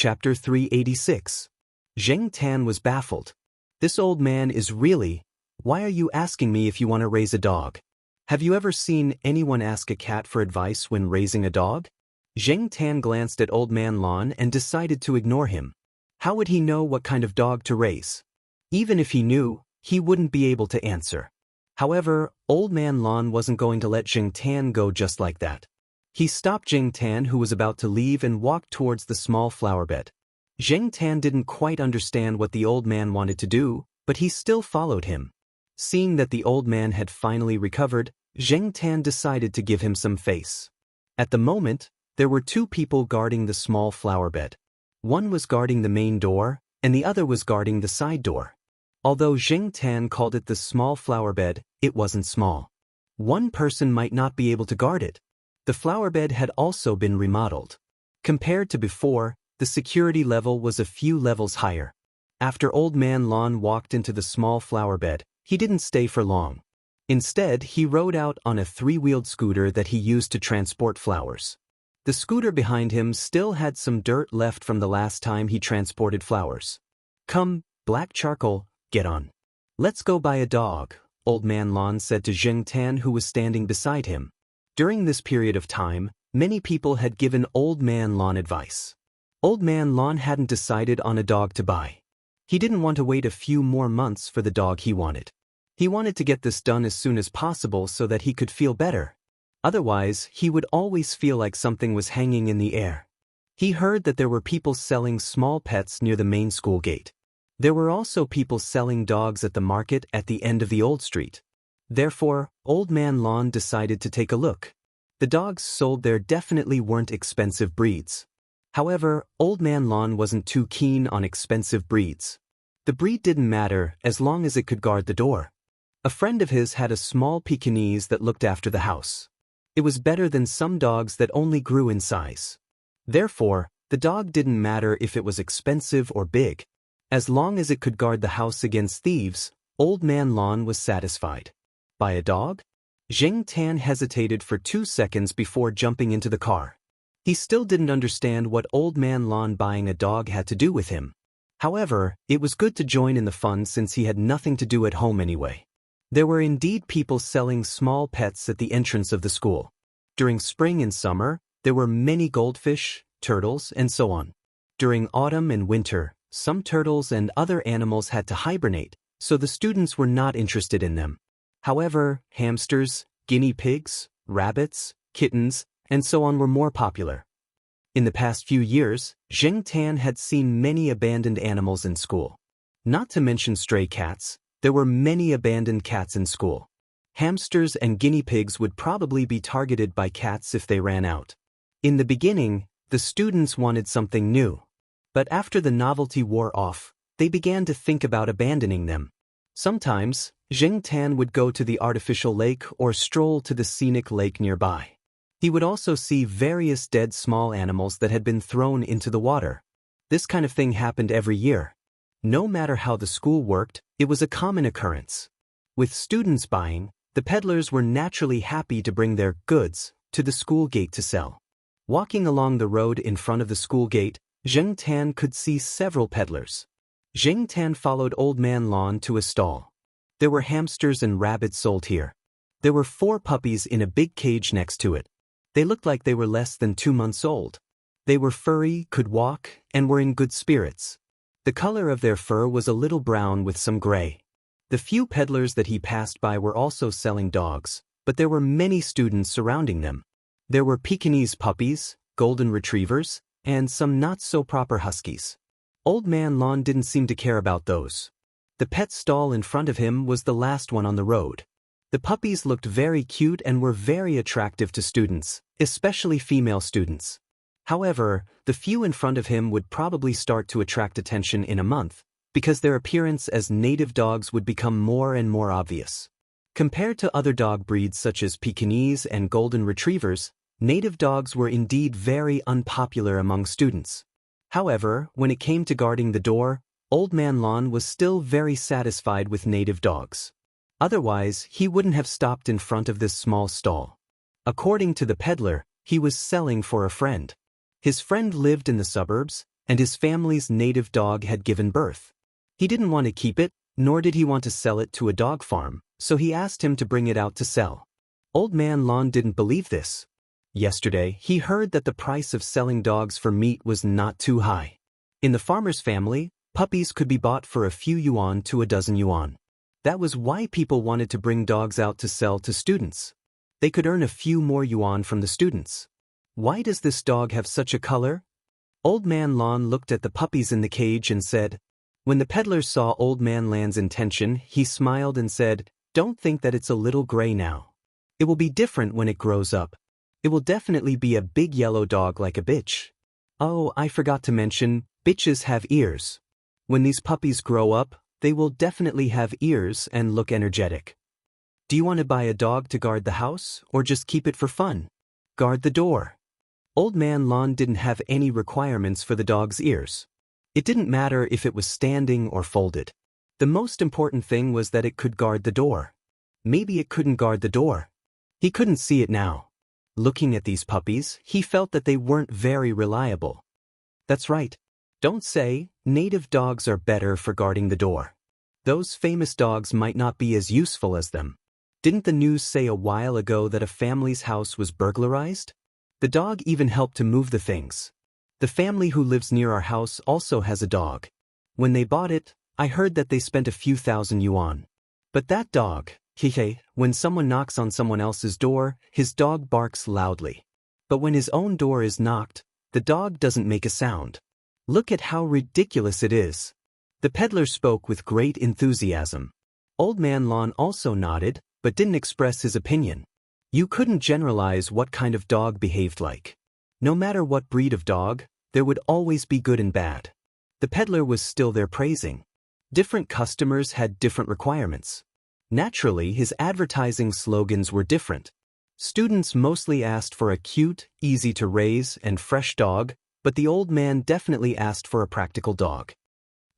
Chapter 386. Zheng Tan was baffled. This old man is really... Why are you asking me if you want to raise a dog? Have you ever seen anyone ask a cat for advice when raising a dog? Zheng Tan glanced at Old Man Lon and decided to ignore him. How would he know what kind of dog to raise? Even if he knew, he wouldn't be able to answer. However, Old Man Lon wasn't going to let Zheng Tan go just like that. He stopped Zheng Tan, who was about to leave, and walked towards the small flower bed. Zheng Tan didn't quite understand what the old man wanted to do, but he still followed him. Seeing that the old man had finally recovered, Zheng Tan decided to give him some face. At the moment, there were two people guarding the small flower bed. One was guarding the main door, and the other was guarding the side door. Although Zheng Tan called it the small flower bed, it wasn't small. One person might not be able to guard it. The flower bed had also been remodeled. Compared to before, the security level was a few levels higher. After Old Man Lon walked into the small flower bed, he didn't stay for long. Instead, he rode out on a three-wheeled scooter that he used to transport flowers. The scooter behind him still had some dirt left from the last time he transported flowers. "Come, Black Charcoal, get on. Let's go buy a dog," Old Man Lon said to Zheng Tan, who was standing beside him. During this period of time, many people had given Old Man Lon advice. Old Man Lon hadn't decided on a dog to buy. He didn't want to wait a few more months for the dog he wanted. He wanted to get this done as soon as possible so that he could feel better. Otherwise, he would always feel like something was hanging in the air. He heard that there were people selling small pets near the main school gate. There were also people selling dogs at the market at the end of the old street. Therefore, Old Man Lon decided to take a look. The dogs sold there definitely weren't expensive breeds. However, Old Man Lon wasn't too keen on expensive breeds. The breed didn't matter as long as it could guard the door. A friend of his had a small Pekingese that looked after the house. It was better than some dogs that only grew in size. Therefore, the dog didn't matter if it was expensive or big. As long as it could guard the house against thieves, Old Man Lon was satisfied. Buy a dog? Zheng Tan hesitated for 2 seconds before jumping into the car. He still didn't understand what Old Man Lon buying a dog had to do with him. However, it was good to join in the fun since he had nothing to do at home anyway. There were indeed people selling small pets at the entrance of the school. During spring and summer, there were many goldfish, turtles, and so on. During autumn and winter, some turtles and other animals had to hibernate, so the students were not interested in them. However, hamsters, guinea pigs, rabbits, kittens, and so on were more popular. In the past few years, Zheng Tan had seen many abandoned animals in school. Not to mention stray cats, there were many abandoned cats in school. Hamsters and guinea pigs would probably be targeted by cats if they ran out. In the beginning, the students wanted something new. But after the novelty wore off, they began to think about abandoning them. Sometimes, Zheng Tan would go to the artificial lake or stroll to the scenic lake nearby. He would also see various dead small animals that had been thrown into the water. This kind of thing happened every year. No matter how the school worked, it was a common occurrence. With students buying, the peddlers were naturally happy to bring their goods to the school gate to sell. Walking along the road in front of the school gate, Zheng Tan could see several peddlers. Zheng Tan followed Old Man Lon to a stall. There were hamsters and rabbits sold here. There were 4 puppies in a big cage next to it. They looked like they were less than 2 months old. They were furry, could walk, and were in good spirits. The color of their fur was a little brown with some gray. The few peddlers that he passed by were also selling dogs, but there were many students surrounding them. There were Pekingese puppies, golden retrievers, and some not-so-proper huskies. Old Man Lon didn't seem to care about those. The pet stall in front of him was the last one on the road. The puppies looked very cute and were very attractive to students, especially female students. However, the few in front of him would probably start to attract attention in a month, because their appearance as native dogs would become more and more obvious. Compared to other dog breeds such as Pekingese and golden retrievers, native dogs were indeed very unpopular among students. However, when it came to guarding the door, Old Man Lon was still very satisfied with native dogs. Otherwise, he wouldn't have stopped in front of this small stall. According to the peddler, he was selling for a friend. His friend lived in the suburbs, and his family's native dog had given birth. He didn't want to keep it, nor did he want to sell it to a dog farm, so he asked him to bring it out to sell. Old Man Lon didn't believe this. Yesterday, he heard that the price of selling dogs for meat was not too high. In the farmer's family, puppies could be bought for a few yuan to a dozen yuan. That was why people wanted to bring dogs out to sell to students. They could earn a few more yuan from the students. Why does this dog have such a color? Old Man Lon looked at the puppies in the cage and said. When the peddler saw Old Man Lan's intention, he smiled and said, "Don't think that it's a little gray now. It will be different when it grows up. It will definitely be a big yellow dog like a bitch. Oh, I forgot to mention, bitches have ears. When these puppies grow up, they will definitely have ears and look energetic. Do you want to buy a dog to guard the house, or just keep it for fun? Guard the door." Old Man Lon didn't have any requirements for the dog's ears. It didn't matter if it was standing or folded. The most important thing was that it could guard the door. Maybe it couldn't guard the door. He couldn't see it now. Looking at these puppies, he felt that they weren't very reliable. That's right. Don't say, native dogs are better for guarding the door. Those famous dogs might not be as useful as them. Didn't the news say a while ago that a family's house was burglarized? The dog even helped to move the things. The family who lives near our house also has a dog. When they bought it, I heard that they spent a few thousand yuan. But that dog, when someone knocks on someone else's door, his dog barks loudly. But when his own door is knocked, the dog doesn't make a sound. Look at how ridiculous it is. The peddler spoke with great enthusiasm. Old Man Lon also nodded, but didn't express his opinion. You couldn't generalize what kind of dog behaved like. No matter what breed of dog, there would always be good and bad. The peddler was still there praising. Different customers had different requirements. Naturally, his advertising slogans were different. Students mostly asked for a cute, easy-to-raise, and fresh dog, but the old man definitely asked for a practical dog.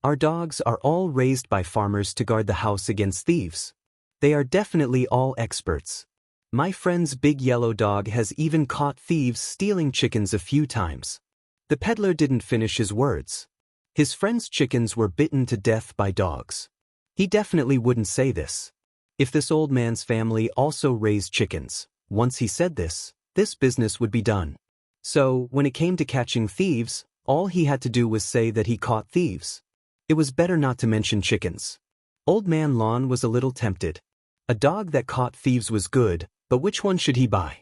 Our dogs are all raised by farmers to guard the house against thieves. They are definitely all experts. My friend's big yellow dog has even caught thieves stealing chickens a few times. The peddler didn't finish his words. His friend's chickens were bitten to death by dogs. He definitely wouldn't say this. If this old man's family also raised chickens, once he said this business would be done. So, when it came to catching thieves, all he had to do was say that he caught thieves. It was better not to mention chickens. Old Man Lon was a little tempted. A dog that caught thieves was good, but which one should he buy?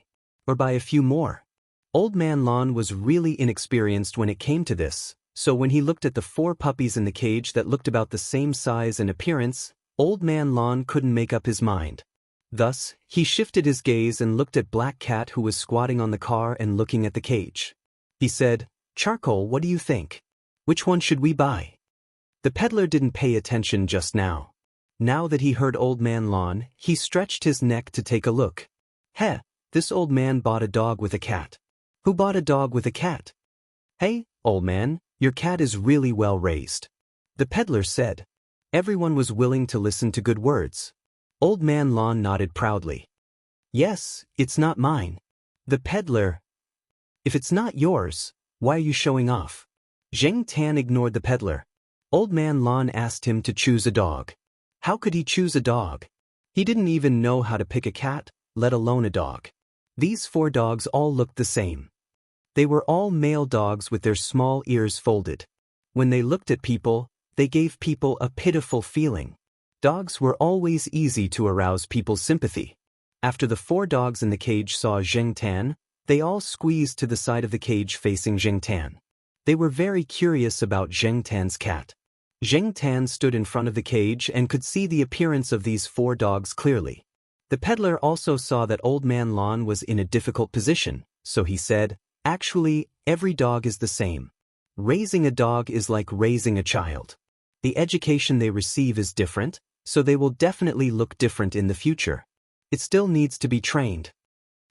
Or buy a few more? Old Man Lon was really inexperienced when it came to this, so when he looked at the 4 puppies in the cage that looked about the same size and appearance, Old Man Lon couldn't make up his mind. Thus, he shifted his gaze and looked at Black Cat, who was squatting on the car and looking at the cage. He said, "Charcoal, what do you think? Which one should we buy?" The peddler didn't pay attention just now. Now that he heard Old Man Lon, he stretched his neck to take a look. Heh, this old man bought a dog with a cat. Who bought a dog with a cat? Hey, old man, your cat is really well raised. The peddler said. Everyone was willing to listen to good words. Old Man Lon nodded proudly. Yes, it's not mine. The peddler. If it's not yours, why are you showing off? Zheng Tan ignored the peddler. Old Man Lon asked him to choose a dog. How could he choose a dog? He didn't even know how to pick a cat, let alone a dog. These 4 dogs all looked the same. They were all male dogs with their small ears folded. When they looked at people, they gave people a pitiful feeling. Dogs were always easy to arouse people's sympathy. After the 4 dogs in the cage saw Zheng Tan, they all squeezed to the side of the cage facing Zheng Tan. They were very curious about Zheng Tan's cat. Zheng Tan stood in front of the cage and could see the appearance of these 4 dogs clearly. The peddler also saw that Old Man Lon was in a difficult position, so he said, "Actually, every dog is the same. Raising a dog is like raising a child. The education they receive is different, so they will definitely look different in the future. It still needs to be trained."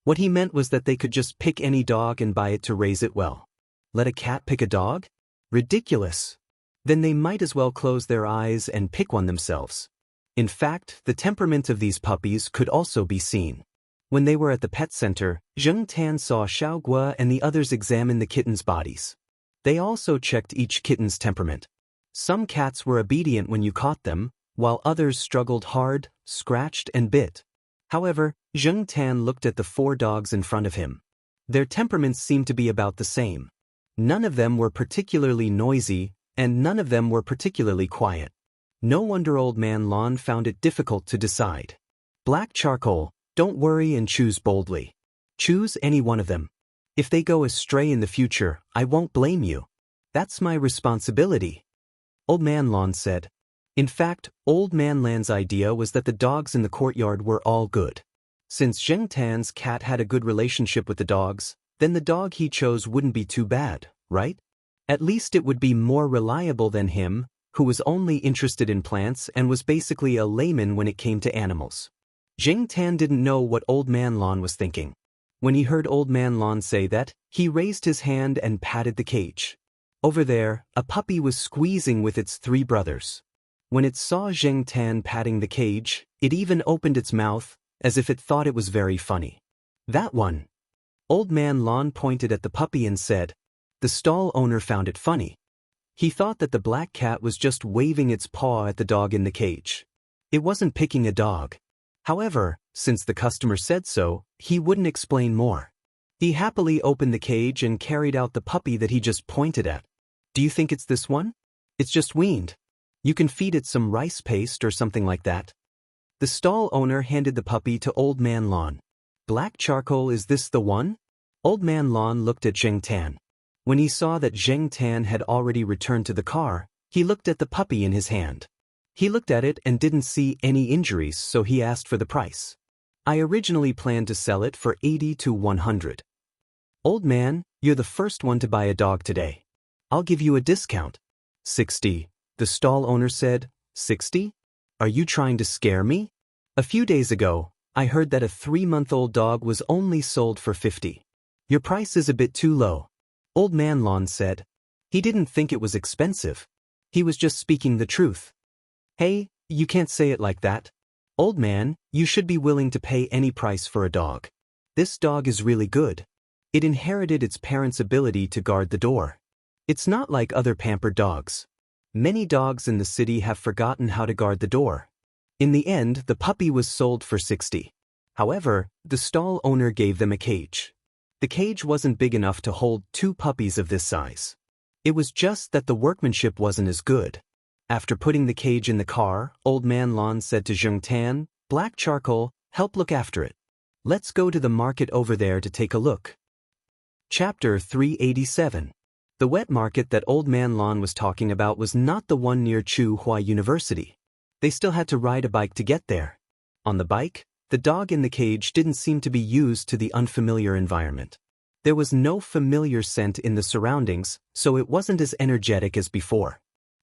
What he meant was that they could just pick any dog and buy it to raise it well. Let a cat pick a dog? Ridiculous. Then they might as well close their eyes and pick one themselves. In fact, the temperament of these puppies could also be seen. When they were at the pet center, Zheng Tan saw Xiao Guo and the others examine the kittens' bodies. They also checked each kitten's temperament. Some cats were obedient when you caught them, while others struggled hard, scratched and bit. However, Zheng Tan looked at the 4 dogs in front of him. Their temperaments seemed to be about the same. None of them were particularly noisy, and none of them were particularly quiet. No wonder Old Man Lon found it difficult to decide. Black charcoal, don't worry and choose boldly. Choose any one of them. If they go astray in the future, I won't blame you. That's my responsibility. Old Man Lon said. In fact, Old Man Lan's idea was that the dogs in the courtyard were all good. Since Zheng Tan's cat had a good relationship with the dogs, then the dog he chose wouldn't be too bad, right? At least it would be more reliable than him, who was only interested in plants and was basically a layman when it came to animals. Zheng Tan didn't know what Old Man Lon was thinking. When he heard Old Man Lon say that, he raised his hand and patted the cage. Over there, a puppy was squeezing with its 3 brothers. When it saw Zheng Tan patting the cage, it even opened its mouth, as if it thought it was very funny. That one. Old Man Lon pointed at the puppy and said. The stall owner found it funny. He thought that the black cat was just waving its paw at the dog in the cage. It wasn't picking a dog. However, since the customer said so, he wouldn't explain more. He happily opened the cage and carried out the puppy that he just pointed at. Do you think it's this one? It's just weaned. You can feed it some rice paste or something like that. The stall owner handed the puppy to Old Man Lon. Black charcoal, is this the one? Old Man Lon looked at Zheng Tan. When he saw that Zheng Tan had already returned to the car, he looked at the puppy in his hand. He looked at it and didn't see any injuries, so he asked for the price. I originally planned to sell it for 80 to 100. Old man, you're the first one to buy a dog today. I'll give you a discount. 60. The stall owner said. 60? Are you trying to scare me? A few days ago, I heard that a 3-month-old dog was only sold for 50. Your price is a bit too low. Old Man Lon said. He didn't think it was expensive. He was just speaking the truth. Hey, you can't say it like that. Old man, you should be willing to pay any price for a dog. This dog is really good. It inherited its parents' ability to guard the door. It's not like other pampered dogs. Many dogs in the city have forgotten how to guard the door. In the end, the puppy was sold for 60. However, the stall owner gave them a cage. The cage wasn't big enough to hold 2 puppies of this size. It was just that the workmanship wasn't as good. After putting the cage in the car, Old Man Lon said to Zheng Tan, Black charcoal, help look after it. Let's go to the market over there to take a look. Chapter 387. The wet market that Old Man Lon was talking about was not the one near Chu Hua University. They still had to ride a bike to get there. On the bike, the dog in the cage didn't seem to be used to the unfamiliar environment. There was no familiar scent in the surroundings, so it wasn't as energetic as before.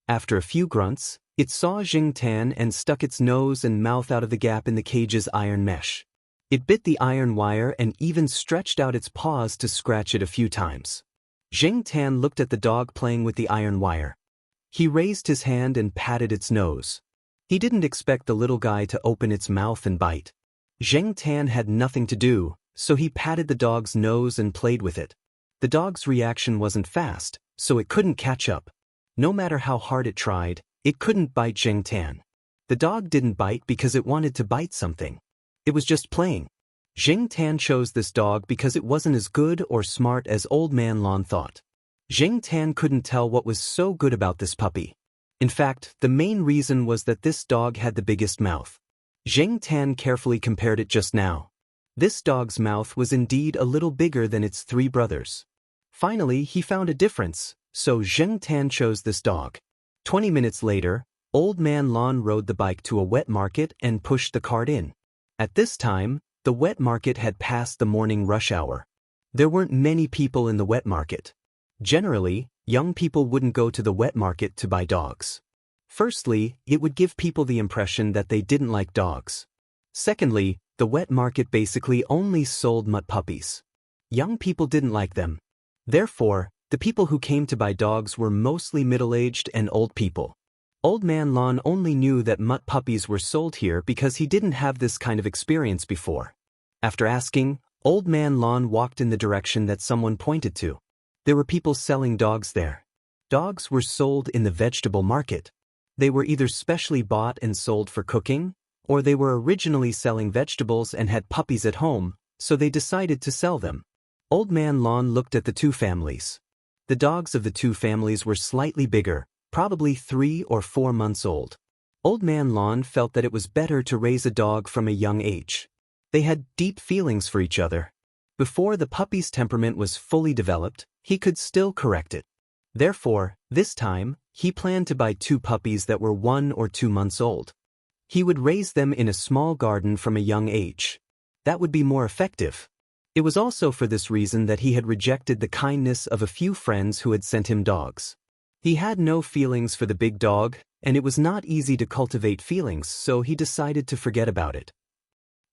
After a few grunts, it saw Zheng Tan and stuck its nose and mouth out of the gap in the cage's iron mesh. It bit the iron wire and even stretched out its paws to scratch it a few times. Zheng Tan looked at the dog playing with the iron wire. He raised his hand and patted its nose. He didn't expect the little guy to open its mouth and bite. Zheng Tan had nothing to do, so he patted the dog's nose and played with it. The dog's reaction wasn't fast, so it couldn't catch up. No matter how hard it tried, it couldn't bite Zheng Tan. The dog didn't bite because it wanted to bite something. It was just playing. Zheng Tan chose this dog because it wasn't as good or smart as Old Man Lon thought. Zheng Tan couldn't tell what was so good about this puppy. In fact, the main reason was that this dog had the biggest mouth. Zheng Tan carefully compared it just now. This dog's mouth was indeed a little bigger than its 3 brothers. Finally, he found a difference, so Zheng Tan chose this dog. 20 minutes later, Old Man Lon rode the bike to a wet market and pushed the cart in. At this time, the wet market had passed the morning rush hour. There weren't many people in the wet market. Generally, young people wouldn't go to the wet market to buy dogs. Firstly, it would give people the impression that they didn't like dogs. Secondly, the wet market basically only sold mutt puppies. Young people didn't like them. Therefore, the people who came to buy dogs were mostly middle-aged and old people. Old Man Lon only knew that mutt puppies were sold here because he didn't have this kind of experience before. After asking, Old Man Lon walked in the direction that someone pointed to. There were people selling dogs there. Dogs were sold in the vegetable market. They were either specially bought and sold for cooking, or they were originally selling vegetables and had puppies at home, so they decided to sell them. Old Man Lon looked at the two families. The dogs of the two families were slightly bigger, probably 3 or 4 months old. Old Man Lon felt that it was better to raise a dog from a young age. They had deep feelings for each other. Before the puppy's temperament was fully developed, he could still correct it. Therefore, this time, he planned to buy 2 puppies that were 1 or 2 months old. He would raise them in a small garden from a young age. That would be more effective. It was also for this reason that he had rejected the kindness of a few friends who had sent him dogs. He had no feelings for the big dog, and it was not easy to cultivate feelings, so he decided to forget about it.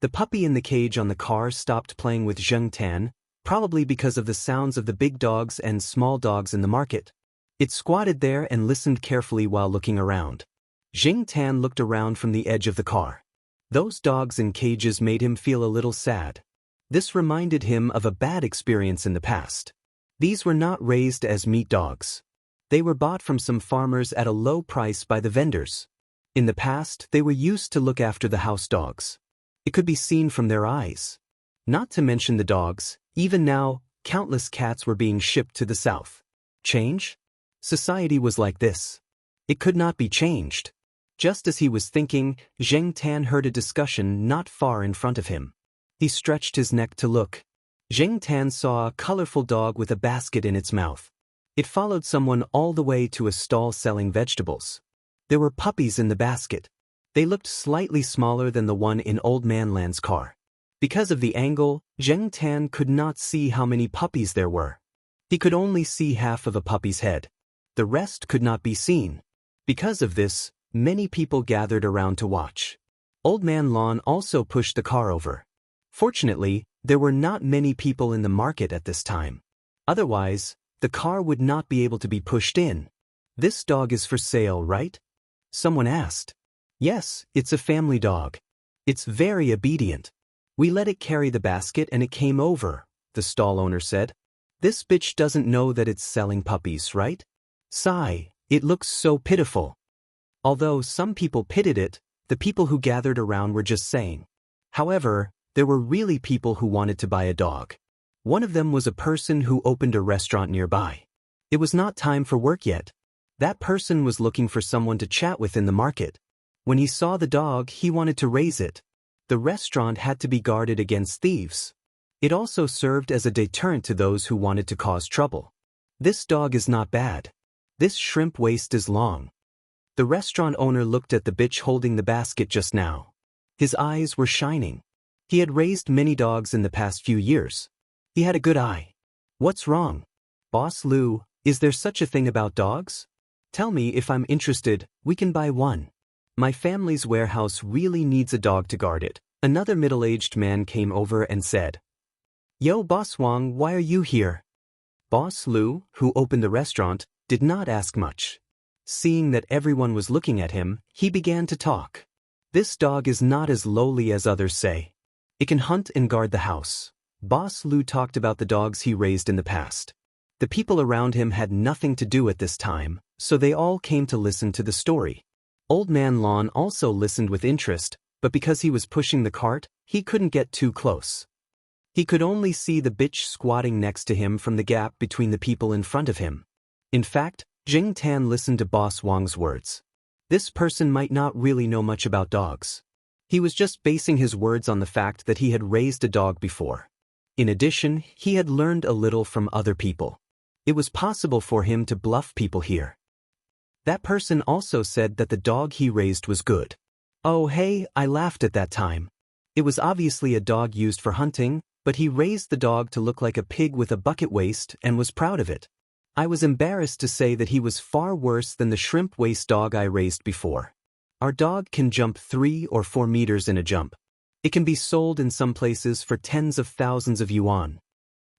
The puppy in the cage on the car stopped playing with Zheng Tan, probably because of the sounds of the big dogs and small dogs in the market. It squatted there and listened carefully while looking around. Zheng Tan looked around from the edge of the car. Those dogs in cages made him feel a little sad. This reminded him of a bad experience in the past. These were not raised as meat dogs. They were bought from some farmers at a low price by the vendors. In the past, they were used to look after the house dogs. It could be seen from their eyes. Not to mention the dogs, even now, countless cats were being shipped to the south. Change? Society was like this. It could not be changed. Just as he was thinking, Zheng Tan heard a discussion not far in front of him. He stretched his neck to look. Zheng Tan saw a colorful dog with a basket in its mouth. It followed someone all the way to a stall selling vegetables. There were puppies in the basket. They looked slightly smaller than the one in Old Man Lan's car. Because of the angle, Zheng Tan could not see how many puppies there were. He could only see half of a puppy's head. The rest could not be seen. Because of this, many people gathered around to watch. Old Man Lon also pushed the car over. Fortunately, there were not many people in the market at this time. Otherwise, the car would not be able to be pushed in. "This dog is for sale, right?" someone asked. "Yes, it's a family dog. It's very obedient. We let it carry the basket and it came over," the stall owner said. "This bitch doesn't know that it's selling puppies, right? Sigh, it looks so pitiful." Although some people pitied it, the people who gathered around were just saying. However, there were really people who wanted to buy a dog. One of them was a person who opened a restaurant nearby. It was not time for work yet. That person was looking for someone to chat with in the market. When he saw the dog, he wanted to raise it. The restaurant had to be guarded against thieves. It also served as a deterrent to those who wanted to cause trouble. "This dog is not bad. This shrimp waist is long." The restaurant owner looked at the bitch holding the basket just now. His eyes were shining. He had raised many dogs in the past few years. He had a good eye. "What's wrong? Boss Lu, is there such a thing about dogs? Tell me if I'm interested, we can buy one. My family's warehouse really needs a dog to guard it." Another middle-aged man came over and said, "Yo, Boss Wang, why are you here?" Boss Lu, who opened the restaurant, did not ask much. Seeing that everyone was looking at him, he began to talk. "This dog is not as lowly as others say. It can hunt and guard the house." Boss Lu talked about the dogs he raised in the past. The people around him had nothing to do at this time, so they all came to listen to the story. Old Man Lon also listened with interest, but because he was pushing the cart, he couldn't get too close. He could only see the bitch squatting next to him from the gap between the people in front of him. In fact, Zheng Tan listened to Boss Wang's words. This person might not really know much about dogs. He was just basing his words on the fact that he had raised a dog before. In addition, he had learned a little from other people. It was possible for him to bluff people here. That person also said that the dog he raised was good. "Oh hey, I laughed at that time. It was obviously a dog used for hunting, but he raised the dog to look like a pig with a bucket waist and was proud of it. I was embarrassed to say that he was far worse than the shrimp waist dog I raised before. Our dog can jump 3 or 4 meters in a jump. It can be sold in some places for tens of thousands of yuan."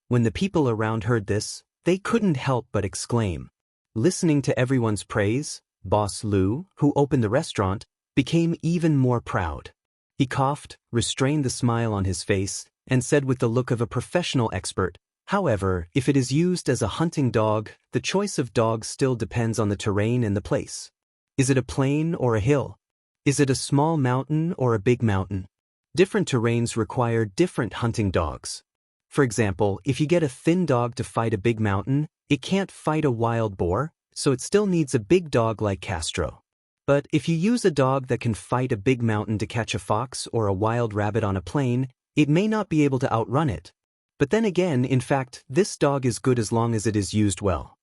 When the people around heard this, they couldn't help but exclaim. Listening to everyone's praise, Boss Lu, who opened the restaurant, became even more proud. He coughed, restrained the smile on his face, and said with the look of a professional expert, However, if it is used as a hunting dog, the choice of dog still depends on the terrain and the place. Is it a plain or a hill? Is it a small mountain or a big mountain? Different terrains require different hunting dogs. For example, if you get a thin dog to fight a big mountain, it can't fight a wild boar, so it still needs a big dog like Castro. But if you use a dog that can fight a big mountain to catch a fox or a wild rabbit on a plain, it may not be able to outrun it. But then again, in fact, this dog is good as long as it is used well.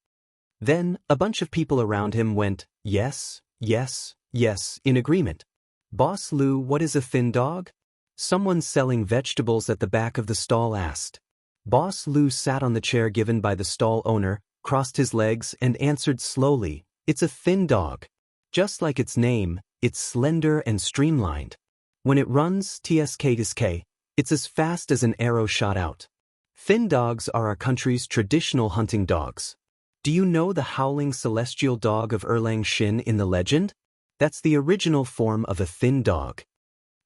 Then, a bunch of people around him went, yes, yes, yes, in agreement. Boss Lou, what is a thin dog? Someone selling vegetables at the back of the stall asked. Boss Lou sat on the chair given by the stall owner, crossed his legs and answered slowly, it's a thin dog. Just like its name, it's slender and streamlined. When it runs, tsk, it's as fast as an arrow shot out. Thin dogs are our country's traditional hunting dogs. Do you know the howling celestial dog of Erlang Shin in the legend? That's the original form of a thin dog.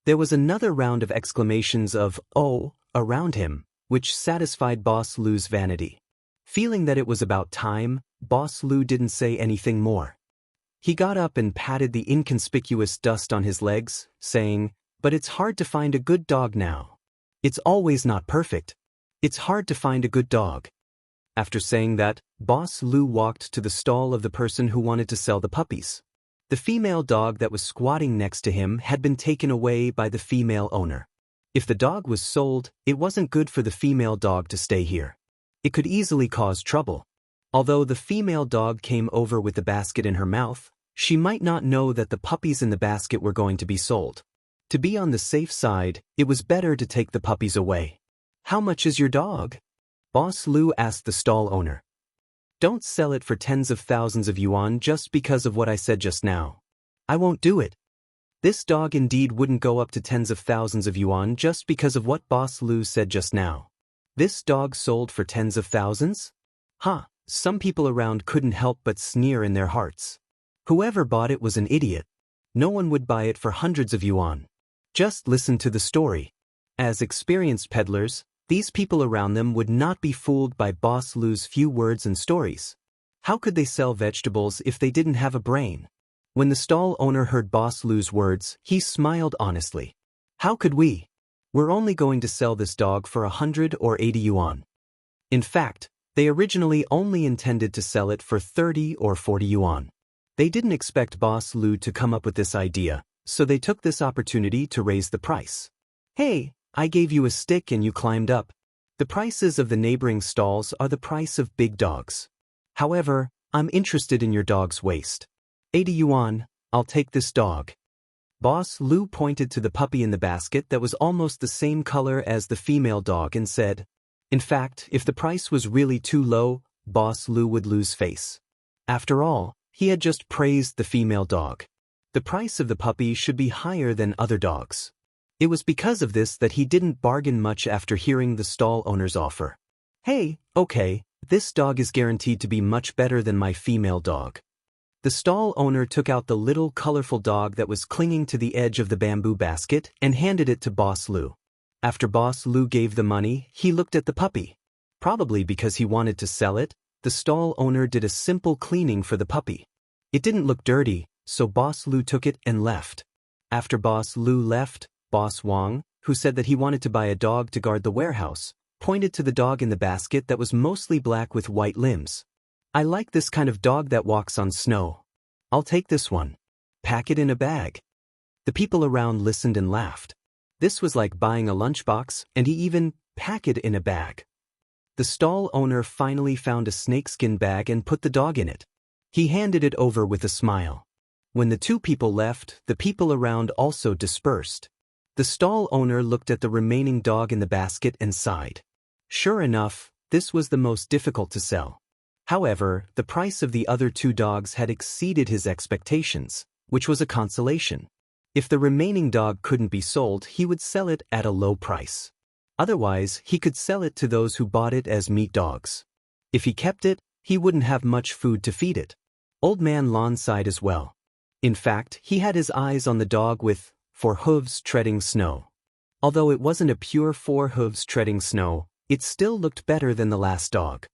There was another round of exclamations of, oh, around him, which satisfied Boss Lou's vanity. Feeling that it was about time, Boss Lou didn't say anything more. He got up and patted the inconspicuous dust on his legs, saying, but it's hard to find a good dog now. It's always not perfect. It's hard to find a good dog. After saying that, Boss Lou walked to the stall of the person who wanted to sell the puppies. The female dog that was squatting next to him had been taken away by the female owner. If the dog was sold, it wasn't good for the female dog to stay here. It could easily cause trouble. Although the female dog came over with the basket in her mouth, she might not know that the puppies in the basket were going to be sold. To be on the safe side, it was better to take the puppies away. How much is your dog? Boss Lou asked the stall owner. Don't sell it for tens of thousands of yuan just because of what I said just now. I won't do it. This dog indeed wouldn't go up to tens of thousands of yuan just because of what Boss Lou said just now. This dog sold for tens of thousands? Some people around couldn't help but sneer in their hearts. Whoever bought it was an idiot. No one would buy it for hundreds of yuan. Just listen to the story. As experienced peddlers, these people around them would not be fooled by Boss Lou's few words and stories. How could they sell vegetables if they didn't have a brain? When the stall owner heard Boss Lou's words, he smiled honestly. How could we? We're only going to sell this dog for 100 or 80 yuan. In fact, they originally only intended to sell it for 30 or 40 yuan. They didn't expect Boss Lou to come up with this idea, so they took this opportunity to raise the price. Hey, I gave you a stick and you climbed up. The prices of the neighboring stalls are the price of big dogs. However, I'm interested in your dog's waist. 80 yuan, I'll take this dog. Boss Lou pointed to the puppy in the basket that was almost the same color as the female dog and said, in fact, if the price was really too low, Boss Lou would lose face. After all, he had just praised the female dog. The price of the puppy should be higher than other dogs. It was because of this that he didn't bargain much after hearing the stall owner's offer. Hey, okay, this dog is guaranteed to be much better than my female dog. The stall owner took out the little colorful dog that was clinging to the edge of the bamboo basket and handed it to Boss Lou. After Boss Lou gave the money, he looked at the puppy. Probably because he wanted to sell it, the stall owner did a simple cleaning for the puppy. It didn't look dirty, so Boss Lou took it and left. After Boss Lou left, Boss Wang, who said that he wanted to buy a dog to guard the warehouse, pointed to the dog in the basket that was mostly black with white limbs. I like this kind of dog that walks on snow. I'll take this one. Pack it in a bag. The people around listened and laughed. This was like buying a lunchbox, and he even packed it in a bag. The stall owner finally found a snakeskin bag and put the dog in it. He handed it over with a smile. When the two people left, the people around also dispersed. The stall owner looked at the remaining dog in the basket and sighed. Sure enough, this was the most difficult to sell. However, the price of the other two dogs had exceeded his expectations, which was a consolation. If the remaining dog couldn't be sold, he would sell it at a low price. Otherwise, he could sell it to those who bought it as meat dogs. If he kept it, he wouldn't have much food to feed it. Old Man Lon sighed as well. In fact, he had his eyes on the dog with 4 hooves treading snow. Although it wasn't a pure 4 hooves treading snow, it still looked better than the last dog.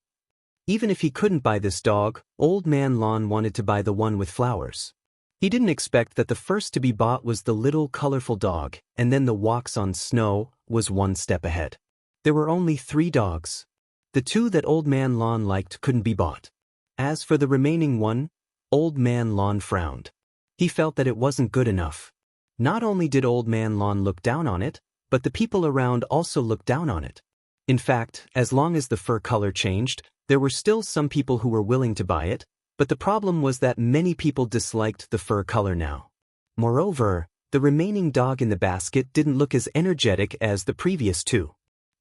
Even if he couldn't buy this dog, Old Man Lon wanted to buy the one with flowers. He didn't expect that the first to be bought was the little colorful dog, and then the walks on snow was one step ahead. There were only 3 dogs. The 2 that Old Man Lon liked couldn't be bought. As for the remaining one, Old Man Lon frowned. He felt that it wasn't good enough. Not only did Old Man Lon look down on it, but the people around also looked down on it. In fact, as long as the fur color changed, there were still some people who were willing to buy it, but the problem was that many people disliked the fur color now. Moreover, the remaining dog in the basket didn't look as energetic as the previous 2.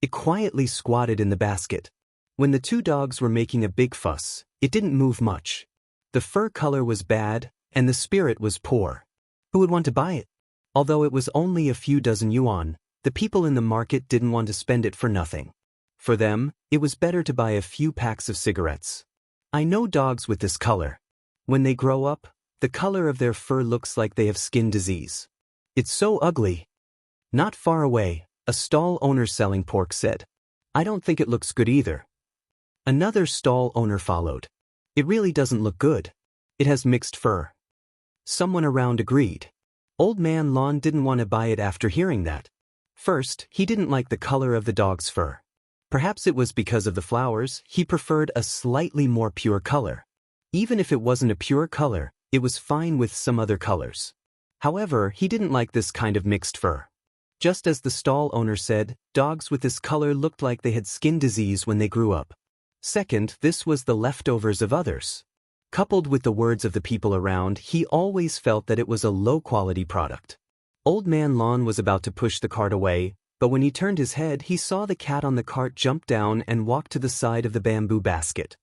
It quietly squatted in the basket. When the 2 dogs were making a big fuss, it didn't move much. The fur color was bad, and the spirit was poor. Who would want to buy it? Although it was only a few dozen yuan, the people in the market didn't want to spend it for nothing. For them, it was better to buy a few packs of cigarettes. I know dogs with this color. When they grow up, the color of their fur looks like they have skin disease. It's so ugly. Not far away, a stall owner selling pork said, "I don't think it looks good either." Another stall owner followed. "It really doesn't look good. It has mixed fur." Someone around agreed. Old Man Lon didn't want to buy it after hearing that. First, he didn't like the color of the dog's fur. Perhaps it was because of the flowers, he preferred a slightly more pure color. Even if it wasn't a pure color, it was fine with some other colors. However, he didn't like this kind of mixed fur. Just as the stall owner said, dogs with this color looked like they had skin disease when they grew up. Second, this was the leftovers of others. Coupled with the words of the people around, he always felt that it was a low-quality product. Old Man Lon was about to push the cart away, but when he turned his head, he saw the cat on the cart jump down and walk to the side of the bamboo basket.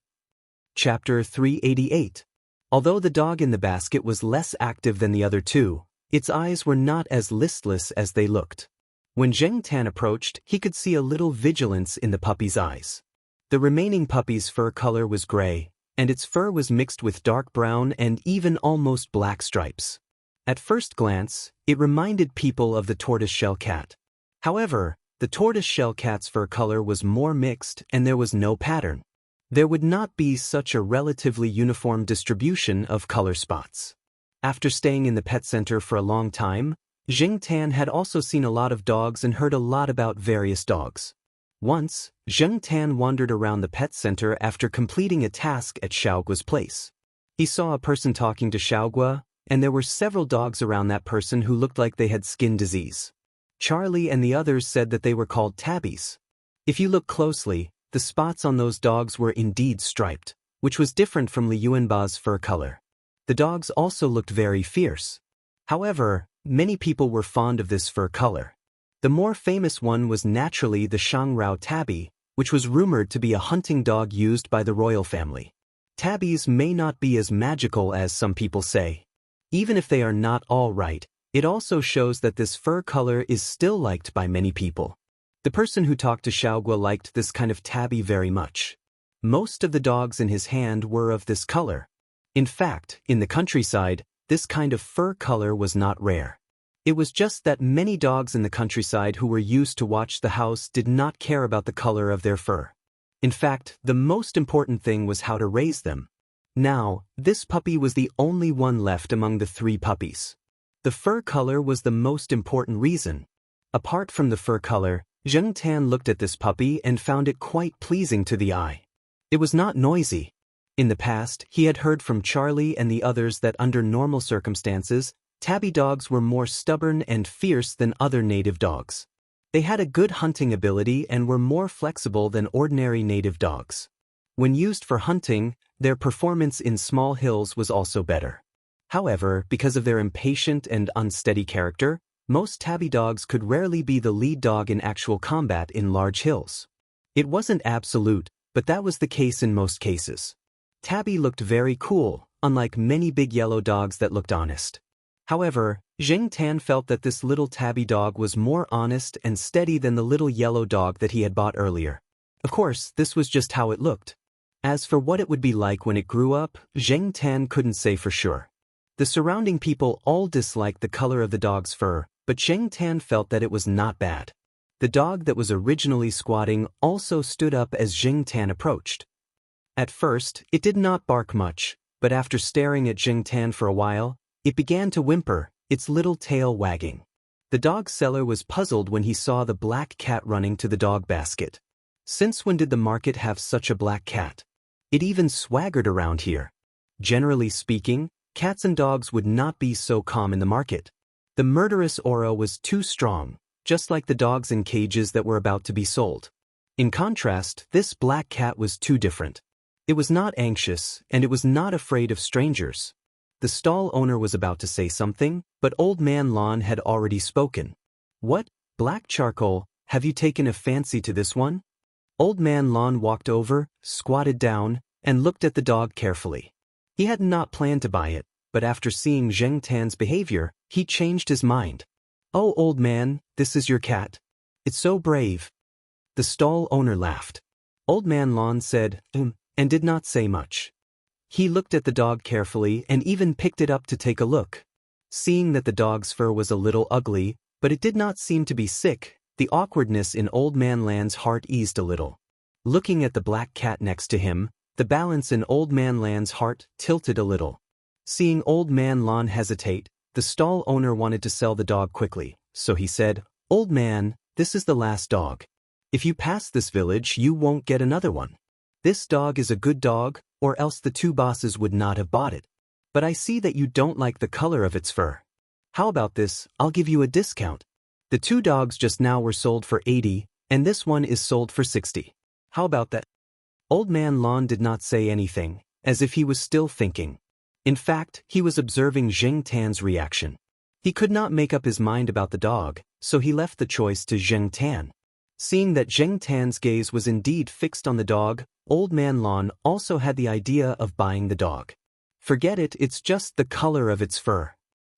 Chapter 388. Although the dog in the basket was less active than the other 2, its eyes were not as listless as they looked. When Zheng Tan approached, he could see a little vigilance in the puppy's eyes. The remaining puppy's fur color was gray, and its fur was mixed with dark brown and even almost black stripes. At first glance, it reminded people of the tortoiseshell cat. However, the tortoiseshell cat's fur color was more mixed and there was no pattern. There would not be such a relatively uniform distribution of color spots. After staying in the pet center for a long time, Zheng Tan had also seen a lot of dogs and heard a lot about various dogs. Once, Zheng Tan wandered around the pet center after completing a task at Xiaogua's place. He saw a person talking to Xiaogua, and there were several dogs around that person who looked like they had skin disease. Charlie and the others said that they were called tabbies. If you look closely, the spots on those dogs were indeed striped, which was different from Li Yuanba's fur color. The dogs also looked very fierce. However, many people were fond of this fur color. The more famous one was naturally the Shangrao tabby, which was rumored to be a hunting dog used by the royal family. Tabbies may not be as magical as some people say. Even if they are not all right, it also shows that this fur color is still liked by many people. The person who talked to Xiaogua liked this kind of tabby very much. Most of the dogs in his hand were of this color. In fact, in the countryside, this kind of fur color was not rare. It was just that many dogs in the countryside who were used to watch the house did not care about the color of their fur. In fact, the most important thing was how to raise them. Now, this puppy was the only one left among the 3 puppies. The fur color was the most important reason. Apart from the fur color, Zheng Tan looked at this puppy and found it quite pleasing to the eye. It was not noisy. In the past, he had heard from Charlie and the others that under normal circumstances, tabby dogs were more stubborn and fierce than other native dogs. They had a good hunting ability and were more flexible than ordinary native dogs. When used for hunting, their performance in small hills was also better. However, because of their impatient and unsteady character, most tabby dogs could rarely be the lead dog in actual combat in large hills. It wasn't absolute, but that was the case in most cases. Tabby looked very cool, unlike many big yellow dogs that looked honest. However, Zheng Tan felt that this little tabby dog was more honest and steady than the little yellow dog that he had bought earlier. Of course, this was just how it looked. As for what it would be like when it grew up, Zheng Tan couldn't say for sure. The surrounding people all disliked the color of the dog's fur, but Zheng Tan felt that it was not bad. The dog that was originally squatting also stood up as Jing Tan approached. At first, it did not bark much, but after staring at Jing Tan for a while, it began to whimper, its little tail wagging. The dog seller was puzzled when he saw the black cat running to the dog basket. Since when did the market have such a black cat? It even swaggered around here. Generally speaking, cats and dogs would not be so calm in the market. The murderous aura was too strong, just like the dogs in cages that were about to be sold. In contrast, this black cat was too different. It was not anxious, and it was not afraid of strangers. The stall owner was about to say something, but Old Man Lon had already spoken. "What, black charcoal, have you taken a fancy to this one?" Old Man Lon walked over, squatted down, and looked at the dog carefully. He had not planned to buy it, but after seeing Jing Tan's behavior, he changed his mind. "Oh, old man, this is your cat? It's so brave." The stall owner laughed. Old Man Lon said, and did not say much. He looked at the dog carefully and even picked it up to take a look. Seeing that the dog's fur was a little ugly, but it did not seem to be sick, the awkwardness in Old Man Lan's heart eased a little. Looking at the black cat next to him, the balance in Old Man Lan's heart tilted a little. Seeing Old Man Lon hesitate, the stall owner wanted to sell the dog quickly, so he said, "Old man, this is the last dog. If you pass this village, you won't get another one. This dog is a good dog, or else the two bosses would not have bought it. But I see that you don't like the color of its fur. How about this, I'll give you a discount. The two dogs just now were sold for 80, and this one is sold for 60. How about that?" Old Man Lon did not say anything, as if he was still thinking. In fact, he was observing Jing Tan's reaction. He could not make up his mind about the dog, so he left the choice to Jing Tan. Seeing that Jing Tan's gaze was indeed fixed on the dog, Old Man Lon also had the idea of buying the dog. Forget it, it's just the color of its fur.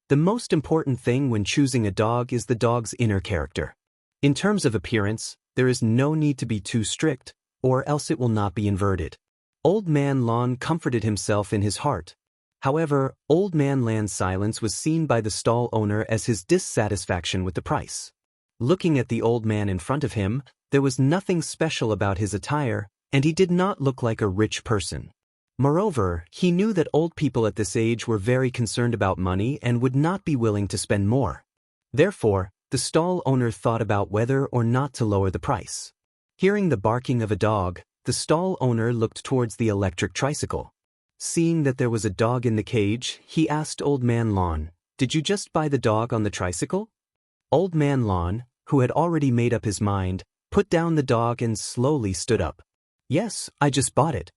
The most important thing when choosing a dog is the dog's inner character. In terms of appearance, there is no need to be too strict, or else it will not be inverted. Old Man Lon comforted himself in his heart. However, Old Man Lan's silence was seen by the stall owner as his dissatisfaction with the price. Looking at the old man in front of him, there was nothing special about his attire, and he did not look like a rich person. Moreover, he knew that old people at this age were very concerned about money and would not be willing to spend more. Therefore, the stall owner thought about whether or not to lower the price. Hearing the barking of a dog, the stall owner looked towards the electric tricycle. Seeing that there was a dog in the cage, he asked Old Man Lon, "Did you just buy the dog on the tricycle?" Old Man Lon, who had already made up his mind, put down the dog and slowly stood up. "Yes, I just bought it."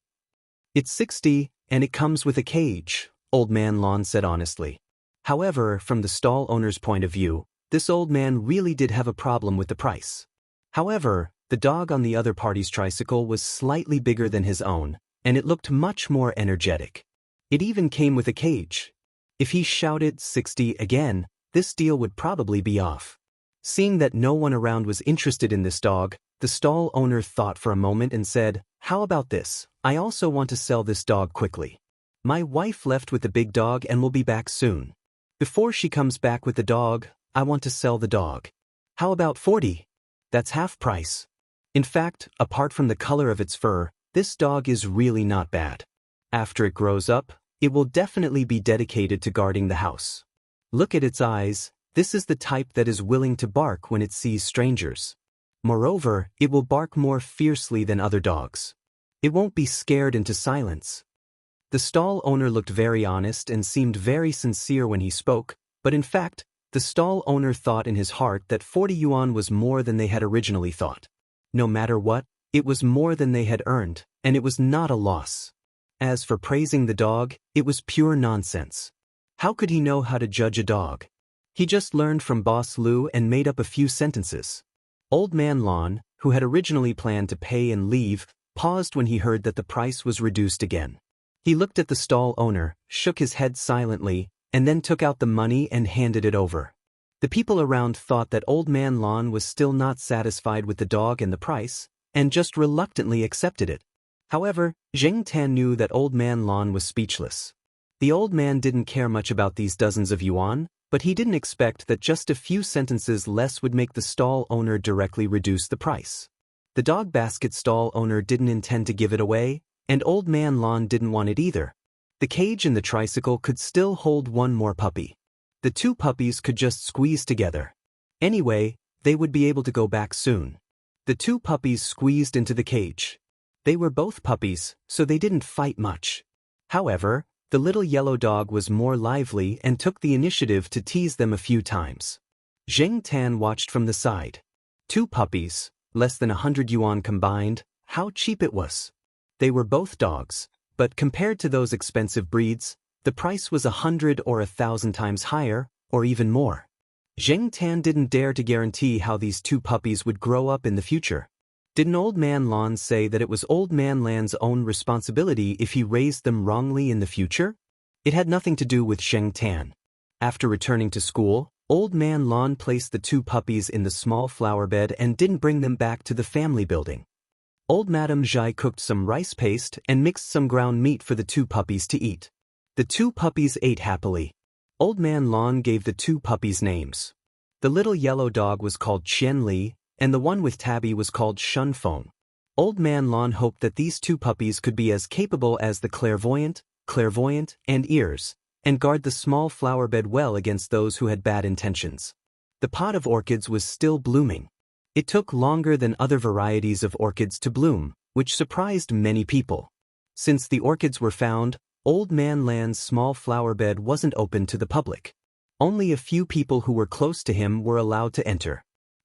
"It's 60, and it comes with a cage," Old Man Lon said honestly. However, from the stall owner's point of view, this old man really did have a problem with the price. However, the dog on the other party's tricycle was slightly bigger than his own, and it looked much more energetic. It even came with a cage. If he shouted 60 again, this deal would probably be off. Seeing that no one around was interested in this dog, the stall owner thought for a moment and said, "How about this? I also want to sell this dog quickly. My wife left with the big dog and will be back soon. Before she comes back with the dog, I want to sell the dog. How about 40? That's half price. In fact, apart from the color of its fur, this dog is really not bad. After it grows up, it will definitely be dedicated to guarding the house. Look at its eyes, this is the type that is willing to bark when it sees strangers. Moreover, it will bark more fiercely than other dogs. It won't be scared into silence." The stall owner looked very honest and seemed very sincere when he spoke, but in fact, the stall owner thought in his heart that 40 yuan was more than they had originally thought. No matter what, it was more than they had earned, and it was not a loss. As for praising the dog, it was pure nonsense. How could he know how to judge a dog? He just learned from Boss Lu and made up a few sentences. Old Man Lon, who had originally planned to pay and leave, paused when he heard that the price was reduced again. He looked at the stall owner, shook his head silently, and then took out the money and handed it over. The people around thought that Old Man Lon was still not satisfied with the dog and the price, and just reluctantly accepted it. However, Jing Tan knew that Old Man Lon was speechless. The old man didn't care much about these dozens of yuan, But he didn't expect that just a few sentences less would make the stall owner directly reduce the price. The dog basket stall owner didn't intend to give it away, and Old Man Lon didn't want it either. The cage and the tricycle could still hold one more puppy. The two puppies could just squeeze together. Anyway, they would be able to go back soon. The two puppies squeezed into the cage. They were both puppies, so they didn't fight much. However, the little yellow dog was more lively and took the initiative to tease them a few times. Zheng Tan watched from the side. Two puppies, less than 100 yuan combined, how cheap it was. They were both dogs, but compared to those expensive breeds, the price was 100 or 1,000 times higher, or even more. Zheng Tan didn't dare to guarantee how these two puppies would grow up in the future. Didn't Old Man Lon say that it was Old Man Lan's own responsibility if he raised them wrongly in the future? It had nothing to do with Zheng Tan. After returning to school, Old Man Lon placed the two puppies in the small flower bed and didn't bring them back to the family building. Old Madame Zhai cooked some rice paste and mixed some ground meat for the two puppies to eat. The two puppies ate happily. Old Man Lon gave the two puppies names. The little yellow dog was called Qian Li, and the one with Tabby was called Shun Feng. Old Man Lon hoped that these two puppies could be as capable as the clairvoyant, and ears, and guard the small flower bed well against those who had bad intentions. The pot of orchids was still blooming. It took longer than other varieties of orchids to bloom, which surprised many people. Since the orchids were found, Old Man Lan's small flower bed wasn't open to the public. Only a few people who were close to him were allowed to enter.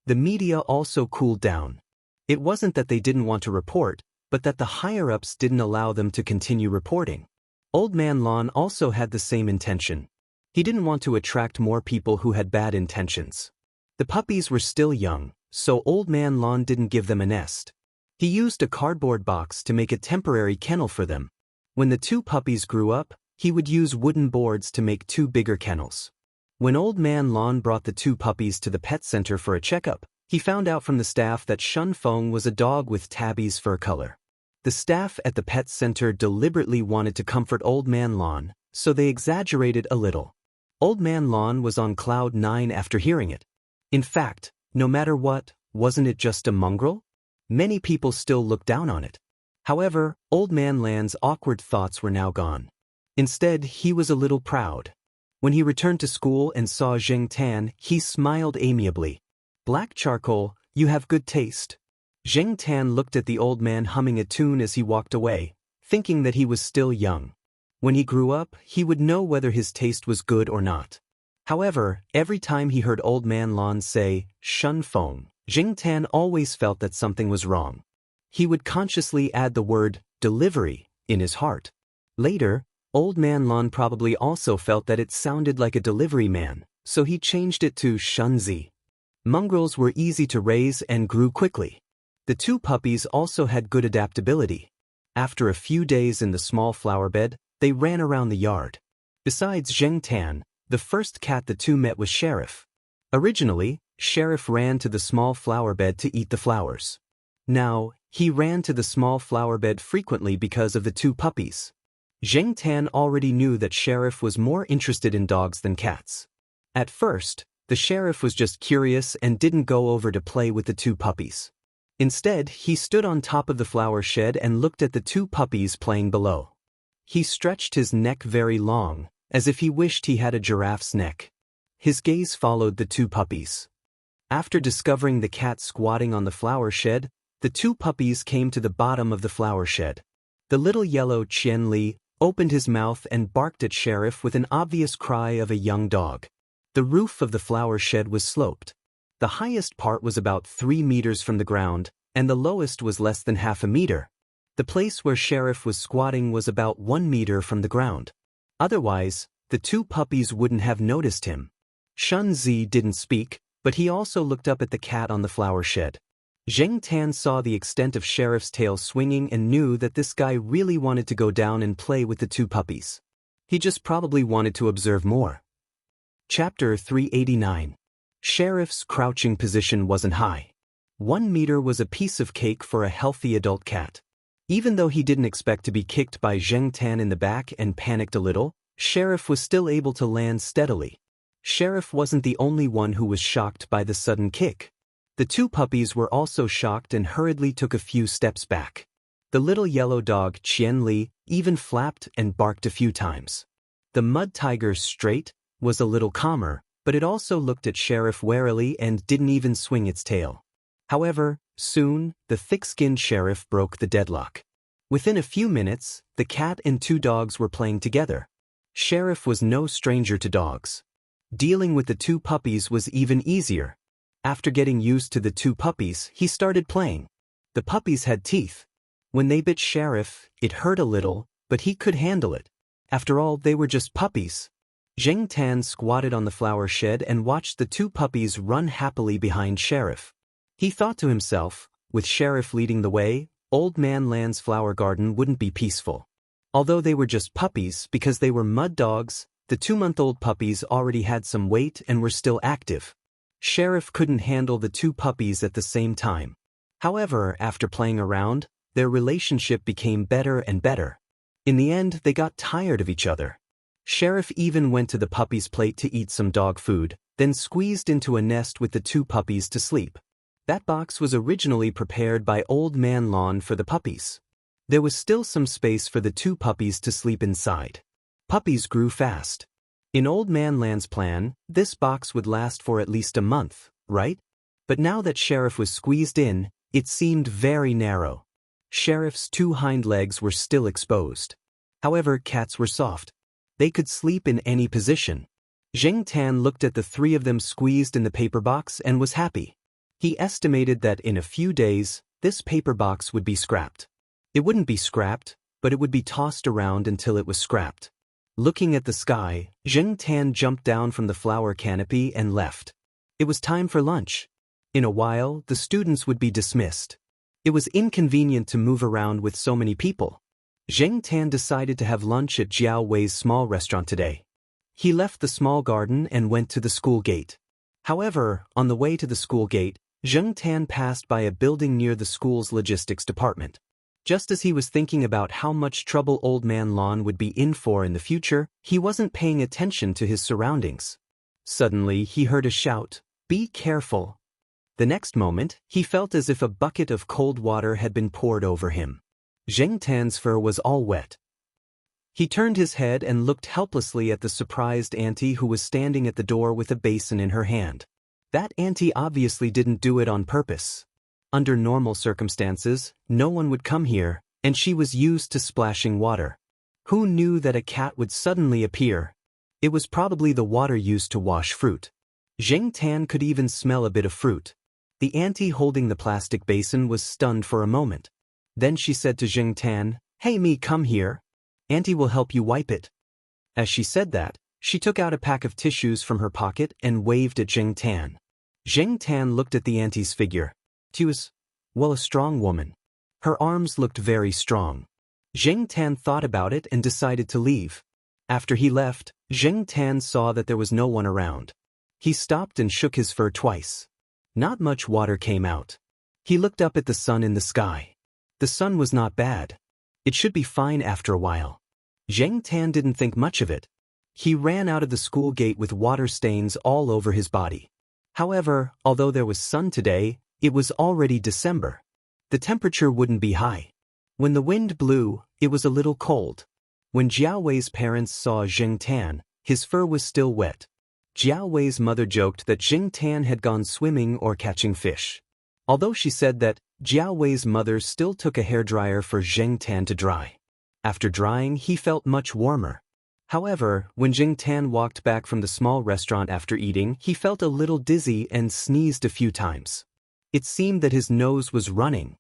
The media also cooled down. It wasn't that they didn't want to report, but that the higher-ups didn't allow them to continue reporting. Old Man Lon also had the same intention. He didn't want to attract more people who had bad intentions. The puppies were still young, so Old Man Lon didn't give them a nest. He used a cardboard box to make a temporary kennel for them. When the two puppies grew up, he would use wooden boards to make two bigger kennels. When Old Man Lon brought the two puppies to the pet center for a checkup, he found out from the staff that Shun Feng was a dog with Tabby's fur color. The staff at the pet center deliberately wanted to comfort Old Man Lon, so they exaggerated a little. Old Man Lon was on cloud 9 after hearing it. In fact, no matter what, wasn't it just a mongrel? Many people still looked down on it. However, Old Man Lan's awkward thoughts were now gone. Instead, he was a little proud. When he returned to school and saw Zheng Tan, he smiled amiably. "Black charcoal, you have good taste." Zheng Tan looked at the old man humming a tune as he walked away, thinking that he was still young. When he grew up, he would know whether his taste was good or not. However, every time he heard Old Man Lon say, "Shun Feng," Zheng Tan always felt that something was wrong. He would consciously add the word, "delivery," in his heart. Later, Old Man Lon probably also felt that it sounded like a delivery man, so he changed it to Shunzi. Mongrels were easy to raise and grew quickly. The two puppies also had good adaptability. After a few days in the small flower bed, they ran around the yard. Besides Zheng Tan, the first cat the two met was Sheriff. Originally, Sheriff ran to the small flower bed to eat the flowers. Now, he ran to the small flower bed frequently because of the two puppies. Zheng Tan already knew that Sheriff was more interested in dogs than cats. At first, the Sheriff was just curious and didn't go over to play with the two puppies. Instead, he stood on top of the flower shed and looked at the two puppies playing below. He stretched his neck very long, as if he wished he had a giraffe's neck. His gaze followed the two puppies. After discovering the cat squatting on the flower shed, the two puppies came to the bottom of the flower shed. The little yellow Qian Li opened his mouth and barked at Sheriff with an obvious cry of a young dog. The roof of the flower shed was sloped. The highest part was about 3 meters from the ground, and the lowest was less than half a meter. The place where Sheriff was squatting was about 1 meter from the ground. Otherwise, the two puppies wouldn't have noticed him. Shun Zi didn't speak, but he also looked up at the cat on the flower shed. Zheng Tan saw the extent of Sheriff's tail swinging and knew that this guy really wanted to go down and play with the two puppies. He just probably wanted to observe more. Chapter 389. Sheriff's crouching position wasn't high. 1 meter was a piece of cake for a healthy adult cat. Even though he didn't expect to be kicked by Zheng Tan in the back and panicked a little, Sheriff was still able to land steadily. Sheriff wasn't the only one who was shocked by the sudden kick. The two puppies were also shocked and hurriedly took a few steps back. The little yellow dog Qianli even flapped and barked a few times. The mud tiger Straight was a little calmer, but it also looked at Sheriff warily and didn't even swing its tail. However, soon, the thick-skinned Sheriff broke the deadlock. Within a few minutes, the cat and two dogs were playing together. Sheriff was no stranger to dogs. Dealing with the two puppies was even easier. After getting used to the two puppies, he started playing. The puppies had teeth. When they bit Sheriff, it hurt a little, but he could handle it. After all, they were just puppies. Zheng Tan squatted on the flower shed and watched the two puppies run happily behind Sheriff. He thought to himself, with Sheriff leading the way, Old Man Land's flower garden wouldn't be peaceful. Although they were just puppies because they were mud dogs, the 2-month-old puppies already had some weight and were still active. Sheriff couldn't handle the two puppies at the same time. However, after playing around, their relationship became better and better. In the end, they got tired of each other. Sheriff even went to the puppy's plate to eat some dog food, then squeezed into a nest with the two puppies to sleep. That box was originally prepared by Old Man Lawn for the puppies. There was still some space for the two puppies to sleep inside. Puppies grew fast. In Old Man Land's plan, this box would last for at least a month, right? But now that Sheriff was squeezed in, it seemed very narrow. Sheriff's two hind legs were still exposed. However, cats were soft. They could sleep in any position. Zheng Tan looked at the three of them squeezed in the paper box and was happy. He estimated that in a few days, this paper box would be scrapped. It wouldn't be scrapped, but it would be tossed around until it was scrapped. Looking at the sky, Zheng Tan jumped down from the flower canopy and left. It was time for lunch. In a while, the students would be dismissed. It was inconvenient to move around with so many people. Zheng Tan decided to have lunch at Jiao Wei's small restaurant today. He left the small garden and went to the school gate. However, on the way to the school gate, Zheng Tan passed by a building near the school's logistics department. Just as he was thinking about how much trouble Old Man Lawn would be in for in the future, he wasn't paying attention to his surroundings. Suddenly, he heard a shout, "Be careful!" The next moment, he felt as if a bucket of cold water had been poured over him. Zheng Tan's fur was all wet. He turned his head and looked helplessly at the surprised auntie who was standing at the door with a basin in her hand. That auntie obviously didn't do it on purpose. Under normal circumstances, no one would come here, and she was used to splashing water. Who knew that a cat would suddenly appear? It was probably the water used to wash fruit. Zheng Tan could even smell a bit of fruit. The auntie holding the plastic basin was stunned for a moment. Then she said to Zheng Tan, "Hey me, come here. Auntie will help you wipe it." As she said that, she took out a pack of tissues from her pocket and waved at Zheng Tan. Zheng Tan looked at the auntie's figure. She was, well, a strong woman. Her arms looked very strong. Zheng Tan thought about it and decided to leave. After he left, Zheng Tan saw that there was no one around. He stopped and shook his fur twice. Not much water came out. He looked up at the sun in the sky. The sun was not bad. It should be fine after a while. Zheng Tan didn't think much of it. He ran out of the school gate with water stains all over his body. However, although there was sun today, it was already December. The temperature wouldn't be high. When the wind blew, it was a little cold. When Jiao Wei's parents saw Zheng Tan, his fur was still wet. Jiao Wei's mother joked that Zheng Tan had gone swimming or catching fish. Although she said that, Jiao Wei's mother still took a hairdryer for Zheng Tan to dry. After drying, he felt much warmer. However, when Zheng Tan walked back from the small restaurant after eating, he felt a little dizzy and sneezed a few times. It seemed that his nose was running.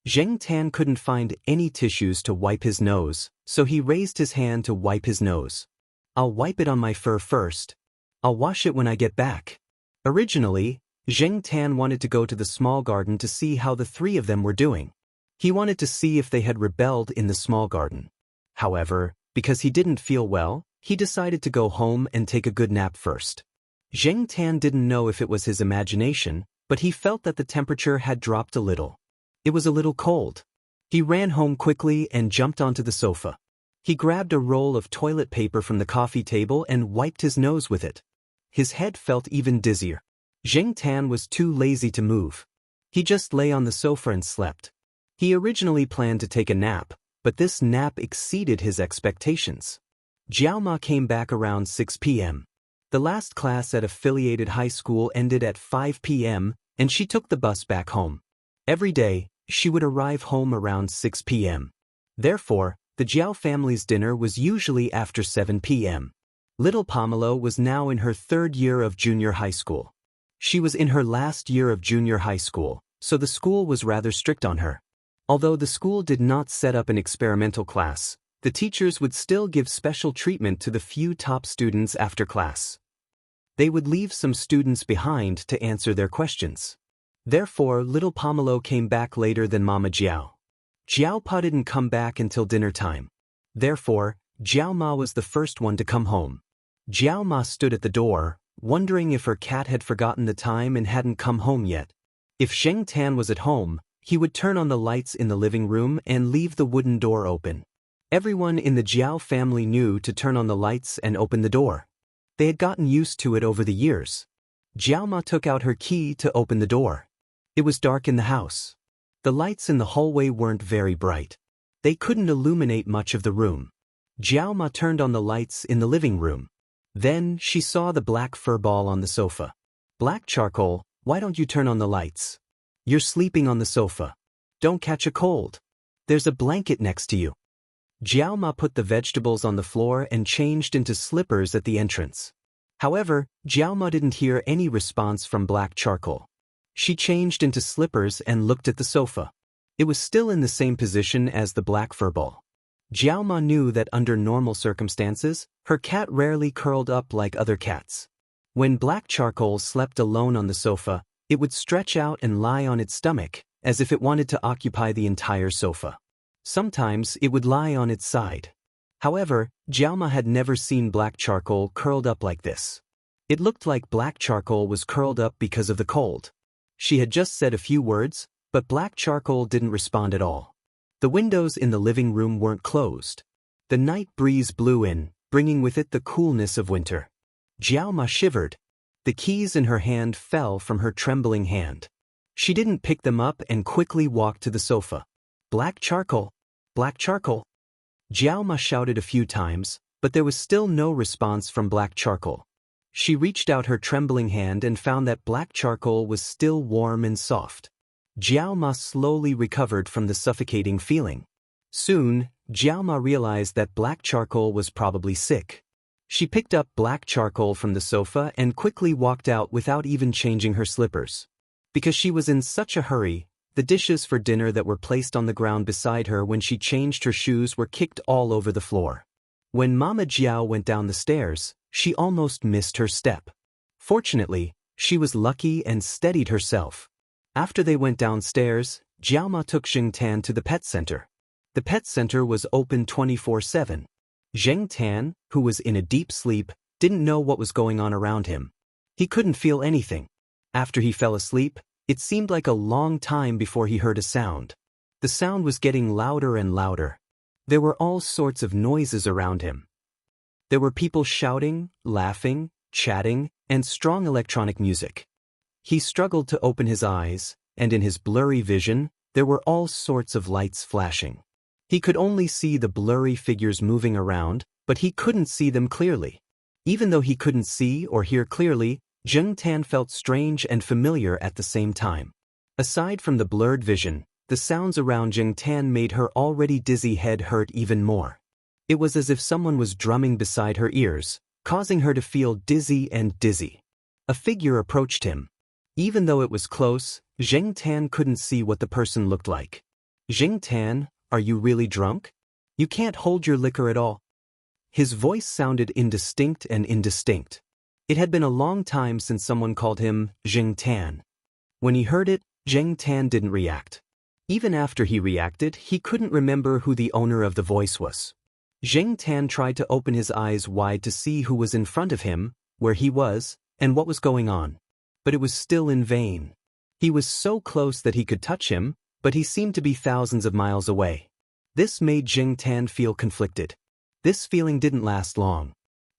Zheng Tan couldn't find any tissues to wipe his nose, so he raised his hand to wipe his nose. "I'll wipe it on my fur first. I'll wash it when I get back." Originally, Zheng Tan wanted to go to the small garden to see how the three of them were doing. He wanted to see if they had rebelled in the small garden. However, because he didn't feel well, he decided to go home and take a good nap first. Zheng Tan didn't know if it was his imagination, but he felt that the temperature had dropped a little. It was a little cold. He ran home quickly and jumped onto the sofa. He grabbed a roll of toilet paper from the coffee table and wiped his nose with it. his head felt even dizzier. Zheng Tan was too lazy to move. He just lay on the sofa and slept. He originally planned to take a nap, but this nap exceeded his expectations. Jiaoma came back around 6 p.m. The last class at affiliated high school ended at 5 p.m., and she took the bus back home. Every day, she would arrive home around 6 p.m. Therefore, the Jiao family's dinner was usually after 7 p.m. Little Pomelo was now in her third year of junior high school. She was in her last year of junior high school, so the school was rather strict on her. Although the school did not set up an experimental class, the teachers would still give special treatment to the few top students after class. They would leave some students behind to answer their questions. Therefore, little Pomelo came back later than Mama Jiao. Jiao Pa didn't come back until dinner time. Therefore, Jiao Ma was the first one to come home. Jiao Ma stood at the door, wondering if her cat had forgotten the time and hadn't come home yet. If Zheng Tan was at home, he would turn on the lights in the living room and leave the wooden door open. Everyone in the Jiao family knew to turn on the lights and open the door. They had gotten used to it over the years. Jiao Ma took out her key to open the door. It was dark in the house. The lights in the hallway weren't very bright. They couldn't illuminate much of the room. Jiao Ma turned on the lights in the living room. Then she saw the black fur ball on the sofa. Black Charcoal, why don't you turn on the lights? You're sleeping on the sofa. Don't catch a cold. There's a blanket next to you. Jiao Ma put the vegetables on the floor and changed into slippers at the entrance. However, Jiao Ma didn't hear any response from Black Charcoal. She changed into slippers and looked at the sofa. It was still in the same position as the black fur ball. Jiao Ma knew that under normal circumstances, her cat rarely curled up like other cats. When Black Charcoal slept alone on the sofa, it would stretch out and lie on its stomach, as if it wanted to occupy the entire sofa. Sometimes it would lie on its side. However, Jiao Ma had never seen Black Charcoal curled up like this. It looked like Black Charcoal was curled up because of the cold. She had just said a few words, but Black Charcoal didn't respond at all. The windows in the living room weren't closed. The night breeze blew in, bringing with it the coolness of winter. Jiao Ma shivered. The keys in her hand fell from her trembling hand. She didn't pick them up and quickly walked to the sofa. Black Charcoal! Black Charcoal! Jiao Ma shouted a few times, but there was still no response from Black Charcoal. She reached out her trembling hand and found that Black Charcoal was still warm and soft. Jiao Ma slowly recovered from the suffocating feeling. Soon, Jiao Ma realized that Black Charcoal was probably sick. She picked up Black Charcoal from the sofa and quickly walked out without even changing her slippers. Because she was in such a hurry, the dishes for dinner that were placed on the ground beside her when she changed her shoes were kicked all over the floor. When Mama Jiao went down the stairs, she almost missed her step. Fortunately, she was lucky and steadied herself. After they went downstairs, Jiao Ma took Zheng Tan to the pet center. The pet center was open 24/7. Zheng Tan, who was in a deep sleep, didn't know what was going on around him. He couldn't feel anything. After he fell asleep, it seemed like a long time before he heard a sound. The sound was getting louder and louder. There were all sorts of noises around him. There were people shouting, laughing, chatting, and strong electronic music. He struggled to open his eyes, and in his blurry vision, there were all sorts of lights flashing. He could only see the blurry figures moving around, but he couldn't see them clearly. Even though he couldn't see or hear clearly, Zheng Tan felt strange and familiar at the same time. Aside from the blurred vision, the sounds around Zheng Tan made her already dizzy head hurt even more. It was as if someone was drumming beside her ears, causing her to feel dizzy and dizzy. A figure approached him. Even though it was close, Zheng Tan couldn't see what the person looked like. Zheng Tan, are you really drunk? You can't hold your liquor at all. His voice sounded indistinct and indistinct. It had been a long time since someone called him Zheng Tan. When he heard it, Zheng Tan didn't react. Even after he reacted, he couldn't remember who the owner of the voice was. Zheng Tan tried to open his eyes wide to see who was in front of him, where he was, and what was going on. But it was still in vain. He was so close that he could touch him, but he seemed to be thousands of miles away. This made Zheng Tan feel conflicted. This feeling didn't last long.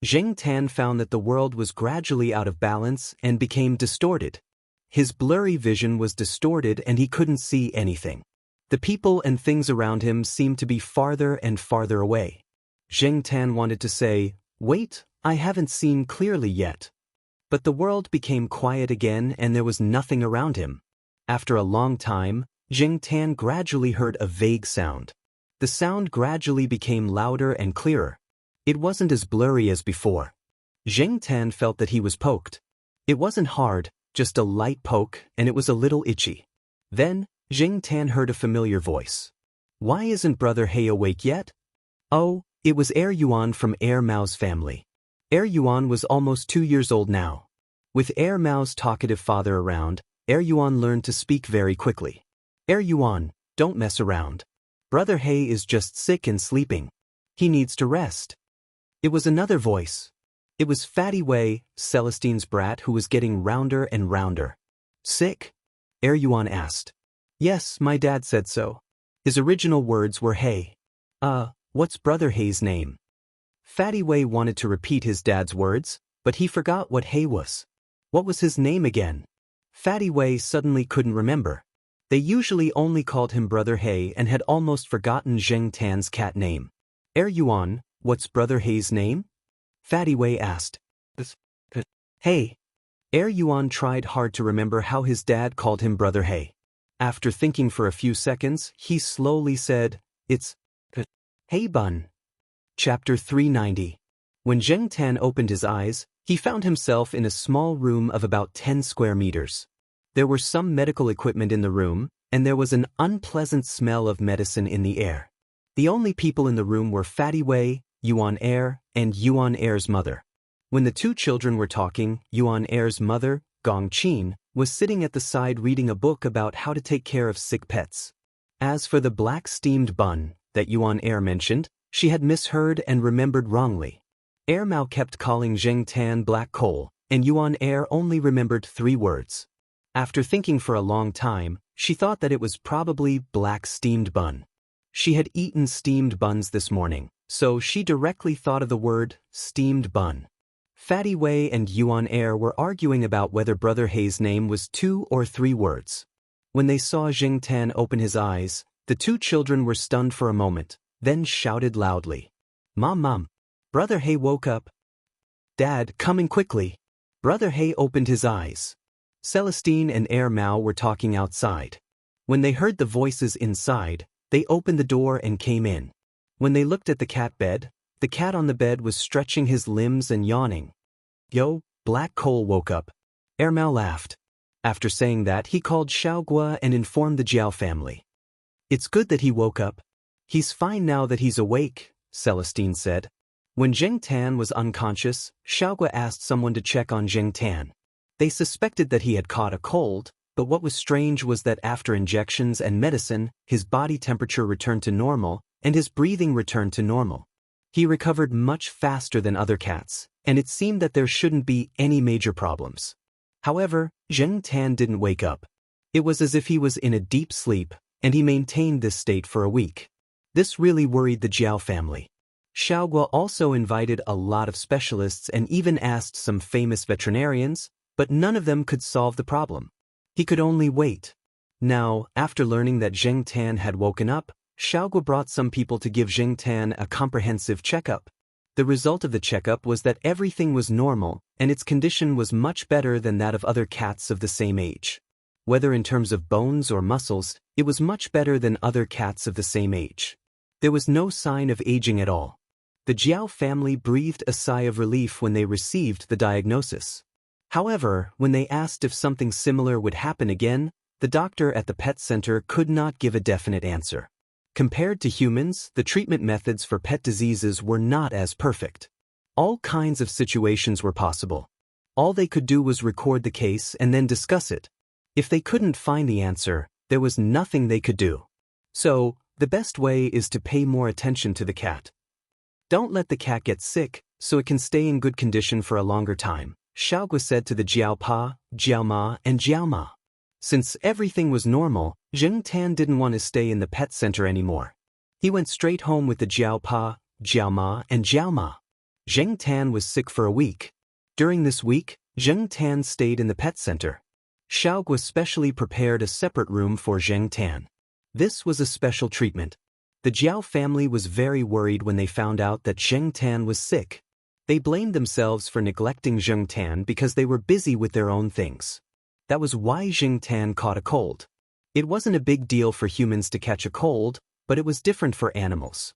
Zheng Tan found that the world was gradually out of balance and became distorted. His blurry vision was distorted and he couldn't see anything. The people and things around him seemed to be farther and farther away. Zheng Tan wanted to say, "Wait, I haven't seen clearly yet." But the world became quiet again and there was nothing around him. After a long time, Zheng Tan gradually heard a vague sound. The sound gradually became louder and clearer. It wasn't as blurry as before. Zheng Tan felt that he was poked. It wasn't hard, just a light poke, and it was a little itchy. Then, Zheng Tan heard a familiar voice. "Why isn't Brother He awake yet?" Oh, it was Air Yuan from Air Mao's family. Air Yuan was almost 2 years old now. With Air Mao's talkative father around, Air Yuan learned to speak very quickly. "Air Yuan, don't mess around. Brother He is just sick and sleeping. He needs to rest." It was another voice. It was Fatty Wei, Celestine's brat, who was getting rounder and rounder. "Sick?" Air Yuan asked. "Yes, my dad said so." His original words were He. What's Brother He's name?" Fatty Wei wanted to repeat his dad's words, but he forgot what He was. What was his name again? Fatty Wei suddenly couldn't remember. They usually only called him Brother He and had almost forgotten Zheng Tan's cat name. "Air Yuan, what's Brother He's name?" Fatty Wei asked. "Hey." Air Yuan tried hard to remember how his dad called him Brother He. After thinking for a few seconds, he slowly said, "It's Hey Bun." Chapter 390. When Zheng Tan opened his eyes, he found himself in a small room of about 10 square meters. There were some medical equipment in the room, and there was an unpleasant smell of medicine in the air. The only people in the room were Fatty Wei, Yuan Air, and Yuan Air's mother. When the two children were talking, Yuan Air's mother, Gong Qin, was sitting at the side reading a book about how to take care of sick pets. As for the black steamed bun that Yuan Air mentioned, she had misheard and remembered wrongly. Air Mao kept calling Zheng Tan black coal, and Yuan Air only remembered 3 words. After thinking for a long time, she thought that it was probably black steamed bun. She had eaten steamed buns this morning, so she directly thought of the word steamed bun. Fatty Wei and Yuan Air were arguing about whether Brother He's name was 2 or 3 words. When they saw Zheng Tan open his eyes, the two children were stunned for a moment, then shouted loudly, Mom, Brother He woke up." "Dad, coming quickly." Brother He opened his eyes. Celestine and Air Mao were talking outside. When they heard the voices inside, they opened the door and came in. When they looked at the cat bed, the cat on the bed was stretching his limbs and yawning. "Yo, Black Coal woke up." Air Mao laughed. After saying that, he called Xiaogua and informed the Jiao family. "It's good that he woke up. He's fine now that he's awake," Celestine said. When Zheng Tan was unconscious, Xiaogua asked someone to check on Zheng Tan. They suspected that he had caught a cold, but what was strange was that after injections and medicine, his body temperature returned to normal, and his breathing returned to normal. He recovered much faster than other cats, and it seemed that there shouldn't be any major problems. However, Zheng Tan didn't wake up. It was as if he was in a deep sleep, and he maintained this state for a week. This really worried the Jiao family. Xiaogua also invited a lot of specialists and even asked some famous veterinarians, but none of them could solve the problem. He could only wait. Now, after learning that Zheng Tan had woken up, Xiaogua brought some people to give Zheng Tan a comprehensive checkup. The result of the checkup was that everything was normal, and its condition was much better than that of other cats of the same age. Whether in terms of bones or muscles, it was much better than other cats of the same age. There was no sign of aging at all. The Jiao family breathed a sigh of relief when they received the diagnosis. However, when they asked if something similar would happen again, the doctor at the pet center could not give a definite answer. Compared to humans, the treatment methods for pet diseases were not as perfect. All kinds of situations were possible. All they could do was record the case and then discuss it. If they couldn't find the answer, there was nothing they could do. So, the best way is to pay more attention to the cat. Don't let the cat get sick, so it can stay in good condition for a longer time, Xiaogua said to the Jiao Pa, Jiao Ma, and Jiao Ma. Since everything was normal, Zheng Tan didn't want to stay in the pet center anymore. He went straight home with the Jiao Pa, Jiao Ma, and Jiao Ma. Zheng Tan was sick for a week. During this week, Zheng Tan stayed in the pet center. Xiaoguo specially prepared a separate room for Zheng Tan. This was a special treatment. The Jiao family was very worried when they found out that Zheng Tan was sick. They blamed themselves for neglecting Zheng Tan because they were busy with their own things. That was why Zheng Tan caught a cold. It wasn't a big deal for humans to catch a cold, but it was different for animals.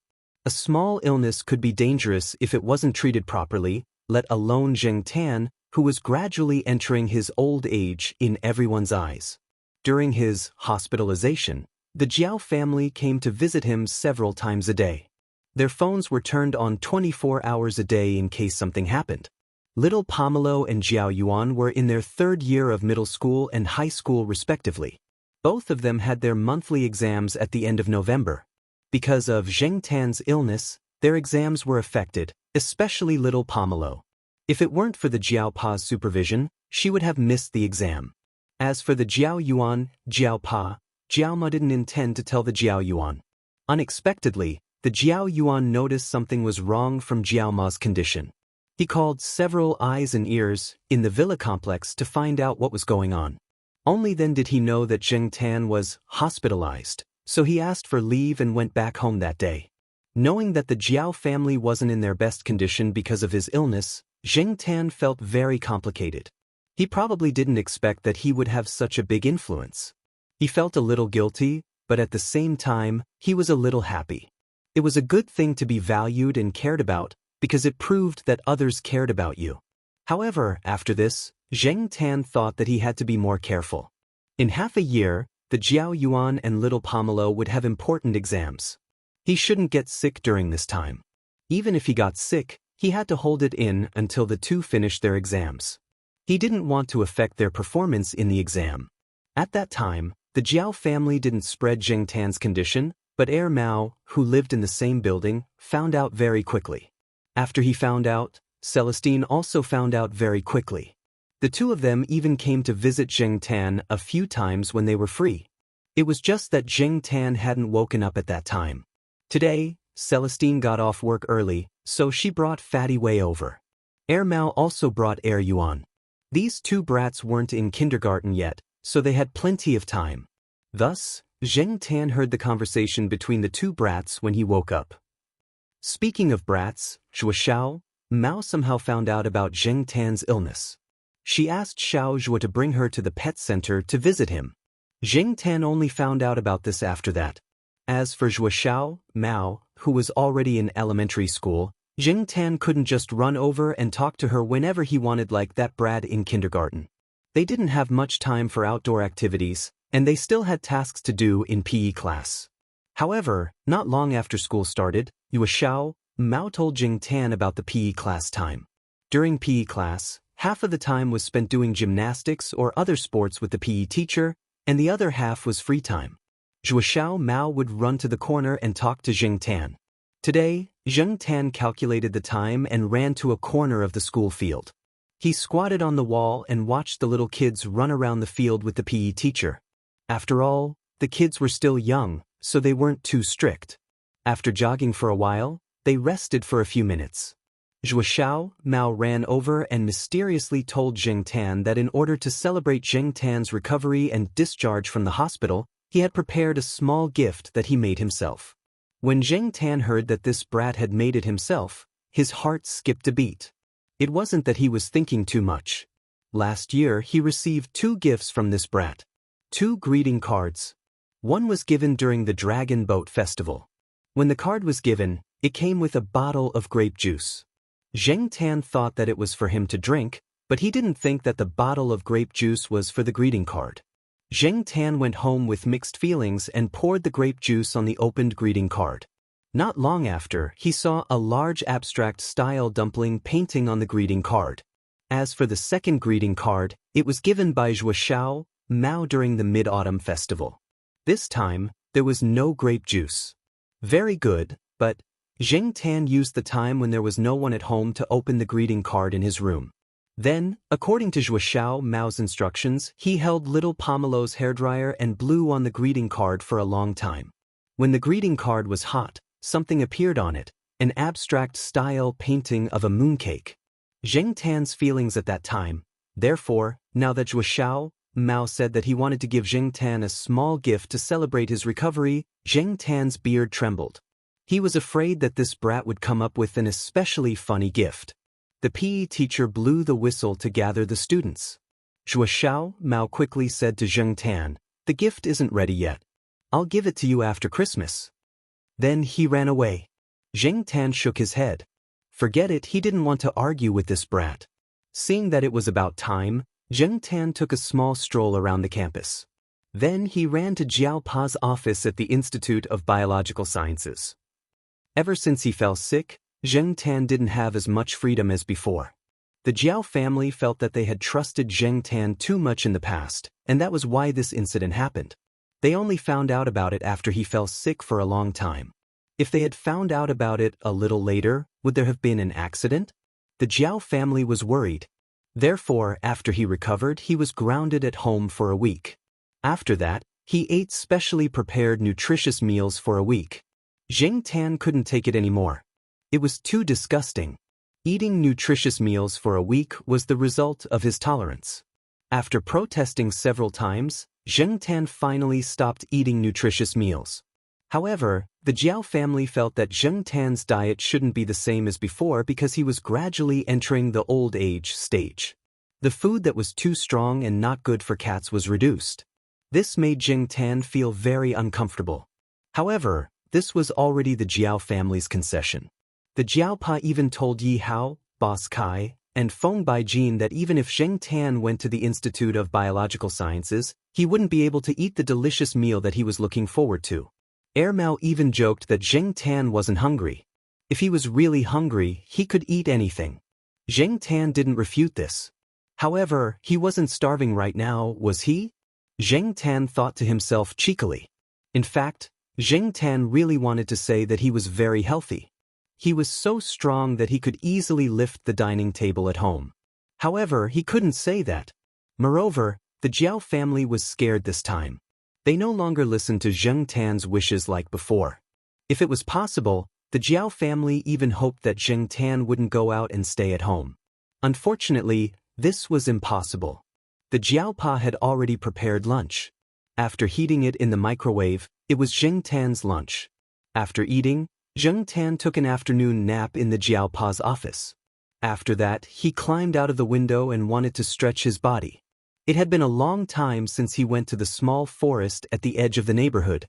A small illness could be dangerous if it wasn't treated properly, let alone Zheng Tan, who was gradually entering his old age in everyone's eyes. During his hospitalization, the Jiao family came to visit him several times a day. Their phones were turned on 24 hours a day in case something happened. Little Pomelo and Jiao Yuan were in their third year of middle school and high school respectively. Both of them had their monthly exams at the end of November. Because of Zheng Tan's illness, their exams were affected, especially little Pomelo. If it weren't for the Jiao Pa's supervision, she would have missed the exam. As for the Jiao Yuan, Jiao Pa, Jiao Ma didn't intend to tell the Jiao Yuan. Unexpectedly, the Jiao Yuan noticed something was wrong from Jiao Ma's condition. He called several eyes and ears in the villa complex to find out what was going on. Only then did he know that Zheng Tan was hospitalized, so he asked for leave and went back home that day. Knowing that the Jiao family wasn't in their best condition because of his illness, Zheng Tan felt very complicated. He probably didn't expect that he would have such a big influence. He felt a little guilty, but at the same time, he was a little happy. It was a good thing to be valued and cared about, because it proved that others cared about you. However, after this, Zheng Tan thought that he had to be more careful. In half a year, the Jiao Yuan and little Pomelo would have important exams. He shouldn't get sick during this time. Even if he got sick, he had to hold it in until the two finished their exams. He didn't want to affect their performance in the exam. At that time, the Jiao family didn't spread Zheng Tan's condition, but Heir Mao, who lived in the same building, found out very quickly. After he found out, Celestine also found out very quickly. The two of them even came to visit Zheng Tan a few times when they were free. It was just that Zheng Tan hadn't woken up at that time. Today, Celestine got off work early, so she brought Fatty Wei over. Heir Mao also brought Heir Yuan. These two brats weren't in kindergarten yet, so they had plenty of time. Thus, Zheng Tan heard the conversation between the two brats when he woke up. Speaking of brats, Xiao Mao somehow found out about Zheng Tan's illness. She asked Xiao Zhuo to bring her to the pet center to visit him. Zheng Tan only found out about this after that. As for Xiao Mao, who was already in elementary school, Zheng Tan couldn't just run over and talk to her whenever he wanted like that brat in kindergarten. They didn't have much time for outdoor activities, and they still had tasks to do in PE class. However, not long after school started, Xiao Mao told Zheng Tan about the PE class time. During PE class, half of the time was spent doing gymnastics or other sports with the PE teacher, and the other half was free time. Xiao Mao would run to the corner and talk to Zheng Tan. Today, Zheng Tan calculated the time and ran to a corner of the school field. He squatted on the wall and watched the little kids run around the field with the PE teacher. After all, the kids were still young, so they weren't too strict. After jogging for a while, they rested for a few minutes. Xiao Mao ran over and mysteriously told Zheng Tan that in order to celebrate Zheng Tan's recovery and discharge from the hospital, he had prepared a small gift that he made himself. When Zheng Tan heard that this brat had made it himself, his heart skipped a beat. It wasn't that he was thinking too much. Last year he received 2 gifts from this brat. 2 greeting cards. One was given during the Dragon Boat Festival. When the card was given, it came with a bottle of grape juice. Zheng Tan thought that it was for him to drink, but he didn't think that the bottle of grape juice was for the greeting card. Zheng Tan went home with mixed feelings and poured the grape juice on the opened greeting card. Not long after, he saw a large abstract-style dumpling painting on the greeting card. As for the second greeting card, it was given by Xiao Mao during the Mid-Autumn Festival. This time, there was no grape juice. Very good, but Zheng Tan used the time when there was no one at home to open the greeting card in his room. Then, according to Xiao Mao's instructions, he held little Pomelo's hairdryer and blew on the greeting card for a long time. When the greeting card was hot, something appeared on it, an abstract-style painting of a mooncake. Zheng Tan's feelings at that time, therefore, now that Zhuo Mao said that he wanted to give Zheng Tan a small gift to celebrate his recovery, Zheng Tan's beard trembled. He was afraid that this brat would come up with an especially funny gift. The PE teacher blew the whistle to gather the students. Zhuo Mao quickly said to Zheng Tan, "The gift isn't ready yet. I'll give it to you after Christmas." Then he ran away. Zheng Tan shook his head. Forget it, he didn't want to argue with this brat. Seeing that it was about time, Zheng Tan took a small stroll around the campus. Then he ran to Jiao Pa's office at the Institute of Biological Sciences. Ever since he fell sick, Zheng Tan didn't have as much freedom as before. The Jiao family felt that they had trusted Zheng Tan too much in the past, and that was why this incident happened. They only found out about it after he fell sick for a long time. If they had found out about it a little later, would there have been an accident? The Jiao family was worried. Therefore, after he recovered, he was grounded at home for a week. After that, he ate specially prepared nutritious meals for a week. Zheng Tan couldn't take it anymore. It was too disgusting. Eating nutritious meals for a week was the result of his tolerance. After protesting several times, Zheng Tan finally stopped eating nutritious meals. However, the Jiao family felt that Zheng Tan's diet shouldn't be the same as before because he was gradually entering the old age stage. The food that was too strong and not good for cats was reduced. This made Zheng Tan feel very uncomfortable. However, this was already the Jiao family's concession. The Jiao Pa even told Yi Hao, Boss Kai, and Feng Baijin that even if Zheng Tan went to the Institute of Biological Sciences, he wouldn't be able to eat the delicious meal that he was looking forward to. Mao even joked that Zheng Tan wasn't hungry. If he was really hungry, he could eat anything. Zheng Tan didn't refute this. However, he wasn't starving right now, was he? Zheng Tan thought to himself cheekily. In fact, Zheng Tan really wanted to say that he was very healthy. He was so strong that he could easily lift the dining table at home. However, he couldn't say that. Moreover, the Jiao family was scared this time. They no longer listened to Zheng Tan's wishes like before. If it was possible, the Jiao family even hoped that Zheng Tan wouldn't go out and stay at home. Unfortunately, this was impossible. The Jiao Pa had already prepared lunch. After heating it in the microwave, it was Zheng Tan's lunch. After eating, Zheng Tan took an afternoon nap in the Jiao Pa's office. After that, he climbed out of the window and wanted to stretch his body. It had been a long time since he went to the small forest at the edge of the neighborhood.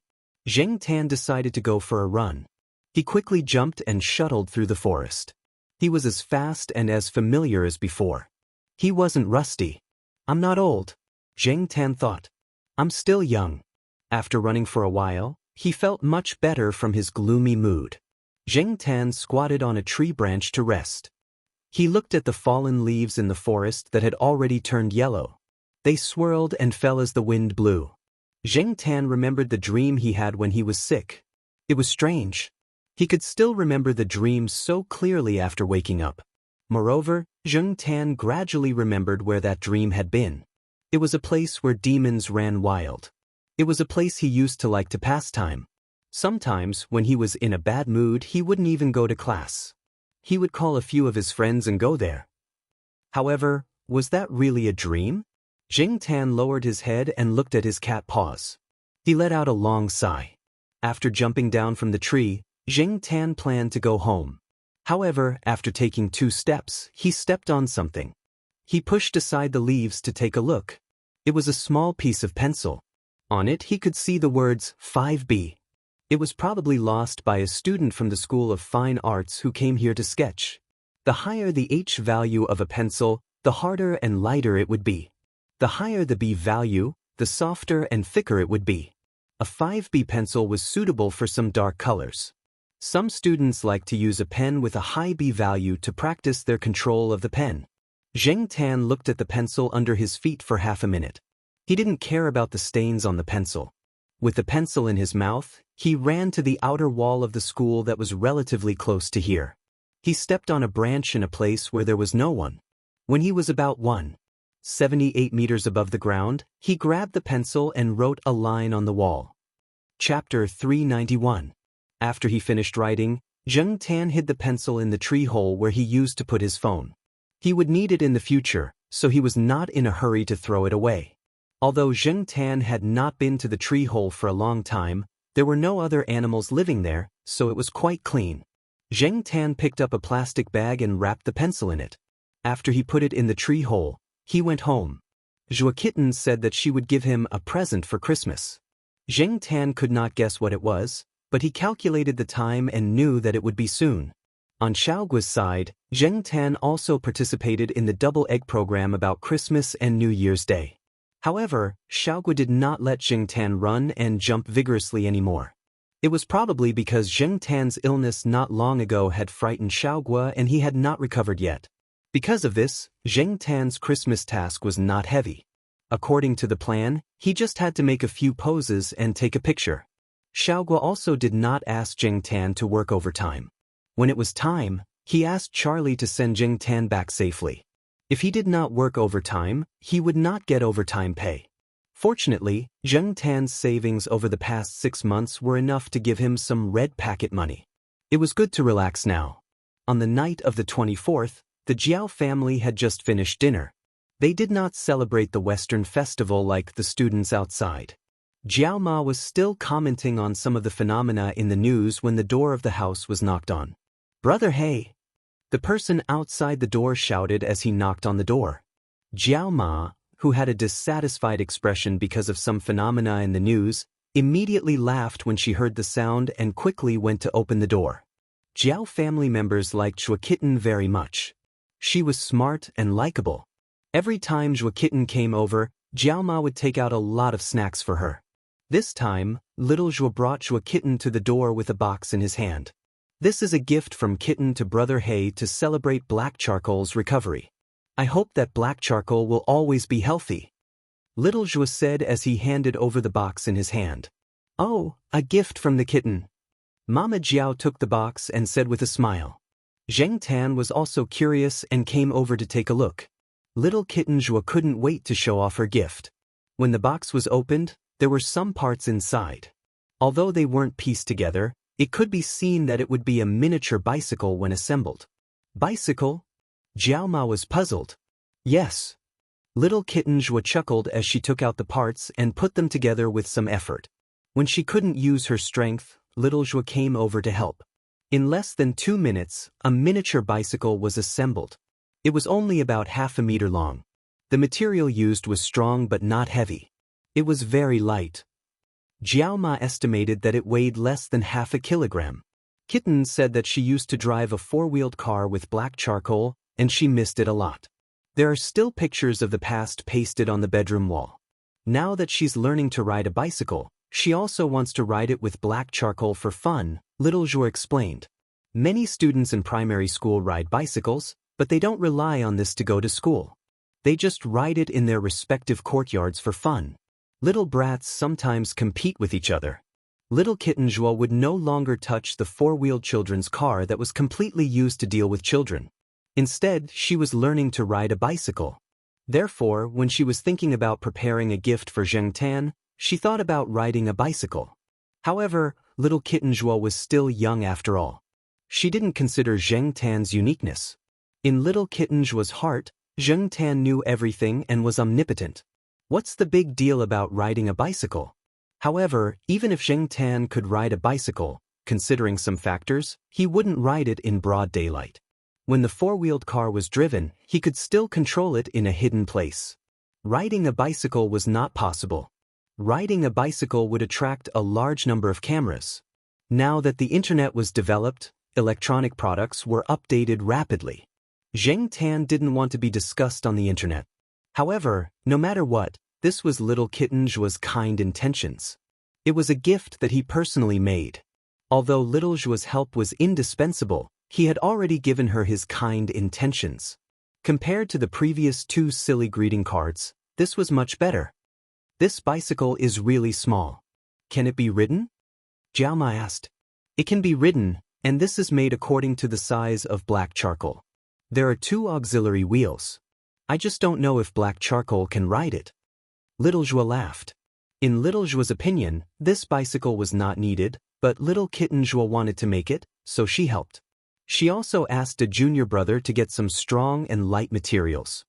Zheng Tan decided to go for a run. He quickly jumped and shuttled through the forest. He was as fast and as familiar as before. He wasn't rusty. I'm not old, Zheng Tan thought. I'm still young. After running for a while, he felt much better from his gloomy mood. Zheng Tan squatted on a tree branch to rest. He looked at the fallen leaves in the forest that had already turned yellow. They swirled and fell as the wind blew. Zheng Tan remembered the dream he had when he was sick. It was strange. He could still remember the dream so clearly after waking up. Moreover, Zheng Tan gradually remembered where that dream had been. It was a place where demons ran wild. It was a place he used to like to pass time. Sometimes, when he was in a bad mood, he wouldn't even go to class. He would call a few of his friends and go there. However, was that really a dream? Zheng Tan lowered his head and looked at his cat paws. He let out a long sigh. After jumping down from the tree, Zheng Tan planned to go home. However, after taking 2 steps, he stepped on something. He pushed aside the leaves to take a look. It was a small piece of pencil. On it he could see the words 5B. It was probably lost by a student from the School of Fine Arts who came here to sketch. The higher the H value of a pencil, the harder and lighter it would be. The higher the B value, the softer and thicker it would be. A 5B pencil was suitable for some dark colors. Some students like to use a pen with a high B value to practice their control of the pen. Zheng Tan looked at the pencil under his feet for half a minute. He didn't care about the stains on the pencil. With the pencil in his mouth, he ran to the outer wall of the school that was relatively close to here. He stepped on a branch in a place where there was no one. When he was about 178 meters above the ground, he grabbed the pencil and wrote a line on the wall. Chapter 391. After he finished writing, Zheng Tan hid the pencil in the tree hole where he used to put his phone. He would need it in the future, so he was not in a hurry to throw it away. Although Zheng Tan had not been to the tree hole for a long time, there were no other animals living there, so it was quite clean. Zheng Tan picked up a plastic bag and wrapped the pencil in it. After he put it in the tree hole, he went home. Zhua Kitten said that she would give him a present for Christmas. Zheng Tan could not guess what it was, but he calculated the time and knew that it would be soon. On Xiaoguo's side, Zheng Tan also participated in the double egg program about Christmas and New Year's Day. However, Xiaoguo did not let Zheng Tan run and jump vigorously anymore. It was probably because Zheng Tan's illness not long ago had frightened Xiaoguo and he had not recovered yet. Because of this, Zheng Tan's Christmas task was not heavy. According to the plan, he just had to make a few poses and take a picture. Xiaoguo also did not ask Zheng Tan to work overtime. When it was time, he asked Charlie to send Zheng Tan back safely. If he did not work overtime, he would not get overtime pay. Fortunately, Zheng Tan's savings over the past 6 months were enough to give him some red packet money. It was good to relax now. On the night of the 24th, the Jiao family had just finished dinner. They did not celebrate the Western festival like the students outside. Jiao Ma was still commenting on some of the phenomena in the news when the door of the house was knocked on. "Brother, hey!" The person outside the door shouted as he knocked on the door. Jiao Ma, who had a dissatisfied expression because of some phenomena in the news, immediately laughed when she heard the sound and quickly went to open the door. Jiao family members liked Zhua Kitten very much. She was smart and likable. Every time Zhua Kitten came over, Jiao Ma would take out a lot of snacks for her. This time, little Zhua brought Zhua Kitten to the door with a box in his hand. "This is a gift from Kitten to Brother He to celebrate Black Charcoal's recovery. I hope that Black Charcoal will always be healthy," little Zhua said as he handed over the box in his hand. "Oh, a gift from the kitten." Mama Jiao took the box and said with a smile. Zheng Tan was also curious and came over to take a look. Little kitten Zhua couldn't wait to show off her gift. When the box was opened, there were some parts inside. Although they weren't pieced together, it could be seen that it would be a miniature bicycle when assembled. "Bicycle?" Jiao Ma was puzzled. "Yes." Little kitten Zhua chuckled as she took out the parts and put them together with some effort. When she couldn't use her strength, little Zhua came over to help. In less than 2 minutes, a miniature bicycle was assembled. It was only about half a meter long. The material used was strong but not heavy. It was very light. Jiao Ma estimated that it weighed less than half a kilogram. Kitten said that she used to drive a 4-wheeled car with black charcoal, and she missed it a lot. There are still pictures of the past pasted on the bedroom wall. Now that she's learning to ride a bicycle, she also wants to ride it with black charcoal for fun, little Zhua explained. Many students in primary school ride bicycles, but they don't rely on this to go to school. They just ride it in their respective courtyards for fun. Little brats sometimes compete with each other. Little kitten Zhua would no longer touch the 4-wheeled children's car that was completely used to deal with children. Instead, she was learning to ride a bicycle. Therefore, when she was thinking about preparing a gift for Zheng Tan, she thought about riding a bicycle. However, little kitten Zhua was still young after all. She didn't consider Zheng Tan's uniqueness. In little kitten Zhua's heart, Zheng Tan knew everything and was omnipotent. What's the big deal about riding a bicycle? However, even if Zheng Tan could ride a bicycle, considering some factors, he wouldn't ride it in broad daylight. When the 4-wheeled car was driven, he could still control it in a hidden place. Riding a bicycle was not possible. Riding a bicycle would attract a large number of cameras. Now that the internet was developed, electronic products were updated rapidly. Zheng Tan didn't want to be discussed on the internet. However, no matter what, this was little kitten Zhua's kind intentions. It was a gift that he personally made. Although little Zhua's help was indispensable, he had already given her his kind intentions. Compared to the previous 2 silly greeting cards, this was much better. "This bicycle is really small. Can it be ridden?" Jiao Ma asked. "It can be ridden, and this is made according to the size of black charcoal. There are 2 auxiliary wheels. I just don't know if black charcoal can ride it." Little Zhua laughed. In little Zhua's opinion, this bicycle was not needed, But little kitten Zhuo wanted to make it, so she helped. She also asked a junior brother to get some strong and light materials.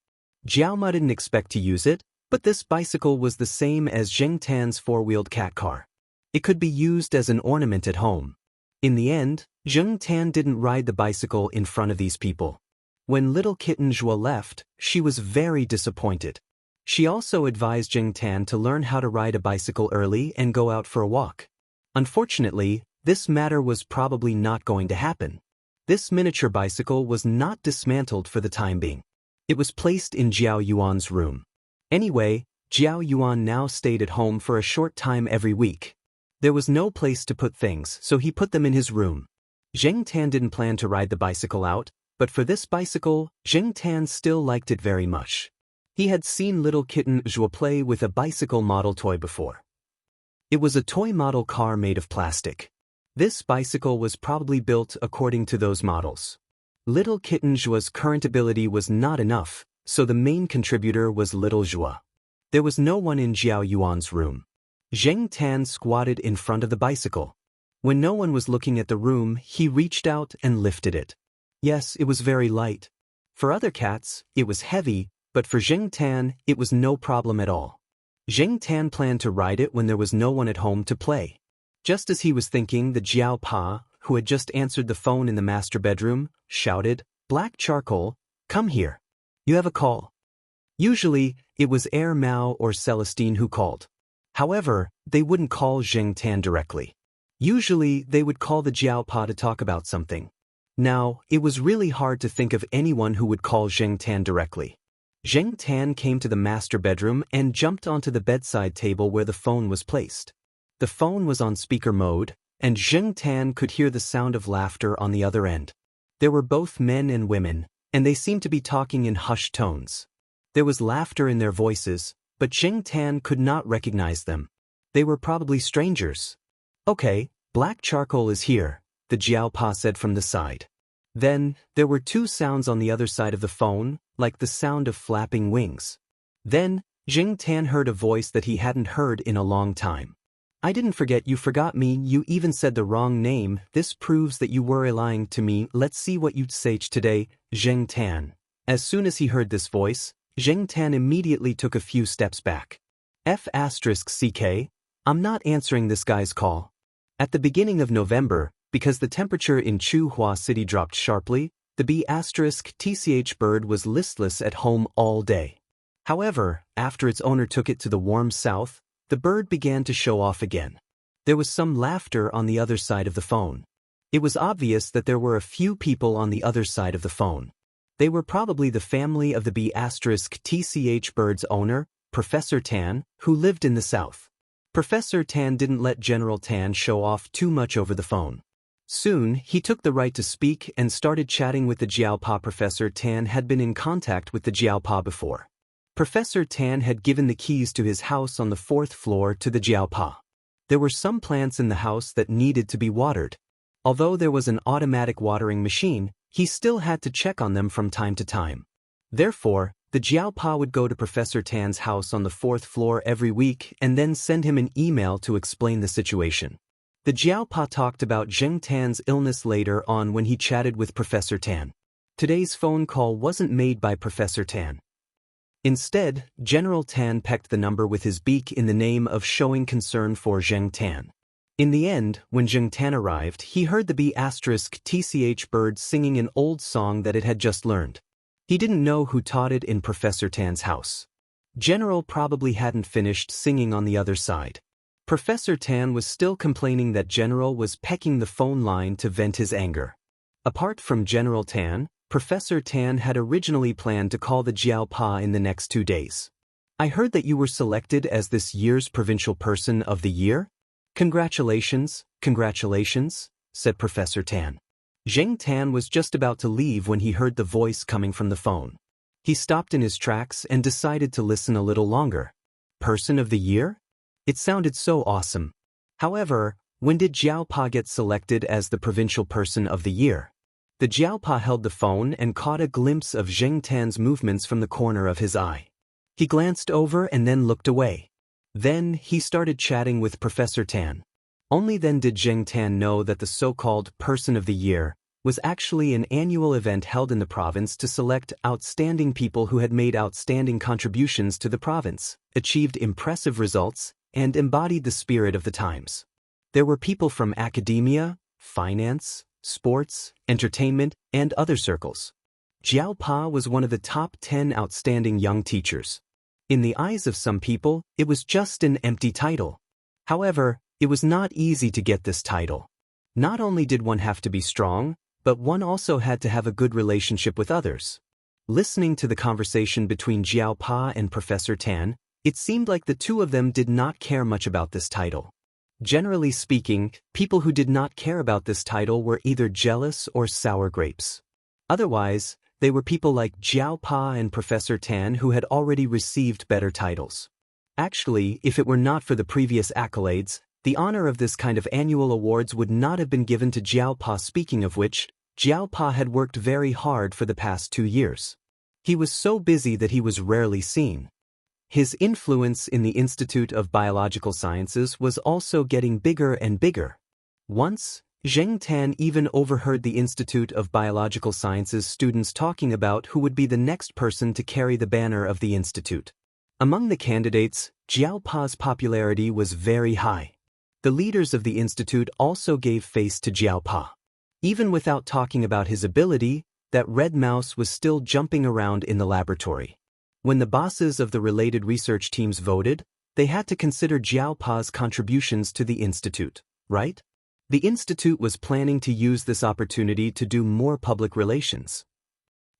Jiaoma didn't expect to use it, but this bicycle was the same as Zheng Tan's four-wheeled cat car. It could be used as an ornament at home. In the end, Zheng Tan didn't ride the bicycle in front of these people. When little kitten Zhuo left, she was very disappointed. She also advised Zheng Tan to learn how to ride a bicycle early and go out for a walk. Unfortunately, this matter was probably not going to happen. This miniature bicycle was not dismantled for the time being. It was placed in Jiao Yuan's room. Anyway, Jiao Yuan now stayed at home for a short time every week. There was no place to put things, so he put them in his room. Zheng Tan didn't plan to ride the bicycle out, but for this bicycle, Zheng Tan still liked it very much. He had seen little kitten Zhuo play with a bicycle model toy before. It was a toy model car made of plastic. This bicycle was probably built according to those models. Little kitten Zhuo's current ability was not enough, so the main contributor was little Zhuo. There was no one in Jiao Yuan's room. Zheng Tan squatted in front of the bicycle. When no one was looking at the room, he reached out and lifted it. Yes, it was very light. For other cats, it was heavy, but for Zheng Tan, it was no problem at all. Zheng Tan planned to ride it when there was no one at home to play. Just as he was thinking, the Jiao Pa, who had just answered the phone in the master bedroom, shouted, "Black Charcoal, come here. You have a call." Usually, it was Air Mao or Celestine who called. However, they wouldn't call Zheng Tan directly. Usually, they would call the Jiao Pa to talk about something. Now, it was really hard to think of anyone who would call Zheng Tan directly. Zheng Tan came to the master bedroom and jumped onto the bedside table where the phone was placed. The phone was on speaker mode, and Zheng Tan could hear the sound of laughter on the other end. There were both men and women, and they seemed to be talking in hushed tones. There was laughter in their voices, but Zheng Tan could not recognize them. They were probably strangers. "Okay, Black Charcoal is here," the Jiao Pa said from the side. Then, there were two sounds on the other side of the phone, like the sound of flapping wings. Then, Zheng Tan heard a voice that he hadn't heard in a long time. "I didn't forget you forgot me, you even said the wrong name, this proves that you were lying to me, let's see what you'd say today, Zheng Tan." As soon as he heard this voice, Zheng Tan immediately took a few steps back. "F***CK, I'm not answering this guy's call." At the beginning of November, because the temperature in Chuhua City dropped sharply, the B***TCH bird was listless at home all day. However, after its owner took it to the warm south, the bird began to show off again. There was some laughter on the other side of the phone. It was obvious that there were a few people on the other side of the phone. They were probably the family of the B***TCH bird's owner, Professor Tan, who lived in the south. Professor Tan didn't let General Tan show off too much over the phone. Soon, he took the right to speak and started chatting with the Jiao Pa. Professor Tan had been in contact with the Jiao Pa before. Professor Tan had given the keys to his house on the 4th floor to the Jiao Pa. There were some plants in the house that needed to be watered. Although there was an automatic watering machine, he still had to check on them from time to time. Therefore, the Jiao Pa would go to Professor Tan's house on the 4th floor every week and then send him an email to explain the situation. The Jiao Pa talked about Zheng Tan's illness later on when he chatted with Professor Tan. Today's phone call wasn't made by Professor Tan. Instead, General Tan pecked the number with his beak in the name of showing concern for Zheng Tan. In the end, when Zheng Tan arrived, he heard the B***TCH bird singing an old song that it had just learned. He didn't know who taught it in Professor Tan's house. General probably hadn't finished singing on the other side. Professor Tan was still complaining that General was pecking the phone line to vent his anger. Apart from General Tan, Professor Tan had originally planned to call the Jiao Pa in the next 2 days. "I heard that you were selected as this year's Provincial Person of the Year?" Congratulations, said Professor Tan. Zheng Tan was just about to leave when he heard the voice coming from the phone. He stopped in his tracks and decided to listen a little longer. Person of the Year? It sounded so awesome. However, when did Jiao Pa get selected as the Provincial Person of the Year? The Jiao Pa held the phone and caught a glimpse of Zheng Tan's movements from the corner of his eye. He glanced over and then looked away. Then, he started chatting with Professor Tan. Only then did Zheng Tan know that the so-called Person of the Year was actually an annual event held in the province to select outstanding people who had made outstanding contributions to the province, achieved impressive results, and embodied the spirit of the times. There were people from academia, finance, sports, entertainment, and other circles. Jiao Pa was one of the top 10 outstanding young teachers. In the eyes of some people, it was just an empty title. However, it was not easy to get this title. Not only did one have to be strong, but one also had to have a good relationship with others. Listening to the conversation between Jiao Pa and Professor Tan, it seemed like the two of them did not care much about this title. Generally speaking, people who did not care about this title were either jealous or sour grapes. Otherwise, they were people like Jiao Pa and Professor Tan who had already received better titles. Actually, if it were not for the previous accolades, the honor of this kind of annual awards would not have been given to Jiao Pa. Speaking of which, Jiao Pa had worked very hard for the past 2 years. He was so busy that he was rarely seen. His influence in the Institute of Biological Sciences was also getting bigger and bigger. Once, Zheng Tan even overheard the Institute of Biological Sciences students talking about who would be the next person to carry the banner of the institute. Among the candidates, Jiao Pa's popularity was very high. The leaders of the institute also gave face to Jiao Pa. Even without talking about his ability, that red mouse was still jumping around in the laboratory. When the bosses of the related research teams voted, they had to consider Jiao Pa's contributions to the institute, right? The institute was planning to use this opportunity to do more public relations.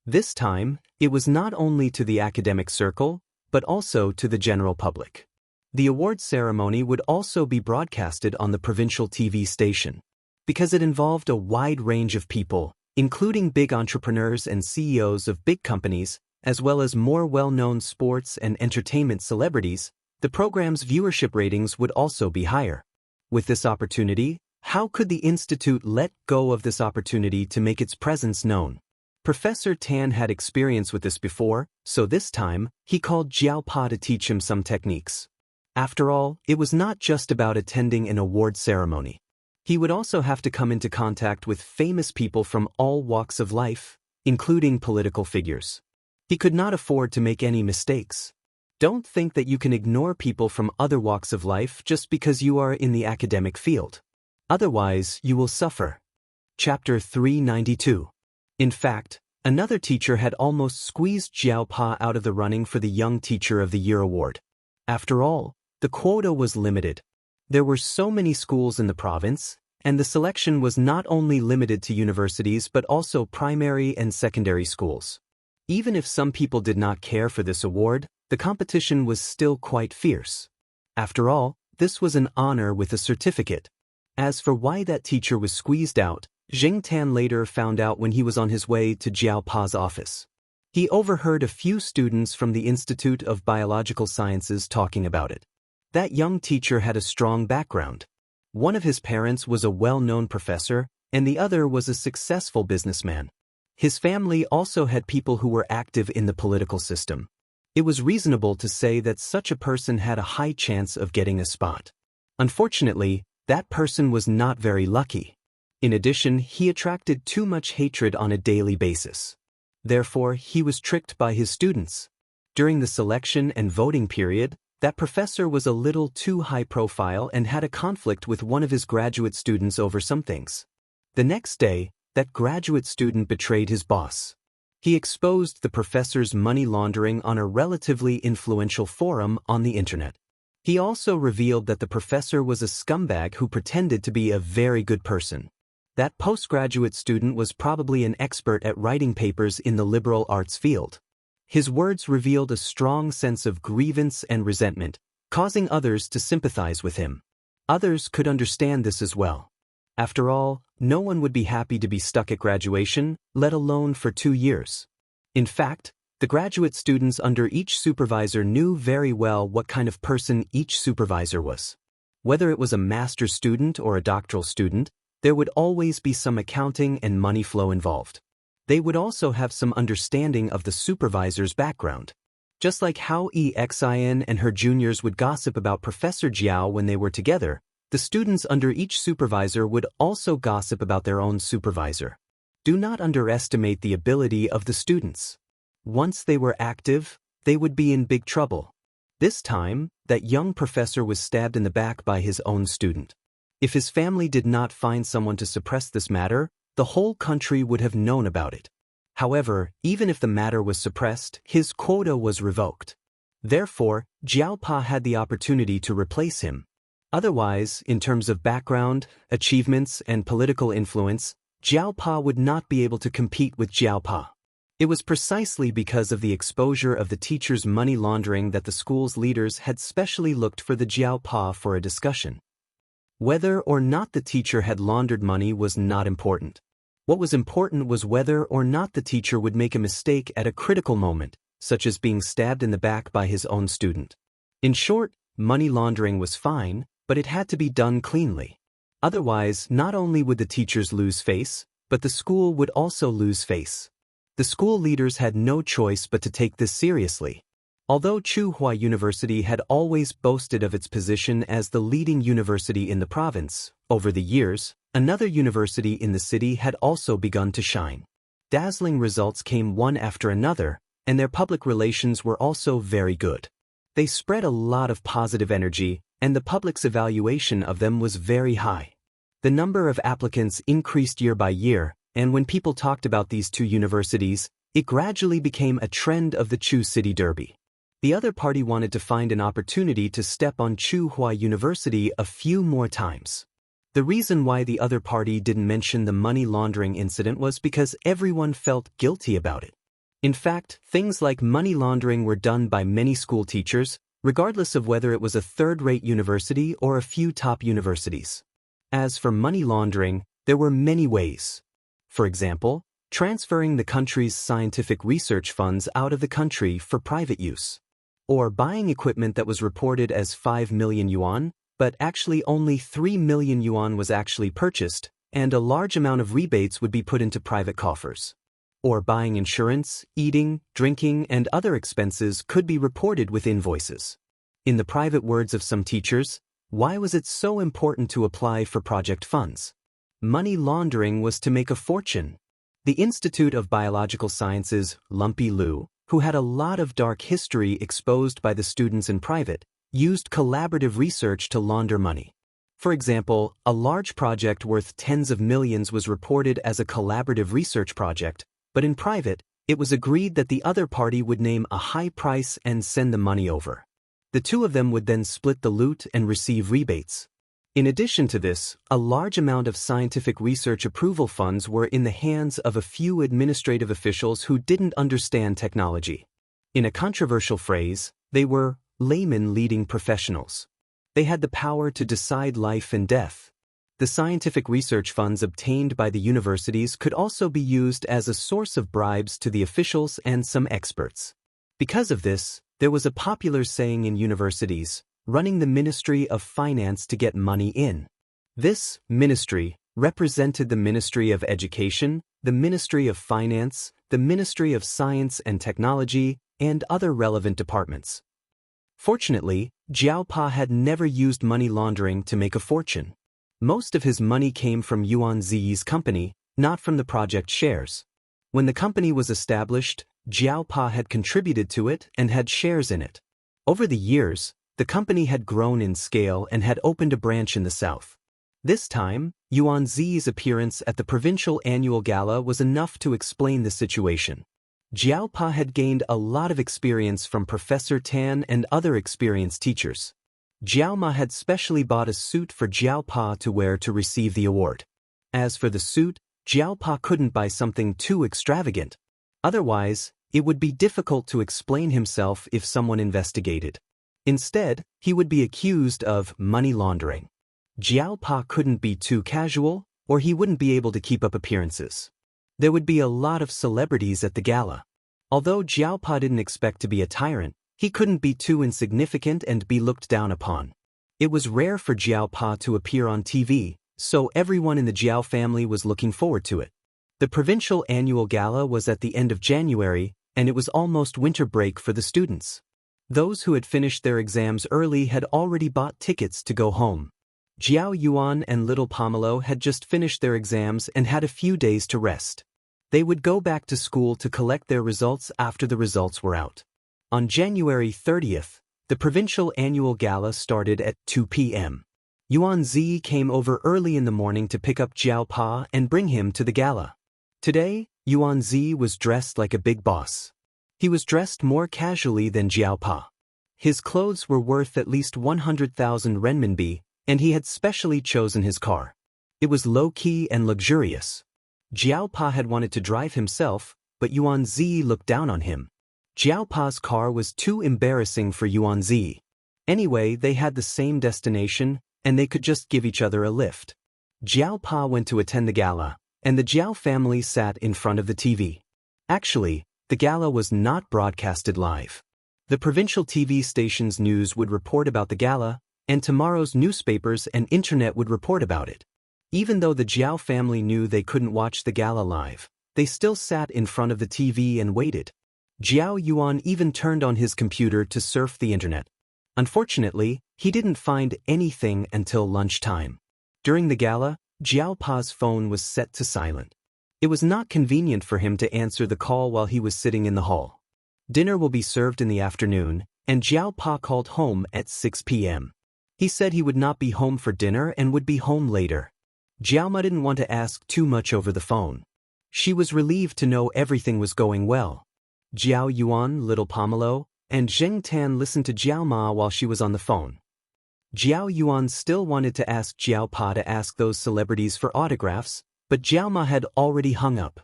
This time, it was not only to the academic circle, but also to the general public. The award ceremony would also be broadcasted on the provincial TV station. Because it involved a wide range of people, including big entrepreneurs and CEOs of big companies, as well as more well-known sports and entertainment celebrities, the program's viewership ratings would also be higher. With this opportunity, how could the institute let go of this opportunity to make its presence known? Professor Tan had experience with this before, so this time, he called Jiao Pa to teach him some techniques. After all, it was not just about attending an award ceremony. He would also have to come into contact with famous people from all walks of life, including political figures. He could not afford to make any mistakes. Don't think that you can ignore people from other walks of life just because you are in the academic field. Otherwise, you will suffer. Chapter 392. In fact, another teacher had almost squeezed Jiao Pa out of the running for the Young Teacher of the Year award. After all, the quota was limited. There were so many schools in the province, and the selection was not only limited to universities but also primary and secondary schools. Even if some people did not care for this award, the competition was still quite fierce. After all, this was an honor with a certificate. As for why that teacher was squeezed out, Zheng Tan later found out when he was on his way to Jiao Pa's office. He overheard a few students from the Institute of Biological Sciences talking about it. That young teacher had a strong background. One of his parents was a well-known professor, and the other was a successful businessman. His family also had people who were active in the political system. It was reasonable to say that such a person had a high chance of getting a spot. Unfortunately, that person was not very lucky. In addition, he attracted too much hatred on a daily basis. Therefore, he was tricked by his students. During the selection and voting period, that professor was a little too high profile and had a conflict with one of his graduate students over some things. The next day, that graduate student betrayed his boss. He exposed the professor's money laundering on a relatively influential forum on the internet. He also revealed that the professor was a scumbag who pretended to be a very good person. That postgraduate student was probably an expert at writing papers in the liberal arts field. His words revealed a strong sense of grievance and resentment, causing others to sympathize with him. Others could understand this as well. After all, no one would be happy to be stuck at graduation, let alone for 2 years. In fact, the graduate students under each supervisor knew very well what kind of person each supervisor was. Whether it was a master's student or a doctoral student, there would always be some accounting and money flow involved. They would also have some understanding of the supervisor's background. Just like how Xin and her juniors would gossip about Professor Jiao when they were together, The students under each supervisor would also gossip about their own supervisor. Do not underestimate the ability of the students. Once they were active, they would be in big trouble. This time, that young professor was stabbed in the back by his own student. If his family did not find someone to suppress this matter, the whole country would have known about it. However, even if the matter was suppressed, his quota was revoked. Therefore, Jiao Pa had the opportunity to replace him. Otherwise, in terms of background, achievements, and political influence, Jiao Pa would not be able to compete with Jiao Pa. It was precisely because of the exposure of the teacher's money laundering that the school's leaders had specially looked for the Jiao Pa for a discussion. Whether or not the teacher had laundered money was not important. What was important was whether or not the teacher would make a mistake at a critical moment, such as being stabbed in the back by his own student. In short, money laundering was fine, but it had to be done cleanly. Otherwise, not only would the teachers lose face, but the school would also lose face. The school leaders had no choice but to take this seriously. Although Tsinghua University had always boasted of its position as the leading university in the province, over the years, another university in the city had also begun to shine. Dazzling results came one after another, and their public relations were also very good. They spread a lot of positive energy, and the public's evaluation of them was very high. The number of applicants increased year by year, and when people talked about these two universities, it gradually became a trend of the Chu City Derby. The other party wanted to find an opportunity to step on Tsinghua University a few more times. The reason why the other party didn't mention the money laundering incident was because everyone felt guilty about it. In fact, things like money laundering were done by many school teachers, regardless of whether it was a third-rate university or a few top universities. As for money laundering, there were many ways. For example, transferring the country's scientific research funds out of the country for private use. Or buying equipment that was reported as 5 million yuan, but actually only 3 million yuan was actually purchased, and a large amount of rebates would be put into private coffers. Or buying insurance, eating, drinking, and other expenses could be reported with invoices. In the private words of some teachers, why was it so important to apply for project funds? Money laundering was to make a fortune. The Institute of Biological Sciences, Lumpy Lu, who had a lot of dark history exposed by the students in private, used collaborative research to launder money. For example, a large project worth tens of millions was reported as a collaborative research project, but in private, it was agreed that the other party would name a high price and send the money over. The two of them would then split the loot and receive rebates. In addition to this, a large amount of scientific research approval funds were in the hands of a few administrative officials who didn't understand technology. In a controversial phrase, they were laymen leading professionals. They had the power to decide life and death. The scientific research funds obtained by the universities could also be used as a source of bribes to the officials and some experts. Because of this, there was a popular saying in universities, running the Ministry of Finance to get money in. This ministry represented the Ministry of Education, the Ministry of Finance, the Ministry of Science and Technology, and other relevant departments. Fortunately, Jiao Pa had never used money laundering to make a fortune. Most of his money came from Yuan Ziyi's company, not from the project shares. When the company was established, Jiao Pa had contributed to it and had shares in it. Over the years, the company had grown in scale and had opened a branch in the south. This time, Yuan Zi's appearance at the provincial annual gala was enough to explain the situation. Jiao Pa had gained a lot of experience from Professor Tan and other experienced teachers. Jiao Ma had specially bought a suit for Jiao Pa to wear to receive the award. As for the suit, Jiao Pa couldn't buy something too extravagant. Otherwise, it would be difficult to explain himself if someone investigated. Instead, he would be accused of money laundering. Jiao Pa couldn't be too casual, or he wouldn't be able to keep up appearances. There would be a lot of celebrities at the gala. Although Jiao Pa didn't expect to be a tyrant, he couldn't be too insignificant and be looked down upon. It was rare for Jiao Pa to appear on TV, so everyone in the Jiao family was looking forward to it. The provincial annual gala was at the end of January, and it was almost winter break for the students. Those who had finished their exams early had already bought tickets to go home. Jiao Yuan and little Pomelo had just finished their exams and had a few days to rest. They would go back to school to collect their results after the results were out. On January 30th, the provincial annual gala started at 2 p.m. Yuan Zi came over early in the morning to pick up Jiao Pa and bring him to the gala. Today, Yuan Zi was dressed like a big boss. He was dressed more casually than Jiao Pa. His clothes were worth at least 100,000 renminbi, and he had specially chosen his car. It was low-key and luxurious. Jiao Pa had wanted to drive himself, but Yuan Zi looked down on him. Jiao Pa's car was too embarrassing for Yuan Zi. Anyway, they had the same destination, and they could just give each other a lift. Jiao Pa went to attend the gala, and the Jiao family sat in front of the TV. Actually, the gala was not broadcasted live. The provincial TV station's news would report about the gala, and tomorrow's newspapers and internet would report about it. Even though the Jiao family knew they couldn't watch the gala live, they still sat in front of the TV and waited. Jiao Yuan even turned on his computer to surf the internet. Unfortunately, he didn't find anything until lunchtime. During the gala, Jiao Pa's phone was set to silent. It was not convenient for him to answer the call while he was sitting in the hall. Dinner will be served in the afternoon, and Jiao Pa called home at 6 p.m. He said he would not be home for dinner and would be home later. Jiao Ma didn't want to ask too much over the phone. She was relieved to know everything was going well. Jiao Yuan, little Pomelo, and Zheng Tan listened to Jiao Ma while she was on the phone. Jiao Yuan still wanted to ask Jiao Pa to ask those celebrities for autographs, but Jiao Ma had already hung up.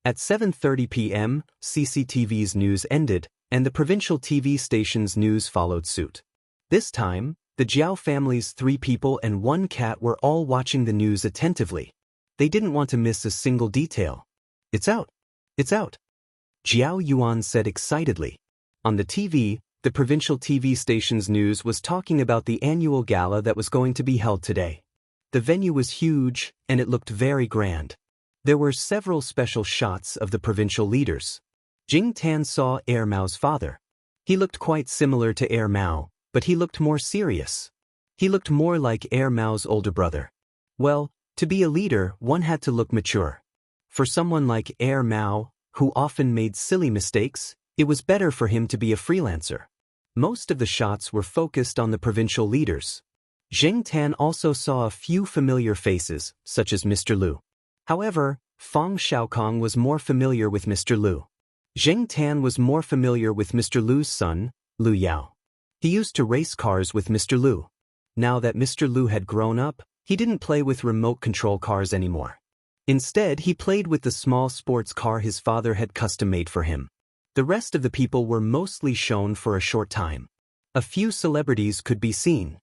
At 7:30 p.m., CCTV's news ended, and the provincial TV station's news followed suit. This time, the Jiao family's 3 people and 1 cat were all watching the news attentively. They didn't want to miss a single detail. "It's out! It's out!" Jiao Yuan said excitedly. On the TV, the provincial TV station's news was talking about the annual gala that was going to be held today. The venue was huge, and it looked very grand. There were several special shots of the provincial leaders. Jing Tan saw Heir Mao's father. He looked quite similar to Heir Mao, but he looked more serious. He looked more like Heir Mao's older brother. Well, to be a leader, one had to look mature. For someone like Heir Mao, who often made silly mistakes, it was better for him to be a freelancer. Most of the shots were focused on the provincial leaders. Zheng Tan also saw a few familiar faces, such as Mr. Lu. However, Fang Xiaokong was more familiar with Mr. Lu. Zheng Tan was more familiar with Mr. Lu's son, Lu Yao. He used to race cars with Mr. Lu. Now that Mr. Lu had grown up, he didn't play with remote control cars anymore. Instead, he played with the small sports car his father had custom-made for him. The rest of the people were mostly shown for a short time. A few celebrities could be seen.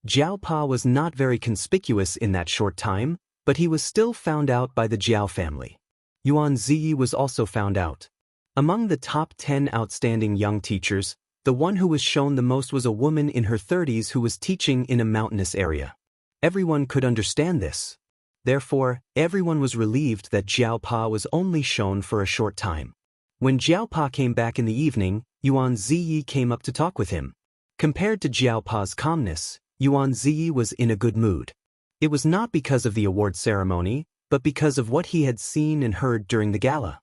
Jiao Pa was not very conspicuous in that short time, but he was still found out by the Jiao family. Yuan Zi was also found out. Among the top 10 outstanding young teachers, the one who was shown the most was a woman in her 30s who was teaching in a mountainous area. Everyone could understand this. Therefore, everyone was relieved that Jiao Pa was only shown for a short time. When Jiao Pa came back in the evening, Yuan Ziyi came up to talk with him. Compared to Jiao Pa's calmness, Yuan Ziyi was in a good mood. It was not because of the award ceremony, but because of what he had seen and heard during the gala.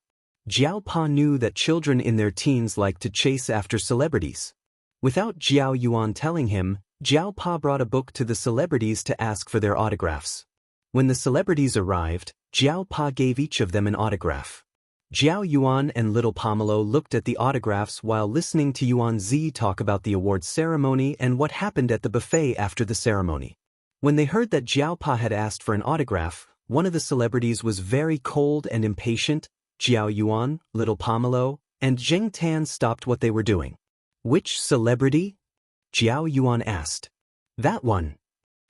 Jiao Pa knew that children in their teens like to chase after celebrities. Without Jiao Yuan telling him, Jiao Pa brought a book to the celebrities to ask for their autographs. When the celebrities arrived, Jiao Pa gave each of them an autograph. Jiao Yuan and little Pomelo looked at the autographs while listening to Yuan Zi talk about the awards ceremony and what happened at the buffet after the ceremony. When they heard that Jiao Pa had asked for an autograph, one of the celebrities was very cold and impatient. Jiao Yuan, little Pomelo, and Zheng Tan stopped what they were doing. "Which celebrity?" Jiao Yuan asked. "That one."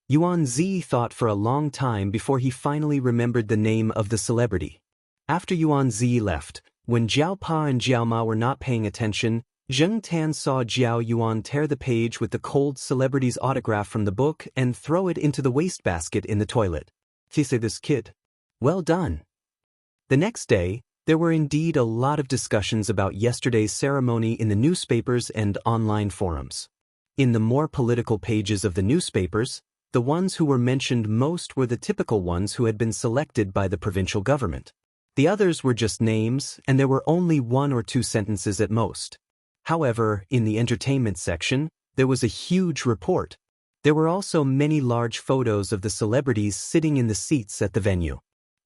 Yuan Zi thought for a long time before he finally remembered the name of the celebrity. After Yuan Zi left, when Jiao Pa and Jiao Ma were not paying attention, Zheng Tan saw Jiao Yuan tear the page with the cold celebrity's autograph from the book and throw it into the wastebasket in the toilet. "Say this kid. Well done." The next day, there were indeed a lot of discussions about yesterday's ceremony in the newspapers and online forums. In the more political pages of the newspapers, the ones who were mentioned most were the typical ones who had been selected by the provincial government. The others were just names, and there were only 1 or 2 sentences at most. However, in the entertainment section, there was a huge report. There were also many large photos of the celebrities sitting in the seats at the venue.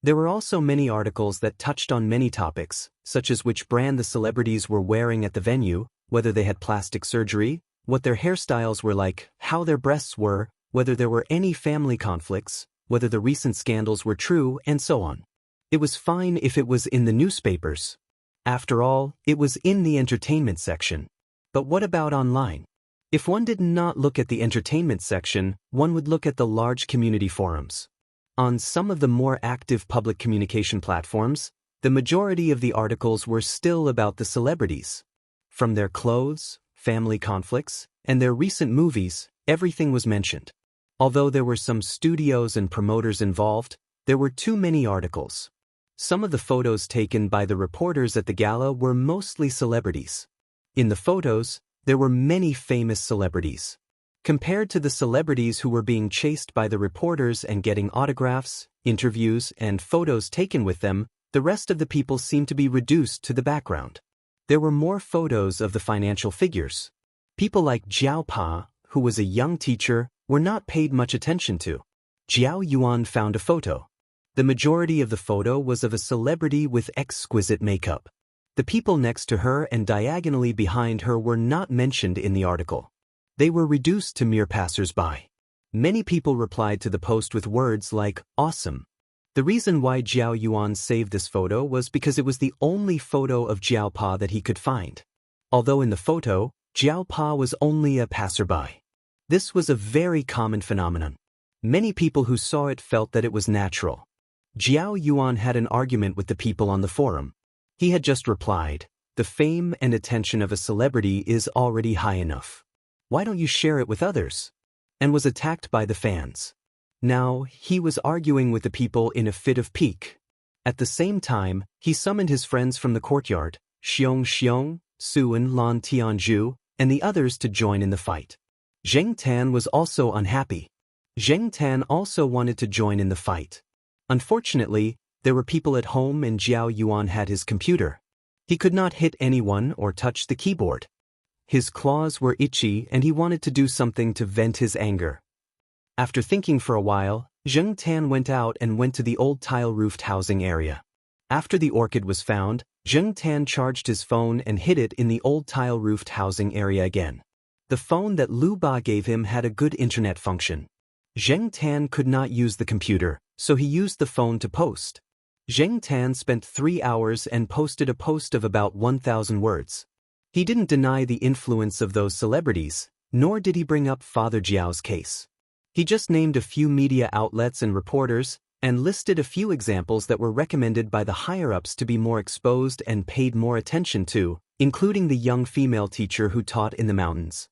There were also many articles that touched on many topics, such as which brand the celebrities were wearing at the venue, whether they had plastic surgery, what their hairstyles were like, how their breasts were, whether there were any family conflicts, whether the recent scandals were true, and so on. It was fine if it was in the newspapers. After all, it was in the entertainment section. But what about online? If one did not look at the entertainment section, one would look at the large community forums. On some of the more active public communication platforms, the majority of the articles were still about the celebrities. From their clothes, family conflicts, and their recent movies, everything was mentioned. Although there were some studios and promoters involved, there were too many articles. Some of the photos taken by the reporters at the gala were mostly celebrities. In the photos, there were many famous celebrities. Compared to the celebrities who were being chased by the reporters and getting autographs, interviews, and photos taken with them, the rest of the people seemed to be reduced to the background. There were more photos of the financial figures. People like Jiao Pa, who was a young teacher, were not paid much attention to. Jiao Yuan found a photo. The majority of the photo was of a celebrity with exquisite makeup. The people next to her and diagonally behind her were not mentioned in the article. They were reduced to mere passers-by. Many people replied to the post with words like, "Awesome." The reason why Jiao Yuan saved this photo was because it was the only photo of Jiao Pa that he could find. Although in the photo, Jiao Pa was only a passerby. This was a very common phenomenon. Many people who saw it felt that it was natural. Jiao Yuan had an argument with the people on the forum. He had just replied, "The fame and attention of a celebrity is already high enough. Why don't you share it with others?" And was attacked by the fans. Now, he was arguing with the people in a fit of pique. At the same time, he summoned his friends from the courtyard, Xiong Xiong, Suan Lan Tianzhu, and the others to join in the fight. Zheng Tan was also unhappy. Zheng Tan also wanted to join in the fight. Unfortunately, there were people at home and Jiao Yuan had his computer. He could not hit anyone or touch the keyboard. His claws were itchy and he wanted to do something to vent his anger. After thinking for a while, Zheng Tan went out and went to the old tile-roofed housing area. After the orchid was found, Zheng Tan charged his phone and hid it in the old tile-roofed housing area again. The phone that Lu Ba gave him had a good internet function. Zheng Tan could not use the computer, so he used the phone to post. Zheng Tan spent 3 hours and posted a post of about 1,000 words. He didn't deny the influence of those celebrities, nor did he bring up Father Jiao's case. He just named a few media outlets and reporters, and listed a few examples that were recommended by the higher-ups to be more exposed and paid more attention to, including the young female teacher who taught in the mountains.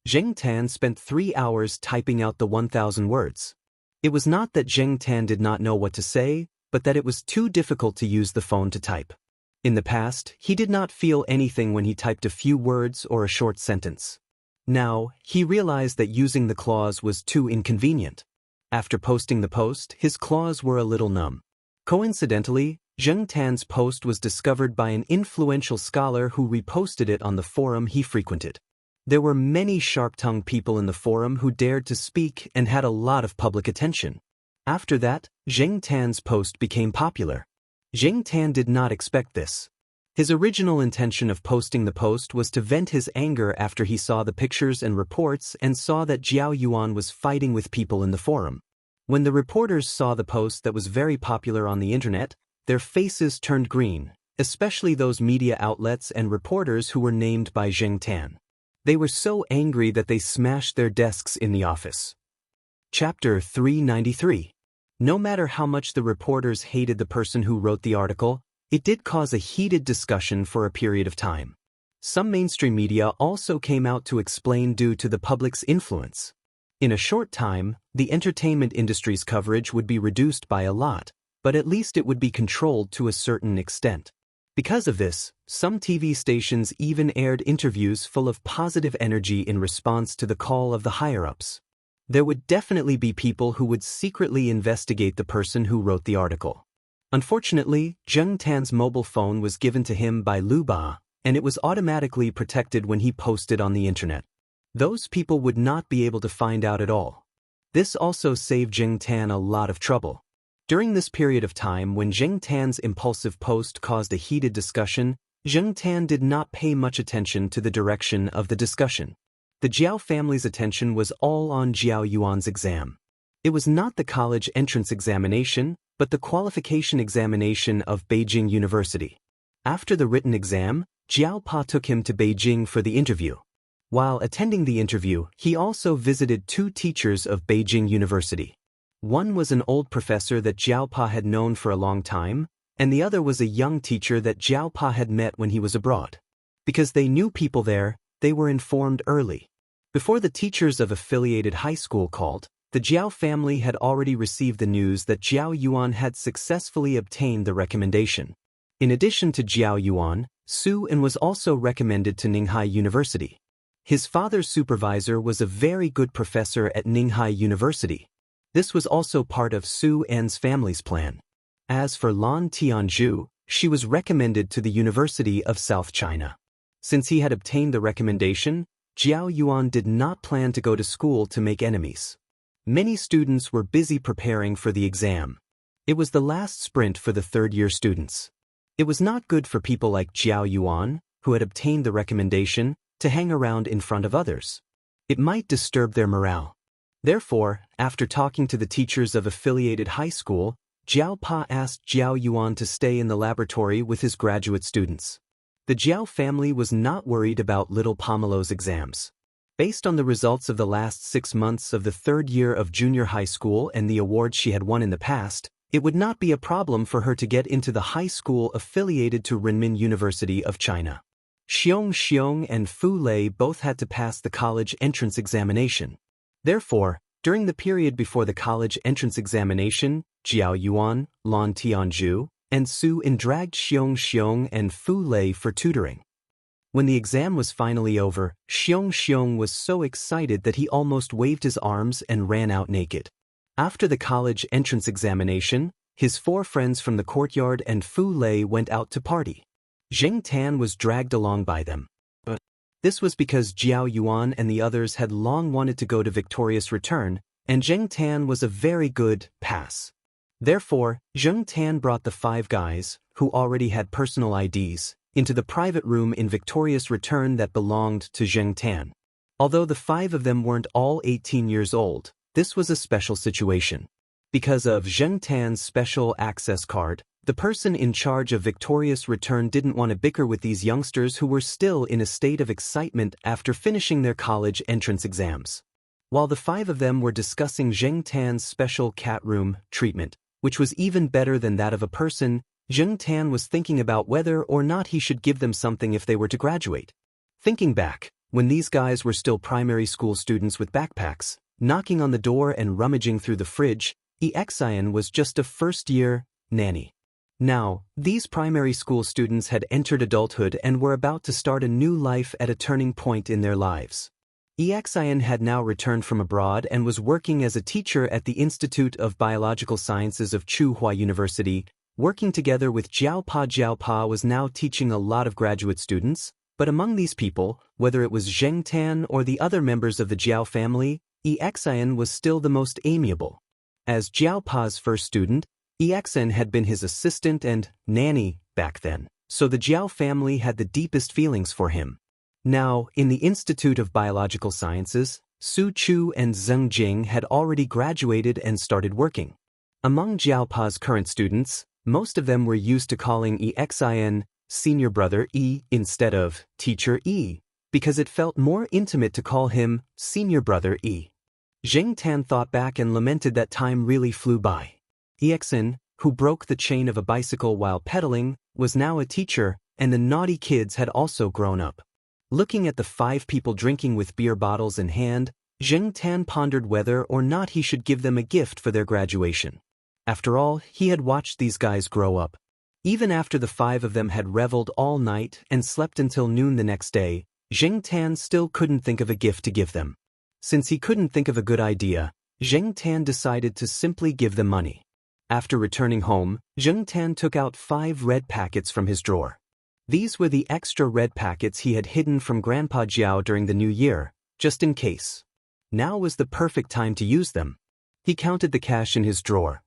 Zheng Tan spent 3 hours typing out the 1,000 words. It was not that Zheng Tan did not know what to say, but that it was too difficult to use the phone to type. In the past, he did not feel anything when he typed a few words or a short sentence. Now, he realized that using the claws was too inconvenient. After posting the post, his claws were a little numb. Coincidentally, Zheng Tan's post was discovered by an influential scholar who reposted it on the forum he frequented. There were many sharp-tongued people in the forum who dared to speak and had a lot of public attention. After that, Zheng Tan's post became popular. Zheng Tan did not expect this. His original intention of posting the post was to vent his anger after he saw the pictures and reports and saw that Jiao Yuan was fighting with people in the forum. When the reporters saw the post that was very popular on the internet, their faces turned green, especially those media outlets and reporters who were named by Zheng Tan. They were so angry that they smashed their desks in the office. Chapter 393. No matter how much the reporters hated the person who wrote the article, it did cause a heated discussion for a period of time. Some mainstream media also came out to explain due to the public's influence. In a short time, the entertainment industry's coverage would be reduced by a lot, but at least it would be controlled to a certain extent. Because of this, some TV stations even aired interviews full of positive energy in response to the call of the higher-ups. There would definitely be people who would secretly investigate the person who wrote the article. Unfortunately, Zheng Tan's mobile phone was given to him by Lu Ba, and it was automatically protected when he posted on the internet. Those people would not be able to find out at all. This also saved Zheng Tan a lot of trouble. During this period of time when Zheng Tan's impulsive post caused a heated discussion, Zheng Tan did not pay much attention to the direction of the discussion. The Jiao family's attention was all on Jiao Yuan's exam. It was not the college entrance examination, but the qualification examination of Beijing University. After the written exam, Jiao Pa took him to Beijing for the interview. While attending the interview, he also visited 2 teachers of Beijing University. One was an old professor that Jiao Pa had known for a long time, and the other was a young teacher that Jiao Pa had met when he was abroad. Because they knew people there, they were informed early. Before the teachers of affiliated high school called, the Jiao family had already received the news that Jiao Yuan had successfully obtained the recommendation. In addition to Jiao Yuan, Su En was also recommended to Ninghai University. His father's supervisor was a very good professor at Ninghai University. This was also part of Su En's family's plan. As for Lan Tianzhu, she was recommended to the University of South China. Since he had obtained the recommendation, Jiao Yuan did not plan to go to school to make enemies. Many students were busy preparing for the exam. It was the last sprint for the third-year students. It was not good for people like Jiao Yuan, who had obtained the recommendation, to hang around in front of others. It might disturb their morale. Therefore, after talking to the teachers of affiliated high school, Jiao Pa asked Jiao Yuan to stay in the laboratory with his graduate students. The Jiao family was not worried about little Pomelo's exams. Based on the results of the last 6 months of the third year of junior high school and the awards she had won in the past, it would not be a problem for her to get into the high school affiliated to Renmin University of China. Xiong and Fu Lei both had to pass the college entrance examination. Therefore, during the period before the college entrance examination, Jiao Yuan, Lan Tianzhu, and Su En dragged Xiong and Fu Lei for tutoring. When the exam was finally over, Xiong was so excited that he almost waved his arms and ran out naked. After the college entrance examination, his 4 friends from the courtyard and Fu Lei went out to party. Zheng Tan was dragged along by them. But this was because Jiao Yuan and the others had long wanted to go to Victorious Return, and Zheng Tan was a very good pass. Therefore, Zheng Tan brought the 5 guys, who already had personal IDs, into the private room in Victorious Return that belonged to Zheng Tan. Although the 5 of them weren't all 18 years old, this was a special situation. Because of Zheng Tan's special access card, the person in charge of Victorious Return didn't want to bicker with these youngsters who were still in a state of excitement after finishing their college entrance exams. While the 5 of them were discussing Zheng Tan's special cat room treatment, which was even better than that of a person, Zheng Tan was thinking about whether or not he should give them something if they were to graduate. Thinking back, when these guys were still primary school students with backpacks, knocking on the door and rummaging through the fridge, Xian was just a first-year nanny. Now, these primary school students had entered adulthood and were about to start a new life at a turning point in their lives. Xian had now returned from abroad and was working as a teacher at the Institute of Biological Sciences of Tsinghua University. Working together with Jiao Pa was now teaching a lot of graduate students, but among these people, whether it was Zheng Tan or the other members of the Jiao family, Xian was still the most amiable. As Jiao Pa's first student, Xian had been his assistant and nanny back then, so the Jiao family had the deepest feelings for him. Now, in the Institute of Biological Sciences, Su Chu and Zheng Jing had already graduated and started working. Among Jiao Pa's current students, most of them were used to calling Xian senior brother E instead of teacher E, because it felt more intimate to call him senior brother E. Zheng Tan thought back and lamented that time really flew by. Xian, who broke the chain of a bicycle while pedaling, was now a teacher, and the naughty kids had also grown up. Looking at the 5 people drinking with beer bottles in hand, Zheng Tan pondered whether or not he should give them a gift for their graduation. After all, he had watched these guys grow up. Even after the 5 of them had reveled all night and slept until noon the next day, Zheng Tan still couldn't think of a gift to give them. Since he couldn't think of a good idea, Zheng Tan decided to simply give them money. After returning home, Zheng Tan took out 5 red packets from his drawer. These were the extra red packets he had hidden from Grandpa Jiao during the New Year, just in case. Now was the perfect time to use them. He counted the cash in his drawer.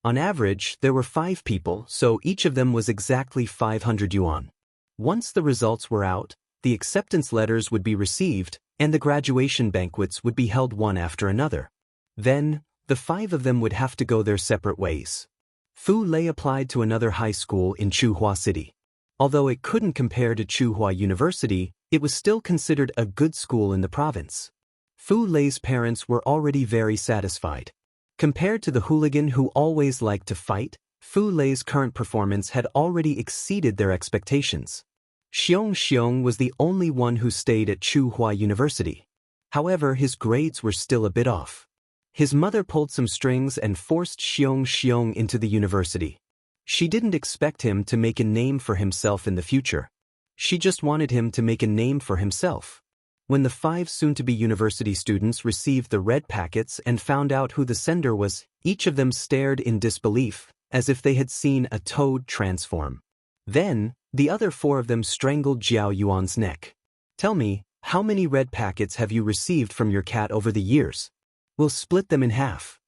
On average, there were 5 people, so each of them was exactly 500 yuan. Once the results were out, the acceptance letters would be received, and the graduation banquets would be held one after another. Then, the 5 of them would have to go their separate ways. Fu Lei applied to another high school in Chuhua City. Although it couldn't compare to Chuhua University, it was still considered a good school in the province. Fu Lei's parents were already very satisfied. Compared to the hooligan who always liked to fight, Fu Lei's current performance had already exceeded their expectations. Xiong was the only one who stayed at Chuhua University. However, his grades were still a bit off. His mother pulled some strings and forced Xiong into the university. She didn't expect him to make a name for himself in the future. She just wanted him to make a name for himself. When the 5 soon-to-be university students received the red packets and found out who the sender was, each of them stared in disbelief, as if they had seen a toad transform. Then, the other 4 of them strangled Jiao Yuan's neck. "Tell me, how many red packets have you received from your cat over the years? We'll split them in half."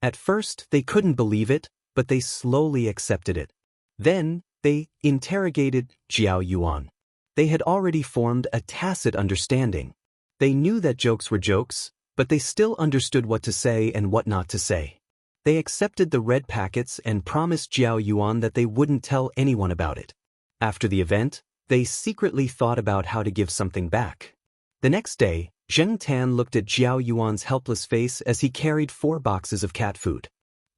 At first, they couldn't believe it, but they slowly accepted it. Then, they interrogated Jiao Yuan. They had already formed a tacit understanding. They knew that jokes were jokes, but they still understood what to say and what not to say. They accepted the red packets and promised Jiao Yuan that they wouldn't tell anyone about it. After the event, they secretly thought about how to give something back. The next day, Zheng Tan looked at Jiao Yuan's helpless face as he carried 4 boxes of cat food.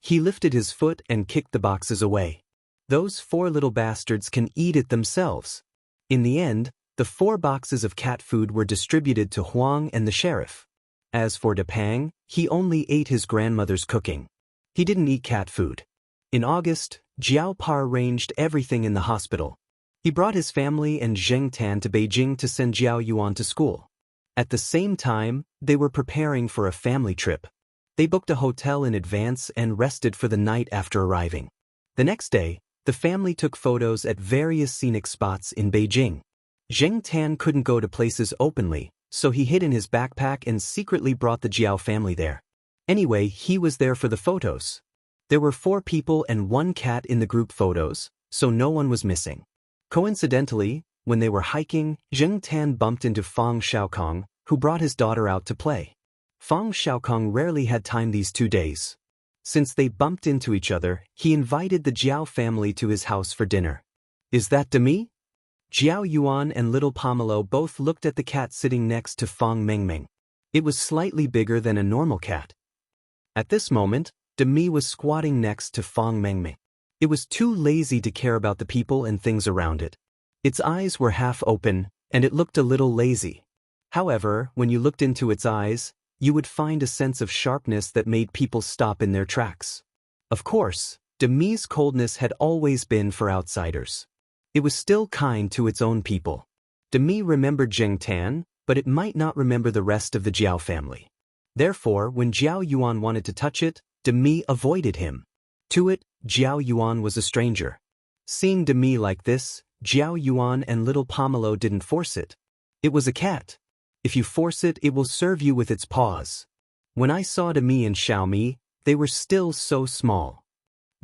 He lifted his foot and kicked the boxes away. "Those 4 little bastards can eat it themselves." In the end, the 4 boxes of cat food were distributed to Huang and the sheriff. As for Depang, he only ate his grandmother's cooking. He didn't eat cat food. In August, Jiao Pa arranged everything in the hospital. He brought his family and Zheng Tan to Beijing to send Jiao Yuan to school. At the same time, they were preparing for a family trip. They booked a hotel in advance and rested for the night after arriving. The next day, the family took photos at various scenic spots in Beijing. Zheng Tan couldn't go to places openly, so he hid in his backpack and secretly brought the Jiao family there. Anyway, he was there for the photos. There were 4 people and 1 cat in the group photos, so no one was missing. Coincidentally, when they were hiking, Zheng Tan bumped into Fang Xiaokong, who brought his daughter out to play. Fang Xiaokong rarely had time these 2 days. Since they bumped into each other, he invited the Jiao family to his house for dinner. "Is that Demi?" Jiao Yuan and little Pomelo both looked at the cat sitting next to Fang Mengmeng. It was slightly bigger than a normal cat. At this moment, Demi was squatting next to Fang Mengmeng. It was too lazy to care about the people and things around it. Its eyes were half open, and it looked a little lazy. However, when you looked into its eyes, you would find a sense of sharpness that made people stop in their tracks. Of course, Demi's coldness had always been for outsiders. It was still kind to its own people. Demi remembered Zheng Tan, but it might not remember the rest of the Jiao family. Therefore, when Jiao Yuan wanted to touch it, Demi avoided him. To it, Jiao Yuan was a stranger. Seeing Demi like this, Jiao Yuan and little Pomelo didn't force it. It was a cat. If you force it, it will serve you with its paws. When I saw Demi and Xiaomi, they were still so small.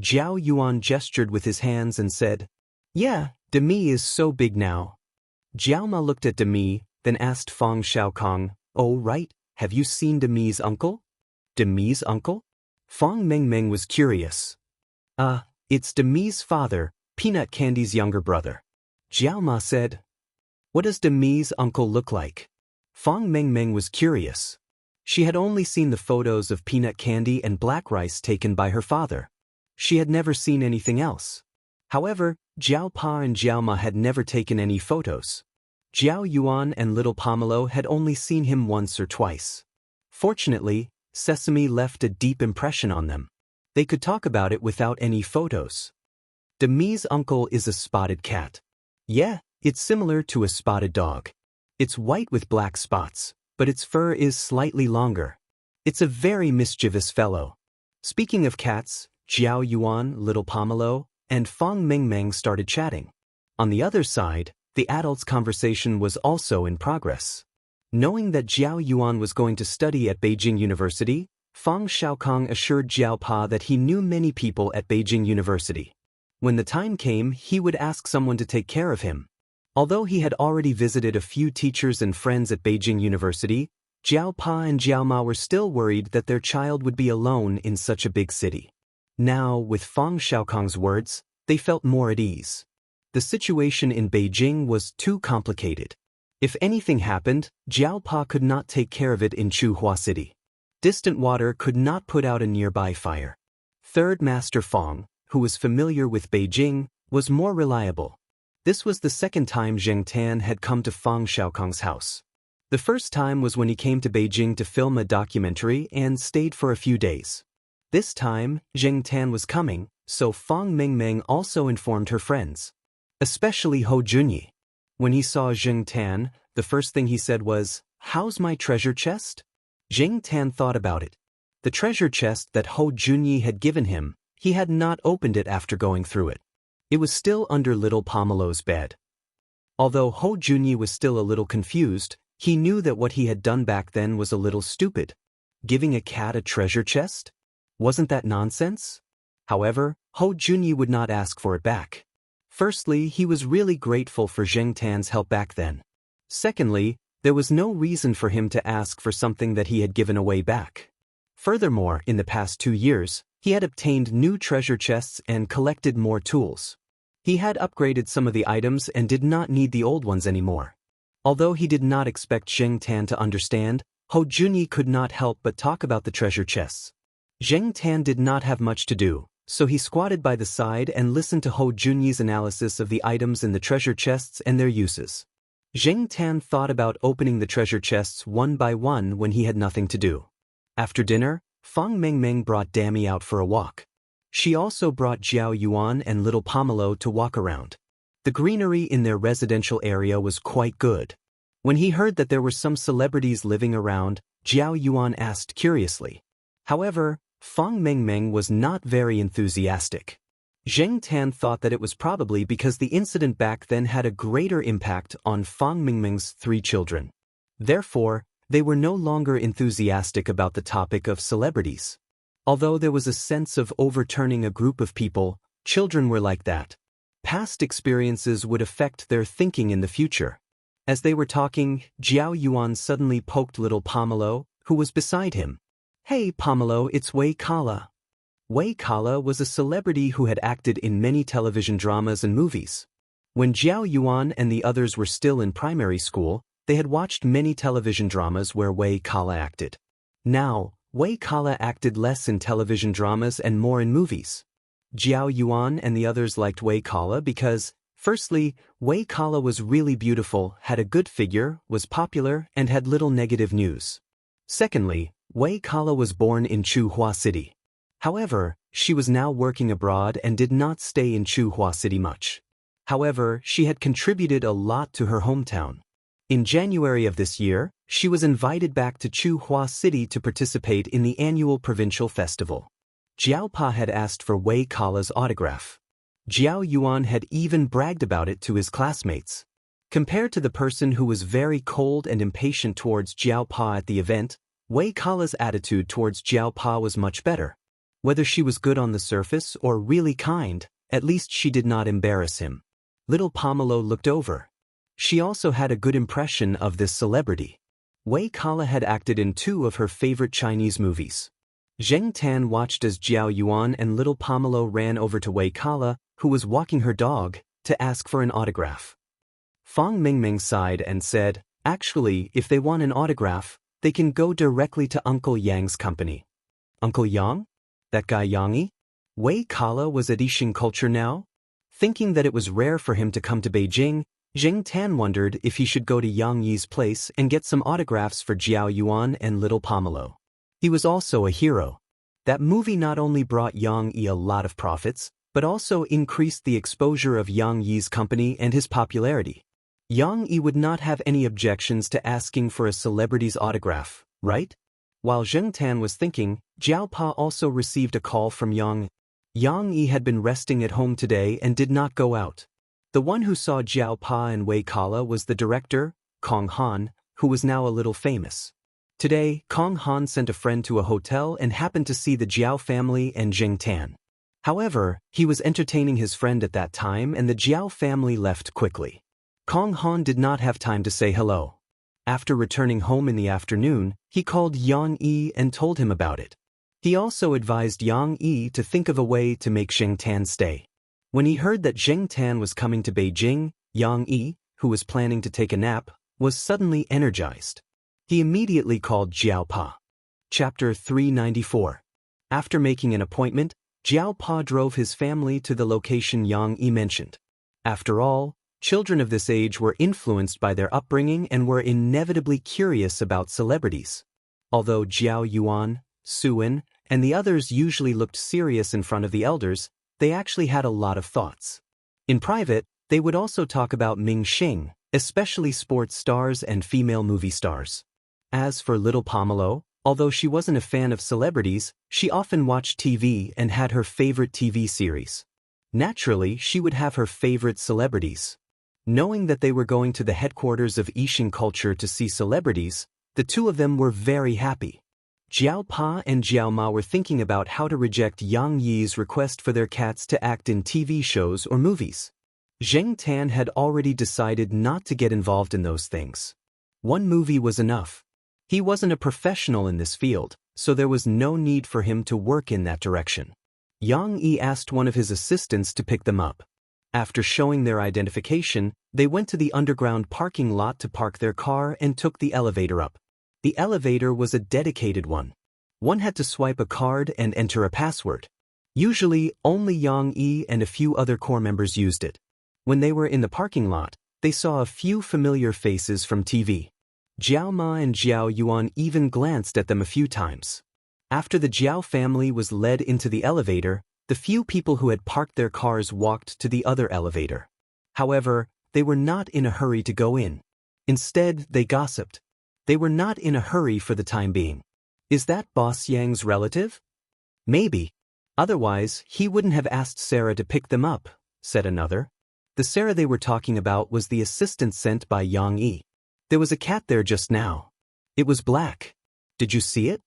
Jiao Yuan gestured with his hands and said, "Yeah, Demi is so big now." Jiao Ma looked at Demi, then asked Fang Xiaokong, "Oh right, have you seen Demi's uncle?" "Demi's uncle?" Fang Mengmeng was curious. It's Demi's father, Peanut Candy's younger brother." Jiao Ma said. "What does Demi's uncle look like?" Fang Mengmeng was curious. She had only seen the photos of Peanut Candy and Black Rice taken by her father. She had never seen anything else. However, Jiao Pa and Jiao Ma had never taken any photos. Jiao Yuan and little Pomelo had only seen him once or twice. Fortunately, Sesame left a deep impression on them. They could talk about it without any photos. Demi's uncle is a spotted cat. Yeah, it's similar to a spotted dog. It's white with black spots, but its fur is slightly longer. It's a very mischievous fellow. Speaking of cats, Jiao Yuan, little Pomelo, and Fang Mingmeng started chatting. On the other side, the adults' conversation was also in progress. Knowing that Jiao Yuan was going to study at Beijing University, Fang Xiaokong assured Jiao Pa that he knew many people at Beijing University. When the time came, he would ask someone to take care of him. Although he had already visited a few teachers and friends at Beijing University, Jiao Pa and Jiao Ma were still worried that their child would be alone in such a big city. Now, with Fang Xiaokong's words, they felt more at ease. The situation in Beijing was too complicated. If anything happened, Jiao Pa could not take care of it in Chuhua City. Distant water could not put out a nearby fire. Third Master Fang, who was familiar with Beijing, was more reliable. This was the second time Zheng Tan had come to Fang Xiaokong's house. The first time was when he came to Beijing to film a documentary and stayed for a few days. This time, Zheng Tan was coming, so Fang Mingmeng also informed her friends. Especially Hou Junyi. When he saw Zheng Tan, the first thing he said was, "How's my treasure chest?" Zheng Tan thought about it. The treasure chest that Hou Junyi had given him, he had not opened it after going through it. It was still under little Pomelo's bed. Although Hou Junyi was still a little confused, he knew that what he had done back then was a little stupid. Giving a cat a treasure chest? Wasn't that nonsense? However, Hou Junyi would not ask for it back. Firstly, he was really grateful for Zheng Tan's help back then. Secondly, there was no reason for him to ask for something that he had given away back. Furthermore, in the past 2 years, he had obtained new treasure chests and collected more tools. He had upgraded some of the items and did not need the old ones anymore. Although he did not expect Zheng Tan to understand, Hou Junyi could not help but talk about the treasure chests. Zheng Tan did not have much to do, so he squatted by the side and listened to Hou Junyi's analysis of the items in the treasure chests and their uses. Zheng Tan thought about opening the treasure chests one by one when he had nothing to do. After dinner, Fang Mingmeng brought Dammy out for a walk. She also brought Jiao Yuan and little Pomelo to walk around. The greenery in their residential area was quite good. When he heard that there were some celebrities living around, Jiao Yuan asked curiously. However, Fang Mingmeng was not very enthusiastic. Zheng Tan thought that it was probably because the incident back then had a greater impact on Fang Mingmeng's 3 children. Therefore, they were no longer enthusiastic about the topic of celebrities. Although there was a sense of overturning a group of people, children were like that. Past experiences would affect their thinking in the future. As they were talking, Jiao Yuan suddenly poked little Pomelo, who was beside him. "Hey Pomelo, it's Wei Kala." Wei Kala was a celebrity who had acted in many television dramas and movies. When Jiao Yuan and the others were still in primary school, they had watched many television dramas where Wei Kala acted. Now, Wei Kala acted less in television dramas and more in movies. Jiao Yuan and the others liked Wei Kala because, firstly, Wei Kala was really beautiful, had a good figure, was popular, and had little negative news. Secondly, Wei Kala was born in Chuhua City. However, she was now working abroad and did not stay in Chuhua City much. However, she had contributed a lot to her hometown. In January of this year, she was invited back to Chuhua City to participate in the annual provincial festival. Jiao Pa had asked for Wei Kala's autograph. Jiao Yuan had even bragged about it to his classmates. Compared to the person who was very cold and impatient towards Jiao Pa at the event, Wei Kala's attitude towards Jiao Pa was much better. Whether she was good on the surface or really kind, at least she did not embarrass him. Little Pomelo looked over. She also had a good impression of this celebrity. Wei Kala had acted in 2 of her favorite Chinese movies. Zheng Tan watched as Jiao Yuan and little Pomelo ran over to Wei Kala, who was walking her dog, to ask for an autograph. Fang Mingmeng sighed and said, "Actually, if they want an autograph, they can go directly to Uncle Yang's company." Uncle Yang? That guy Yangi? Wei Kala was at Yixing Culture now? Thinking that it was rare for him to come to Beijing, Zheng Tan wondered if he should go to Yang Yi's place and get some autographs for Jiao Yuan and little Pomelo. He was also a hero. That movie not only brought Yang Yi a lot of profits, but also increased the exposure of Yang Yi's company and his popularity. Yang Yi would not have any objections to asking for a celebrity's autograph, right? While Zheng Tan was thinking, Jiao Pa also received a call from Yang. Yang Yi had been resting at home today and did not go out. The one who saw Jiao Pa and Wei Kala was the director, Kong Han, who was now a little famous. Today, Kong Han sent a friend to a hotel and happened to see the Jiao family and Zheng Tan. However, he was entertaining his friend at that time and the Jiao family left quickly. Kong Han did not have time to say hello. After returning home in the afternoon, he called Yang Yi and told him about it. He also advised Yang Yi to think of a way to make Zheng Tan stay. When he heard that Zheng Tan was coming to Beijing, Yang Yi, who was planning to take a nap, was suddenly energized. He immediately called Jiao Pa. Chapter 394. After making an appointment, Jiao Pa drove his family to the location Yang Yi mentioned. After all, children of this age were influenced by their upbringing and were inevitably curious about celebrities. Although Jiao Yuan, Su Wen, and the others usually looked serious in front of the elders, they actually had a lot of thoughts. In private, they would also talk about Ming Xing, especially sports stars and female movie stars. As for little Pomelo, although she wasn't a fan of celebrities, she often watched TV and had her favorite TV series. Naturally, she would have her favorite celebrities. Knowing that they were going to the headquarters of Yixing culture to see celebrities, the two of them were very happy. Jiao Pa and Jiao Ma were thinking about how to reject Yang Yi's request for their cats to act in TV shows or movies. Zheng Tan had already decided not to get involved in those things. One movie was enough. He wasn't a professional in this field, so there was no need for him to work in that direction. Yang Yi asked one of his assistants to pick them up. After showing their identification, they went to the underground parking lot to park their car and took the elevator up. The elevator was a dedicated one. One had to swipe a card and enter a password. Usually, only Yang Yi and a few other core members used it. When they were in the parking lot, they saw a few familiar faces from TV. Jiao Ma and Jiao Yuan even glanced at them a few times. After the Jiao family was led into the elevator, the few people who had parked their cars walked to the other elevator. However, they were not in a hurry to go in. Instead, they gossiped. They were not in a hurry for the time being. Is that Boss Yang's relative? Maybe. Otherwise, he wouldn't have asked Sarah to pick them up, said another. The Sarah they were talking about was the assistant sent by Yang Yi. There was a cat there just now. It was black. Did you see it?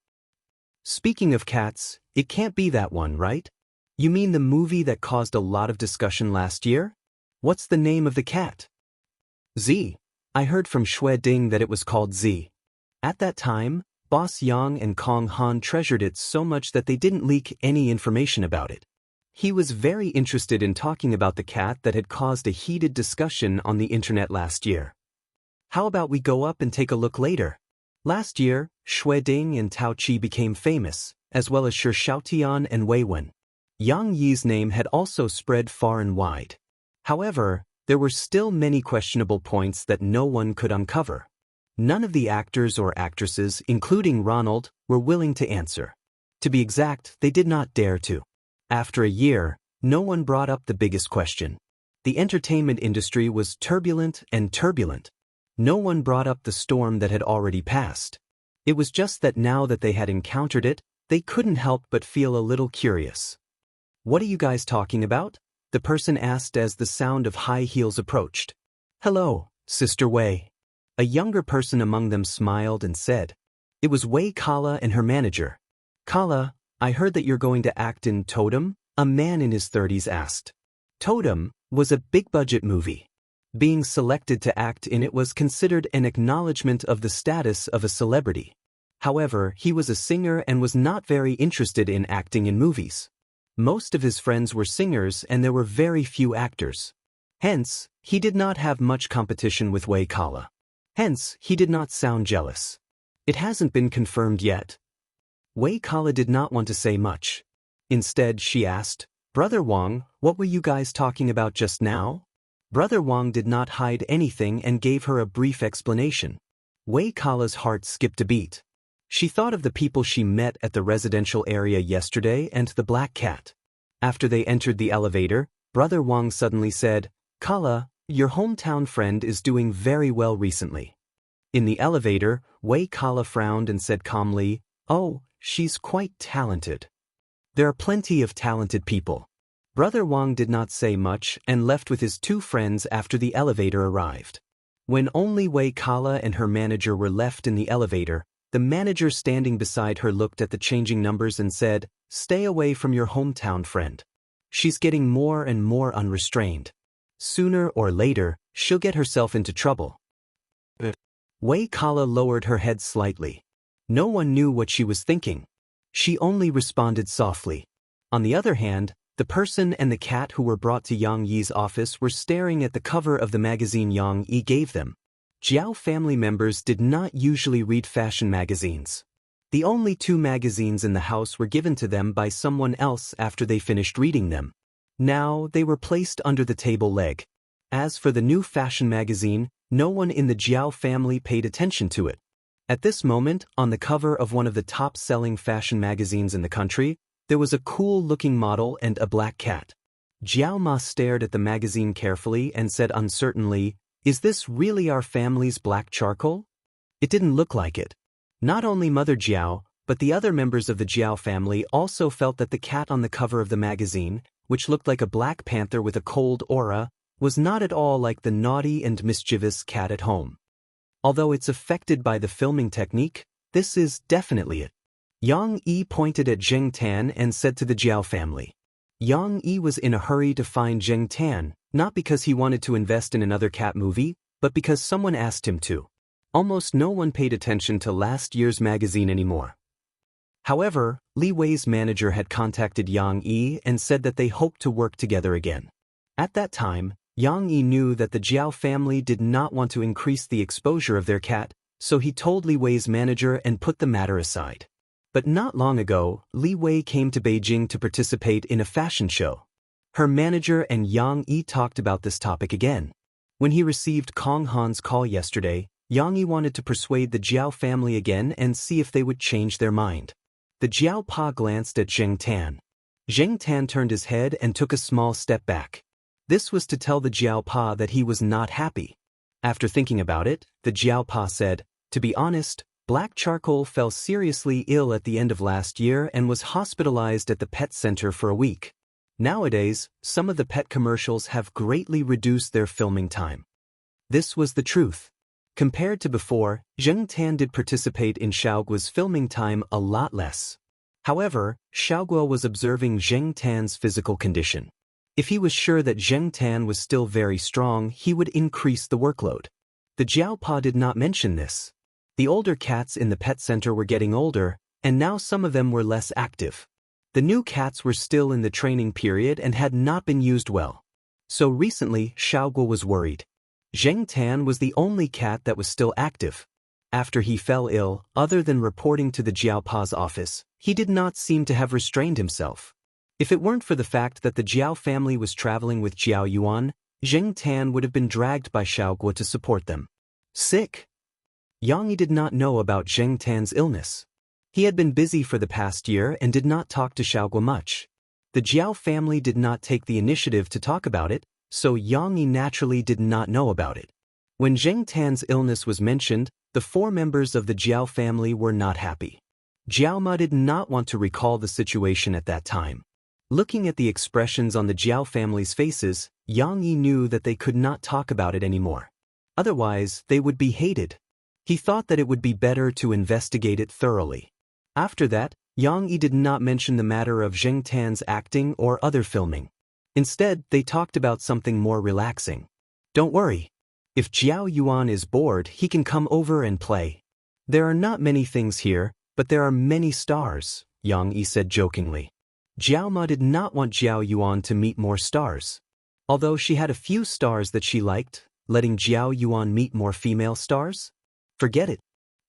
Speaking of cats, it can't be that one, right? You mean the movie that caused a lot of discussion last year? What's the name of the cat? Z. I heard from Xue Ding that it was called Z. At that time, Boss Yang and Kong Han treasured it so much that they didn't leak any information about it. He was very interested in talking about the cat that had caused a heated discussion on the internet last year. How about we go up and take a look later? Last year, Xue Ding and Tao Qi became famous, as well as Shi Xiaotian and Wei Wen. Yang Yi's name had also spread far and wide. However, there were still many questionable points that no one could uncover. None of the actors or actresses, including Ronald, were willing to answer. To be exact, they did not dare to. After a year, no one brought up the biggest question. The entertainment industry was turbulent and turbulent. No one brought up the storm that had already passed. It was just that now that they had encountered it, they couldn't help but feel a little curious. What are you guys talking about? The person asked as the sound of high heels approached. Hello, Sister Wei. A younger person among them smiled and said. It was Wei Kala and her manager. Kala, I heard that you're going to act in Totem? A man in his 30s asked. Totem was a big-budget movie. Being selected to act in it was considered an acknowledgement of the status of a celebrity. However, he was a singer and was not very interested in acting in movies. Most of his friends were singers and there were very few actors. Hence, he did not have much competition with Wei Kala. Hence, he did not sound jealous. It hasn't been confirmed yet. Wei Kala did not want to say much. Instead, she asked, Brother Wang, what were you guys talking about just now? Brother Wang did not hide anything and gave her a brief explanation. Wei Kala's heart skipped a beat. She thought of the people she met at the residential area yesterday and the black cat. After they entered the elevator, Brother Wang suddenly said, Kala, Your hometown friend is doing very well recently. In the elevator, Wei Kala frowned and said calmly, "Oh, she's quite talented." There are plenty of talented people. Brother Wang did not say much and left with his two friends after the elevator arrived. When only Wei Kala and her manager were left in the elevator, the manager standing beside her looked at the changing numbers and said, "Stay away from your hometown friend. She's getting more and more unrestrained. Sooner or later, she'll get herself into trouble." Wei Kala lowered her head slightly. No one knew what she was thinking. She only responded softly. On the other hand, the person and the cat who were brought to Yang Yi's office were staring at the cover of the magazine Yang Yi gave them. Jiao family members did not usually read fashion magazines. The only two magazines in the house were given to them by someone else after they finished reading them. Now they were placed under the table leg. As for the new fashion magazine, no one in the Jiao family paid attention to it. At this moment, on the cover of one of the top-selling fashion magazines in the country, there was a cool-looking model and a black cat. Jiao Ma stared at the magazine carefully and said uncertainly, "Is this really our family's black charcoal?" It didn't look like it. Not only Mother Jiao, but the other members of the Jiao family also felt that the cat on the cover of the magazine, which looked like a black panther with a cold aura, was not at all like the naughty and mischievous cat at home. Although it's affected by the filming technique, this is definitely it. Yang Yi pointed at Zheng Tan and said to the Jiao family. Yang Yi was in a hurry to find Zheng Tan, not because he wanted to invest in another cat movie, but because someone asked him to. Almost no one paid attention to last year's magazine anymore. However, Li Wei's manager had contacted Yang Yi and said that they hoped to work together again. At that time, Yang Yi knew that the Jiao family did not want to increase the exposure of their cat, so he told Li Wei's manager and put the matter aside. But not long ago, Li Wei came to Beijing to participate in a fashion show. Her manager and Yang Yi talked about this topic again. When he received Kong Han's call yesterday, Yang Yi wanted to persuade the Jiao family again and see if they would change their mind. The Jiao Pa glanced at Zheng Tan. Zheng Tan turned his head and took a small step back. This was to tell the Jiao Pa that he was not happy. After thinking about it, the Jiao Pa said, "To be honest, Black Charcoal fell seriously ill at the end of last year and was hospitalized at the pet center for a week. Nowadays, some of the pet commercials have greatly reduced their filming time." This was the truth. Compared to before, Zheng Tan did participate in Xiaoguo's filming time a lot less. However, Xiaoguo was observing Zheng Tan's physical condition. If he was sure that Zheng Tan was still very strong, he would increase the workload. The Jiao Pa did not mention this. The older cats in the pet center were getting older, and now some of them were less active. The new cats were still in the training period and had not been used well. So recently, Xiaoguo was worried. Zheng Tan was the only cat that was still active. After he fell ill, other than reporting to the Jiao Pa's office, he did not seem to have restrained himself. If it weren't for the fact that the Jiao family was traveling with Jiao Yuan, Zheng Tan would have been dragged by Xiaoguo to support them. Sick? Yang Yi did not know about Zheng Tan's illness. He had been busy for the past year and did not talk to Xiaoguo much. The Jiao family did not take the initiative to talk about it, so Yang Yi naturally did not know about it. When Zheng Tan's illness was mentioned, the four members of the Jiao family were not happy. Jiao Ma did not want to recall the situation at that time. Looking at the expressions on the Jiao family's faces, Yang Yi knew that they could not talk about it anymore. Otherwise, they would be hated. He thought that it would be better to investigate it thoroughly. After that, Yang Yi did not mention the matter of Zheng Tan's acting or other filming. Instead, they talked about something more relaxing. "Don't worry. If Jiao Yuan is bored, he can come over and play. There are not many things here, but there are many stars," Yang Yi said jokingly. Jiao Ma did not want Jiao Yuan to meet more stars. Although she had a few stars that she liked, letting Jiao Yuan meet more female stars? Forget it.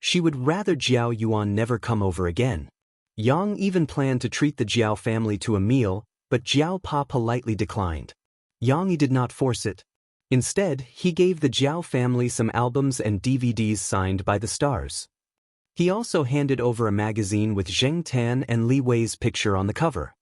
She would rather Jiao Yuan never come over again. Yang even planned to treat the Jiao family to a meal, but Jiao Pa politely declined. Yang Yi did not force it. Instead, he gave the Jiao family some albums and DVDs signed by the stars. He also handed over a magazine with Zheng Tan and Li Wei's picture on the cover.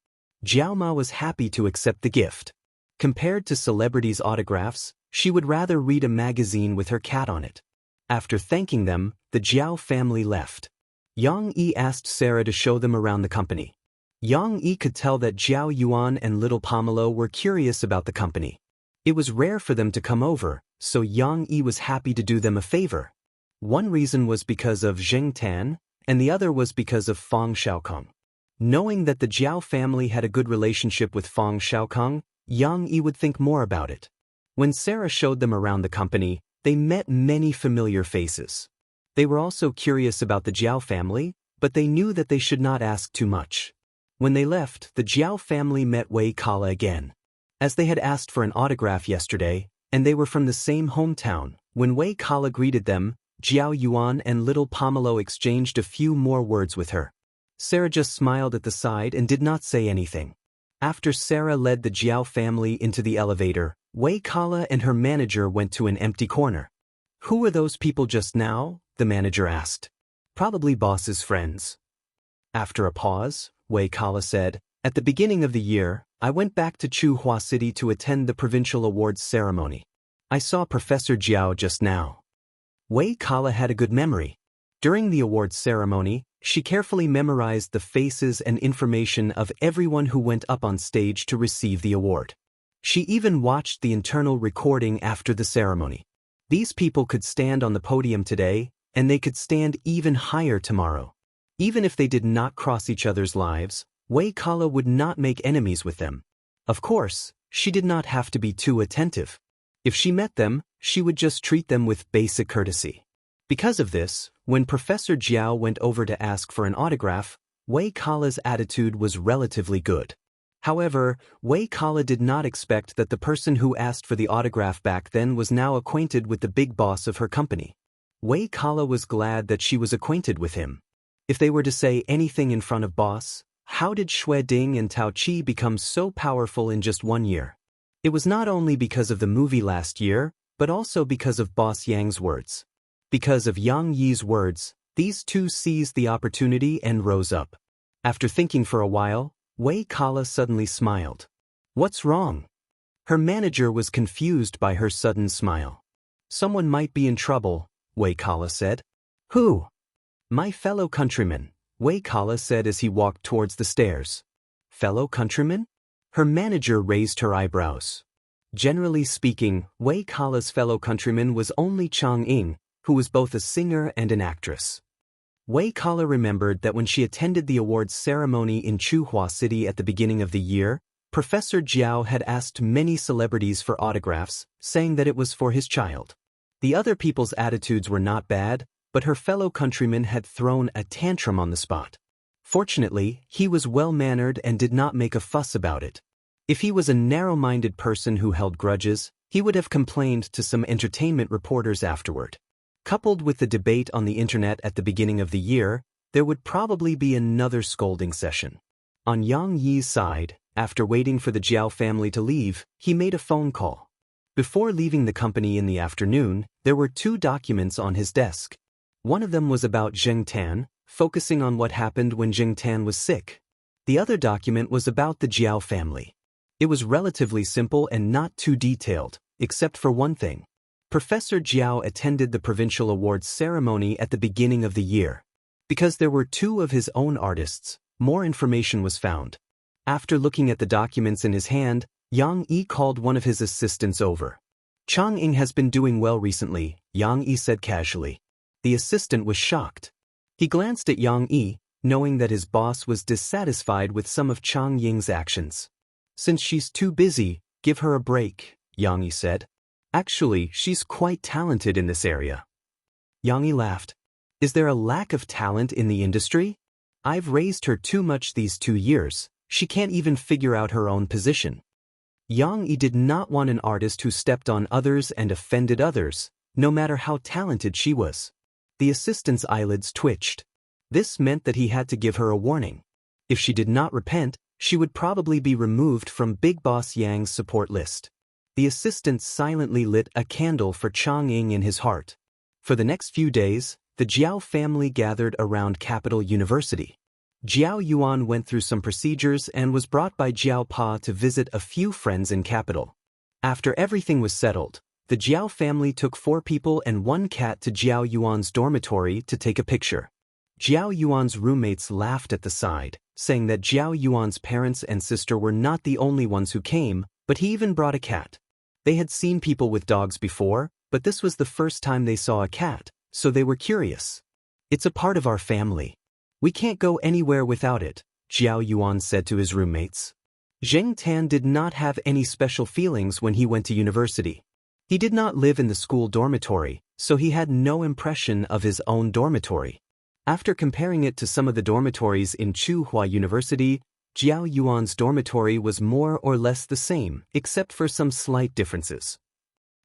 Jiao Ma was happy to accept the gift. Compared to celebrities' autographs, She would rather read a magazine with her cat on it. After thanking them, the Jiao family left. Yang Yi asked Sarah to show them around the company. Yang Yi could tell that Jiao Yuan and little Pomelo were curious about the company. It was rare for them to come over, so Yang Yi was happy to do them a favor. One reason was because of Zheng Tan, and the other was because of Fang Xiaokong. Knowing that the Jiao family had a good relationship with Fang Xiaokong, Yang Yi would think more about it. When Sarah showed them around the company, they met many familiar faces. They were also curious about the Jiao family, but they knew that they should not ask too much. When they left, the Jiao family met Wei Kala again. As they had asked for an autograph yesterday, and they were from the same hometown, when Wei Kala greeted them, Jiao Yuan and little Pomelo exchanged a few more words with her. Sarah just smiled at the side and did not say anything. After Sarah led the Jiao family into the elevator, Wei Kala and her manager went to an empty corner. "Who were those people just now?" the manager asked. "Probably boss's friends." After a pause, Wei Kala said, "At the beginning of the year, I went back to Chuhua City to attend the provincial awards ceremony. I saw Professor Jiao just now." Wei Kala had a good memory. During the awards ceremony, she carefully memorized the faces and information of everyone who went up on stage to receive the award. She even watched the internal recording after the ceremony. These people could stand on the podium today, and they could stand even higher tomorrow. Even if they did not cross each other's lives, Wei Kala would not make enemies with them. Of course, she did not have to be too attentive. If she met them, she would just treat them with basic courtesy. Because of this, when Professor Jiao went over to ask for an autograph, Wei Kala's attitude was relatively good. However, Wei Kala did not expect that the person who asked for the autograph back then was now acquainted with the big boss of her company. Wei Kala was glad that she was acquainted with him. If they were to say anything in front of boss, how did Xue Ding and Tao Qi become so powerful in just 1 year? It was not only because of the movie last year, but also because of Boss Yang's words. Because of Yang Yi's words, these two seized the opportunity and rose up. After thinking for a while, Wei Kala suddenly smiled. "What's wrong?" Her manager was confused by her sudden smile. "Someone might be in trouble," Wei Kala said. "Who?" "My fellow countryman," Wei Kala said as he walked towards the stairs. "Fellow countryman?" Her manager raised her eyebrows. Generally speaking, Wei Kala's fellow countryman was only Chang Ying, who was both a singer and an actress. Wei Kala remembered that when she attended the awards ceremony in Chuhua City at the beginning of the year, Professor Jiao had asked many celebrities for autographs, saying that it was for his child. The other people's attitudes were not bad, but her fellow countryman had thrown a tantrum on the spot. Fortunately, he was well-mannered and did not make a fuss about it. If he was a narrow-minded person who held grudges, he would have complained to some entertainment reporters afterward. Coupled with the debate on the internet at the beginning of the year, there would probably be another scolding session. On Yang Yi's side, after waiting for the Jiao family to leave, he made a phone call. Before leaving the company in the afternoon, there were 2 documents on his desk. One of them was about Zheng Tan, focusing on what happened when Zheng Tan was sick. The other document was about the Jiao family. It was relatively simple and not too detailed, except for one thing. Professor Jiao attended the provincial awards ceremony at the beginning of the year. Because there were 2 of his own artists, more information was found. After looking at the documents in his hand, Yang Yi called one of his assistants over. "Chang Ying has been doing well recently," Yang Yi said casually. The assistant was shocked. He glanced at Yang Yi, knowing that his boss was dissatisfied with some of Chang Ying's actions. "Since she's too busy, give her a break," Yang Yi said. "Actually, she's quite talented in this area." Yang Yi laughed. "Is there a lack of talent in the industry? I've raised her too much these 2 years, she can't even figure out her own position." Yang Yi did not want an artist who stepped on others and offended others, no matter how talented she was. The assistant's eyelids twitched. This meant that he had to give her a warning. If she did not repent, she would probably be removed from Big Boss Yang's support list. The assistant silently lit a candle for Chang Ying in his heart. For the next few days, the Jiao family gathered around Capital University. Jiao Yuan went through some procedures and was brought by Jiao Pa to visit a few friends in Capital. After everything was settled, The Jiao family took 4 people and 1 cat to Jiao Yuan's dormitory to take a picture. Jiao Yuan's roommates laughed at the side, saying that Jiao Yuan's parents and sister were not the only ones who came, but he even brought a cat. They had seen people with dogs before, but this was the first time they saw a cat, so they were curious. "It's a part of our family. We can't go anywhere without it," Jiao Yuan said to his roommates. Zheng Tan did not have any special feelings when he went to university. He did not live in the school dormitory, so he had no impression of his own dormitory. After comparing it to some of the dormitories in Tsinghua University, Jiao Yuan's dormitory was more or less the same, except for some slight differences.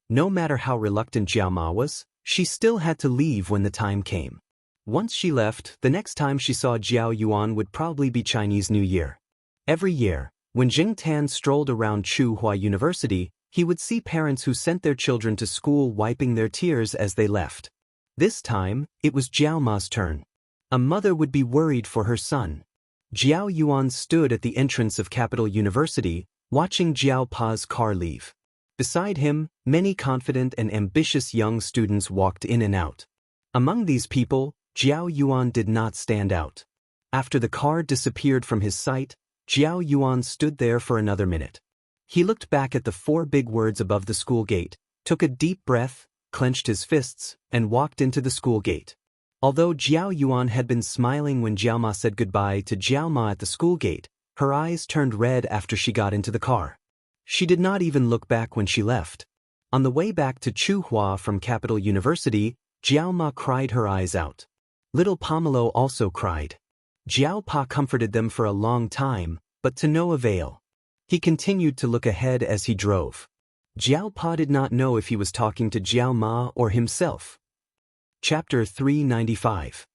No matter how reluctant Jiao Ma was, she still had to leave when the time came. Once she left, the next time she saw Jiao Yuan would probably be Chinese New Year. Every year, when Zheng Tan strolled around Tsinghua University, he would see parents who sent their children to school wiping their tears as they left. This time, it was Jiao Ma's turn. A mother would be worried for her son. Jiao Yuan stood at the entrance of Capital University, watching Jiao Pa's car leave. Beside him, many confident and ambitious young students walked in and out. Among these people, Jiao Yuan did not stand out. After the car disappeared from his sight, Jiao Yuan stood there for another minute. He looked back at the 4 big words above the school gate, took a deep breath, clenched his fists, and walked into the school gate. Although Jiao Yuan had been smiling when Jiao Ma said goodbye to Jiao Ma at the school gate, her eyes turned red after she got into the car. She did not even look back when she left. On the way back to Tsinghua from Capital University, Jiao Ma cried her eyes out. Little Pomelo also cried. Jiao Pa comforted them for a long time, but to no avail. He continued to look ahead as he drove. Jiao Pa did not know if he was talking to Jiao Ma or himself. Chapter 395.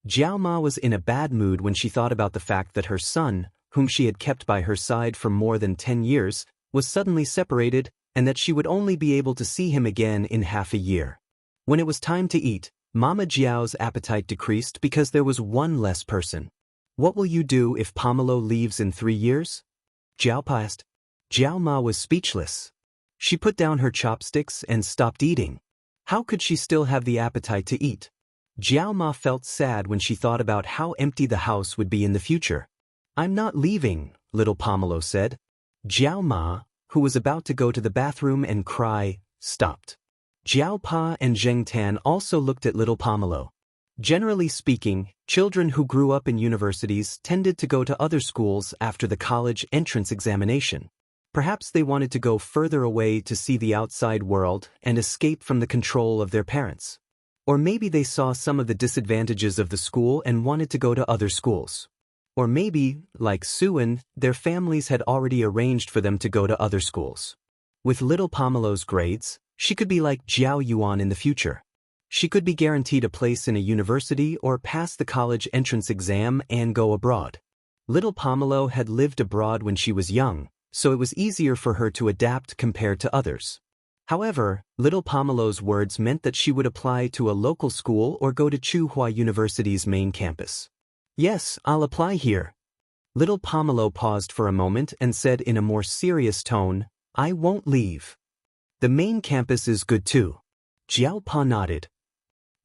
Jiao Ma was in a bad mood when she thought about the fact that her son, whom she had kept by her side for more than 10 years, was suddenly separated, and that she would only be able to see him again in half a year. When it was time to eat, Mama Jiao's appetite decreased because there was one less person. "What will you do if Pomelo leaves in 3 years?" Jiao Pa asked. Jiao Ma was speechless. She put down her chopsticks and stopped eating. How could she still have the appetite to eat? Jiao Ma felt sad when she thought about how empty the house would be in the future. "I'm not leaving," little Pomelo said. Jiao Ma, who was about to go to the bathroom and cry, stopped. Jiao Pa and Zheng Tan also looked at little Pomelo. Generally speaking, children who grew up in universities tended to go to other schools after the college entrance examination. Perhaps they wanted to go further away to see the outside world and escape from the control of their parents. Or maybe they saw some of the disadvantages of the school and wanted to go to other schools. Or maybe, like Suan, their families had already arranged for them to go to other schools. With little Pomelo's grades, she could be like Jiao Yuan in the future. She could be guaranteed a place in a university or pass the college entrance exam and go abroad. Little Pomelo had lived abroad when she was young, so it was easier for her to adapt compared to others. However, little Pomelo's words meant that she would apply to a local school or go to Tsinghua University's main campus. "Yes, I'll apply here." Little Pomelo paused for a moment and said in a more serious tone, "I won't leave. The main campus is good too." Jiao Pa nodded.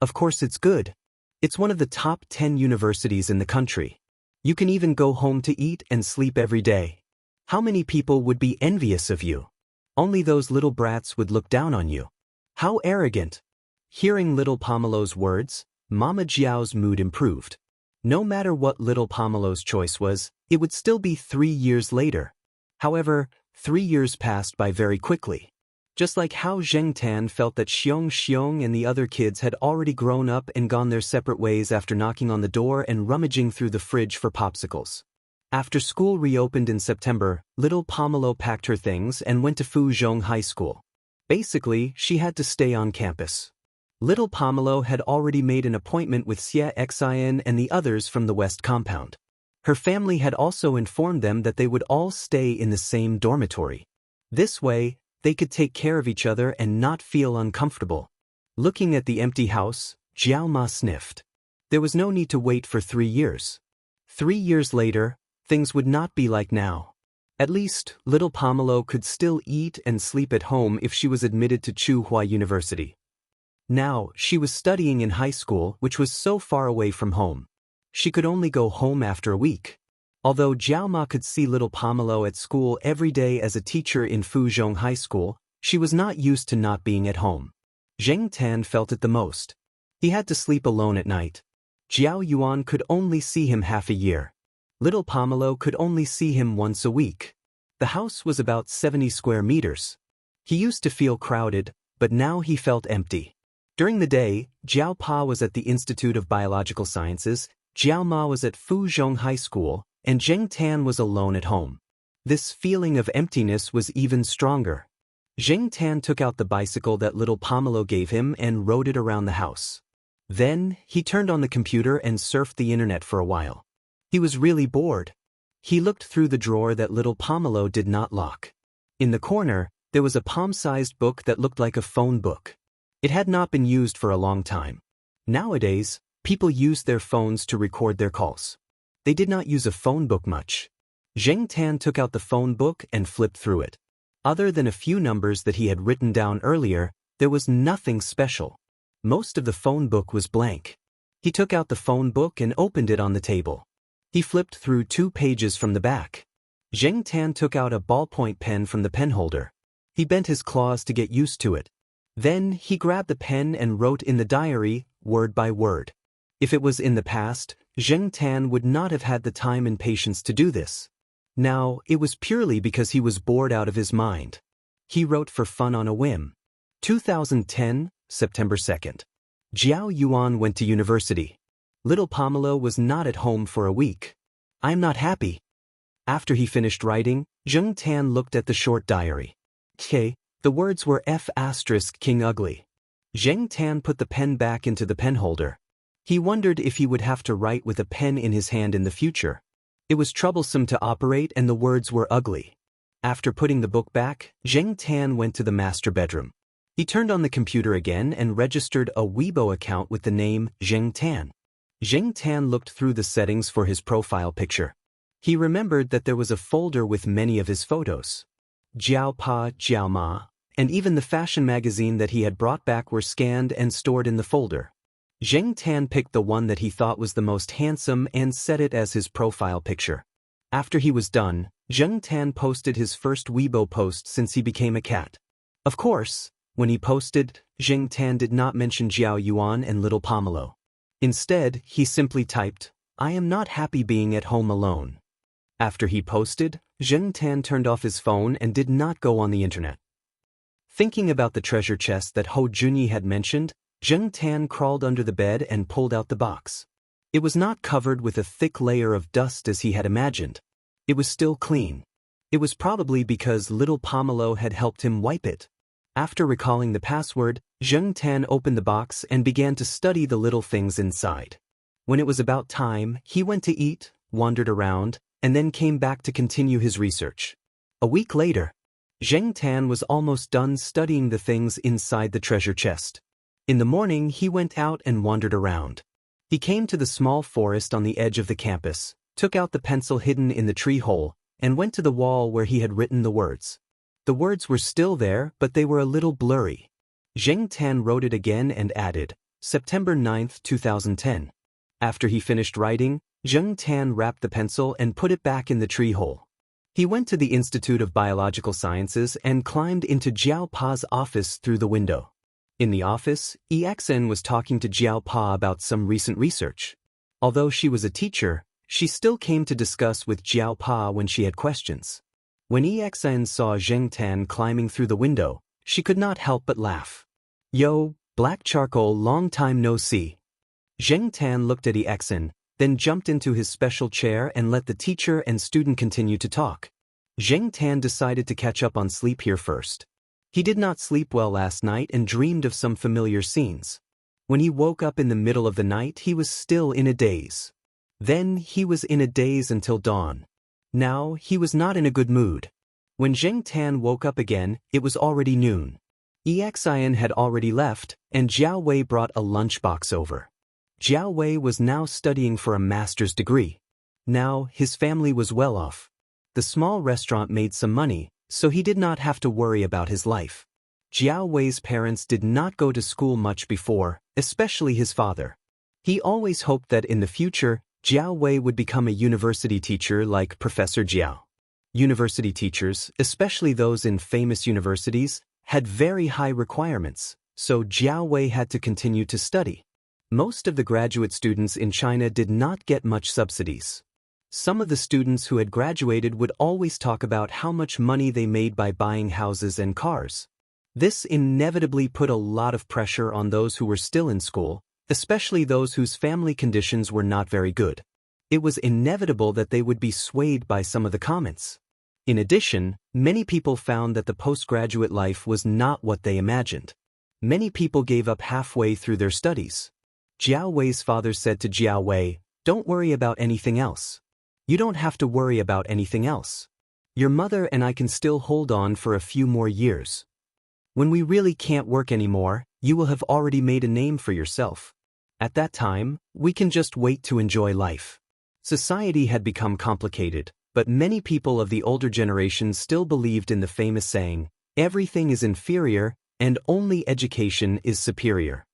"Of course it's good. It's one of the top 10 universities in the country. You can even go home to eat and sleep every day. How many people would be envious of you? Only those little brats would look down on you. How arrogant." Hearing little Pomelo's words, Mama Jiao's mood improved. No matter what little Pomelo's choice was, it would still be 3 years later. However, 3 years passed by very quickly. Just like how Zheng Tan felt that Xiong and the other kids had already grown up and gone their separate ways after knocking on the door and rummaging through the fridge for popsicles. After school reopened in September, little Pomelo packed her things and went to Fuzhong High School. Basically, she had to stay on campus. Little Pomelo had already made an appointment with Xianxia and the others from the West compound. Her family had also informed them that they would all stay in the same dormitory. This way, they could take care of each other and not feel uncomfortable. Looking at the empty house, Jiao Ma sniffed. There was no need to wait for 3 years. 3 years later, things would not be like now. At least, little Pomelo could still eat and sleep at home if she was admitted to Tsinghua University. Now, she was studying in high school, which was so far away from home. She could only go home after a week. Although Jiao Ma could see little Pomelo at school every day as a teacher in Fuzhong High School, she was not used to not being at home. Zheng Tan felt it the most. He had to sleep alone at night. Jiao Yuan could only see him half a year. Little Pomelo could only see him once a week. The house was about 70 square meters. He used to feel crowded, but now he felt empty. During the day, Jiao Pa was at the Institute of Biological Sciences, Jiao Ma was at Fuzhong High School, and Zheng Tan was alone at home. This feeling of emptiness was even stronger. Zheng Tan took out the bicycle that little Pomelo gave him and rode it around the house. Then, he turned on the computer and surfed the internet for a while. He was really bored. He looked through the drawer that little Pomelo did not lock. In the corner, there was a palm-sized book that looked like a phone book. It had not been used for a long time. Nowadays, people use their phones to record their calls. They did not use a phone book much. Zheng Tan took out the phone book and flipped through it. Other than a few numbers that he had written down earlier, there was nothing special. Most of the phone book was blank. He took out the phone book and opened it on the table. He flipped through 2 pages from the back. Zheng Tan took out a ballpoint pen from the pen holder. He bent his claws to get used to it. Then he grabbed the pen and wrote in the diary, word by word. If it was in the past, Zheng Tan would not have had the time and patience to do this. Now, it was purely because he was bored out of his mind. He wrote for fun on a whim. 2010, September 2nd. Jiao Yuan went to university. Little Pomelo was not at home for a week. I'm not happy. After he finished writing, Zheng Tan looked at the short diary. The words were King Ugly. Zheng Tan put the pen back into the pen holder. He wondered if he would have to write with a pen in his hand in the future. It was troublesome to operate and the words were ugly. After putting the book back, Zheng Tan went to the master bedroom. He turned on the computer again and registered a Weibo account with the name Zheng Tan. Zheng Tan looked through the settings for his profile picture. He remembered that there was a folder with many of his photos. Jiao Pa, Jiao Ma, and even the fashion magazine that he had brought back were scanned and stored in the folder. Zheng Tan picked the one that he thought was the most handsome and set it as his profile picture. After he was done, Zheng Tan posted his first Weibo post since he became a cat. Of course, when he posted, Zheng Tan did not mention Jiao Yuan and little Pomelo. Instead, he simply typed, "I am not happy being at home alone." After he posted, Zheng Tan turned off his phone and did not go on the internet. Thinking about the treasure chest that Ho Junyi had mentioned, Zheng Tan crawled under the bed and pulled out the box. It was not covered with a thick layer of dust as he had imagined. It was still clean. It was probably because little Pomelo had helped him wipe it. After recalling the password, Zheng Tan opened the box and began to study the little things inside. When it was about time, he went to eat, wandered around, and then came back to continue his research. A week later, Zheng Tan was almost done studying the things inside the treasure chest. In the morning, he went out and wandered around. He came to the small forest on the edge of the campus, took out the pencil hidden in the tree hole, and went to the wall where he had written the words. The words were still there, but they were a little blurry. Zheng Tan wrote it again and added, September 9, 2010. After he finished writing, Zheng Tan wrapped the pencil and put it back in the tree hole. He went to the Institute of Biological Sciences and climbed into Jiao Pa's office through the window. In the office, EXN was talking to Jiao Pa about some recent research. Although she was a teacher, she still came to discuss with Jiao Pa when she had questions. When EXN saw Zheng Tan climbing through the window, she could not help but laugh. "Yo, black charcoal, long time no see." Zheng Tan looked at EXN, then jumped into his special chair and let the teacher and student continue to talk. Zheng Tan decided to catch up on sleep here first. He did not sleep well last night and dreamed of some familiar scenes. When he woke up in the middle of the night, he was still in a daze. Then he was in a daze until dawn. Now he was not in a good mood. When Zheng Tan woke up again, it was already noon. EXIN had already left, and Jiao Wei brought a lunchbox over. Jiao Wei was now studying for a master's degree. Now his family was well off. the small restaurant made some money, so he did not have to worry about his life. Jiao Wei's parents did not go to school much before, especially his father. He always hoped that in the future, Jiao Wei would become a university teacher like Professor Jiao. University teachers, especially those in famous universities, had very high requirements, so Jiao Wei had to continue to study. Most of the graduate students in China did not get much subsidies. Some of the students who had graduated would always talk about how much money they made by buying houses and cars. This inevitably put a lot of pressure on those who were still in school, especially those whose family conditions were not very good. It was inevitable that they would be swayed by some of the comments. In addition, many people found that the postgraduate life was not what they imagined. Many people gave up halfway through their studies. Jiao Wei's father said to Jiao Wei, "Don't worry about anything else. You don't have to worry about anything else. Your mother and I can still hold on for a few more years. When we really can't work anymore, you will have already made a name for yourself. At that time, we can just wait to enjoy life." Society had become complicated, but many people of the older generation still believed in the famous saying, "Everything is inferior, and only education is superior."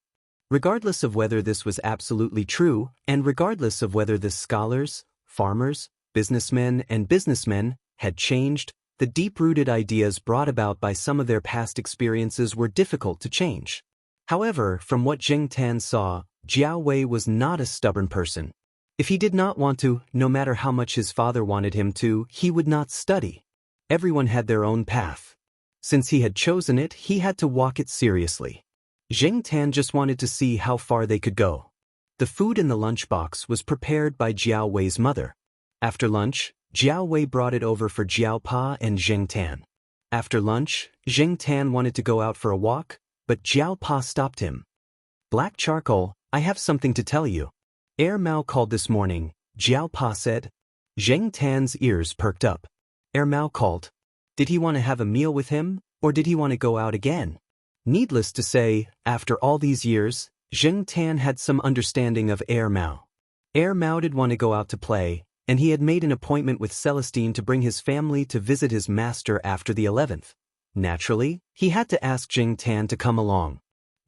Regardless of whether this was absolutely true, and regardless of whether the scholars, farmers, businessmen, and businessmen had changed, the deep-rooted ideas brought about by some of their past experiences were difficult to change. However, from what Zheng Tan saw, Jiao Wei was not a stubborn person. If he did not want to, no matter how much his father wanted him to, he would not study. Everyone had their own path. Since he had chosen it, he had to walk it seriously. Zheng Tan just wanted to see how far they could go. The food in the lunchbox was prepared by Jiao Wei's mother. After lunch, Jiao Wei brought it over for Jiao Pa and Zheng Tan. After lunch, Zheng Tan wanted to go out for a walk, but Jiao Pa stopped him. "Black charcoal, I have something to tell you." Mao called this morning, Jiao Pa said. Zheng Tan's ears perked up. Mao called. Did he want to have a meal with him, or did he want to go out again? Needless to say, after all these years, Zheng Tan had some understanding of Mao. Mao did want to go out to play, and he had made an appointment with Celestine to bring his family to visit his master after the 11th. Naturally, he had to ask Zheng Tan to come along.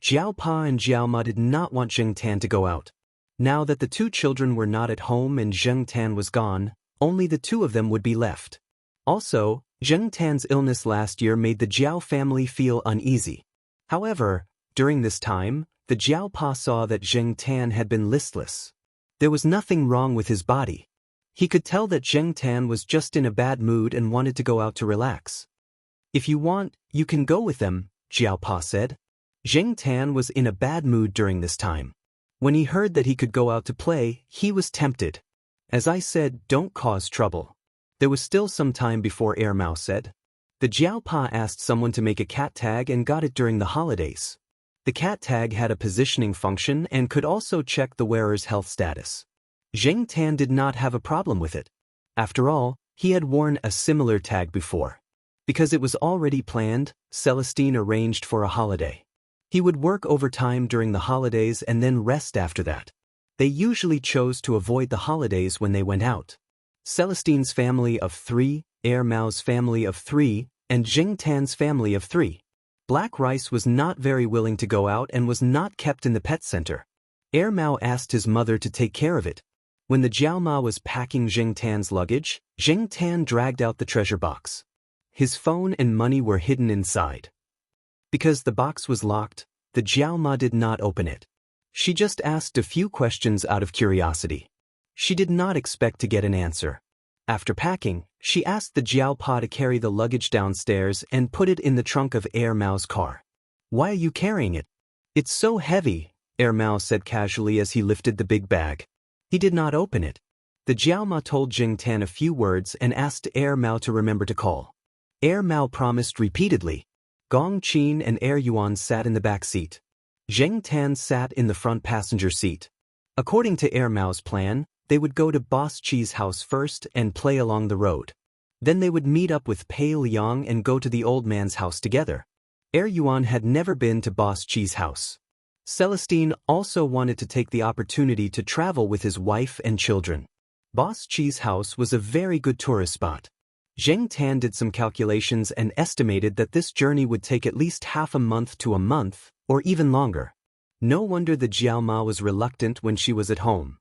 Jiao Pa and Jiao Ma did not want Zheng Tan to go out. Now that the two children were not at home and Zheng Tan was gone, only the two of them would be left. Also, Zheng Tan's illness last year made the Jiao family feel uneasy. However, during this time, the Jiao Pa saw that Zheng Tan had been listless. There was nothing wrong with his body. He could tell that Zheng Tan was just in a bad mood and wanted to go out to relax. "If you want, you can go with them," Jiao Pa said. Zheng Tan was in a bad mood during this time. When he heard that he could go out to play, he was tempted. "As I said, don't cause trouble." There was still some time before Mao said. The Jiao Pa asked someone to make a cat tag and got it during the holidays. The cat tag had a positioning function and could also check the wearer's health status. Zheng Tan did not have a problem with it. After all, he had worn a similar tag before. Because it was already planned, Celestine arranged for a holiday. He would work overtime during the holidays and then rest after that. They usually chose to avoid the holidays when they went out. Celestine's family of 3, Mao's family of 3, and Zheng Tan's family of 3. Black Rice was not very willing to go out and was not kept in the pet center. Mao asked his mother to take care of it. When the Jiao Ma was packing Zheng Tan's luggage, Zheng Tan dragged out the treasure box. His phone and money were hidden inside. Because the box was locked, the Jiao Ma did not open it. She just asked a few questions out of curiosity. She did not expect to get an answer. After packing, she asked the Jiao Pa to carry the luggage downstairs and put it in the trunk of Mao's car. "Why are you carrying it?" "It's so heavy," Mao said casually as he lifted the big bag. He did not open it. The Jiao Ma told Zheng Tan a few words and asked Mao to remember to call. Mao promised repeatedly. Gong Qin and Yuan sat in the back seat. Zheng Tan sat in the front passenger seat. According to Mao's plan, they would go to Boss Qi's house first and play along the road. Then they would meet up with Pei Liang and go to the old man's house together. Yuan had never been to Boss Qi's house. Celestine also wanted to take the opportunity to travel with his wife and children. Boss Qi's house was a very good tourist spot. Zheng Tan did some calculations and estimated that this journey would take at least half a month to a month, or even longer. No wonder the Jiaoma was reluctant when she was at home.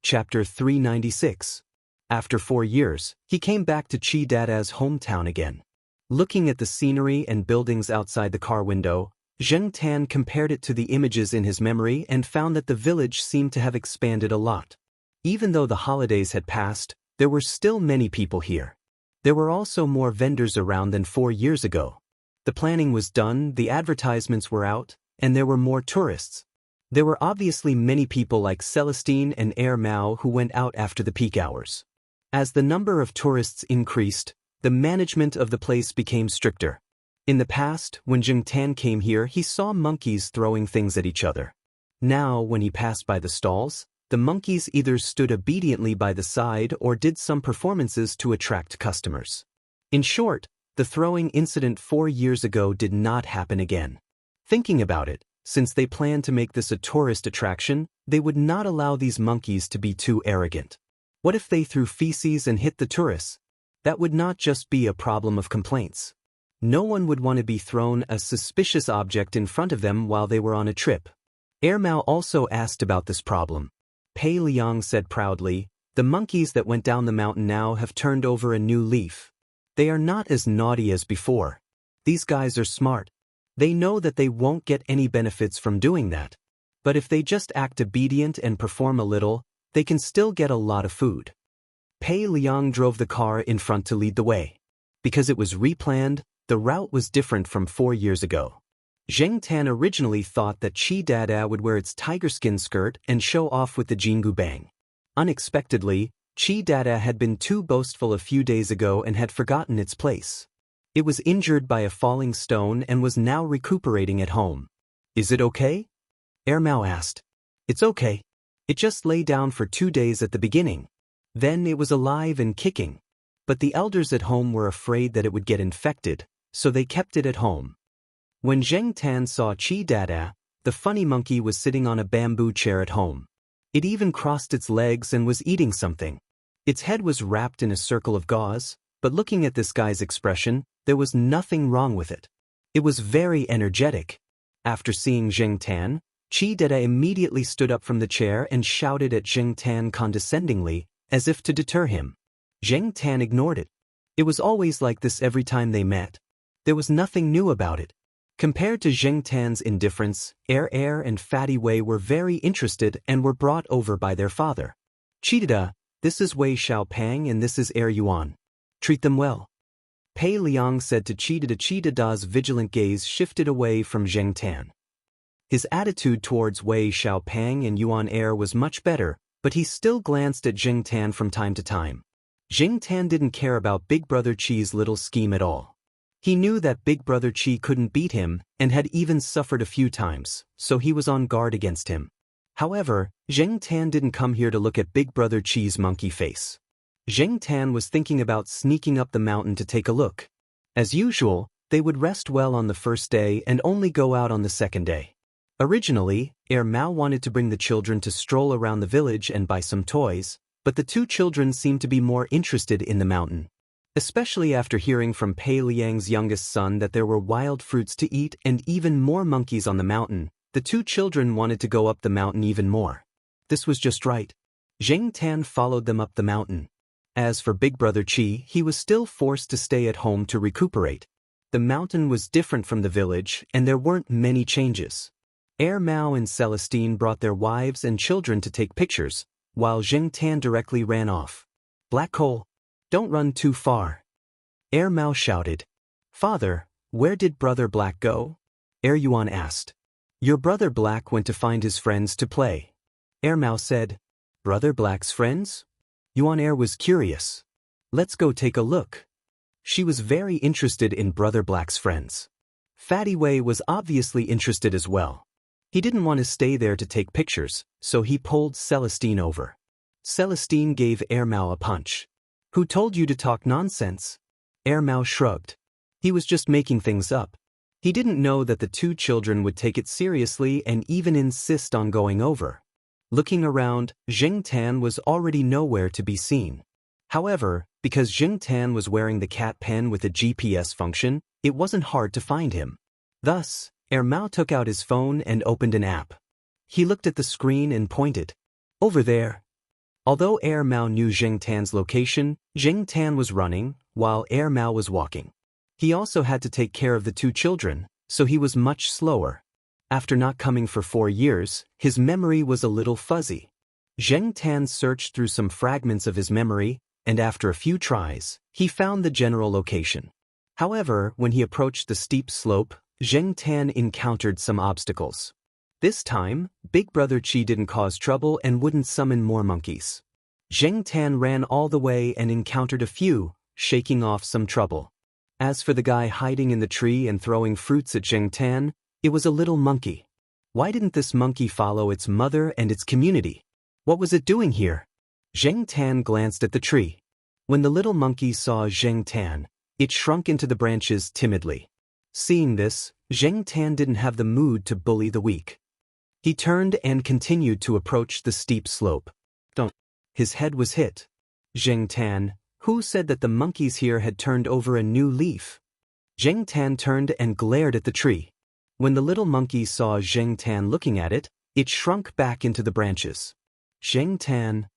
Chapter 396. After 4 years, he came back to Chi Dada's hometown again. Looking at the scenery and buildings outside the car window, Zheng Tan compared it to the images in his memory and found that the village seemed to have expanded a lot. Even though the holidays had passed, there were still many people here. There were also more vendors around than 4 years ago. The planning was done, the advertisements were out, and there were more tourists. There were obviously many people like Celestine and Air Mao who went out after the peak hours. As the number of tourists increased, the management of the place became stricter. In the past, when Zheng Tan came here, he saw monkeys throwing things at each other. Now, when he passed by the stalls, the monkeys either stood obediently by the side or did some performances to attract customers. In short, the throwing incident 4 years ago did not happen again. Thinking about it, since they planned to make this a tourist attraction, they would not allow these monkeys to be too arrogant. What if they threw feces and hit the tourists? That would not just be a problem of complaints. No one would want to be thrown a suspicious object in front of them while they were on a trip. Air Mao also asked about this problem. Pei Liang said proudly, "The monkeys that went down the mountain now have turned over a new leaf. They are not as naughty as before. These guys are smart. They know that they won't get any benefits from doing that. But if they just act obedient and perform a little, they can still get a lot of food." Pei Liang drove the car in front to lead the way. Because it was replanned, the route was different from 4 years ago. Zheng Tan originally thought that Chi Dada would wear its tiger skin skirt and show off with the Jingu Bang. Unexpectedly, Chi Dada had been too boastful a few days ago and had forgotten its place. It was injured by a falling stone and was now recuperating at home. "Is it okay?" Air Mao asked. "It's okay. It just lay down for 2 days at the beginning. Then it was alive and kicking. But the elders at home were afraid that it would get infected, so they kept it at home." When Zheng Tan saw Chi Dada, the funny monkey was sitting on a bamboo chair at home. It even crossed its legs and was eating something. Its head was wrapped in a circle of gauze, but looking at this guy's expression, there was nothing wrong with it. It was very energetic. After seeing Zheng Tan, Chi Dada immediately stood up from the chair and shouted at Zheng Tan condescendingly, as if to deter him. Zheng Tan ignored it. It was always like this every time they met. There was nothing new about it. Compared to Zheng Tan's indifference, Air and Fatty Wei were very interested and were brought over by their father. "Chi Dada, this is Wei Xiaopang and this is Air Yuan. Treat them well." Pei Liang said to Chi Dada. Chi Dada's vigilant gaze shifted away from Zheng Tan. His attitude towards Wei Xiaopang and Yuan Air was much better, but he still glanced at Zheng Tan from time to time. Zheng Tan didn't care about Big Brother Chi's little scheme at all. He knew that Big Brother Chi couldn't beat him and had even suffered a few times, so he was on guard against him. However, Zheng Tan didn't come here to look at Big Brother Chi's monkey face. Zheng Tan was thinking about sneaking up the mountain to take a look. As usual, they would rest well on the first day and only go out on the second day. Originally, Air Mao wanted to bring the children to stroll around the village and buy some toys, but the two children seemed to be more interested in the mountain. Especially after hearing from Pei Liang's youngest son that there were wild fruits to eat and even more monkeys on the mountain, the two children wanted to go up the mountain even more. This was just right. Zheng Tan followed them up the mountain. As for Big Brother Chi, he was still forced to stay at home to recuperate. The mountain was different from the village, and there weren't many changes. Air Mao and Celestine brought their wives and children to take pictures, while Zheng Tan directly ran off. "Black Hole, don't run too far." Air Mao shouted. "Father, where did Brother Black go?" Air Yuan asked. "Your Brother Black went to find his friends to play." Air Mao said. "Brother Black's friends?" Yuan Air was curious. "Let's go take a look." She was very interested in Brother Black's friends. Fatty Wei was obviously interested as well. He didn't want to stay there to take pictures, so he pulled Celestine over. Celestine gave Air Mao a punch. "Who told you to talk nonsense?" Air Mao shrugged. He was just making things up. He didn't know that the two children would take it seriously and even insist on going over. Looking around, Zheng Tan was already nowhere to be seen. However, because Jing Tan was wearing the cat pen with a GPS function, it wasn't hard to find him. Thus, Mao took out his phone and opened an app. He looked at the screen and pointed. Over there. Although Mao knew Jing Tan's location, Jing Tan was running, while Mao was walking. He also had to take care of the two children, so he was much slower. After not coming for 4 years, his memory was a little fuzzy. Jing Tan searched through some fragments of his memory, and after a few tries, he found the general location. However, when he approached the steep slope, Jing Tan encountered some obstacles. This time, Big Brother Qi didn't cause trouble and wouldn't summon more monkeys. Jing Tan ran all the way and encountered a few, shaking off some trouble. As for the guy hiding in the tree and throwing fruits at Jing Tan, it was a little monkey. Why didn't this monkey follow its mother and its community? What was it doing here? Jing Tan glanced at the tree. When the little monkey saw Jing Tan, it shrunk into the branches timidly. Seeing this, Jing Tan didn't have the mood to bully the weak. He turned and continued to approach the steep slope. Don't. His head was hit. Jing Tan, who said that the monkeys here had turned over a new leaf? Jing Tan turned and glared at the tree. When the little monkey saw Jing Tan looking at it, it shrunk back into the branches. Jing Tan.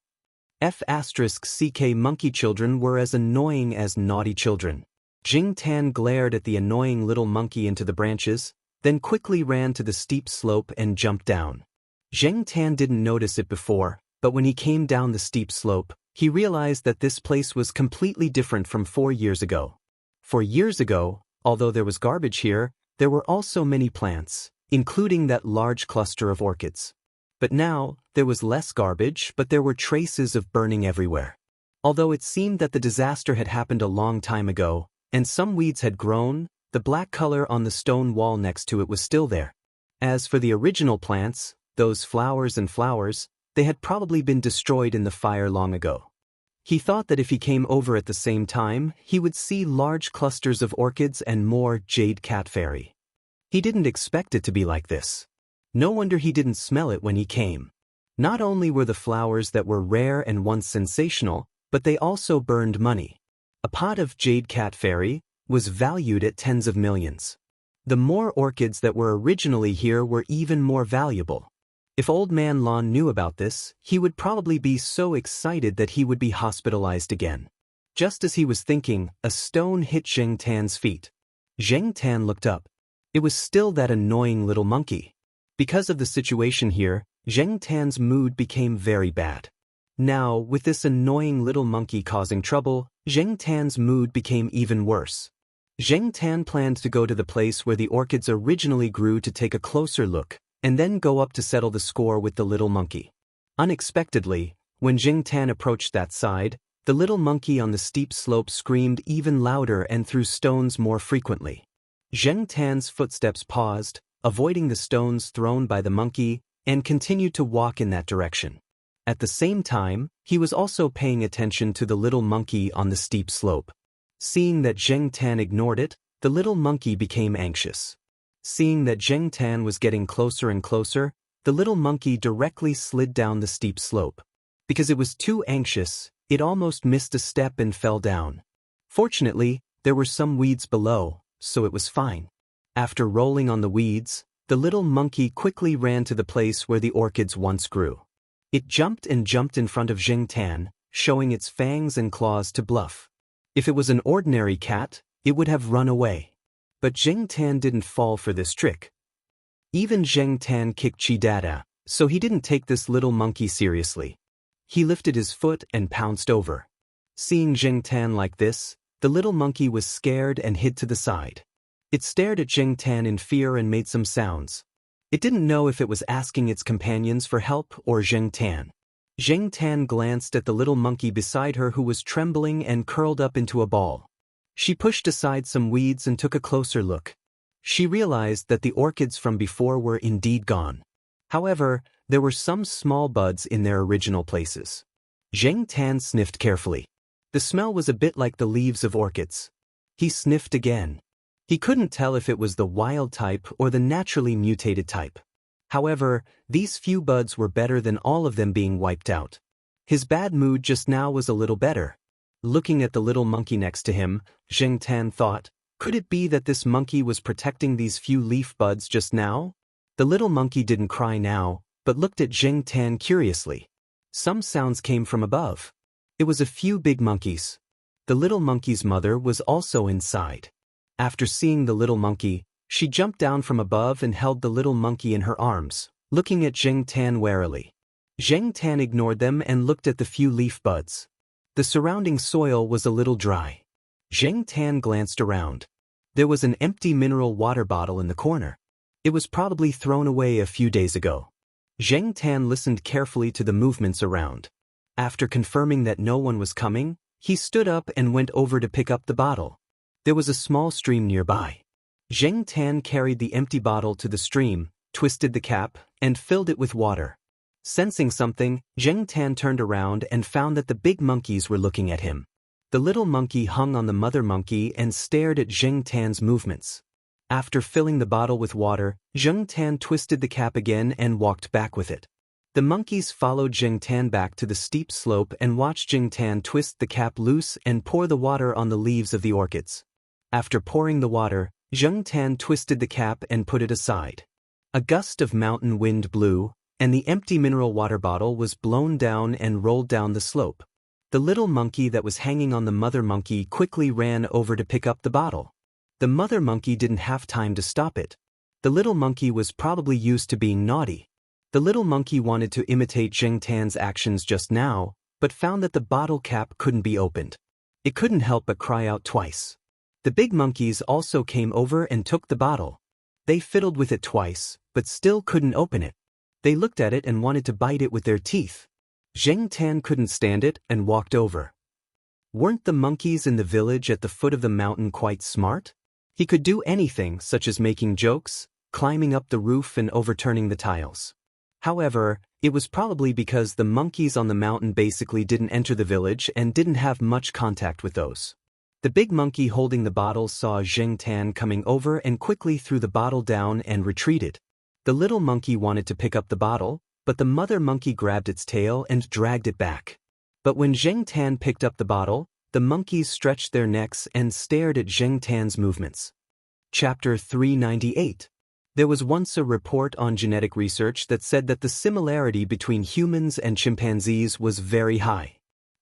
F***ck monkey children were as annoying as naughty children. Jing Tan glared at the annoying little monkey into the branches, then quickly ran to the steep slope and jumped down. Jing Tan didn't notice it before, but when he came down the steep slope, he realized that this place was completely different from 4 years ago. 4 years ago, although there was garbage here, there were also many plants, including that large cluster of orchids. But now, there was less garbage, but there were traces of burning everywhere. Although it seemed that the disaster had happened a long time ago, and some weeds had grown, the black color on the stone wall next to it was still there. As for the original plants, those flowers and flowers, they had probably been destroyed in the fire long ago. He thought that if he came over at the same time, he would see large clusters of orchids and more jade cat fairy. He didn't expect it to be like this. No wonder he didn't smell it when he came. Not only were the flowers that were rare and once sensational, but they also burned money. A pot of jade cat fairy was valued at tens of millions. The more orchids that were originally here were even more valuable. If Old Man Lon knew about this, he would probably be so excited that he would be hospitalized again. Just as he was thinking, a stone hit Jing Tan's feet. Jing Tan looked up. It was still that annoying little monkey. Because of the situation here, Jing Tan's mood became very bad. Now, with this annoying little monkey causing trouble, Jing Tan's mood became even worse. Jing Tan planned to go to the place where the orchids originally grew to take a closer look, and then go up to settle the score with the little monkey. Unexpectedly, when Jing Tan approached that side, the little monkey on the steep slope screamed even louder and threw stones more frequently. Jing Tan's footsteps paused, avoiding the stones thrown by the monkey, and continued to walk in that direction. At the same time, he was also paying attention to the little monkey on the steep slope. Seeing that Jing Tan ignored it, the little monkey became anxious. Seeing that Jing Tan was getting closer and closer, the little monkey directly slid down the steep slope. Because it was too anxious, it almost missed a step and fell down. Fortunately, there were some weeds below, so it was fine. After rolling on the weeds, the little monkey quickly ran to the place where the orchids once grew. It jumped and jumped in front of Jing Tan, showing its fangs and claws to bluff. If it was an ordinary cat, it would have run away. But Jing Tan didn't fall for this trick. Even Jing Tan kicked Chidada, so he didn't take this little monkey seriously. He lifted his foot and pounced over. Seeing Jing Tan like this, the little monkey was scared and hid to the side. It stared at Jing Tan in fear and made some sounds. It didn't know if it was asking its companions for help or Jing Tan. Jing Tan glanced at the little monkey beside her who was trembling and curled up into a ball. She pushed aside some weeds and took a closer look. She realized that the orchids from before were indeed gone. However, there were some small buds in their original places. Jing Tan sniffed carefully. The smell was a bit like the leaves of orchids. He sniffed again. He couldn't tell if it was the wild type or the naturally mutated type. However, these few buds were better than all of them being wiped out. His bad mood just now was a little better. Looking at the little monkey next to him, Zheng Tan thought, could it be that this monkey was protecting these few leaf buds just now? The little monkey didn't cry now, but looked at Zheng Tan curiously. Some sounds came from above. It was a few big monkeys. The little monkey's mother was also inside. After seeing the little monkey, she jumped down from above and held the little monkey in her arms, looking at Zheng Tan warily. Zheng Tan ignored them and looked at the few leaf buds. The surrounding soil was a little dry. Zheng Tan glanced around. There was an empty mineral water bottle in the corner. It was probably thrown away a few days ago. Zheng Tan listened carefully to the movements around. After confirming that no one was coming, he stood up and went over to pick up the bottle. There was a small stream nearby. Zheng Tan carried the empty bottle to the stream, twisted the cap, and filled it with water. Sensing something, Zheng Tan turned around and found that the big monkeys were looking at him. The little monkey hung on the mother monkey and stared at Zheng Tan's movements. After filling the bottle with water, Zheng Tan twisted the cap again and walked back with it. The monkeys followed Zheng Tan back to the steep slope and watched Zheng Tan twist the cap loose and pour the water on the leaves of the orchids. After pouring the water, Zheng Tan twisted the cap and put it aside. A gust of mountain wind blew, and the empty mineral water bottle was blown down and rolled down the slope. The little monkey that was hanging on the mother monkey quickly ran over to pick up the bottle. The mother monkey didn't have time to stop it. The little monkey was probably used to being naughty. The little monkey wanted to imitate Zheng Tan's actions just now, but found that the bottle cap couldn't be opened. It couldn't help but cry out twice. The big monkeys also came over and took the bottle. They fiddled with it twice, but still couldn't open it. They looked at it and wanted to bite it with their teeth. Zheng Tan couldn't stand it and walked over. Weren't the monkeys in the village at the foot of the mountain quite smart? He could do anything, such as making jokes, climbing up the roof and overturning the tiles. However, it was probably because the monkeys on the mountain basically didn't enter the village and didn't have much contact with those. The big monkey holding the bottle saw Zheng Tan coming over and quickly threw the bottle down and retreated. The little monkey wanted to pick up the bottle, but the mother monkey grabbed its tail and dragged it back. But when Zheng Tan picked up the bottle, the monkeys stretched their necks and stared at Zheng Tan's movements. Chapter 398. There was once a report on genetic research that said that the similarity between humans and chimpanzees was very high.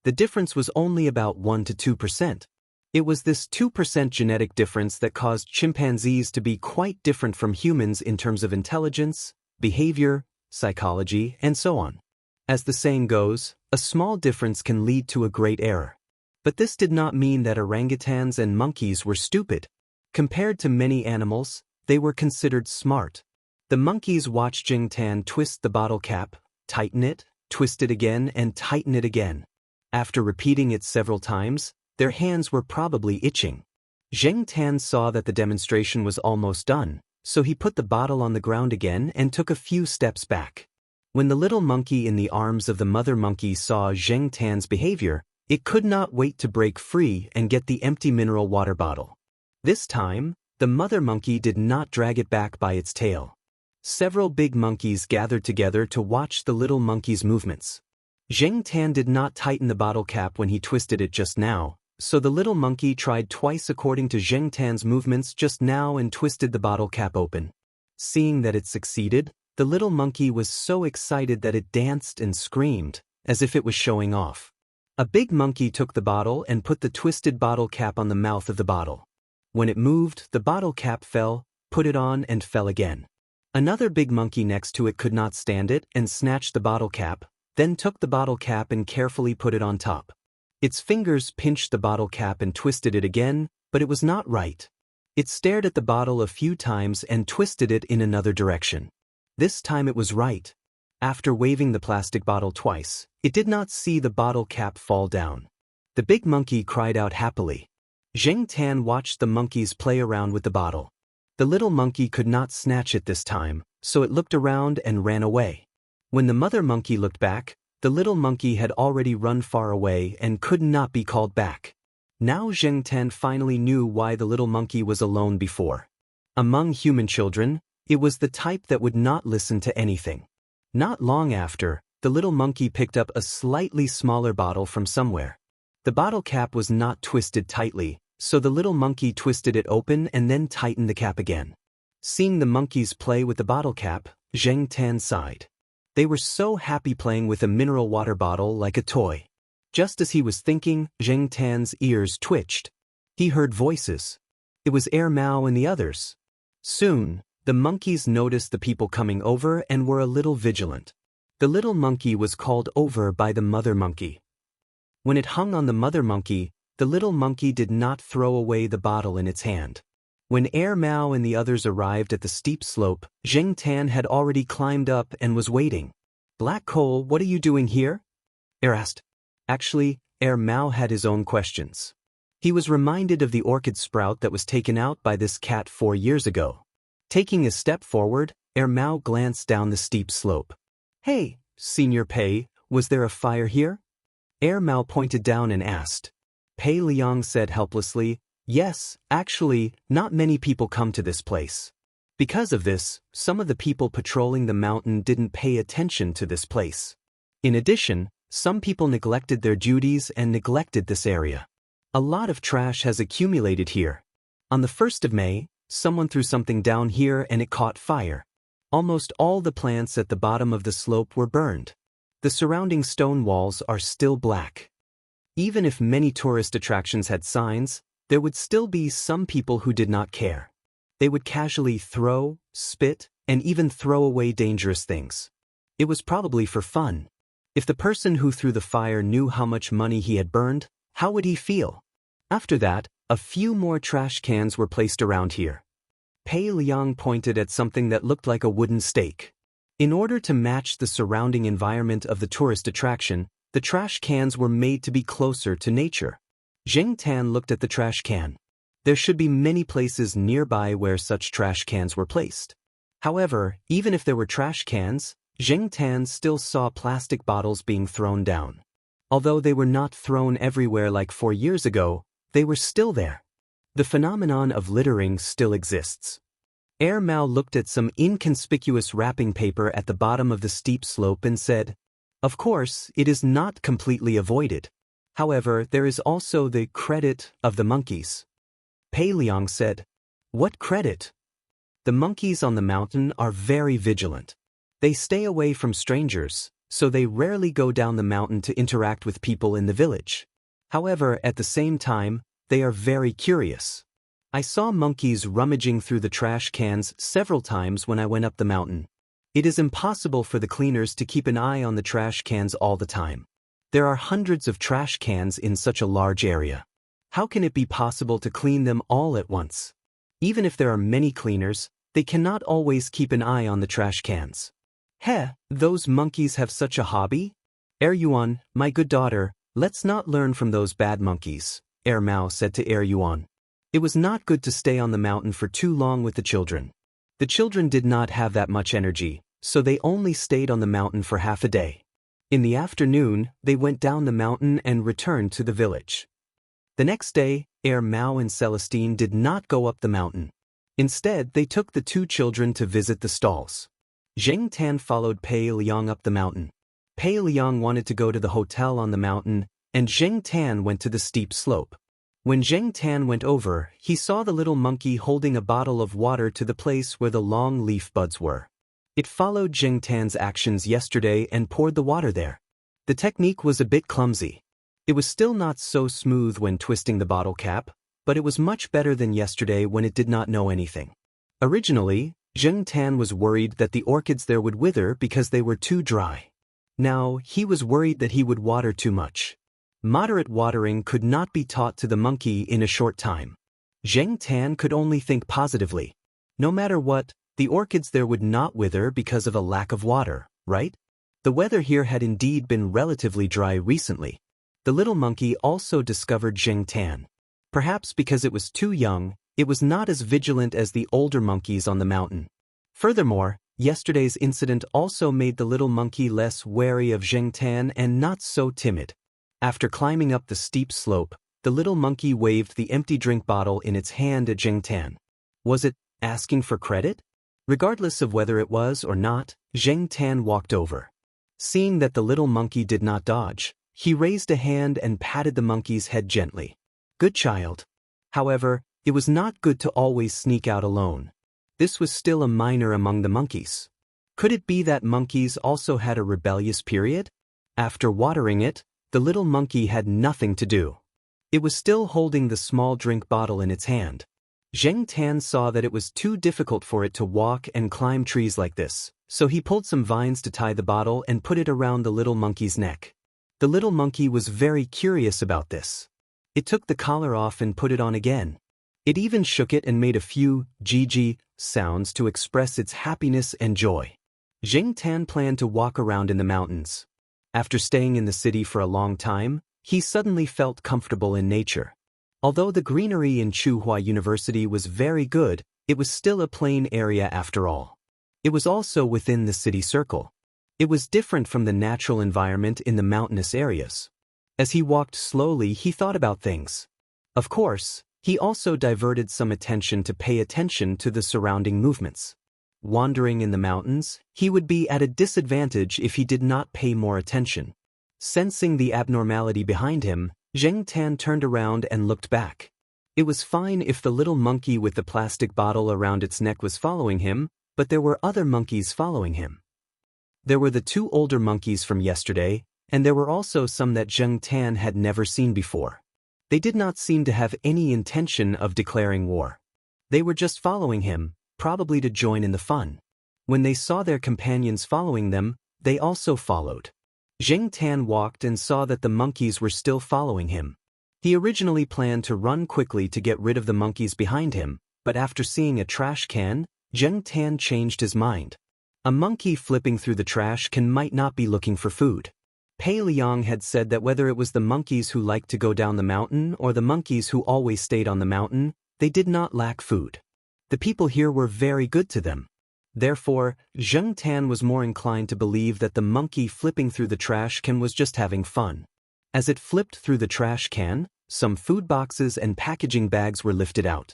The difference was only about 1 to 2%. It was this 2% genetic difference that caused chimpanzees to be quite different from humans in terms of intelligence, behavior, psychology, and so on. As the saying goes, a small difference can lead to a great error. But this did not mean that orangutans and monkeys were stupid. Compared to many animals, they were considered smart. The monkeys watched Zheng Tan twist the bottle cap, tighten it, twist it again, and tighten it again. After repeating it several times, their hands were probably itching. Zheng Tan saw that the demonstration was almost done, so he put the bottle on the ground again and took a few steps back. When the little monkey in the arms of the mother monkey saw Zheng Tan's behavior, it could not wait to break free and get the empty mineral water bottle. This time, the mother monkey did not drag it back by its tail. Several big monkeys gathered together to watch the little monkey's movements. Zheng Tan did not tighten the bottle cap when he twisted it just now, so the little monkey tried twice according to Zheng Tan's movements just now and twisted the bottle cap open. Seeing that it succeeded, the little monkey was so excited that it danced and screamed, as if it was showing off. A big monkey took the bottle and put the twisted bottle cap on the mouth of the bottle. When it moved, the bottle cap fell, put it on and fell again. Another big monkey next to it could not stand it and snatched the bottle cap, then took the bottle cap and carefully put it on top. Its fingers pinched the bottle cap and twisted it again, but it was not right. It stared at the bottle a few times and twisted it in another direction. This time it was right. After waving the plastic bottle twice, it did not see the bottle cap fall down. The big monkey cried out happily. Zheng Tan watched the monkeys play around with the bottle. The little monkey could not snatch it this time, so it looked around and ran away. When the mother monkey looked back, the little monkey had already run far away and could not be called back. Now Zheng Tan finally knew why the little monkey was alone before. Among human children, it was the type that would not listen to anything. Not long after, the little monkey picked up a slightly smaller bottle from somewhere. The bottle cap was not twisted tightly, so the little monkey twisted it open and then tightened the cap again. Seeing the monkeys play with the bottle cap, Zheng Tan sighed. They were so happy playing with a mineral water bottle like a toy. Just as he was thinking, Zheng Tan's ears twitched. He heard voices. It was Mao and the others. Soon, the monkeys noticed the people coming over and were a little vigilant. The little monkey was called over by the mother monkey. When it hung on the mother monkey, the little monkey did not throw away the bottle in its hand. When Mao and the others arrived at the steep slope, Zheng Tan had already climbed up and was waiting. "Black Coal, what are you doing here?" asked. Actually, Mao had his own questions. He was reminded of the orchid sprout that was taken out by this cat 4 years ago. Taking a step forward, Mao glanced down the steep slope. "Hey, Senior Pei, was there a fire here?" Mao pointed down and asked. Pei Liang said helplessly, "Yes, actually, not many people come to this place. Because of this, some of the people patrolling the mountain didn't pay attention to this place. In addition, some people neglected their duties and neglected this area. A lot of trash has accumulated here. On the 1st of May, someone threw something down here and it caught fire. Almost all the plants at the bottom of the slope were burned. The surrounding stone walls are still black. Even if many tourist attractions had signs, there would still be some people who did not care. They would casually throw, spit, and even throw away dangerous things. It was probably for fun. If the person who threw the fire knew how much money he had burned, how would he feel? After that, a few more trash cans were placed around here." Pei Liang pointed at something that looked like a wooden stake. In order to match the surrounding environment of the tourist attraction, the trash cans were made to be closer to nature. Zheng Tan looked at the trash can. There should be many places nearby where such trash cans were placed. However, even if there were trash cans, Zheng Tan still saw plastic bottles being thrown down. Although they were not thrown everywhere like 4 years ago, they were still there. The phenomenon of littering still exists. Mao looked at some inconspicuous wrapping paper at the bottom of the steep slope and said, "Of course, it is not completely avoided. However, there is also the credit of the monkeys." Pei Liang said, "What credit?" "The monkeys on the mountain are very vigilant. They stay away from strangers, so they rarely go down the mountain to interact with people in the village. However, at the same time, they are very curious. I saw monkeys rummaging through the trash cans several times when I went up the mountain. It is impossible for the cleaners to keep an eye on the trash cans all the time. There are hundreds of trash cans in such a large area. How can it be possible to clean them all at once? Even if there are many cleaners, they cannot always keep an eye on the trash cans. Heh, those monkeys have such a hobby? Yuan, my good daughter, let's not learn from those bad monkeys," Mao said to Yuan. It was not good to stay on the mountain for too long with the children. The children did not have that much energy, so they only stayed on the mountain for half a day. In the afternoon, they went down the mountain and returned to the village. The next day, Mao and Celestine did not go up the mountain. Instead, they took the 2 children to visit the stalls. Zheng Tan followed Pei Liang up the mountain. Pei Liang wanted to go to the hotel on the mountain, and Zheng Tan went to the steep slope. When Zheng Tan went over, he saw the little monkey holding a bottle of water to the place where the long leaf buds were. It followed Zheng Tan's actions yesterday and poured the water there. The technique was a bit clumsy. It was still not so smooth when twisting the bottle cap, but it was much better than yesterday when it did not know anything. Originally, Zheng Tan was worried that the orchids there would wither because they were too dry. Now, he was worried that he would water too much. Moderate watering could not be taught to the monkey in a short time. Zheng Tan could only think positively. No matter what, the orchids there would not wither because of a lack of water, right? The weather here had indeed been relatively dry recently. The little monkey also discovered Zheng Tan. Perhaps because it was too young, it was not as vigilant as the older monkeys on the mountain. Furthermore, yesterday's incident also made the little monkey less wary of Zheng Tan and not so timid. After climbing up the steep slope, the little monkey waved the empty drink bottle in its hand at Zheng Tan. Was it asking for credit? Regardless of whether it was or not, Zheng Tan walked over. Seeing that the little monkey did not dodge, He raised a hand and patted the monkey's head gently. Good child. However, it was not good to always sneak out alone. This was still a minor among the monkeys. Could it be that monkeys also had a rebellious period? After watering it, the little monkey had nothing to do. It was still holding the small drink bottle in its hand. Xianxia saw that it was too difficult for it to walk and climb trees like this, so he pulled some vines to tie the bottle and put it around the little monkey's neck. The little monkey was very curious about this. It took the collar off and put it on again. It even shook it and made a few "gg" sounds to express its happiness and joy. Xianxia planned to walk around in the mountains. After staying in the city for a long time, he suddenly felt comfortable in nature. Although the greenery in Tsinghua University was very good, it was still a plain area after all. It was also within the city circle. It was different from the natural environment in the mountainous areas. As he walked slowly, he thought about things. Of course, he also diverted some attention to pay attention to the surrounding movements. Wandering in the mountains, he would be at a disadvantage if he did not pay more attention. Sensing the abnormality behind him, Xianxia turned around and looked back. It was fine if the little monkey with the plastic bottle around its neck was following him, but there were other monkeys following him. There were the two older monkeys from yesterday, and there were also some that Xianxia had never seen before. They did not seem to have any intention of declaring war. They were just following him, probably to join in the fun. When they saw their companions following them, they also followed. Xianxia walked and saw that the monkeys were still following him. He originally planned to run quickly to get rid of the monkeys behind him, but after seeing a trash can, Xianxia changed his mind. A monkey flipping through the trash can might not be looking for food. Pei Liang had said that whether it was the monkeys who liked to go down the mountain or the monkeys who always stayed on the mountain, they did not lack food. The people here were very good to them. Therefore, Xianxia was more inclined to believe that the monkey flipping through the trash can was just having fun. As it flipped through the trash can, some food boxes and packaging bags were lifted out.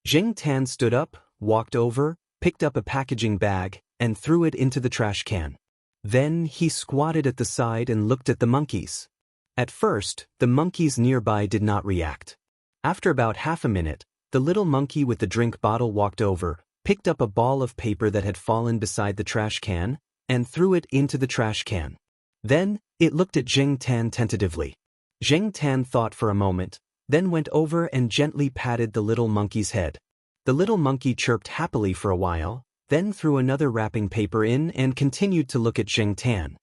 Xianxia stood up, walked over, picked up a packaging bag, and threw it into the trash can. Then he squatted at the side and looked at the monkeys. At first, the monkeys nearby did not react. After about half a minute, the little monkey with the drink bottle walked over, picked up a ball of paper that had fallen beside the trash can, and threw it into the trash can. Then, it looked at Xianxia tentatively. Xianxia thought for a moment, then went over and gently patted the little monkey's head. The little monkey chirped happily for a while, then threw another wrapping paper in and continued to look at Xianxia.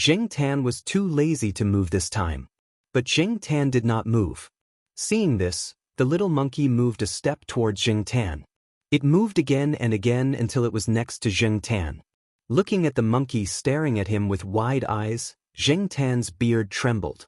Xianxia was too lazy to move this time. But Xianxia did not move. Seeing this, the little monkey moved a step towards Xianxia. It moved again and again until it was next to Xianxia. Looking at the monkey staring at him with wide eyes, Xianxia's beard trembled.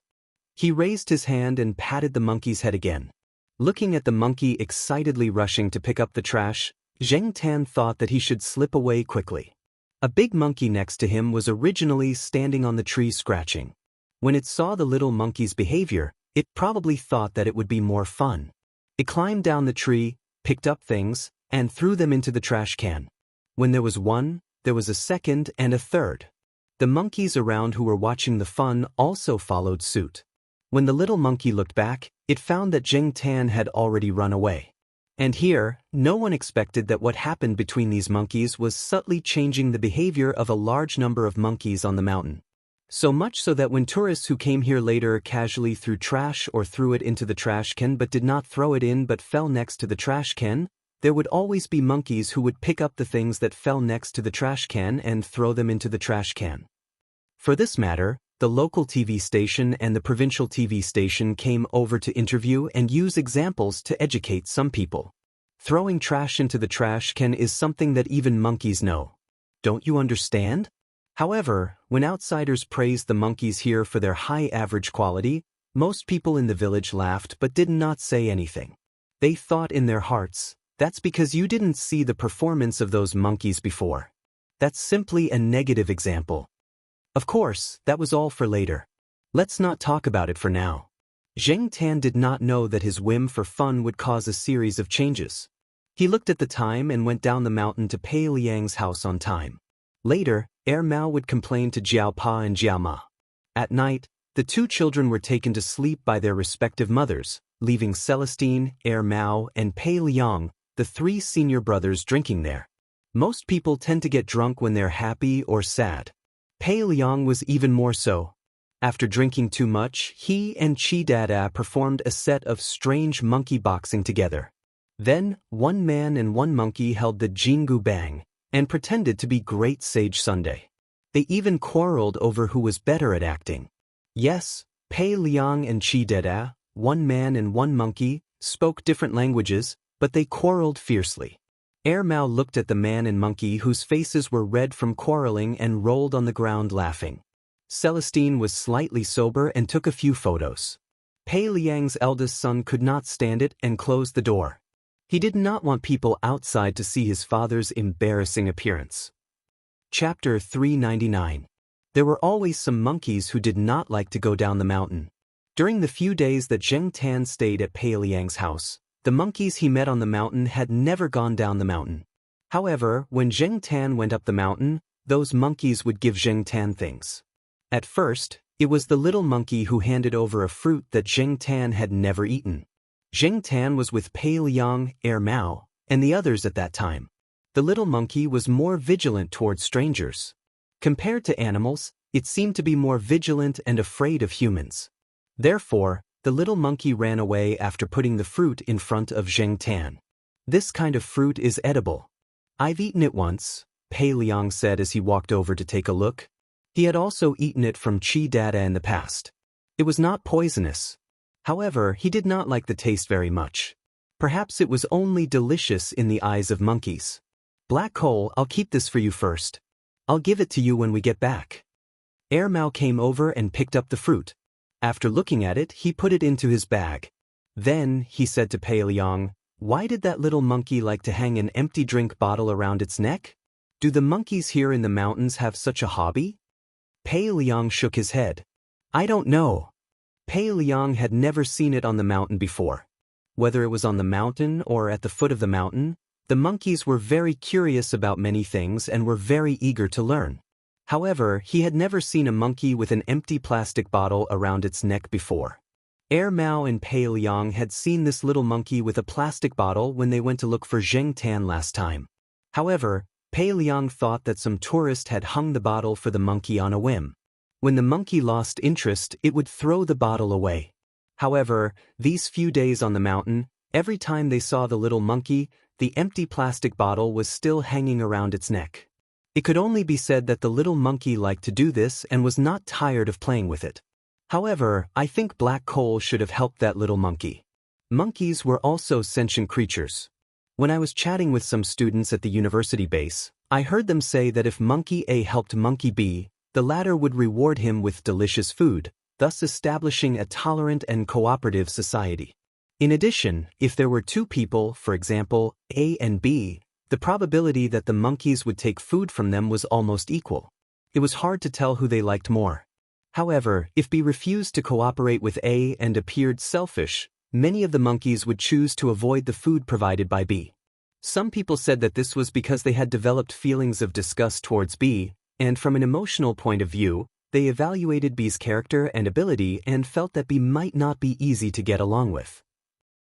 He raised his hand and patted the monkey's head again. Looking at the monkey excitedly rushing to pick up the trash, Xianxia thought that he should slip away quickly. A big monkey next to him was originally standing on the tree scratching. When it saw the little monkey's behavior, it probably thought that it would be more fun. It climbed down the tree, picked up things, and threw them into the trash can. When there was one, there was a second and a third. The monkeys around who were watching the fun also followed suit. When the little monkey looked back, it found that Xianxia had already run away. And here, no one expected that what happened between these monkeys was subtly changing the behavior of a large number of monkeys on the mountain. So much so that when tourists who came here later casually threw trash or threw it into the trash can but did not throw it in but fell next to the trash can, there would always be monkeys who would pick up the things that fell next to the trash can and throw them into the trash can. For this matter, the local TV station and the provincial TV station came over to interview and use examples to educate some people. Throwing trash into the trash can is something that even monkeys know. Don't you understand? However, when outsiders praised the monkeys here for their high average quality, most people in the village laughed but did not say anything. They thought in their hearts, that's because you didn't see the performance of those monkeys before. That's simply a negative example. Of course, that was all for later. Let's not talk about it for now. Xianxia did not know that his whim for fun would cause a series of changes. He looked at the time and went down the mountain to Pei Liang's house on time. Later, Mao would complain to Jiao Pa and Jiao Ma. At night, The two children were taken to sleep by their respective mothers, leaving Celestine, Mao, and Pei Liang, the three senior brothers, drinking there. Most people tend to get drunk when they're happy or sad. Pei Liang was even more so. After drinking too much, he and Chi Dada performed a set of strange monkey boxing together. Then, one man and one monkey held the Jingu Bang and pretended to be Great Sage Sunday. They even quarreled over who was better at acting. Yes, Pei Liang and Chi Dada, one man and one monkey, spoke different languages, but they quarreled fiercely. Mao looked at the man and monkey whose faces were red from quarreling and rolled on the ground laughing. Celestine was slightly sober and took a few photos. Pei Liang's eldest son could not stand it and closed the door. He did not want people outside to see his father's embarrassing appearance. Chapter 399. There were always some monkeys who did not like to go down the mountain. During the few days that Zheng Tan stayed at Pei Liang's house, the monkeys he met on the mountain had never gone down the mountain. However, when Zheng Tan went up the mountain, those monkeys would give Zheng Tan things. At first, it was the little monkey who handed over a fruit that Zheng Tan had never eaten. Zheng Tan was with Pei Liang, Mao, and the others at that time. The little monkey was more vigilant towards strangers. Compared to animals, it seemed to be more vigilant and afraid of humans. Therefore, the little monkey ran away after putting the fruit in front of Zheng Tan. This kind of fruit is edible. I've eaten it once, Pei Liang said as he walked over to take a look. He had also eaten it from Chi Dada in the past. It was not poisonous. However, he did not like the taste very much. Perhaps it was only delicious in the eyes of monkeys. Black coal, I'll keep this for you first. I'll give it to you when we get back. Mao came over and picked up the fruit. After looking at it, he put it into his bag. Then, he said to Pei Liang, "Why did that little monkey like to hang an empty drink bottle around its neck? Do the monkeys here in the mountains have such a hobby?" Pei Liang shook his head. "I don't know." Pei Liang had never seen it on the mountain before. Whether it was on the mountain or at the foot of the mountain, the monkeys were very curious about many things and were very eager to learn. However, he had never seen a monkey with an empty plastic bottle around its neck before. Mao and Pei Liang had seen this little monkey with a plastic bottle when they went to look for Zheng Tan last time. However, Pei Liang thought that some tourist had hung the bottle for the monkey on a whim. When the monkey lost interest, it would throw the bottle away. However, these few days on the mountain, every time they saw the little monkey, the empty plastic bottle was still hanging around its neck. It could only be said that the little monkey liked to do this and was not tired of playing with it. However, I think black coal should have helped that little monkey. Monkeys were also sentient creatures. When I was chatting with some students at the university base, I heard them say that if Monkey A helped Monkey B, the latter would reward him with delicious food, thus establishing a tolerant and cooperative society. In addition, if there were two people, for example, A and B, the probability that the monkeys would take food from them was almost equal. It was hard to tell who they liked more. However, if B refused to cooperate with A and appeared selfish, many of the monkeys would choose to avoid the food provided by B. Some people said that this was because they had developed feelings of disgust towards B, and from an emotional point of view, they evaluated B's character and ability and felt that B might not be easy to get along with.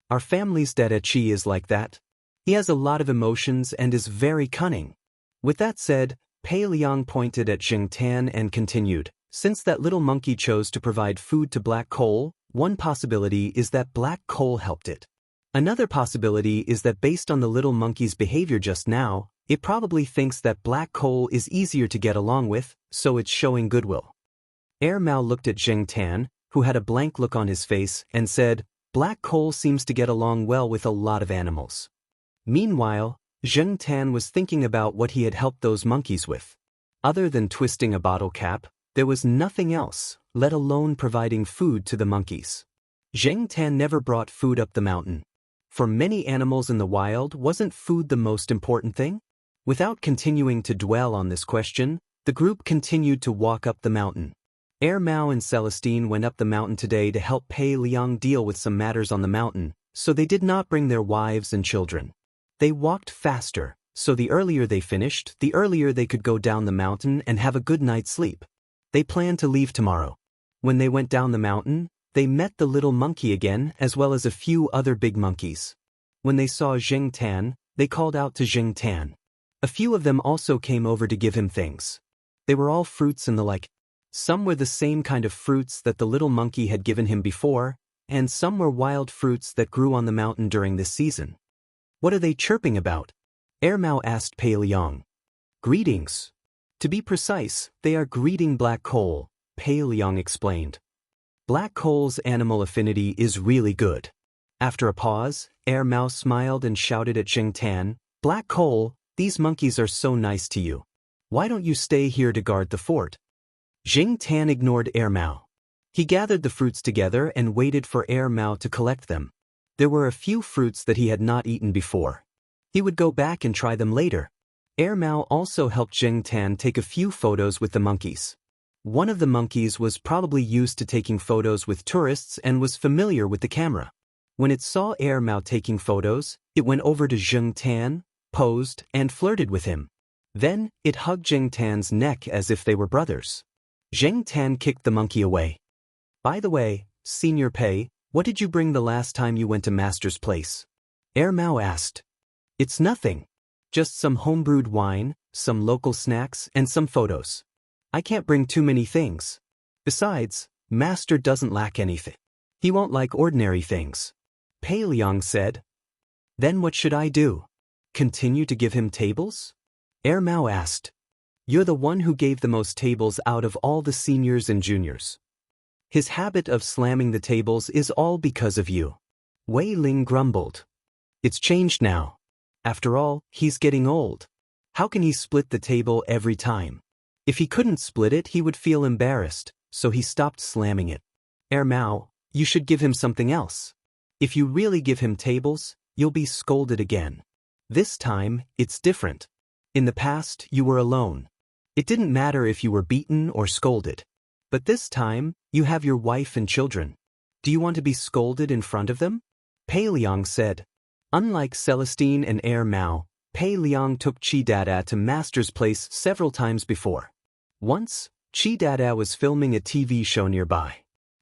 Our family's Dada Chi is like that. He has a lot of emotions and is very cunning. With that said, Pei Liang pointed at Zheng Tan and continued, since that little monkey chose to provide food to black coal, one possibility is that black coal helped it. Another possibility is that based on the little monkey's behavior just now, it probably thinks that black coal is easier to get along with, so it's showing goodwill. Mao looked at Zheng Tan, who had a blank look on his face, and said, "Black coal seems to get along well with a lot of animals." Meanwhile, Zheng Tan was thinking about what he had helped those monkeys with. Other than twisting a bottle cap, there was nothing else, let alone providing food to the monkeys. Zheng Tan never brought food up the mountain. For many animals in the wild, wasn't food the most important thing? Without continuing to dwell on this question, the group continued to walk up the mountain. Mao and Celestine went up the mountain today to help Pei Liang deal with some matters on the mountain, so they did not bring their wives and children. They walked faster, so the earlier they finished, the earlier they could go down the mountain and have a good night's sleep. They planned to leave tomorrow. When they went down the mountain, they met the little monkey again as well as a few other big monkeys. When they saw Jing Tan, they called out to Jing Tan. A few of them also came over to give him things. They were all fruits and the like. Some were the same kind of fruits that the little monkey had given him before, and some were wild fruits that grew on the mountain during this season. What are they chirping about? Mao asked Pei Liang. Greetings. To be precise, they are greeting Black Coal, Pei Liang explained. Black Coal's animal affinity is really good. After a pause, Mao smiled and shouted at Jing Tan, Black Coal, these monkeys are so nice to you. Why don't you stay here to guard the fort? Jing Tan ignored Mao. He gathered the fruits together and waited for Mao to collect them. There were a few fruits that he had not eaten before. He would go back and try them later. Mao also helped Jing Tan take a few photos with the monkeys. One of the monkeys was probably used to taking photos with tourists and was familiar with the camera. When it saw Mao taking photos, it went over to Jing Tan, posed, and flirted with him. Then, it hugged Jing Tan's neck as if they were brothers. Jing Tan kicked the monkey away. By the way, Senior Pei, what did you bring the last time you went to Master's place? Mao asked. It's nothing. Just some homebrewed wine, some local snacks, and some photos. I can't bring too many things. Besides, Master doesn't lack anything. He won't like ordinary things. Pei Liang said. Then what should I do? Continue to give him tables? Mao asked. You're the one who gave the most tables out of all the seniors and juniors. His habit of slamming the tables is all because of you. Wei Ling grumbled. It's changed now. After all, he's getting old. How can he split the table every time? If he couldn't split it, he would feel embarrassed, so he stopped slamming it. Mao, you should give him something else. If you really give him tables, you'll be scolded again. This time, it's different. In the past, you were alone. It didn't matter if you were beaten or scolded. But this time, you have your wife and children. Do you want to be scolded in front of them? Pei Liang said. Unlike Celestine and Mao, Pei Liang took Chi Dada to Master's place several times before. Once, Chi Dada was filming a TV show nearby.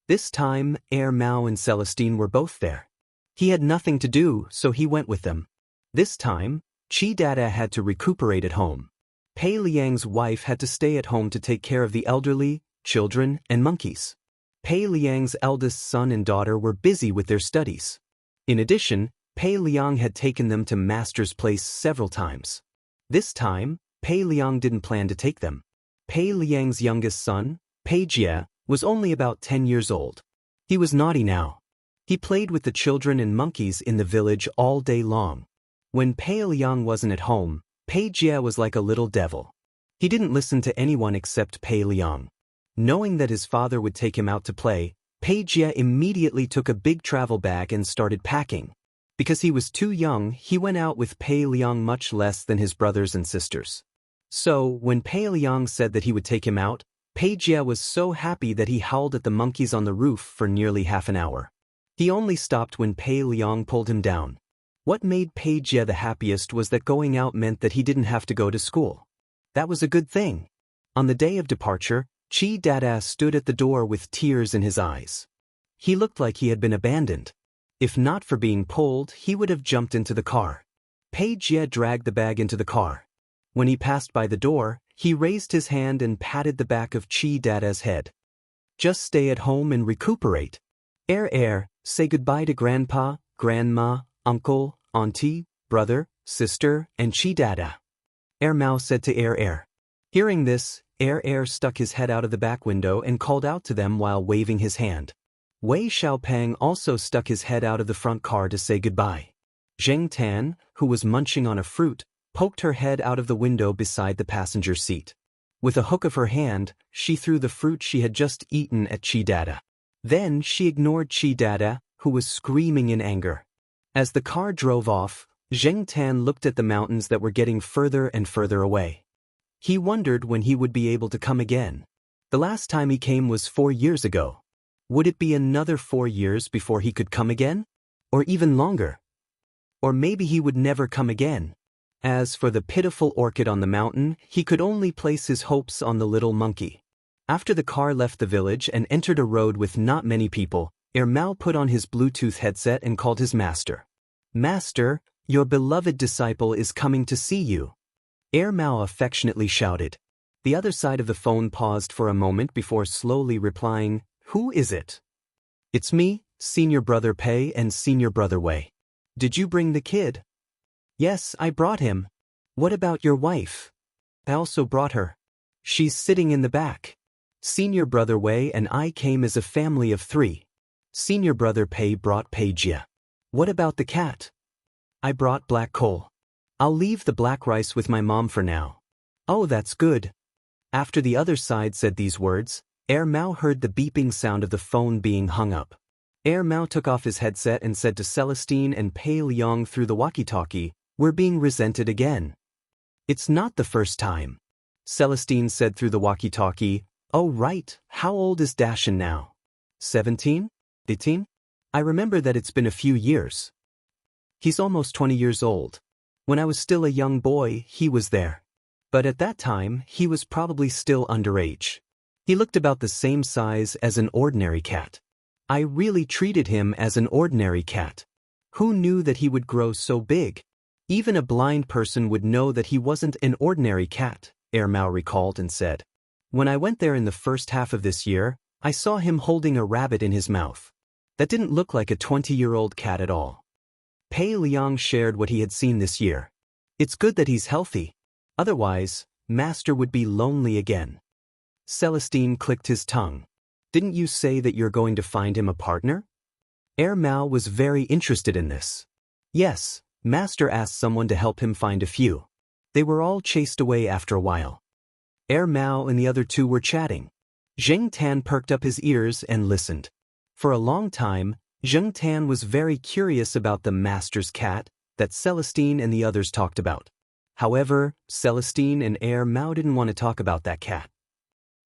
This time, Mao and Celestine were both there. He had nothing to do, so he went with them. This time, Chi Dada had to recuperate at home. Pei Liang's wife had to stay at home to take care of the elderly, children, and monkeys. Pei Liang's eldest son and daughter were busy with their studies. In addition, Pei Liang had taken them to Master's place several times. This time, Pei Liang didn't plan to take them. Pei Liang's youngest son, Pei Jie, was only about 10 years old. He was naughty now. He played with the children and monkeys in the village all day long. When Pei Liang wasn't at home, Pei Jie was like a little devil. He didn't listen to anyone except Pei Liang. Knowing that his father would take him out to play, Pei Jie immediately took a big travel bag and started packing. Because he was too young, he went out with Pei Liang much less than his brothers and sisters. So, when Pei Liang said that he would take him out, Pei Jie was so happy that he howled at the monkeys on the roof for nearly half an hour. He only stopped when Pei Liang pulled him down. What made Pei Jie the happiest was that going out meant that he didn't have to go to school. That was a good thing. On the day of departure, Chi Dada stood at the door with tears in his eyes. He looked like he had been abandoned. If not for being pulled, he would have jumped into the car. Pei Jie dragged the bag into the car. When he passed by the door, he raised his hand and patted the back of Chi Dada's head. Just stay at home and recuperate. Say goodbye to Grandpa, Grandma, Uncle, Auntie, Brother, Sister, and Chi Dada. Mao said to Hearing this, stuck his head out of the back window and called out to them while waving his hand. Wei Xiaopeng also stuck his head out of the front car to say goodbye. Zheng Tan, who was munching on a fruit, poked her head out of the window beside the passenger seat. With a hook of her hand, she threw the fruit she had just eaten at Chi Dada. Then she ignored Chi Dada, who was screaming in anger. As the car drove off, Zheng Tan looked at the mountains that were getting further and further away. He wondered when he would be able to come again. The last time he came was 4 years ago. Would it be another 4 years before he could come again? Or even longer? Or maybe he would never come again. As for the pitiful orchid on the mountain, he could only place his hopes on the little monkey. After the car left the village and entered a road with not many people, Mao put on his Bluetooth headset and called his master. "Master, your beloved disciple is coming to see you," Mao affectionately shouted. The other side of the phone paused for a moment before slowly replying, "Who is it?" "It's me, Senior Brother Pei and Senior Brother Wei. Did you bring the kid?" "Yes, I brought him. What about your wife?" "I also brought her. She's sitting in the back." Senior Brother Wei and I came as a family of 3. Senior Brother Pei brought Pei Jia. "What about the cat?" "I brought black coal. I'll leave the black rice with my mom for now." "Oh, that's good." After the other side said these words, Mao heard the beeping sound of the phone being hung up. Mao took off his headset and said to Celestine and Pei Liang through the walkie-talkie, "We're being resented again." "It's not the first time," Celestine said through the walkie-talkie. "Oh right, how old is Dashan now? 17? 18? I remember that it's been a few years." "He's almost 20 years old. When I was still a young boy, he was there. But at that time, he was probably still underage. He looked about the same size as an ordinary cat. I really treated him as an ordinary cat. Who knew that he would grow so big? Even a blind person would know that he wasn't an ordinary cat," Mao recalled and said. "When I went there in the first half of this year, I saw him holding a rabbit in his mouth. That didn't look like a 20-year-old cat at all." Pei Liang shared what he had seen this year. "It's good that he's healthy. Otherwise, Master would be lonely again." Celestine clicked his tongue. "Didn't you say that you're going to find him a partner?" Mao was very interested in this. "Yes, Master asked someone to help him find a few. They were all chased away after a while." Mao and the other 2 were chatting. Zheng Tan perked up his ears and listened. For a long time, Zheng Tan was very curious about the Master's cat that Celestine and the others talked about. However, Celestine and Mao didn't want to talk about that cat.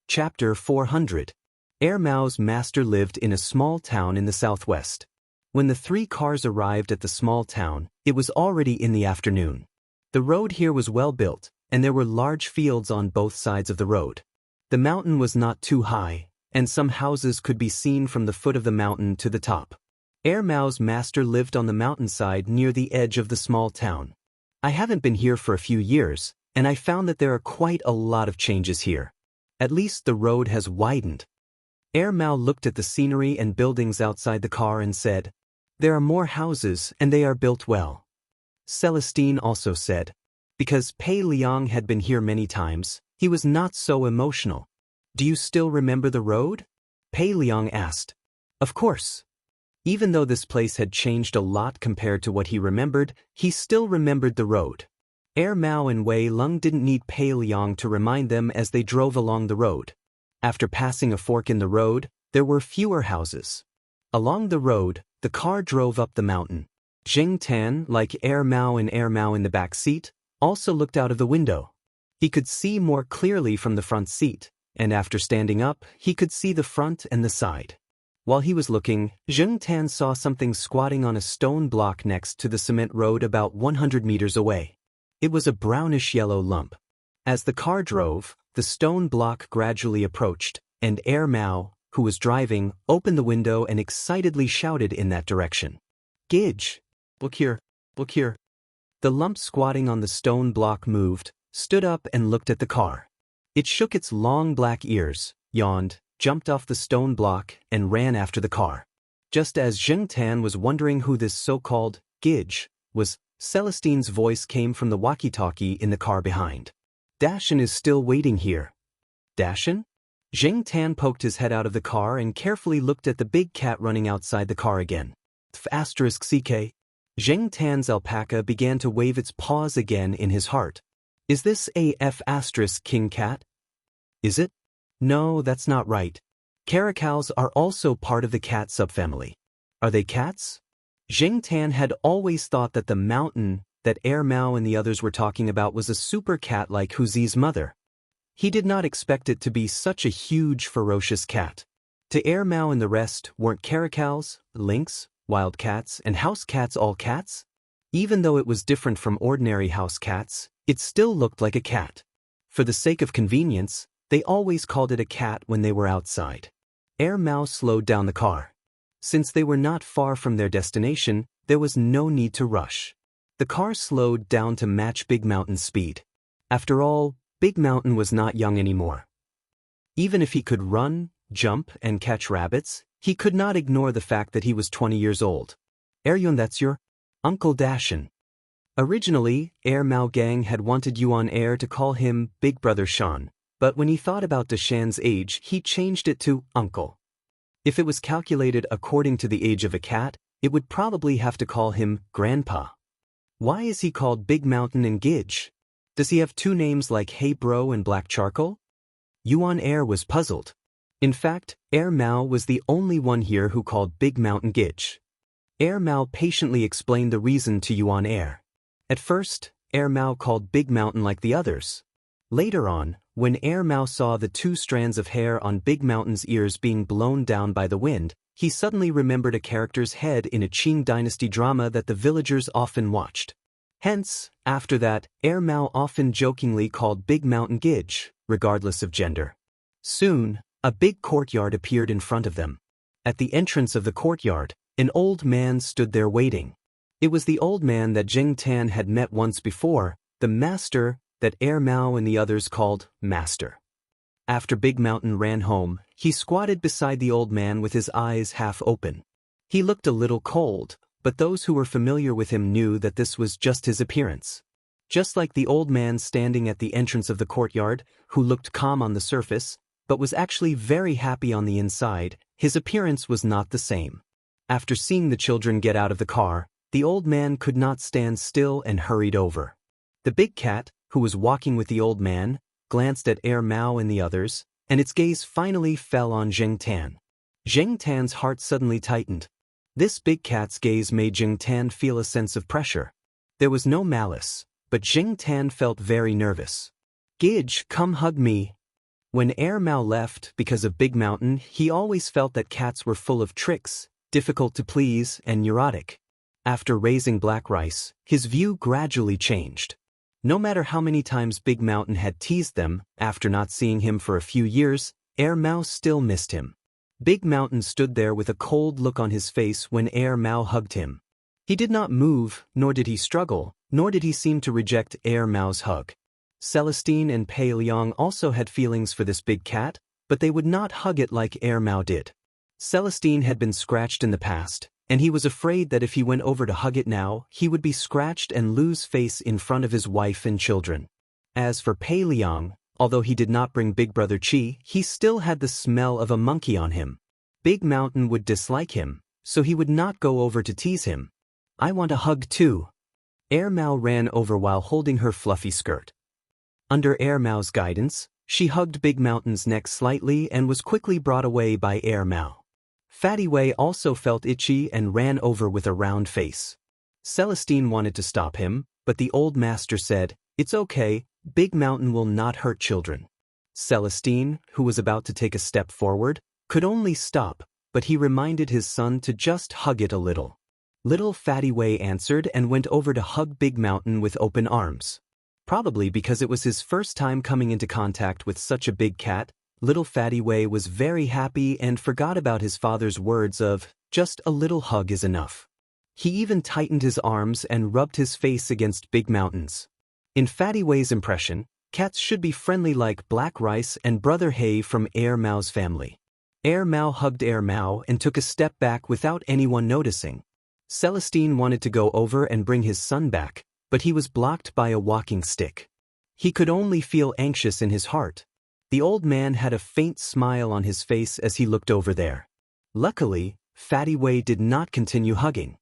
Chapter 400. Mao's master lived in a small town in the southwest. When the 3 cars arrived at the small town, it was already in the afternoon. The road here was well built, and there were large fields on both sides of the road. The mountain was not too high, and some houses could be seen from the foot of the mountain to the top. Mao's master lived on the mountainside near the edge of the small town. "I haven't been here for a few years, and I found that there are quite a lot of changes here. At least the road has widened." Mao looked at the scenery and buildings outside the car and said, "There are more houses and they are built well." Celestine also said, because Pei Liang had been here many times, he was not so emotional. "Do you still remember the road?" Pei Liang asked. "Of course." Even though this place had changed a lot compared to what he remembered, he still remembered the road. Mao and Wei Lung didn't need Pei Liang to remind them as they drove along the road. After passing a fork in the road, there were fewer houses. Along the road, the car drove up the mountain. Zheng Tan, like Mao and Mao in the back seat, also looked out of the window. He could see more clearly from the front seat, and after standing up, he could see the front and the side. While he was looking, Zheng Tan saw something squatting on a stone block next to the cement road about 100 meters away. It was a brownish-yellow lump. As the car drove, the stone block gradually approached, and Mao, who was driving, opened the window and excitedly shouted in that direction. "Gidge! Look here, look here." The lump squatting on the stone block moved, stood up and looked at the car. It shook its long black ears, yawned, jumped off the stone block, and ran after the car. Just as Zheng Tan was wondering who this so-called Gidge was, Celestine's voice came from the walkie-talkie in the car behind. "Dashan is still waiting here." "Dashan?" Zheng Tan poked his head out of the car and carefully looked at the big cat running outside the car again. *CK. Zheng Tan's alpaca began to wave its paws again in his heart. "Is this a *King cat? Is it? No, that's not right. Caracals are also part of the cat subfamily. Are they cats?" Zheng Tan had always thought that the mountain that Mao and the others were talking about was a super cat like Huzi's mother. He did not expect it to be such a huge, ferocious cat. To Mao and the rest, weren't caracals, lynx, wild cats, and house cats all cats? Even though it was different from ordinary house cats, it still looked like a cat. For the sake of convenience, They always called it a cat when they were outside. Air Mao slowed down the car. Since they were not far from their destination, there was no need to rush. The car slowed down to match Big Mountain's speed. After all, Big Mountain was not young anymore. Even if he could run, jump, and catch rabbits, he could not ignore the fact that he was 20 years old. Yuan, that's your Uncle Dashin. Originally, Air Mao Gang had wanted Yuan Air to call him Big Brother Shan, but when he thought about Dashan's age, he changed it to Uncle. If it was calculated according to the age of a cat, it would probably have to call him Grandpa. Why is he called Big Mountain and Gidge? Does he have two names like Hey Bro and Black Charcoal? Yuan Air was puzzled. In fact, Air Mao was the only one here who called Big Mountain Gidge. Air Mao patiently explained the reason to Yuan Air. At first, Air Mao called Big Mountain like the others. Later on, when Air Mao saw the two strands of hair on Big Mountain's ears being blown down by the wind, he suddenly remembered a character's head in a Qing dynasty drama that the villagers often watched. Hence, after that, Air Mao often jokingly called Big Mountain Gidge, regardless of gender. Soon, a big courtyard appeared in front of them. At the entrance of the courtyard, an old man stood there waiting. It was the old man that Zheng Tan had met once before, the master that Air Mao and the others called Master. After Big Mountain ran home, he squatted beside the old man with his eyes half open. He looked a little cold, but those who were familiar with him knew that this was just his appearance. Just like the old man standing at the entrance of the courtyard, who looked calm on the surface, but was actually very happy on the inside, his appearance was not the same. After seeing the children get out of the car, the old man could not stand still and hurried over. The big cat, who was walking with the old man, glanced at Air Mao and the others, and its gaze finally fell on Zheng Tan. Zheng Tan's heart suddenly tightened. This big cat's gaze made Zheng Tan feel a sense of pressure. There was no malice, but Zheng Tan felt very nervous. Gidge, come hug me. When Air Mao left because of Big Mountain, he always felt that cats were full of tricks, difficult to please, and neurotic. After raising Black Rice, his view gradually changed. No matter how many times Big Mountain had teased them, after not seeing him for a few years, Air Mao still missed him. Big Mountain stood there with a cold look on his face when Air Mao hugged him. He did not move, nor did he struggle, nor did he seem to reject Air Mao's hug. Celestine and Pei Liang also had feelings for this big cat, but they would not hug it like Air Mao did. Celestine had been scratched in the past, and he was afraid that if he went over to hug it now, he would be scratched and lose face in front of his wife and children. As for Pei Liang, although he did not bring Big Brother Qi, he still had the smell of a monkey on him. Big Mountain would dislike him, so he would not go over to tease him. I want a hug too. Air Mao ran over while holding her fluffy skirt. Under Air Mao's guidance, she hugged Big Mountain's neck slightly and was quickly brought away by Air Mao. Fatty Wei also felt itchy and ran over with a round face. Celestine wanted to stop him, but the old master said, "It's okay, Big Mountain will not hurt children." Celestine, who was about to take a step forward, could only stop, but he reminded his son to just hug it a little. Little Fatty Wei answered and went over to hug Big Mountain with open arms. Probably because it was his first time coming into contact with such a big cat, little Fatty Wei was very happy and forgot about his father's words of, "Just a little hug is enough." He even tightened his arms and rubbed his face against Big Mountain's. In Fatty Wei's impression, cats should be friendly like Black Rice and Brother Hay from Air Mao's family. Air Mao hugged Air Mao and took a step back without anyone noticing. Celestine wanted to go over and bring his son back, but he was blocked by a walking stick. He could only feel anxious in his heart. The old man had a faint smile on his face as he looked over there. Luckily, Fatty Wei did not continue hugging.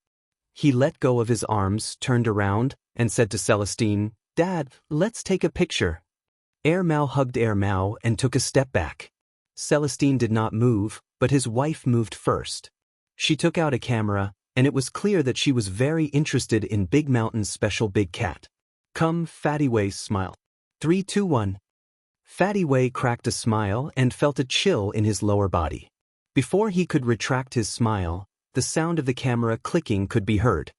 He let go of his arms, turned around, and said to Celestine, "Dad, let's take a picture." Air Mao hugged Air Mao and took a step back. Celestine did not move, but his wife moved first. She took out a camera, and it was clear that she was very interested in Big Mountain's special big cat. "Come," Fatty Wei smiled. 3, 2, 1. Fatty Wei cracked a smile and felt a chill in his lower body. Before he could retract his smile, the sound of the camera clicking could be heard.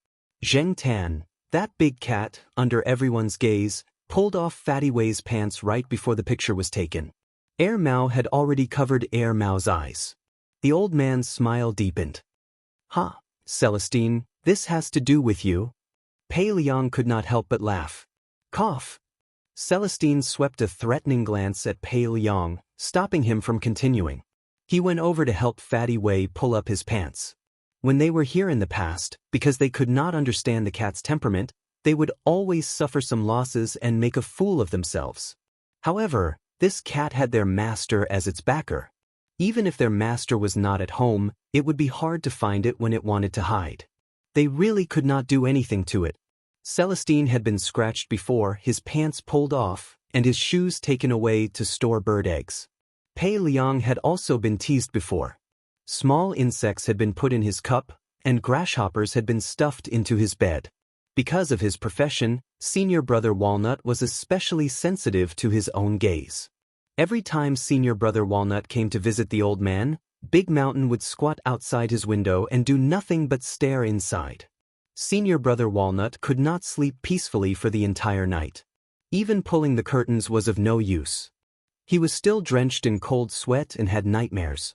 Zheng Tan, that big cat, under everyone's gaze, pulled off Fatty Wei's pants right before the picture was taken. Air Mao had already covered Air Mao's eyes. The old man's smile deepened. "Ha, Celestine, this has to do with you." Pei Liang could not help but laugh. Cough. Celestine swept a threatening glance at Pei Liang, stopping him from continuing. He went over to help Fatty Wei pull up his pants. When they were here in the past, because they could not understand the cat's temperament, they would always suffer some losses and make a fool of themselves. However, this cat had their master as its backer. Even if their master was not at home, it would be hard to find it when it wanted to hide. They really could not do anything to it. Celestine had been scratched before, his pants pulled off, and his shoes taken away to store bird eggs. Pei Liang had also been teased before. Small insects had been put in his cup, and grasshoppers had been stuffed into his bed. Because of his profession, Senior Brother Walnut was especially sensitive to his own gaze. Every time Senior Brother Walnut came to visit the old man, Big Mountain would squat outside his window and do nothing but stare inside. Senior Brother Walnut could not sleep peacefully for the entire night. Even pulling the curtains was of no use. He was still drenched in cold sweat and had nightmares.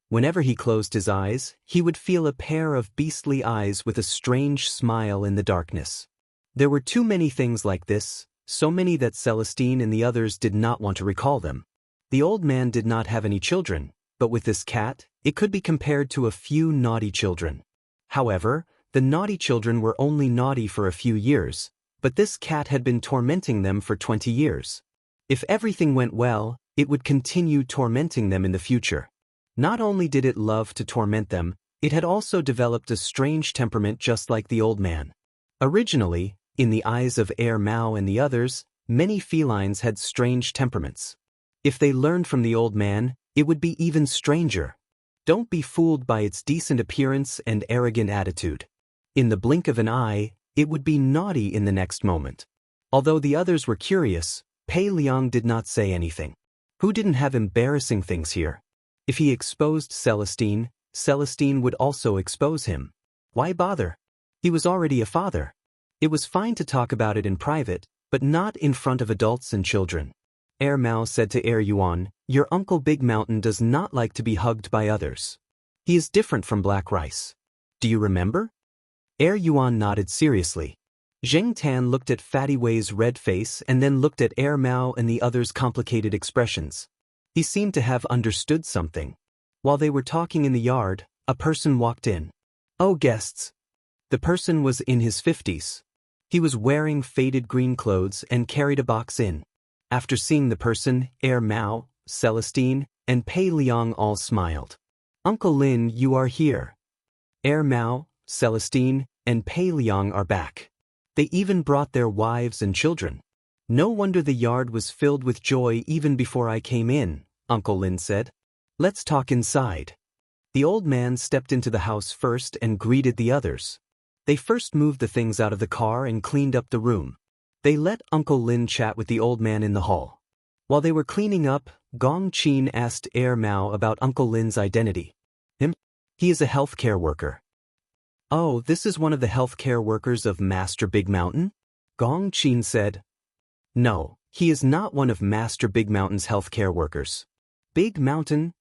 Whenever he closed his eyes, he would feel a pair of beastly eyes with a strange smile in the darkness. There were too many things like this, so many that Celestine and the others did not want to recall them. The old man did not have any children, but with this cat, it could be compared to a few naughty children. However, the naughty children were only naughty for a few years, but this cat had been tormenting them for 20 years. If everything went well, it would continue tormenting them in the future. Not only did it love to torment them, it had also developed a strange temperament just like the old man. Originally, in the eyes of Air Mao and the others, many felines had strange temperaments. If they learned from the old man, it would be even stranger. Don't be fooled by its decent appearance and arrogant attitude. In the blink of an eye, it would be naughty in the next moment. Although the others were curious, Pei Liang did not say anything. Who didn't have embarrassing things here? If he exposed Celestine, Celestine would also expose him. Why bother? He was already a father. It was fine to talk about it in private, but not in front of adults and children. Air Mao said to Air Yuan, "Your Uncle Big Mountain does not like to be hugged by others. He is different from Black Rice. Do you remember?" Air Yuan nodded seriously. Zheng Tan looked at Fatty Wei's red face and then looked at Air Mao and the others' complicated expressions. He seemed to have understood something. While they were talking in the yard, a person walked in. "Oh, guests." The person was in his 50s. He was wearing faded green clothes and carried a box in. After seeing the person, Air Mao, Celestine, and Pei Liang all smiled. "Uncle Lin, you are here. Air Mao, Celestine, and Pei Liang are back. They even brought their wives and children. No wonder the yard was filled with joy even before I came in," Uncle Lin said. "Let's talk inside." The old man stepped into the house first and greeted the others. They first moved the things out of the car and cleaned up the room. They let Uncle Lin chat with the old man in the hall. While they were cleaning up, Gong Qin asked Air Mao about Uncle Lin's identity. He is a healthcare worker." "Oh, this is one of the healthcare workers of Master Big Mountain?" Gong Qin said. "No, he is not one of Master Big Mountain's healthcare workers." Big Mountain?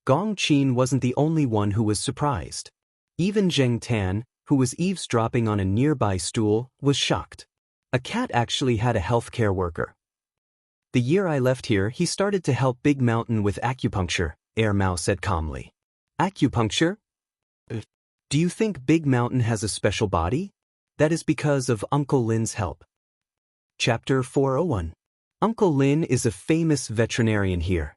Gong Qin wasn't the only one who was surprised. Even Zheng Tan, who was eavesdropping on a nearby stool, was shocked. A cat actually had a healthcare worker. "The year I left here, he started to help Big Mountain with acupuncture," Air Mao said calmly. "Acupuncture? Do you think Big Mountain has a special body? That is because of Uncle Lin's help." Chapter 401. Uncle Lin is a famous veterinarian here.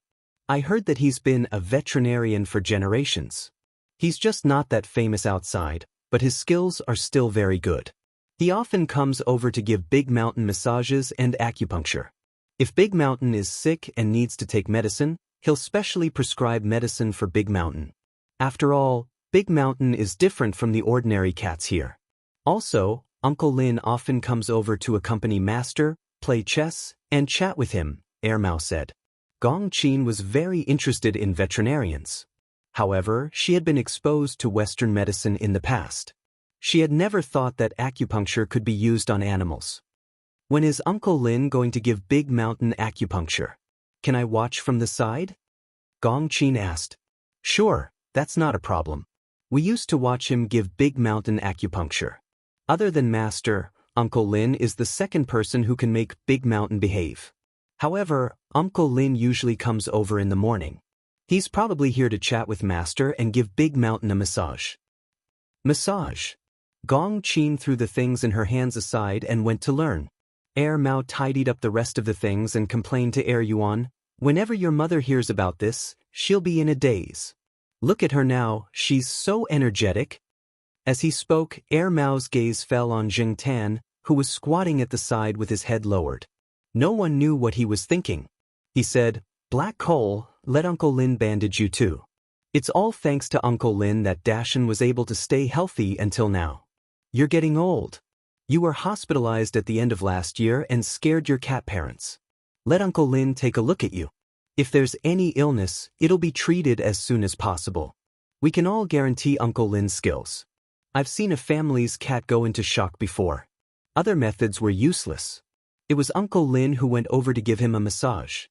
I heard that he's been a veterinarian for generations. He's just not that famous outside, but his skills are still very good. He often comes over to give Big Mountain massages and acupuncture. If Big Mountain is sick and needs to take medicine, he'll specially prescribe medicine for Big Mountain. After all, Big Mountain is different from the ordinary cats here. Also, Uncle Lin often comes over to accompany Master, play chess, and chat with him, Air Mao said. Gong Qin was very interested in veterinarians. However, she had been exposed to Western medicine in the past. She had never thought that acupuncture could be used on animals. When is Uncle Lin going to give Big Mountain acupuncture? Can I watch from the side? Gong Qin asked. Sure, that's not a problem. We used to watch him give Big Mountain acupuncture. Other than Master, Uncle Lin is the second person who can make Big Mountain behave. However, Uncle Lin usually comes over in the morning. He's probably here to chat with Master and give Big Mountain a massage. Massage. Gong Qin threw the things in her hands aside and went to learn. Mao tidied up the rest of the things and complained to Yuan, whenever your mother hears about this, she'll be in a daze. Look at her now, she's so energetic. As he spoke, Mao's gaze fell on Jing Tan, who was squatting at the side with his head lowered. No one knew what he was thinking. He said, Black Coal, let Uncle Lin bandage you too. It's all thanks to Uncle Lin that Dashan was able to stay healthy until now. You're getting old. You were hospitalized at the end of last year and scared your cat parents. Let Uncle Lin take a look at you. If there's any illness, it'll be treated as soon as possible. We can all guarantee Uncle Lin's skills. I've seen a family's cat go into shock before. Other methods were useless. It was Uncle Lin who went over to give him a massage.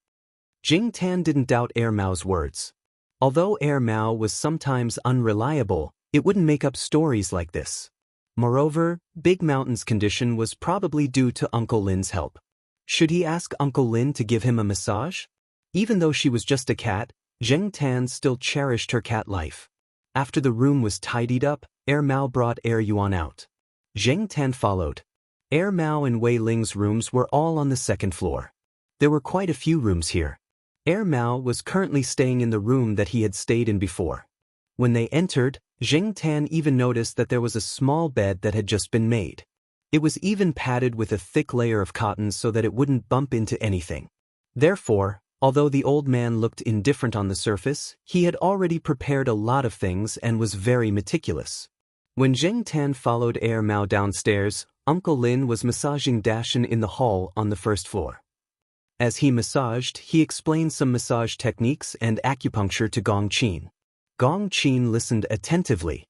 Jing Tan didn't doubt Mao's words. Although Mao was sometimes unreliable, it wouldn't make up stories like this. Moreover, Big Mountain's condition was probably due to Uncle Lin's help. Should he ask Uncle Lin to give him a massage? Even though she was just a cat, Jing Tan still cherished her cat life. After the room was tidied up, Mao brought Yuan out. Jing Tan followed. Mao and Wei Ling's rooms were all on the second floor. There were quite a few rooms here. Mao was currently staying in the room that he had stayed in before. When they entered, Jing Tan even noticed that there was a small bed that had just been made. It was even padded with a thick layer of cotton so that it wouldn't bump into anything. Therefore, although the old man looked indifferent on the surface, he had already prepared a lot of things and was very meticulous. When Jing Tan followed Mao downstairs, Uncle Lin was massaging Dashan in the hall on the first floor. As he massaged, he explained some massage techniques and acupuncture to Gong Qin. Gong Qin listened attentively.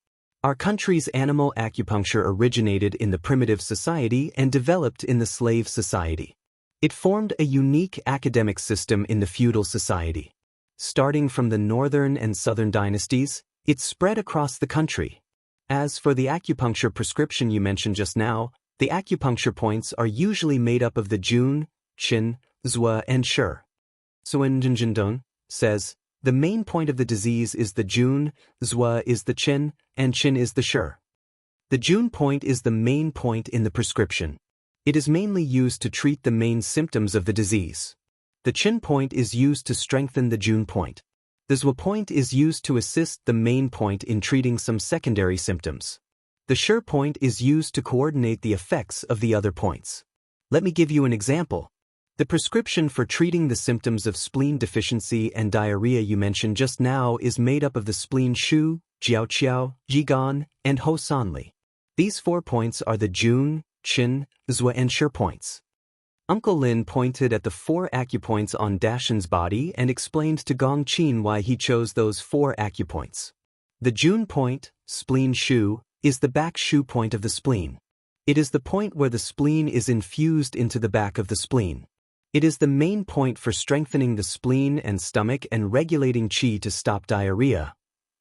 Our country's animal acupuncture originated in the primitive society and developed in the slave society. It formed a unique academic system in the feudal society. Starting from the northern and southern dynasties, it spread across the country. As for the acupuncture prescription you mentioned just now, the acupuncture points are usually made up of the Jun, Qin, Zhua, and Shi. Sun Jinjindong says, the main point of the disease is the Jun, Zhua is the Qin, and Qin is the Shi. The Jun point is the main point in the prescription. It is mainly used to treat the main symptoms of the disease. The Qin point is used to strengthen the Jun point. The Zhua point is used to assist the main point in treating some secondary symptoms. The Shi point is used to coordinate the effects of the other points. Let me give you an example. The prescription for treating the symptoms of spleen deficiency and diarrhea you mentioned just now is made up of the spleen Shu, Jiaoqiao, Jigan, and Ho Sanli. These 4 points are the Jun, Qin, Zhua, and Shi points. Uncle Lin pointed at the 4 acupoints on Dashan's body and explained to Gong Qin why he chose those 4 acupoints. The Jun point, spleen Shu, is the back Shu point of the spleen. It is the point where the spleen is infused into the back of the spleen. It is the main point for strengthening the spleen and stomach and regulating qi to stop diarrhea.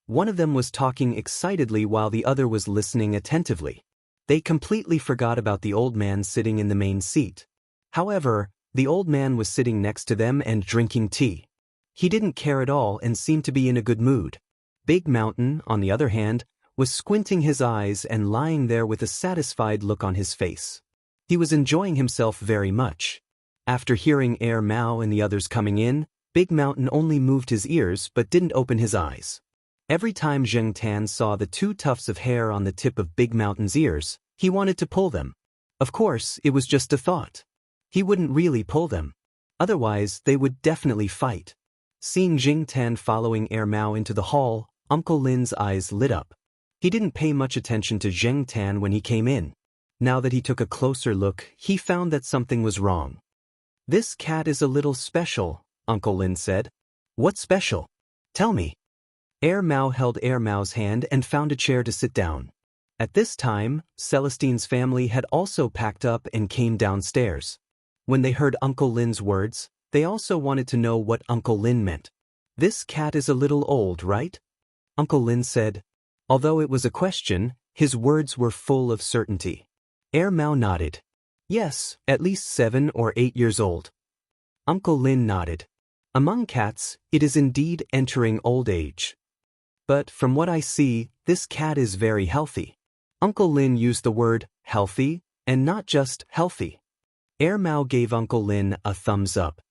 One of them was talking excitedly while the other was listening attentively. They completely forgot about the old man sitting in the main seat. However, the old man was sitting next to them and drinking tea. He didn't care at all and seemed to be in a good mood. Big Mountain, on the other hand, was squinting his eyes and lying there with a satisfied look on his face. He was enjoying himself very much. After hearing Mao and the others coming in, Big Mountain only moved his ears but didn't open his eyes. Every time Jing Tan saw the 2 tufts of hair on the tip of Big Mountain's ears, he wanted to pull them. Of course, it was just a thought. He wouldn't really pull them. Otherwise, they would definitely fight. Seeing Jing Tan following Mao into the hall, Uncle Lin's eyes lit up. He didn't pay much attention to Jing Tan when he came in. Now that he took a closer look, he found that something was wrong. This cat is a little special, Uncle Lin said. What special? Tell me. Mao held Mao's hand and found a chair to sit down. At this time, Celestine's family had also packed up and came downstairs. When they heard Uncle Lin's words, They also wanted to know what Uncle Lin meant. This cat is a little old, right? Uncle Lin said. Although it was a question, his words were full of certainty. Mao nodded. Yes, at least 7 or 8 years old. Uncle Lin nodded. Among cats, it is indeed entering old age. But from what I see, this cat is very healthy. Uncle Lin used the word healthy, and not just healthy. Mao gave Uncle Lin a thumbs up.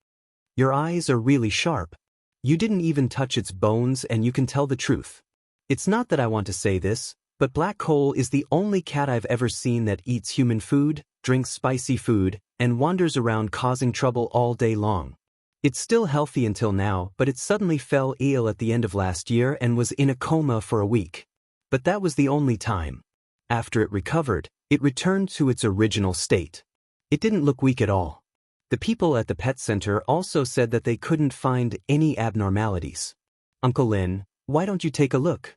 Your eyes are really sharp. You didn't even touch its bones and you can tell the truth. It's not that I want to say this, but Black Coal is the only cat I've ever seen that eats human food, drinks spicy food, and wanders around causing trouble all day long. It's still healthy until now, but it suddenly fell ill at the end of last year and was in a coma for a week. But that was the only time. After it recovered, it returned to its original state. It didn't look weak at all. The people at the pet center also said that they couldn't find any abnormalities. Uncle Lin, why don't you take a look?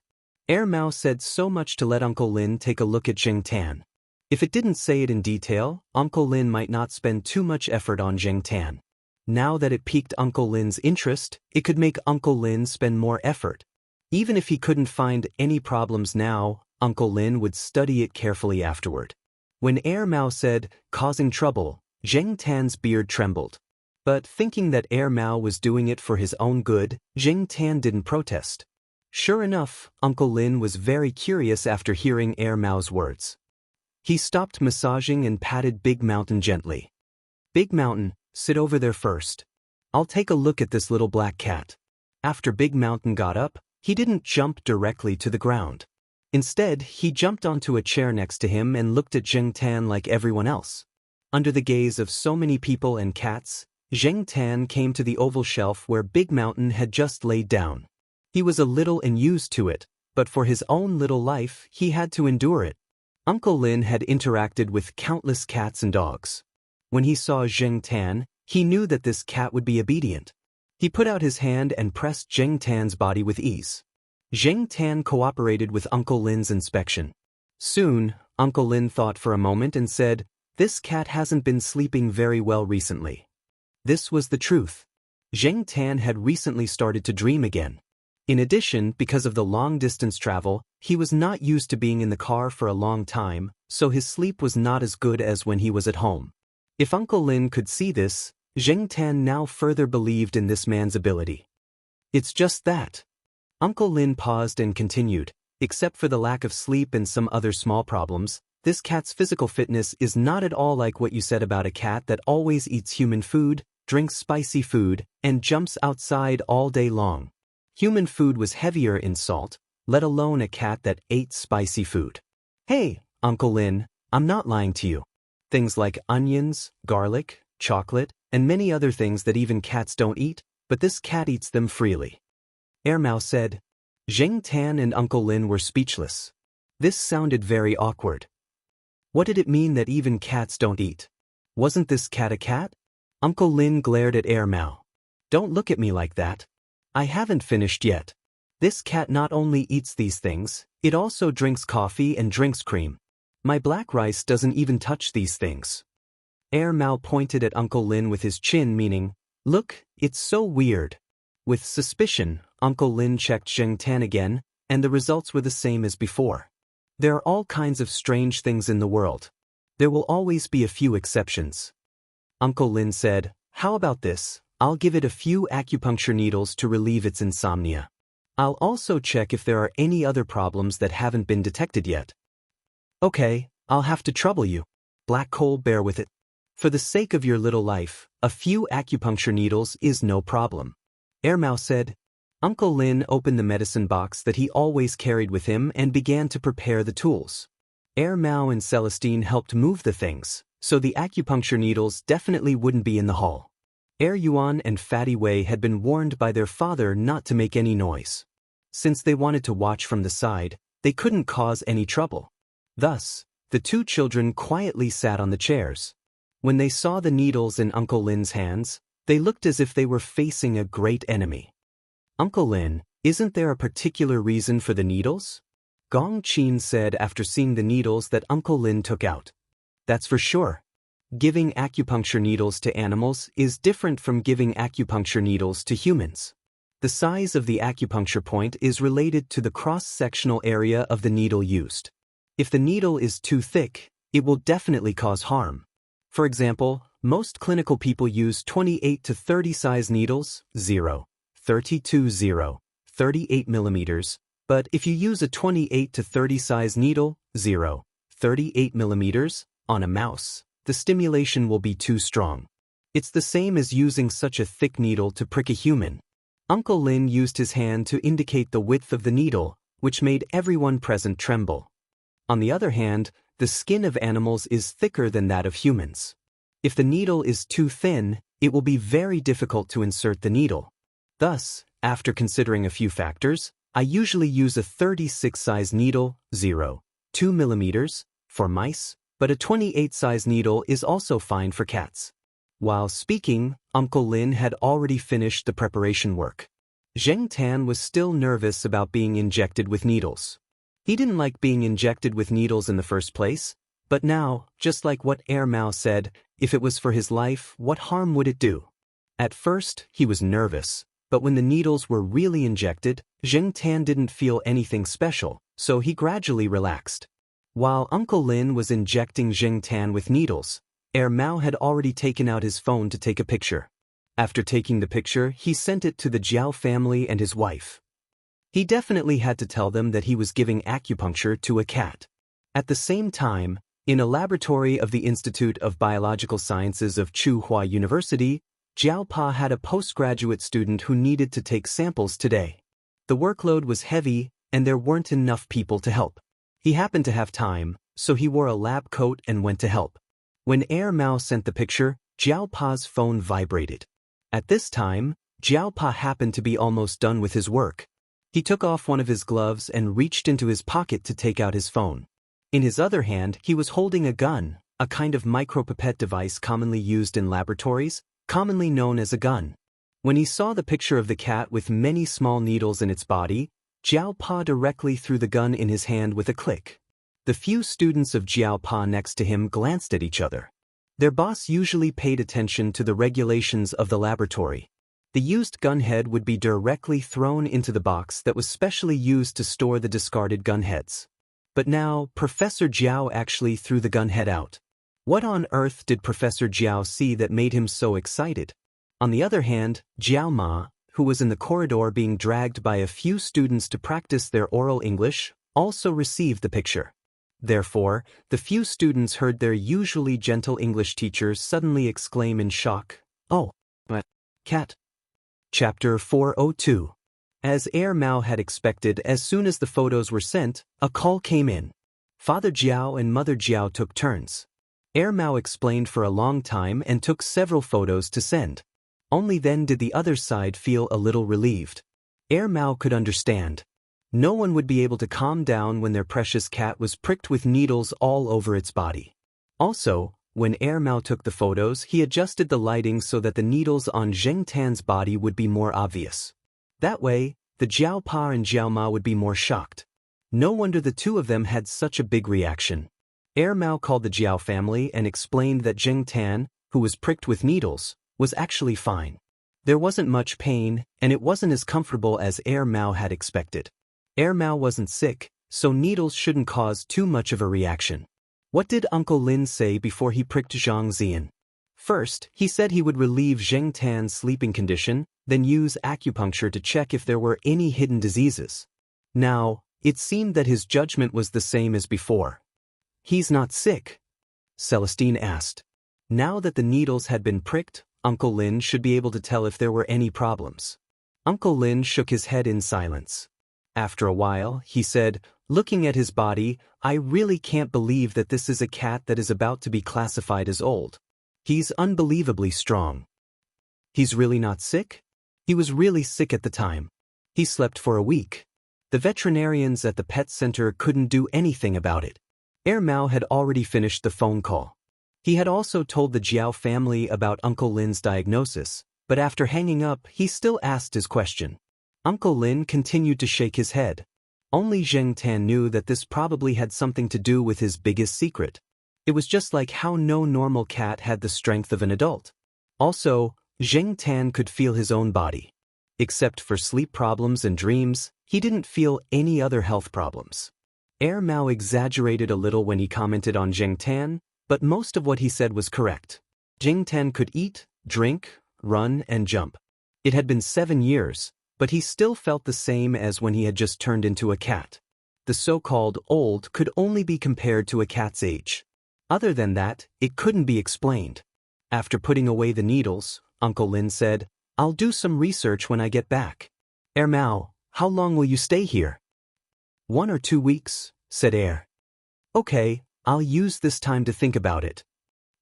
Mao said so much to let Uncle Lin take a look at Zheng Tan. If it didn't say it in detail, Uncle Lin might not spend too much effort on Zheng Tan. Now that it piqued Uncle Lin's interest, it could make Uncle Lin spend more effort. Even if he couldn't find any problems now, Uncle Lin would study it carefully afterward. When Mao said, causing trouble, Zheng Tan's beard trembled. But thinking that Mao was doing it for his own good, Zheng Tan didn't protest. Sure enough, Uncle Lin was very curious after hearing Mao's words. He stopped massaging and patted Big Mountain gently. Big Mountain, sit over there first. I'll take a look at this little black cat. After Big Mountain got up, he didn't jump directly to the ground. Instead, he jumped onto a chair next to him and looked at Zheng Tan like everyone else. Under the gaze of so many people and cats, Zheng Tan came to the oval shelf where Big Mountain had just laid down. He was a little unused to it, but for his own little life, he had to endure it. Uncle Lin had interacted with countless cats and dogs. When he saw Zheng Tan, he knew that this cat would be obedient. He put out his hand and pressed Zheng Tan's body with ease. Zheng Tan cooperated with Uncle Lin's inspection. Soon, Uncle Lin thought for a moment and said, "This cat hasn't been sleeping very well recently." This was the truth. Zheng Tan had recently started to dream again. In addition, because of the long-distance travel, he was not used to being in the car for a long time, so his sleep was not as good as when he was at home. If Uncle Lin could see this, Zheng Tan now further believed in this man's ability. It's just that. Uncle Lin paused and continued, except for the lack of sleep and some other small problems, this cat's physical fitness is not at all like what you said about a cat that always eats human food, drinks spicy food, and jumps outside all day long. Human food was heavier in salt, let alone a cat that ate spicy food. Hey, Uncle Lin, I'm not lying to you. Things like onions, garlic, chocolate, and many other things that even cats don't eat, but this cat eats them freely. Mao said. Zheng Tan and Uncle Lin were speechless. This sounded very awkward. What did it mean that even cats don't eat? Wasn't this cat a cat? Uncle Lin glared at Mao. Don't look at me like that. I haven't finished yet. This cat not only eats these things, it also drinks coffee and drinks cream. My black rice doesn't even touch these things. Mao pointed at Uncle Lin with his chin, meaning, look, it's so weird. With suspicion, Uncle Lin checked Zheng Tan again, and the results were the same as before. There are all kinds of strange things in the world. There will always be a few exceptions. Uncle Lin said, how about this? I'll give it a few acupuncture needles to relieve its insomnia. I'll also check if there are any other problems that haven't been detected yet. Okay, I'll have to trouble you. Black Coal, bear with it. For the sake of your little life, a few acupuncture needles is no problem. Mao said. Uncle Lin opened the medicine box that he always carried with him and began to prepare the tools. Mao and Celestine helped move the things, so the acupuncture needles definitely wouldn't be in the hall. Yuan and Fatty Wei had been warned by their father not to make any noise. Since they wanted to watch from the side, they couldn't cause any trouble. Thus, the two children quietly sat on the chairs. When they saw the needles in Uncle Lin's hands, they looked as if they were facing a great enemy. Uncle Lin, isn't there a particular reason for the needles? Gong Qin said after seeing the needles that Uncle Lin took out. That's for sure. Giving acupuncture needles to animals is different from giving acupuncture needles to humans. The size of the acupuncture point is related to the cross-sectional area of the needle used. If the needle is too thick, it will definitely cause harm. For example, most clinical people use 28 to 30 size needles, 32 38 millimeters, but if you use a 28 to 30 size needle, 38 millimeters, on a mouse, the stimulation will be too strong. It's the same as using such a thick needle to prick a human. Uncle Lin used his hand to indicate the width of the needle, which made everyone present tremble. On the other hand, the skin of animals is thicker than that of humans. If the needle is too thin, it will be very difficult to insert the needle. Thus, after considering a few factors, I usually use a 36 size needle, 2 millimeters, for mice, but a 28 size needle is also fine for cats. While speaking, Uncle Lin had already finished the preparation work. Xianxia was still nervous about being injected with needles. He didn't like being injected with needles in the first place, but now, just like what Mao said, if it was for his life, what harm would it do? At first, he was nervous, but when the needles were really injected, Xianxia didn't feel anything special, so he gradually relaxed. While Uncle Lin was injecting Xianxia with needles, Mao had already taken out his phone to take a picture. After taking the picture, he sent it to the Jiao family and his wife. He definitely had to tell them that he was giving acupuncture to a cat. At the same time, in a laboratory of the Institute of Biological Sciences of Tsinghua University, Jiao Pa had a postgraduate student who needed to take samples today. The workload was heavy, and there weren't enough people to help. He happened to have time, so he wore a lab coat and went to help. When Mao sent the picture, Jiao Pa's phone vibrated. At this time, Jiao Pa happened to be almost done with his work. He took off one of his gloves and reached into his pocket to take out his phone. In his other hand, he was holding a gun, a kind of micropipette device commonly used in laboratories, commonly known as a gun. When he saw the picture of the cat with many small needles in its body, Jiao Pa directly threw the gun in his hand with a click. The few students of Jiao Pa next to him glanced at each other. Their boss usually paid attention to the regulations of the laboratory. The used gun head would be directly thrown into the box that was specially used to store the discarded gun heads. But now, Professor Jiao actually threw the gun head out. What on earth did Professor Jiao see that made him so excited? On the other hand, Jiao Ma, who was in the corridor being dragged by a few students to practice their oral English, also received the picture. Therefore, the few students heard their usually gentle English teacher suddenly exclaim in shock, "Oh, what? Cat?" Chapter 402. As Mao had expected, as soon as the photos were sent, a call came in. Father Jiao and Mother Jiao took turns. Mao explained for a long time and took several photos to send. Only then did the other side feel a little relieved. Mao could understand. No one would be able to calm down when their precious cat was pricked with needles all over its body. Also, when Mao took the photos, he adjusted the lighting so that the needles on Xianxia's body would be more obvious. That way, the Jiao Pa and Jiao Ma would be more shocked. No wonder the two of them had such a big reaction. Mao called the Jiao family and explained that Xianxia, who was pricked with needles, was actually fine. There wasn't much pain, and it wasn't as comfortable as Mao had expected. Mao wasn't sick, so needles shouldn't cause too much of a reaction. What did Uncle Lin say before he pricked Zhang Zian? First, he said he would relieve Zheng Tan's sleeping condition, then use acupuncture to check if there were any hidden diseases. Now, it seemed that his judgment was the same as before. "He's not sick?" Celestine asked. Now that the needles had been pricked, Uncle Lin should be able to tell if there were any problems. Uncle Lin shook his head in silence. After a while, he said, looking at his body, "I really can't believe that this is a cat that is about to be classified as old. He's unbelievably strong." "He's really not sick?" "He was really sick at the time. He slept for a week. The veterinarians at the pet center couldn't do anything about it." Mao had already finished the phone call. He had also told the Jiao family about Uncle Lin's diagnosis, but after hanging up, he still asked his question. Uncle Lin continued to shake his head. Only Zheng Tan knew that this probably had something to do with his biggest secret. It was just like how no normal cat had the strength of an adult. Also, Zheng Tan could feel his own body. Except for sleep problems and dreams, he didn't feel any other health problems. Mao exaggerated a little when he commented on Zheng Tan, but most of what he said was correct. Zheng Tan could eat, drink, run, and jump. It had been 7 years, but he still felt the same as when he had just turned into a cat. The so-called old could only be compared to a cat's age. Other than that, it couldn't be explained. After putting away the needles, Uncle Lin said, "I'll do some research when I get back." Mao, how long will you stay here?" 1 or 2 weeks, said Okay, I'll use this time to think about it.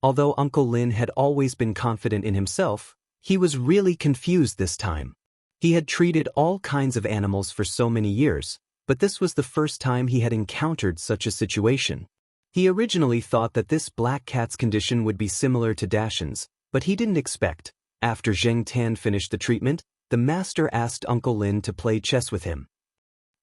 Although Uncle Lin had always been confident in himself, he was really confused this time. He had treated all kinds of animals for so many years, but this was the first time he had encountered such a situation. He originally thought that this black cat's condition would be similar to Dashin's, but he didn't expect. After Zheng Tan finished the treatment, the master asked Uncle Lin to play chess with him.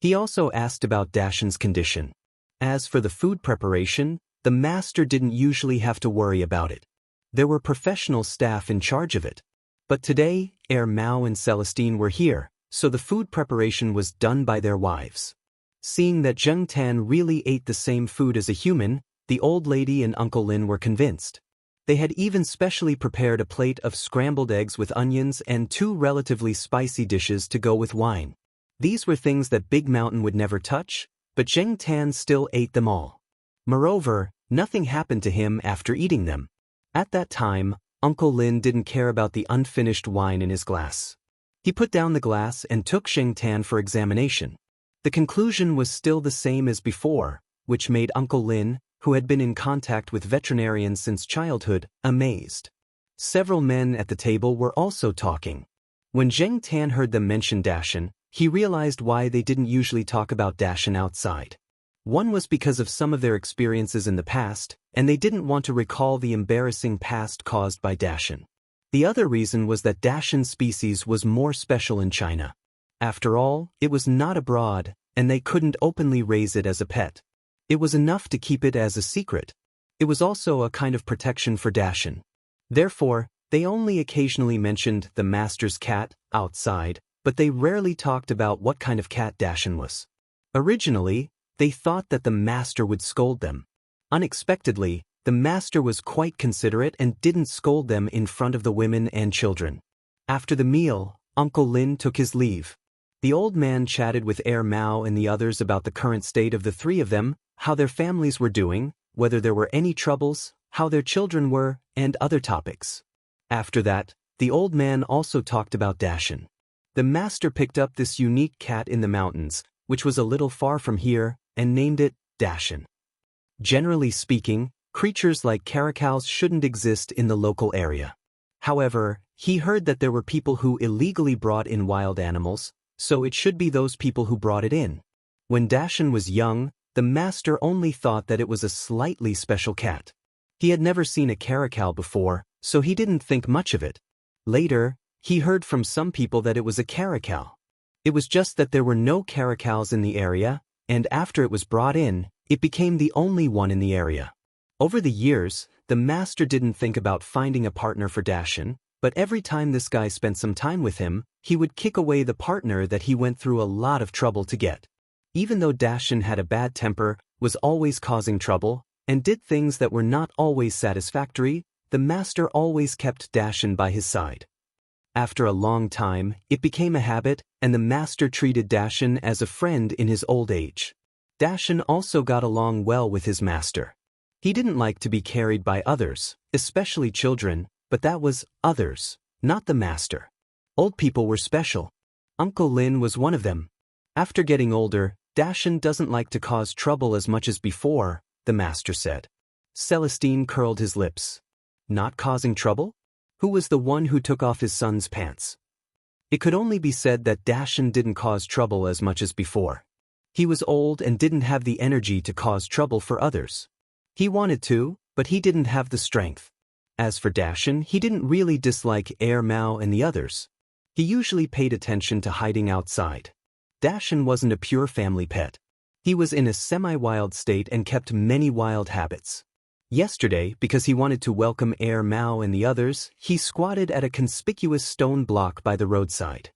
He also asked about Dashin's condition. As for the food preparation, the master didn't usually have to worry about it. There were professional staff in charge of it. But today, Mao and Celestine were here, so the food preparation was done by their wives. Seeing that Zheng Tan really ate the same food as a human, the old lady and Uncle Lin were convinced. They had even specially prepared a plate of scrambled eggs with onions and 2 relatively spicy dishes to go with wine. These were things that Big Mountain would never touch, but Zheng Tan still ate them all. Moreover, nothing happened to him after eating them. At that time, Uncle Lin didn't care about the unfinished wine in his glass. He put down the glass and took Zheng Tan for examination. The conclusion was still the same as before, which made Uncle Lin, who had been in contact with veterinarians since childhood, amazed. Several men at the table were also talking. When Zheng Tan heard them mention Dashin, he realized why they didn't usually talk about Dashin outside. One was because of some of their experiences in the past, and they didn't want to recall the embarrassing past caused by Dashin. The other reason was that Dashin's species was more special in China. After all, it was not abroad, and they couldn't openly raise it as a pet. It was enough to keep it as a secret. It was also a kind of protection for Dashin. Therefore, they only occasionally mentioned the master's cat outside, but they rarely talked about what kind of cat Dashin was. Originally, they thought that the master would scold them. Unexpectedly, the master was quite considerate and didn't scold them in front of the women and children. After the meal, Uncle Lin took his leave. The old man chatted with Mao and the others about the current state of the 3 of them, how their families were doing, whether there were any troubles, how their children were, and other topics. After that, the old man also talked about Dashin. The master picked up this unique cat in the mountains, which was a little far from here, and named it Dashin. Generally speaking, creatures like caracals shouldn't exist in the local area. However, he heard that there were people who illegally brought in wild animals, so it should be those people who brought it in. When Dashin was young, the master only thought that it was a slightly special cat. He had never seen a caracal before, so he didn't think much of it. Later, he heard from some people that it was a caracal. It was just that there were no caracals in the area, and after it was brought in, it became the only one in the area. Over the years, the master didn't think about finding a partner for Dashin, but every time this guy spent some time with him, he would kick away the partner that he went through a lot of trouble to get. Even though Dashin had a bad temper, was always causing trouble, and did things that were not always satisfactory, the master always kept Dashin by his side. After a long time, it became a habit, and the master treated Dashin as a friend in his old age. Dashin also got along well with his master. He didn't like to be carried by others, especially children, but that was others, not the master. Old people were special. Uncle Lin was one of them. After getting older, Dashin doesn't like to cause trouble as much as before, the master said. Celestine curled his lips. Not causing trouble? Who was the one who took off his son's pants? It could only be said that Dashin didn't cause trouble as much as before. He was old and didn't have the energy to cause trouble for others. He wanted to, but he didn't have the strength. As for Dashin, he didn't really dislike Mao and the others. He usually paid attention to hiding outside. Dashin wasn't a pure family pet. He was in a semi-wild state and kept many wild habits. Yesterday, because he wanted to welcome Air Mao and the others, he squatted at a conspicuous stone block by the roadside.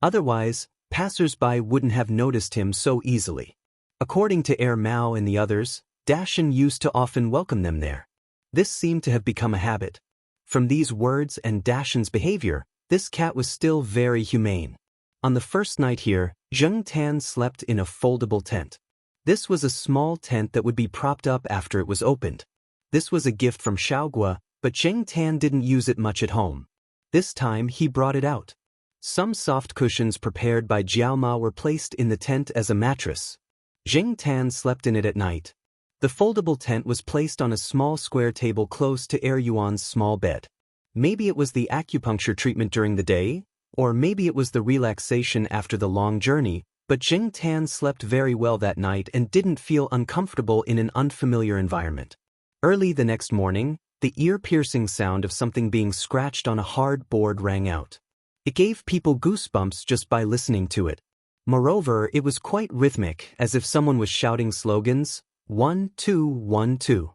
Otherwise, passers-by wouldn't have noticed him so easily. According to Air Mao and the others, Dashan used to often welcome them there. This seemed to have become a habit. From these words and Dashan's behavior, this cat was still very humane. On the first night here, Zheng Tan slept in a foldable tent. This was a small tent that would be propped up after it was opened. This was a gift from Xiaogua, but Zheng Tan didn't use it much at home. This time he brought it out. Some soft cushions prepared by Jiaoma were placed in the tent as a mattress. Zheng Tan slept in it at night. The foldable tent was placed on a small square table close to Er Yuan's small bed. Maybe it was the acupuncture treatment during the day, or maybe it was the relaxation after the long journey, but Zheng Tan slept very well that night and didn't feel uncomfortable in an unfamiliar environment. Early the next morning, the ear-piercing sound of something being scratched on a hard board rang out. It gave people goosebumps just by listening to it. Moreover, it was quite rhythmic, as if someone was shouting slogans, 1, 2, 1, 2.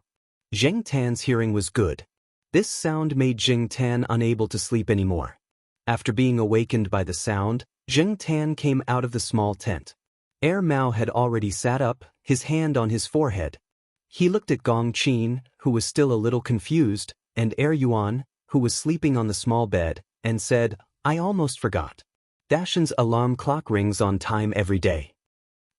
Zheng Tan's hearing was good. This sound made Zheng Tan unable to sleep anymore. After being awakened by the sound, Zheng Tan came out of the small tent. Er Mao had already sat up, his hand on his forehead. He looked at Gong Qin, who was still a little confused, and Er Yuan, who was sleeping on the small bed, and said, "I almost forgot. Dashan's alarm clock rings on time every day."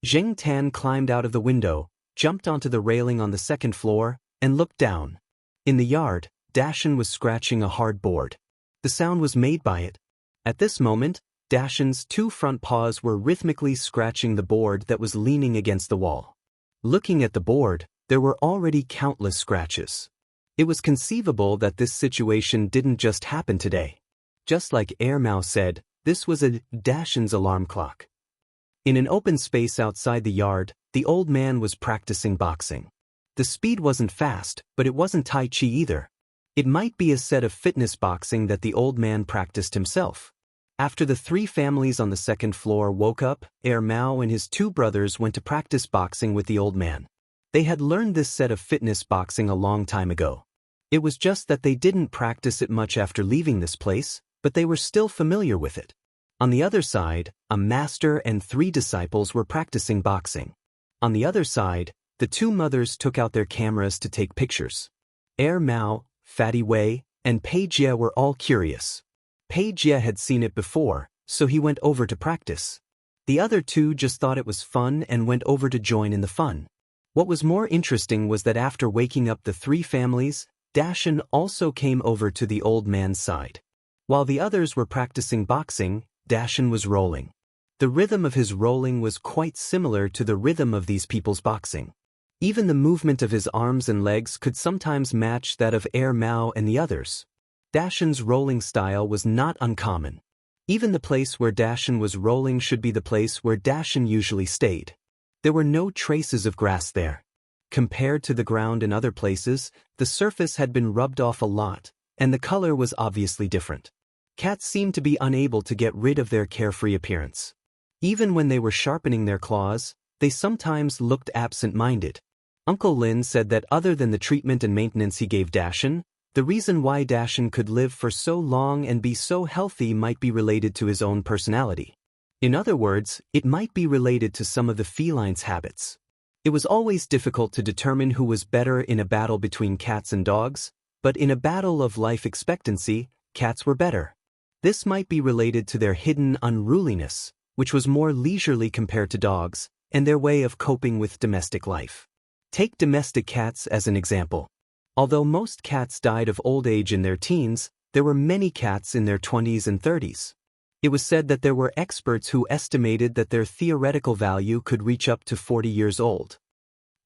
Zheng Tan climbed out of the window, jumped onto the railing on the second floor, and looked down. In the yard, Dashan was scratching a hard board. The sound was made by it. At this moment, Dashan's two front paws were rhythmically scratching the board that was leaning against the wall. Looking at the board, there were already countless scratches. It was conceivable that this situation didn't just happen today. Just like Er Mao said, this was a Dashan's alarm clock. In an open space outside the yard, the old man was practicing boxing. The speed wasn't fast, but it wasn't Tai Chi either. It might be a set of fitness boxing that the old man practiced himself. After the three families on the second floor woke up, Er Mao and his two brothers went to practice boxing with the old man. They had learned this set of fitness boxing a long time ago. It was just that they didn't practice it much after leaving this place, but they were still familiar with it. On the other side, a master and three disciples were practicing boxing. On the other side, the two mothers took out their cameras to take pictures. Er Mao, Fatty Wei, and Pei Jie were all curious. Pei Jie had seen it before, so he went over to practice. The other two just thought it was fun and went over to join in the fun. What was more interesting was that after waking up the three families, Dashan also came over to the old man's side. While the others were practicing boxing, Dashan was rolling. The rhythm of his rolling was quite similar to the rhythm of these people's boxing. Even the movement of his arms and legs could sometimes match that of Er Mao and the others. Dashan's rolling style was not uncommon. Even the place where Dashan was rolling should be the place where Dashan usually stayed. There were no traces of grass there. Compared to the ground in other places, the surface had been rubbed off a lot, and the color was obviously different. Cats seemed to be unable to get rid of their carefree appearance. Even when they were sharpening their claws, they sometimes looked absent-minded. Uncle Lin said that other than the treatment and maintenance he gave Dashan, the reason why Dashan could live for so long and be so healthy might be related to his own personality. In other words, it might be related to some of the feline's habits. It was always difficult to determine who was better in a battle between cats and dogs, but in a battle of life expectancy, cats were better. This might be related to their hidden unruliness, which was more leisurely compared to dogs, and their way of coping with domestic life. Take domestic cats as an example. Although most cats died of old age in their teens, there were many cats in their 20s and 30s. It was said that there were experts who estimated that their theoretical value could reach up to 40 years old.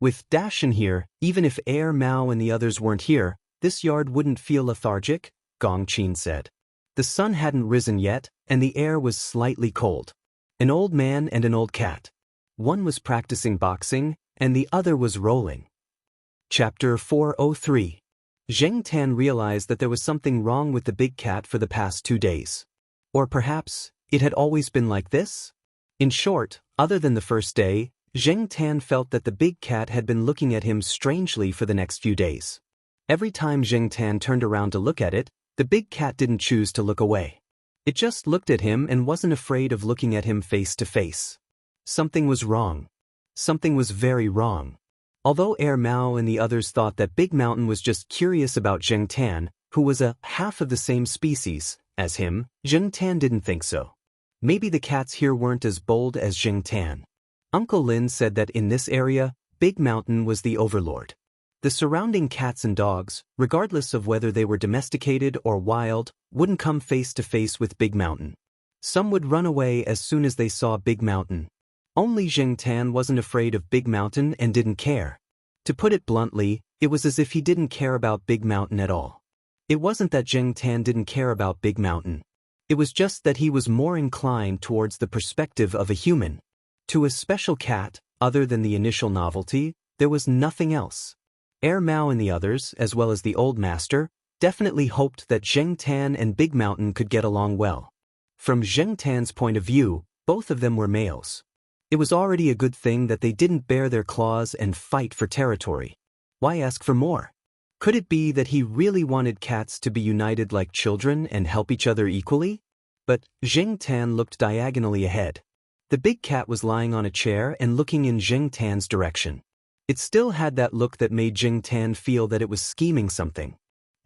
With Dashan here, even if Er Mao and the others weren't here, this yard wouldn't feel lethargic, Gong Qin said. The sun hadn't risen yet, and the air was slightly cold. An old man and an old cat. One was practicing boxing, and the other was rolling. Chapter 403. Zheng Tan realized that there was something wrong with the big cat for the past 2 days. Or perhaps, it had always been like this? In short, other than the first day, Zheng Tan felt that the big cat had been looking at him strangely for the next few days. Every time Zheng Tan turned around to look at it, the big cat didn't choose to look away. It just looked at him and wasn't afraid of looking at him face to face. Something was wrong. Something was very wrong. Although Mao and the others thought that Big Mountain was just curious about Zheng Tan, who was a half of the same species as him, Zheng Tan didn't think so. Maybe the cats here weren't as bold as Zheng Tan. Uncle Lin said that in this area, Big Mountain was the overlord. The surrounding cats and dogs, regardless of whether they were domesticated or wild, wouldn't come face to face with Big Mountain. Some would run away as soon as they saw Big Mountain. Only Zheng Tan wasn't afraid of Big Mountain and didn't care. To put it bluntly, it was as if he didn't care about Big Mountain at all. It wasn't that Zheng Tan didn't care about Big Mountain. It was just that he was more inclined towards the perspective of a human. To a special cat, other than the initial novelty, there was nothing else. Mao and the others, as well as the old master, definitely hoped that Zheng Tan and Big Mountain could get along well. From Zheng Tan's point of view, both of them were males. It was already a good thing that they didn't bare their claws and fight for territory. Why ask for more? Could it be that he really wanted cats to be united like children and help each other equally? But Zheng Tan looked diagonally ahead. The big cat was lying on a chair and looking in Zheng Tan's direction. It still had that look that made Zheng Tan feel that it was scheming something.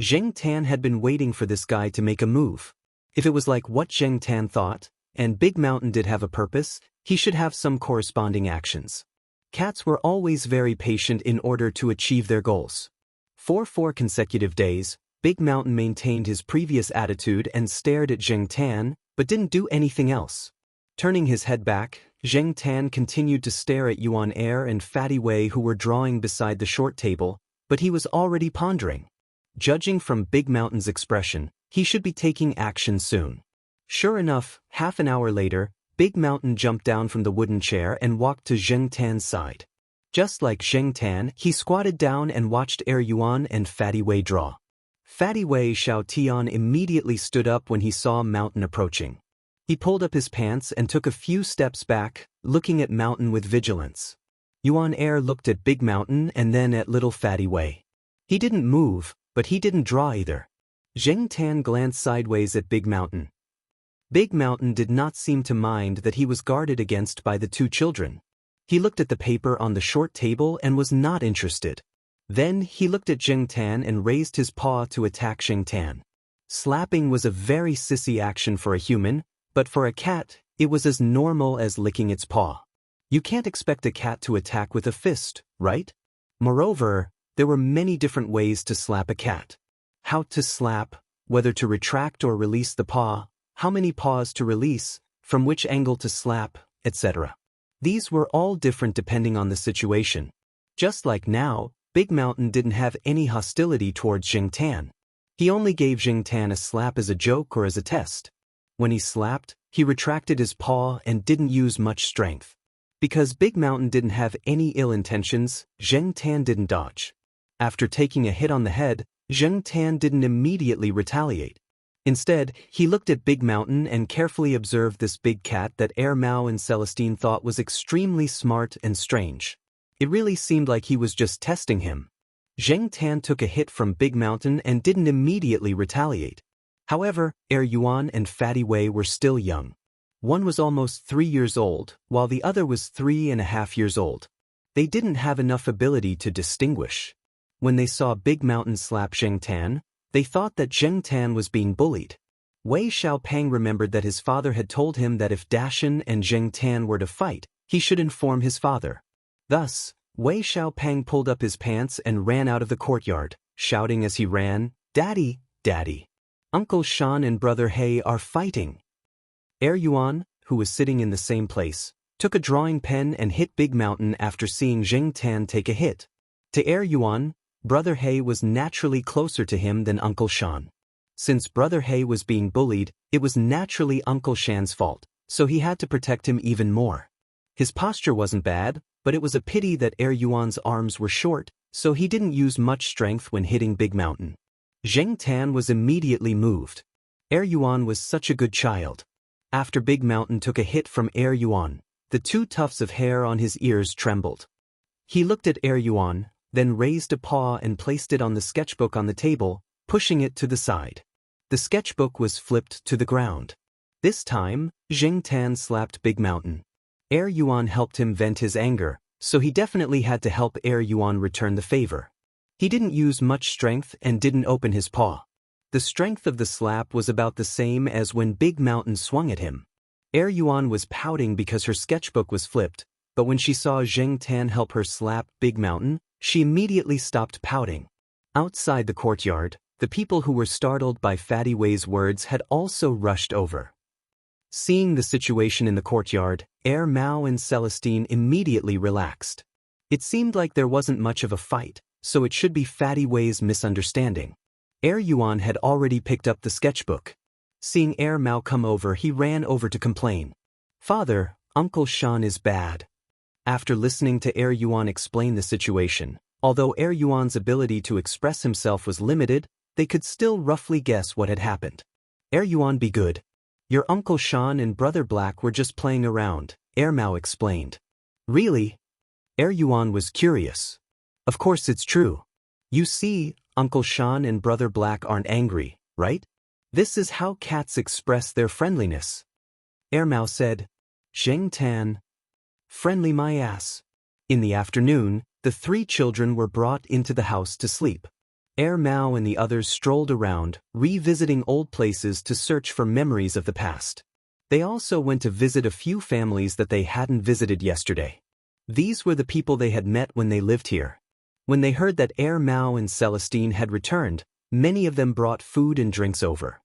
Zheng Tan had been waiting for this guy to make a move. If it was like what Zheng Tan thought, and Big Mountain did have a purpose, he should have some corresponding actions. Cats were always very patient in order to achieve their goals. For 4 consecutive days, Big Mountain maintained his previous attitude and stared at Zheng Tan, but didn't do anything else. Turning his head back, Zheng Tan continued to stare at Yuan and Fatty Wei, who were drawing beside the short table, but he was already pondering. Judging from Big Mountain's expression, he should be taking action soon. Sure enough, half an hour later, Big Mountain jumped down from the wooden chair and walked to Zheng Tan's side. Just like Zheng Tan, he squatted down and watched Yuan and Fatty Wei draw. Fatty Wei Xiao Tian immediately stood up when he saw Mountain approaching. He pulled up his pants and took a few steps back, looking at Mountain with vigilance. Yuan looked at Big Mountain and then at little Fatty Wei. He didn't move, but he didn't draw either. Zheng Tan glanced sideways at Big Mountain. Big Mountain did not seem to mind that he was guarded against by the 2 children. He looked at the paper on the short table and was not interested. Then he looked at Zheng Tan and raised his paw to attack Zheng Tan. Slapping was a very sissy action for a human, but for a cat, it was as normal as licking its paw. You can't expect a cat to attack with a fist, right? Moreover, there were many different ways to slap a cat. How to slap, whether to retract or release the paw, how many paws to release, from which angle to slap, etc. These were all different depending on the situation. Just like now, Big Mountain didn't have any hostility towards Zheng Tan. He only gave Zheng Tan a slap as a joke or as a test. When he slapped, he retracted his paw and didn't use much strength. Because Big Mountain didn't have any ill intentions, Zheng Tan didn't dodge. After taking a hit on the head, Zheng Tan didn't immediately retaliate. Instead, he looked at Big Mountain and carefully observed this big cat that Mao and Celestine thought was extremely smart and strange. It really seemed like he was just testing him. Zheng Tan took a hit from Big Mountain and didn't immediately retaliate. However, Yuan and Fatty Wei were still young. One was almost 3 years old, while the other was 3.5 years old. They didn't have enough ability to distinguish. When they saw Big Mountain slap Zheng Tan, they thought that Zheng Tan was being bullied. Wei Xiaopeng remembered that his father had told him that if Dashan and Zheng Tan were to fight, he should inform his father. Thus, Wei Xiaopeng pulled up his pants and ran out of the courtyard, shouting as he ran, "Daddy, Daddy! Uncle Shan and Brother He are fighting!" Yuan, who was sitting in the same place, took a drawing pen and hit Big Mountain after seeing Zheng Tan take a hit. To Yuan, Brother He was naturally closer to him than Uncle Shan. Since Brother He was being bullied, it was naturally Uncle Shan's fault, so he had to protect him even more. His posture wasn't bad, but it was a pity that Yuan's arms were short, so he didn't use much strength when hitting Big Mountain. Zheng Tan was immediately moved. Yuan was such a good child. After Big Mountain took a hit from Yuan, the 2 tufts of hair on his ears trembled. He looked at Yuan, then raised a paw and placed it on the sketchbook on the table, pushing it to the side. The sketchbook was flipped to the ground. This time, Jing Tan slapped Big Mountain. Air Yuan helped him vent his anger, so he definitely had to help Air Yuan return the favor. He didn't use much strength and didn't open his paw. The strength of the slap was about the same as when Big Mountain swung at him. Air Yuan was pouting because her sketchbook was flipped, but when she saw Jing Tan help her slap Big Mountain, she immediately stopped pouting. Outside the courtyard, the people who were startled by Fatty Wei's words had also rushed over. Seeing the situation in the courtyard, Air Mao and Celestine immediately relaxed. It seemed like there wasn't much of a fight, so it should be Fatty Wei's misunderstanding. Air Yuan had already picked up the sketchbook. Seeing Air Mao come over, he ran over to complain. "Father, Uncle Shan is bad." After listening to Air Yuan explain the situation, although Air Yuan's ability to express himself was limited, they could still roughly guess what had happened. "Air Yuan, be good. Your Uncle Shan and Brother Black were just playing around," Air Mao explained. "Really?" Air Yuan was curious. "Of course it's true. You see, Uncle Shan and Brother Black aren't angry, right? This is how cats express their friendliness." Air Mao said. "Jing Tan. Friendly my ass." In the afternoon, the three children were brought into the house to sleep. Air Mao and the others strolled around, revisiting old places to search for memories of the past. They also went to visit a few families that they hadn't visited yesterday. These were the people they had met when they lived here. When they heard that Air Mao and Celestine had returned, many of them brought food and drinks over.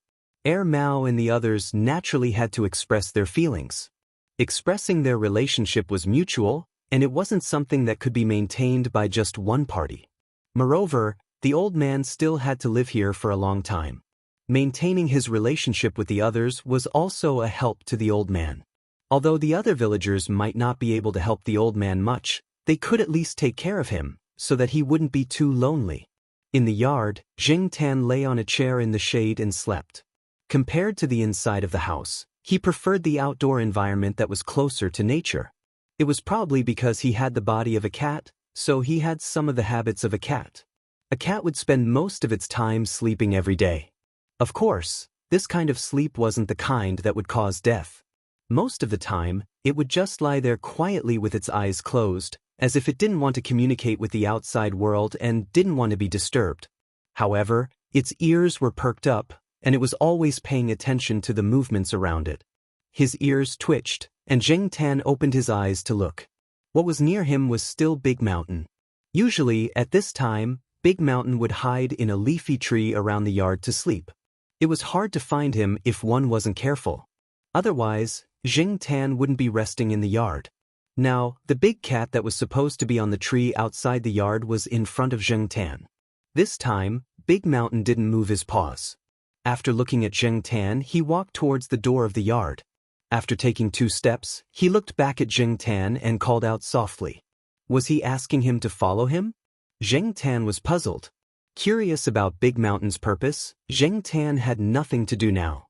Air Mao and the others naturally had to express their feelings. Expressing their relationship was mutual, and it wasn't something that could be maintained by just one party. Moreover, the old man still had to live here for a long time. Maintaining his relationship with the others was also a help to the old man. Although the other villagers might not be able to help the old man much, they could at least take care of him, so that he wouldn't be too lonely. In the yard, Jing Tan lay on a chair in the shade and slept. Compared to the inside of the house, he preferred the outdoor environment that was closer to nature. It was probably because he had the body of a cat, so he had some of the habits of a cat. A cat would spend most of its time sleeping every day. Of course, this kind of sleep wasn't the kind that would cause death. Most of the time, it would just lie there quietly with its eyes closed, as if it didn't want to communicate with the outside world and didn't want to be disturbed. However, its ears were perked up, and it was always paying attention to the movements around it. His ears twitched, and Jing Tan opened his eyes to look. What was near him was still Big Mountain. Usually, at this time, Big Mountain would hide in a leafy tree around the yard to sleep. It was hard to find him if one wasn't careful. Otherwise, Jing Tan wouldn't be resting in the yard. Now, the big cat that was supposed to be on the tree outside the yard was in front of Jing Tan. This time, Big Mountain didn't move his paws. After looking at Jing Tan, he walked towards the door of the yard. After taking 2 steps, he looked back at Jing Tan and called out softly. Was he asking him to follow him? Jing Tan was puzzled. Curious about Big Mountain's purpose, Jing Tan had nothing to do now.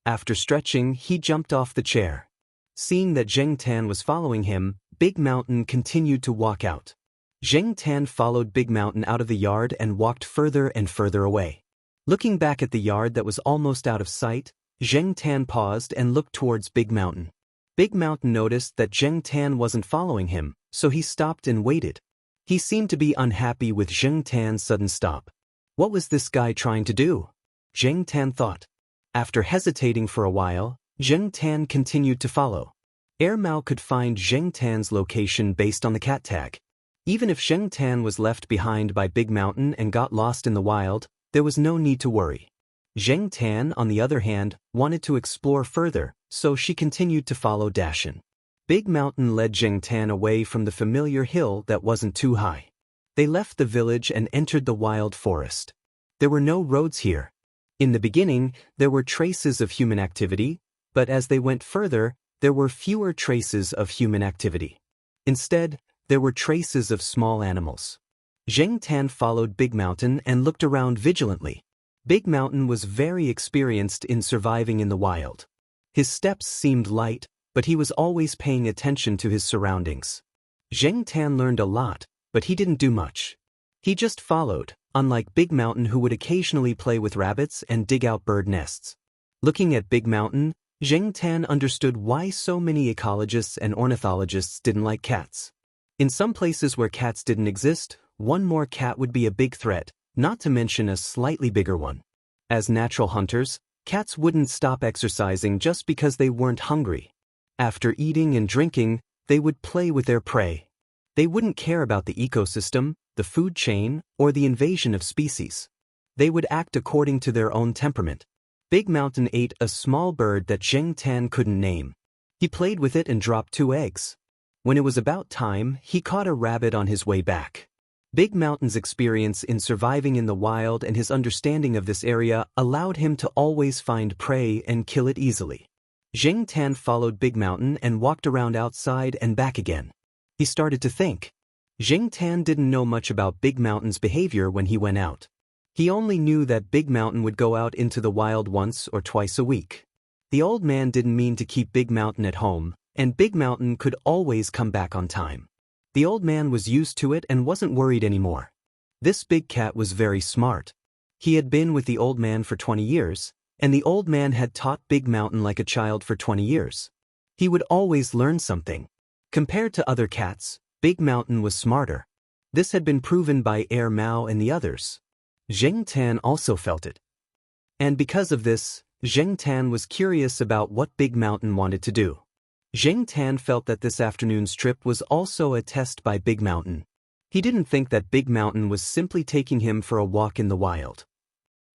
After stretching, he jumped off the chair. Seeing that Jing Tan was following him, Big Mountain continued to walk out. Jing Tan followed Big Mountain out of the yard and walked further and further away. Looking back at the yard that was almost out of sight, Jing Tan paused and looked towards Big Mountain. Big Mountain noticed that Jing Tan wasn't following him, so he stopped and waited. He seemed to be unhappy with Jing Tan's sudden stop. What was this guy trying to do? Jing Tan thought. After hesitating for a while, Jing Tan continued to follow. Air Mao could find Jing Tan's location based on the cat tag. Even if Jing Tan was left behind by Big Mountain and got lost in the wild, there was no need to worry. Jing Tan, on the other hand, wanted to explore further, so she continued to follow Dashin. Big Mountain led Jing Tan away from the familiar hill that wasn't too high. They left the village and entered the wild forest. There were no roads here. In the beginning, there were traces of human activity, but as they went further, there were fewer traces of human activity. Instead, there were traces of small animals. Jing Tan followed Big Mountain and looked around vigilantly. Big Mountain was very experienced in surviving in the wild. His steps seemed light, but he was always paying attention to his surroundings. Jing Tan learned a lot, but he didn't do much. He just followed, unlike Big Mountain, who would occasionally play with rabbits and dig out bird nests. Looking at Big Mountain, Zheng Tan understood why so many ecologists and ornithologists didn't like cats. In some places where cats didn't exist, one more cat would be a big threat, not to mention a slightly bigger one. As natural hunters, cats wouldn't stop exercising just because they weren't hungry. After eating and drinking, they would play with their prey. They wouldn't care about the ecosystem, the food chain, or the invasion of species. They would act according to their own temperament. Big Mountain ate a small bird that Zheng Tan couldn't name. He played with it and dropped 2 eggs. When it was about time, he caught a rabbit on his way back. Big Mountain's experience in surviving in the wild and his understanding of this area allowed him to always find prey and kill it easily. Zheng Tan followed Big Mountain and walked around outside and back again. He started to think. Zheng Tan didn't know much about Big Mountain's behavior when he went out. He only knew that Big Mountain would go out into the wild once or twice a week. The old man didn't mean to keep Big Mountain at home, and Big Mountain could always come back on time. The old man was used to it and wasn't worried anymore. This big cat was very smart. He had been with the old man for 20 years, and the old man had taught Big Mountain like a child for 20 years. He would always learn something. Compared to other cats, Big Mountain was smarter. This had been proven by Mao and the others. Zheng Tan also felt it. And because of this, Zheng Tan was curious about what Big Mountain wanted to do. Zheng Tan felt that this afternoon's trip was also a test by Big Mountain. He didn't think that Big Mountain was simply taking him for a walk in the wild.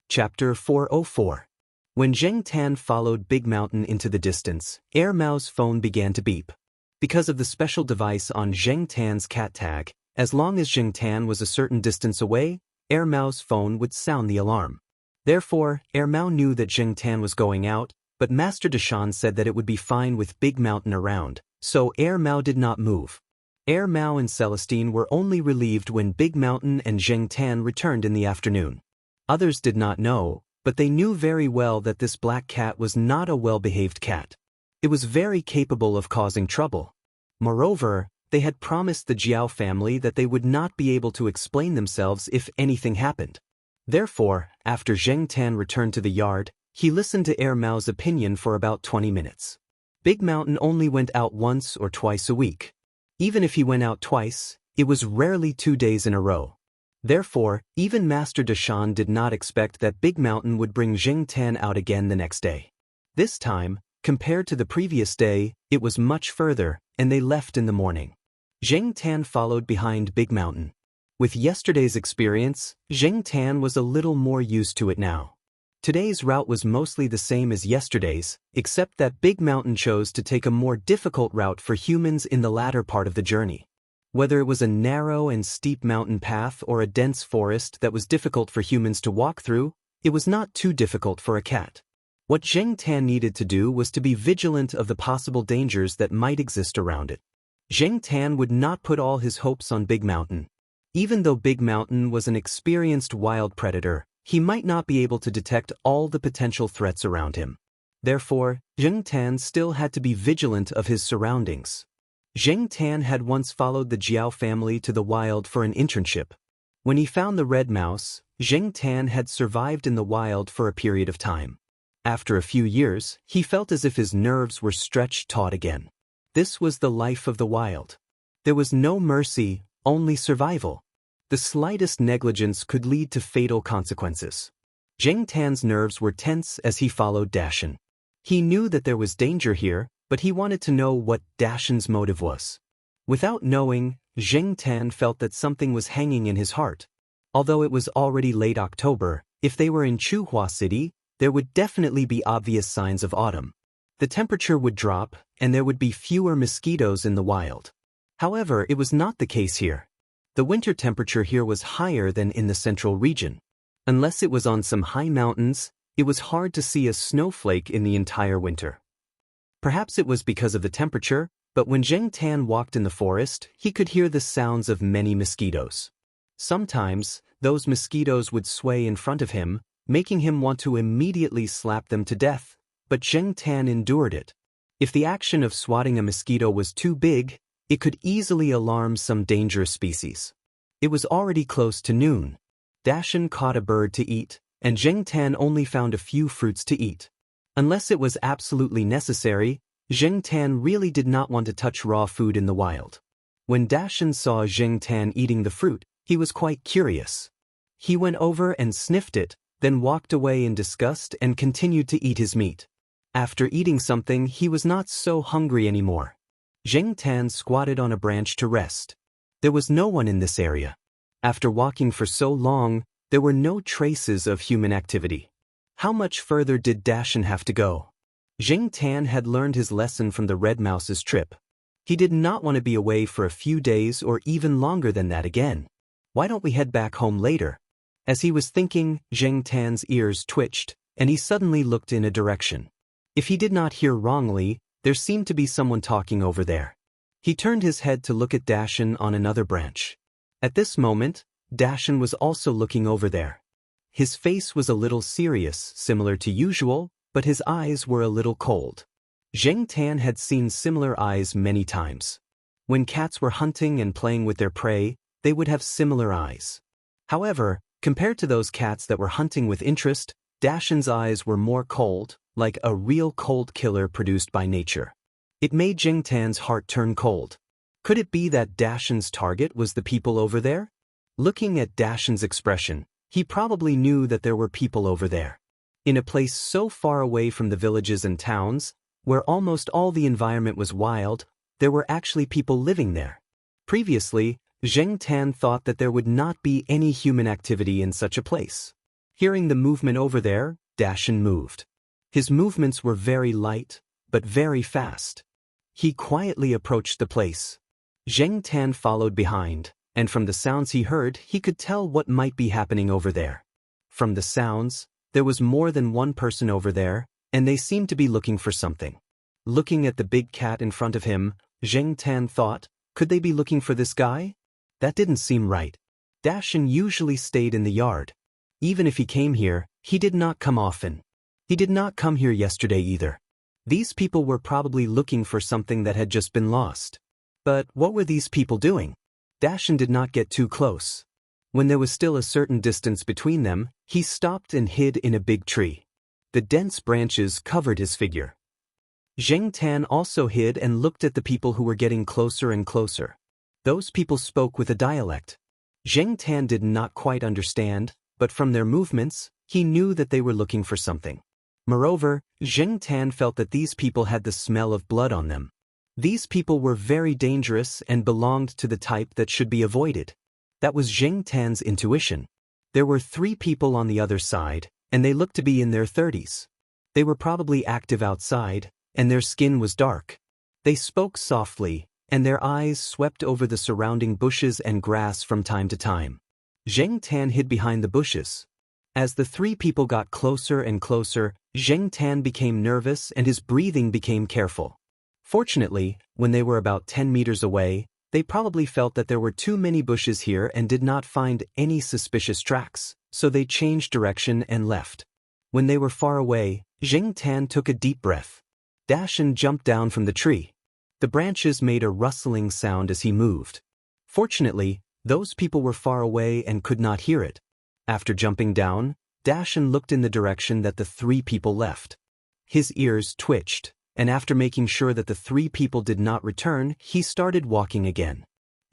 Chapter 404. When Zheng Tan followed Big Mountain into the distance, Mao's phone began to beep. Because of the special device on Zheng Tan's cat tag, as long as Zheng Tan was a certain distance away, Mao's phone would sound the alarm. Therefore, Mao knew that Zheng Tan was going out, but Master Deshan said that it would be fine with Big Mountain around, so Mao did not move. Mao and Celestine were only relieved when Big Mountain and Zheng Tan returned in the afternoon. Others did not know, but they knew very well that this black cat was not a well-behaved cat. It was very capable of causing trouble. Moreover, they had promised the Jiao family that they would not be able to explain themselves if anything happened. Therefore, after Zheng Tan returned to the yard, he listened to Mao's opinion for about 20 minutes. Big Mountain only went out once or twice a week. Even if he went out twice, it was rarely 2 days in a row. Therefore, even Master Deshan did not expect that Big Mountain would bring Zheng Tan out again the next day. This time, compared to the previous day, it was much further, and they left in the morning. Zheng Tan followed behind Big Mountain. With yesterday's experience, Zheng Tan was a little more used to it now. Today's route was mostly the same as yesterday's, except that Big Mountain chose to take a more difficult route for humans in the latter part of the journey. Whether it was a narrow and steep mountain path or a dense forest that was difficult for humans to walk through, it was not too difficult for a cat. What Zheng Tan needed to do was to be vigilant of the possible dangers that might exist around it. Zheng Tan would not put all his hopes on Big Mountain. Even though Big Mountain was an experienced wild predator, he might not be able to detect all the potential threats around him. Therefore, Zheng Tan still had to be vigilant of his surroundings. Zheng Tan had once followed the Jiao family to the wild for an internship. When he found the red mouse, Zheng Tan had survived in the wild for a period of time. After a few years, he felt as if his nerves were stretched taut again. This was the life of the wild. There was no mercy, only survival. The slightest negligence could lead to fatal consequences. Zheng Tan's nerves were tense as he followed Dashan. He knew that there was danger here, but he wanted to know what Dashan's motive was. Without knowing, Zheng Tan felt that something was hanging in his heart. Although it was already late October, if they were in Chuhua City, there would definitely be obvious signs of autumn. The temperature would drop, and there would be fewer mosquitoes in the wild. However, it was not the case here. The winter temperature here was higher than in the central region. Unless it was on some high mountains, it was hard to see a snowflake in the entire winter. Perhaps it was because of the temperature, but when Zheng Tan walked in the forest, he could hear the sounds of many mosquitoes. Sometimes, those mosquitoes would sway in front of him, making him want to immediately slap them to death, but Zheng Tan endured it. If the action of swatting a mosquito was too big, it could easily alarm some dangerous species. It was already close to noon. Dacian caught a bird to eat, and Zheng Tan only found a few fruits to eat. Unless it was absolutely necessary, Zheng Tan really did not want to touch raw food in the wild. When Dacian saw Zheng Tan eating the fruit, he was quite curious. He went over and sniffed it, then walked away in disgust and continued to eat his meat. After eating something, he was not so hungry anymore. Zheng Tan squatted on a branch to rest. There was no one in this area. After walking for so long, there were no traces of human activity. How much further did Dacian have to go? Zheng Tan had learned his lesson from the Red Mouse's trip. He did not want to be away for a few days or even longer than that again. Why don't we head back home later? As he was thinking, Zheng Tan's ears twitched, and he suddenly looked in a direction. If he did not hear wrongly, there seemed to be someone talking over there. He turned his head to look at Dacian on another branch. At this moment, Dacian was also looking over there. His face was a little serious, similar to usual, but his eyes were a little cold. Zheng Tan had seen similar eyes many times. When cats were hunting and playing with their prey, they would have similar eyes. However, compared to those cats that were hunting with interest, Dacian's eyes were more cold, like a real cold killer produced by nature. It made Zheng Tan's heart turn cold. Could it be that Dacian's target was the people over there? Looking at Dacian's expression, he probably knew that there were people over there. In a place so far away from the villages and towns, where almost all the environment was wild, there were actually people living there. Previously, Zheng Tan thought that there would not be any human activity in such a place. Hearing the movement over there, Dacian moved. His movements were very light, but very fast. He quietly approached the place. Zheng Tan followed behind, and from the sounds he heard, he could tell what might be happening over there. From the sounds, there was more than one person over there, and they seemed to be looking for something. Looking at the big cat in front of him, Zheng Tan thought, could they be looking for this guy? That didn't seem right. Dacian usually stayed in the yard. Even if he came here, he did not come often. He did not come here yesterday either. These people were probably looking for something that had just been lost. But what were these people doing? Dacian did not get too close. When there was still a certain distance between them, he stopped and hid in a big tree. The dense branches covered his figure. Zheng Tan also hid and looked at the people who were getting closer and closer. Those people spoke with a dialect. Zheng Tan did not quite understand, but from their movements, he knew that they were looking for something. Moreover, Zheng Tan felt that these people had the smell of blood on them. These people were very dangerous and belonged to the type that should be avoided. That was Zheng Tan's intuition. There were 3 people on the other side, and they looked to be in their 30s. They were probably active outside, and their skin was dark. They spoke softly, and their eyes swept over the surrounding bushes and grass from time to time. Zheng Tan hid behind the bushes. As the 3 people got closer and closer, Zheng Tan became nervous and his breathing became careful. Fortunately, when they were about 10 meters away, they probably felt that there were too many bushes here and did not find any suspicious tracks, so they changed direction and left. When they were far away, Zheng Tan took a deep breath. Dacian jumped down from the tree. The branches made a rustling sound as he moved. Fortunately, those people were far away and could not hear it. After jumping down, Dacian looked in the direction that the 3 people left. His ears twitched, and after making sure that the 3 people did not return, he started walking again.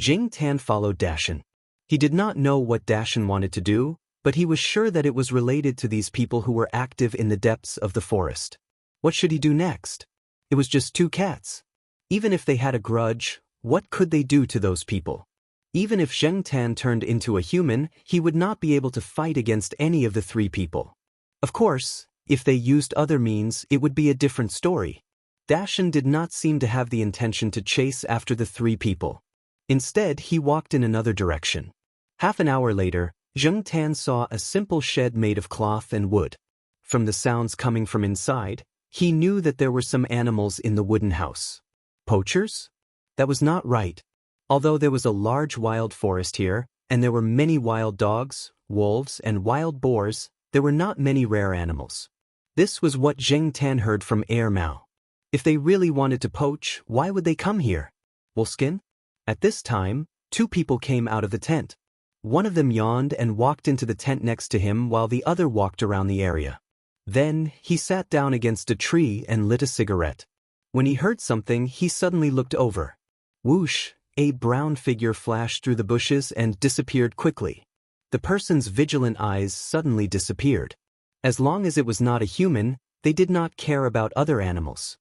Zheng Tan followed Dacian. He did not know what Dacian wanted to do, but he was sure that it was related to these people who were active in the depths of the forest. What should he do next? It was just 2 cats. Even if they had a grudge, what could they do to those people? Even if Zheng Tan turned into a human, he would not be able to fight against any of the 3 people. Of course, if they used other means, it would be a different story. Dacian did not seem to have the intention to chase after the 3 people. Instead, he walked in another direction. Half an hour later, Zheng Tan saw a simple shed made of cloth and wood. From the sounds coming from inside, he knew that there were some animals in the wooden house. Poachers? That was not right. Although there was a large wild forest here, and there were many wild dogs, wolves, and wild boars, there were not many rare animals. This was what Zheng Tan heard from Air Mao. If they really wanted to poach, why would they come here? Wolfskin? At this time, 2 people came out of the tent. One of them yawned and walked into the tent next to him while the other walked around the area. Then, he sat down against a tree and lit a cigarette. When he heard something, he suddenly looked over. Whoosh, a brown figure flashed through the bushes and disappeared quickly. The person's vigilant eyes suddenly disappeared. As long as it was not a human, they did not care about other animals.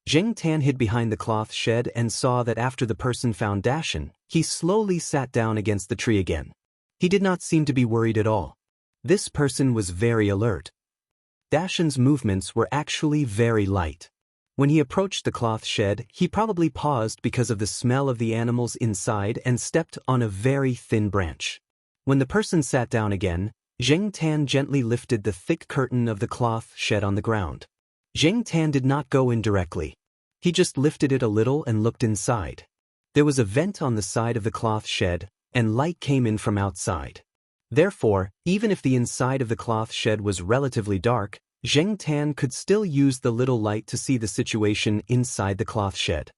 Zheng Tan hid behind the cloth shed and saw that after the person found Dashan, he slowly sat down against the tree again. He did not seem to be worried at all. This person was very alert. Dashan's movements were actually very light. When he approached the cloth shed, he probably paused because of the smell of the animals inside and stepped on a very thin branch. When the person sat down again, Zheng Tan gently lifted the thick curtain of the cloth shed on the ground. Zheng Tan did not go in directly. He just lifted it a little and looked inside. There was a vent on the side of the cloth shed, and light came in from outside. Therefore, even if the inside of the cloth shed was relatively dark, Zheng Tan could still use the little light to see the situation inside the cloth shed.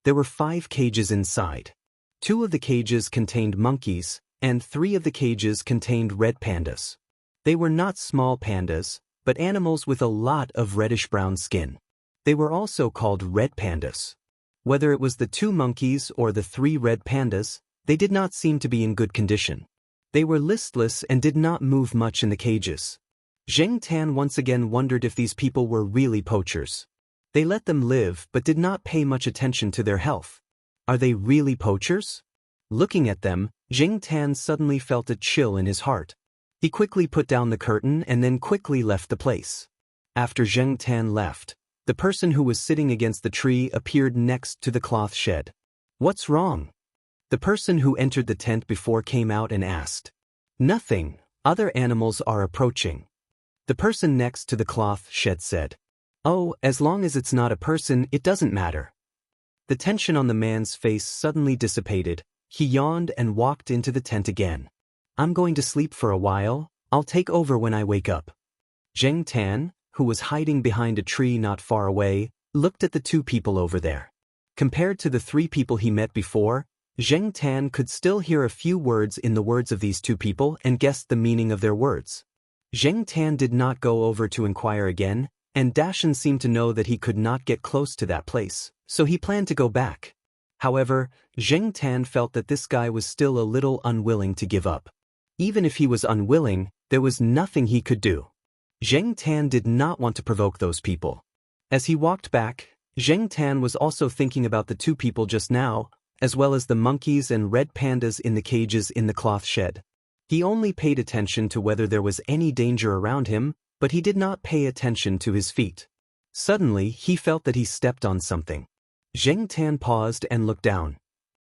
There were 5 cages inside. 2 of the cages contained monkeys, and 3 of the cages contained red pandas. They were not small pandas, but animals with a lot of reddish-brown skin. They were also called red pandas. Whether it was the 2 monkeys or the 3 red pandas, they did not seem to be in good condition. They were listless and did not move much in the cages. Zheng Tan once again wondered if these people were really poachers. They let them live but did not pay much attention to their health. Are they really poachers? Looking at them, Zheng Tan suddenly felt a chill in his heart. He quickly put down the curtain and then quickly left the place. After Zheng Tan left, the person who was sitting against the tree appeared next to the cloth shed. What's wrong? The person who entered the tent before came out and asked. Nothing, other animals are approaching. The person next to the cloth shed said. Oh, as long as it's not a person, it doesn't matter. The tension on the man's face suddenly dissipated. He yawned and walked into the tent again. I'm going to sleep for a while, I'll take over when I wake up. Zheng Tan, who was hiding behind a tree not far away, looked at the 2 people over there. Compared to the 3 people he met before, Zheng Tan could still hear a few words in the words of these 2 people and guessed the meaning of their words. Zheng Tan did not go over to inquire again, and Dashan seemed to know that he could not get close to that place, so he planned to go back. However, Zheng Tan felt that this guy was still a little unwilling to give up. Even if he was unwilling, there was nothing he could do. Zheng Tan did not want to provoke those people. As he walked back, Zheng Tan was also thinking about the 2 people just now, as well as the monkeys and red pandas in the cages in the cloth shed. He only paid attention to whether there was any danger around him, but he did not pay attention to his feet. Suddenly, he felt that he stepped on something. Zheng Tan paused and looked down.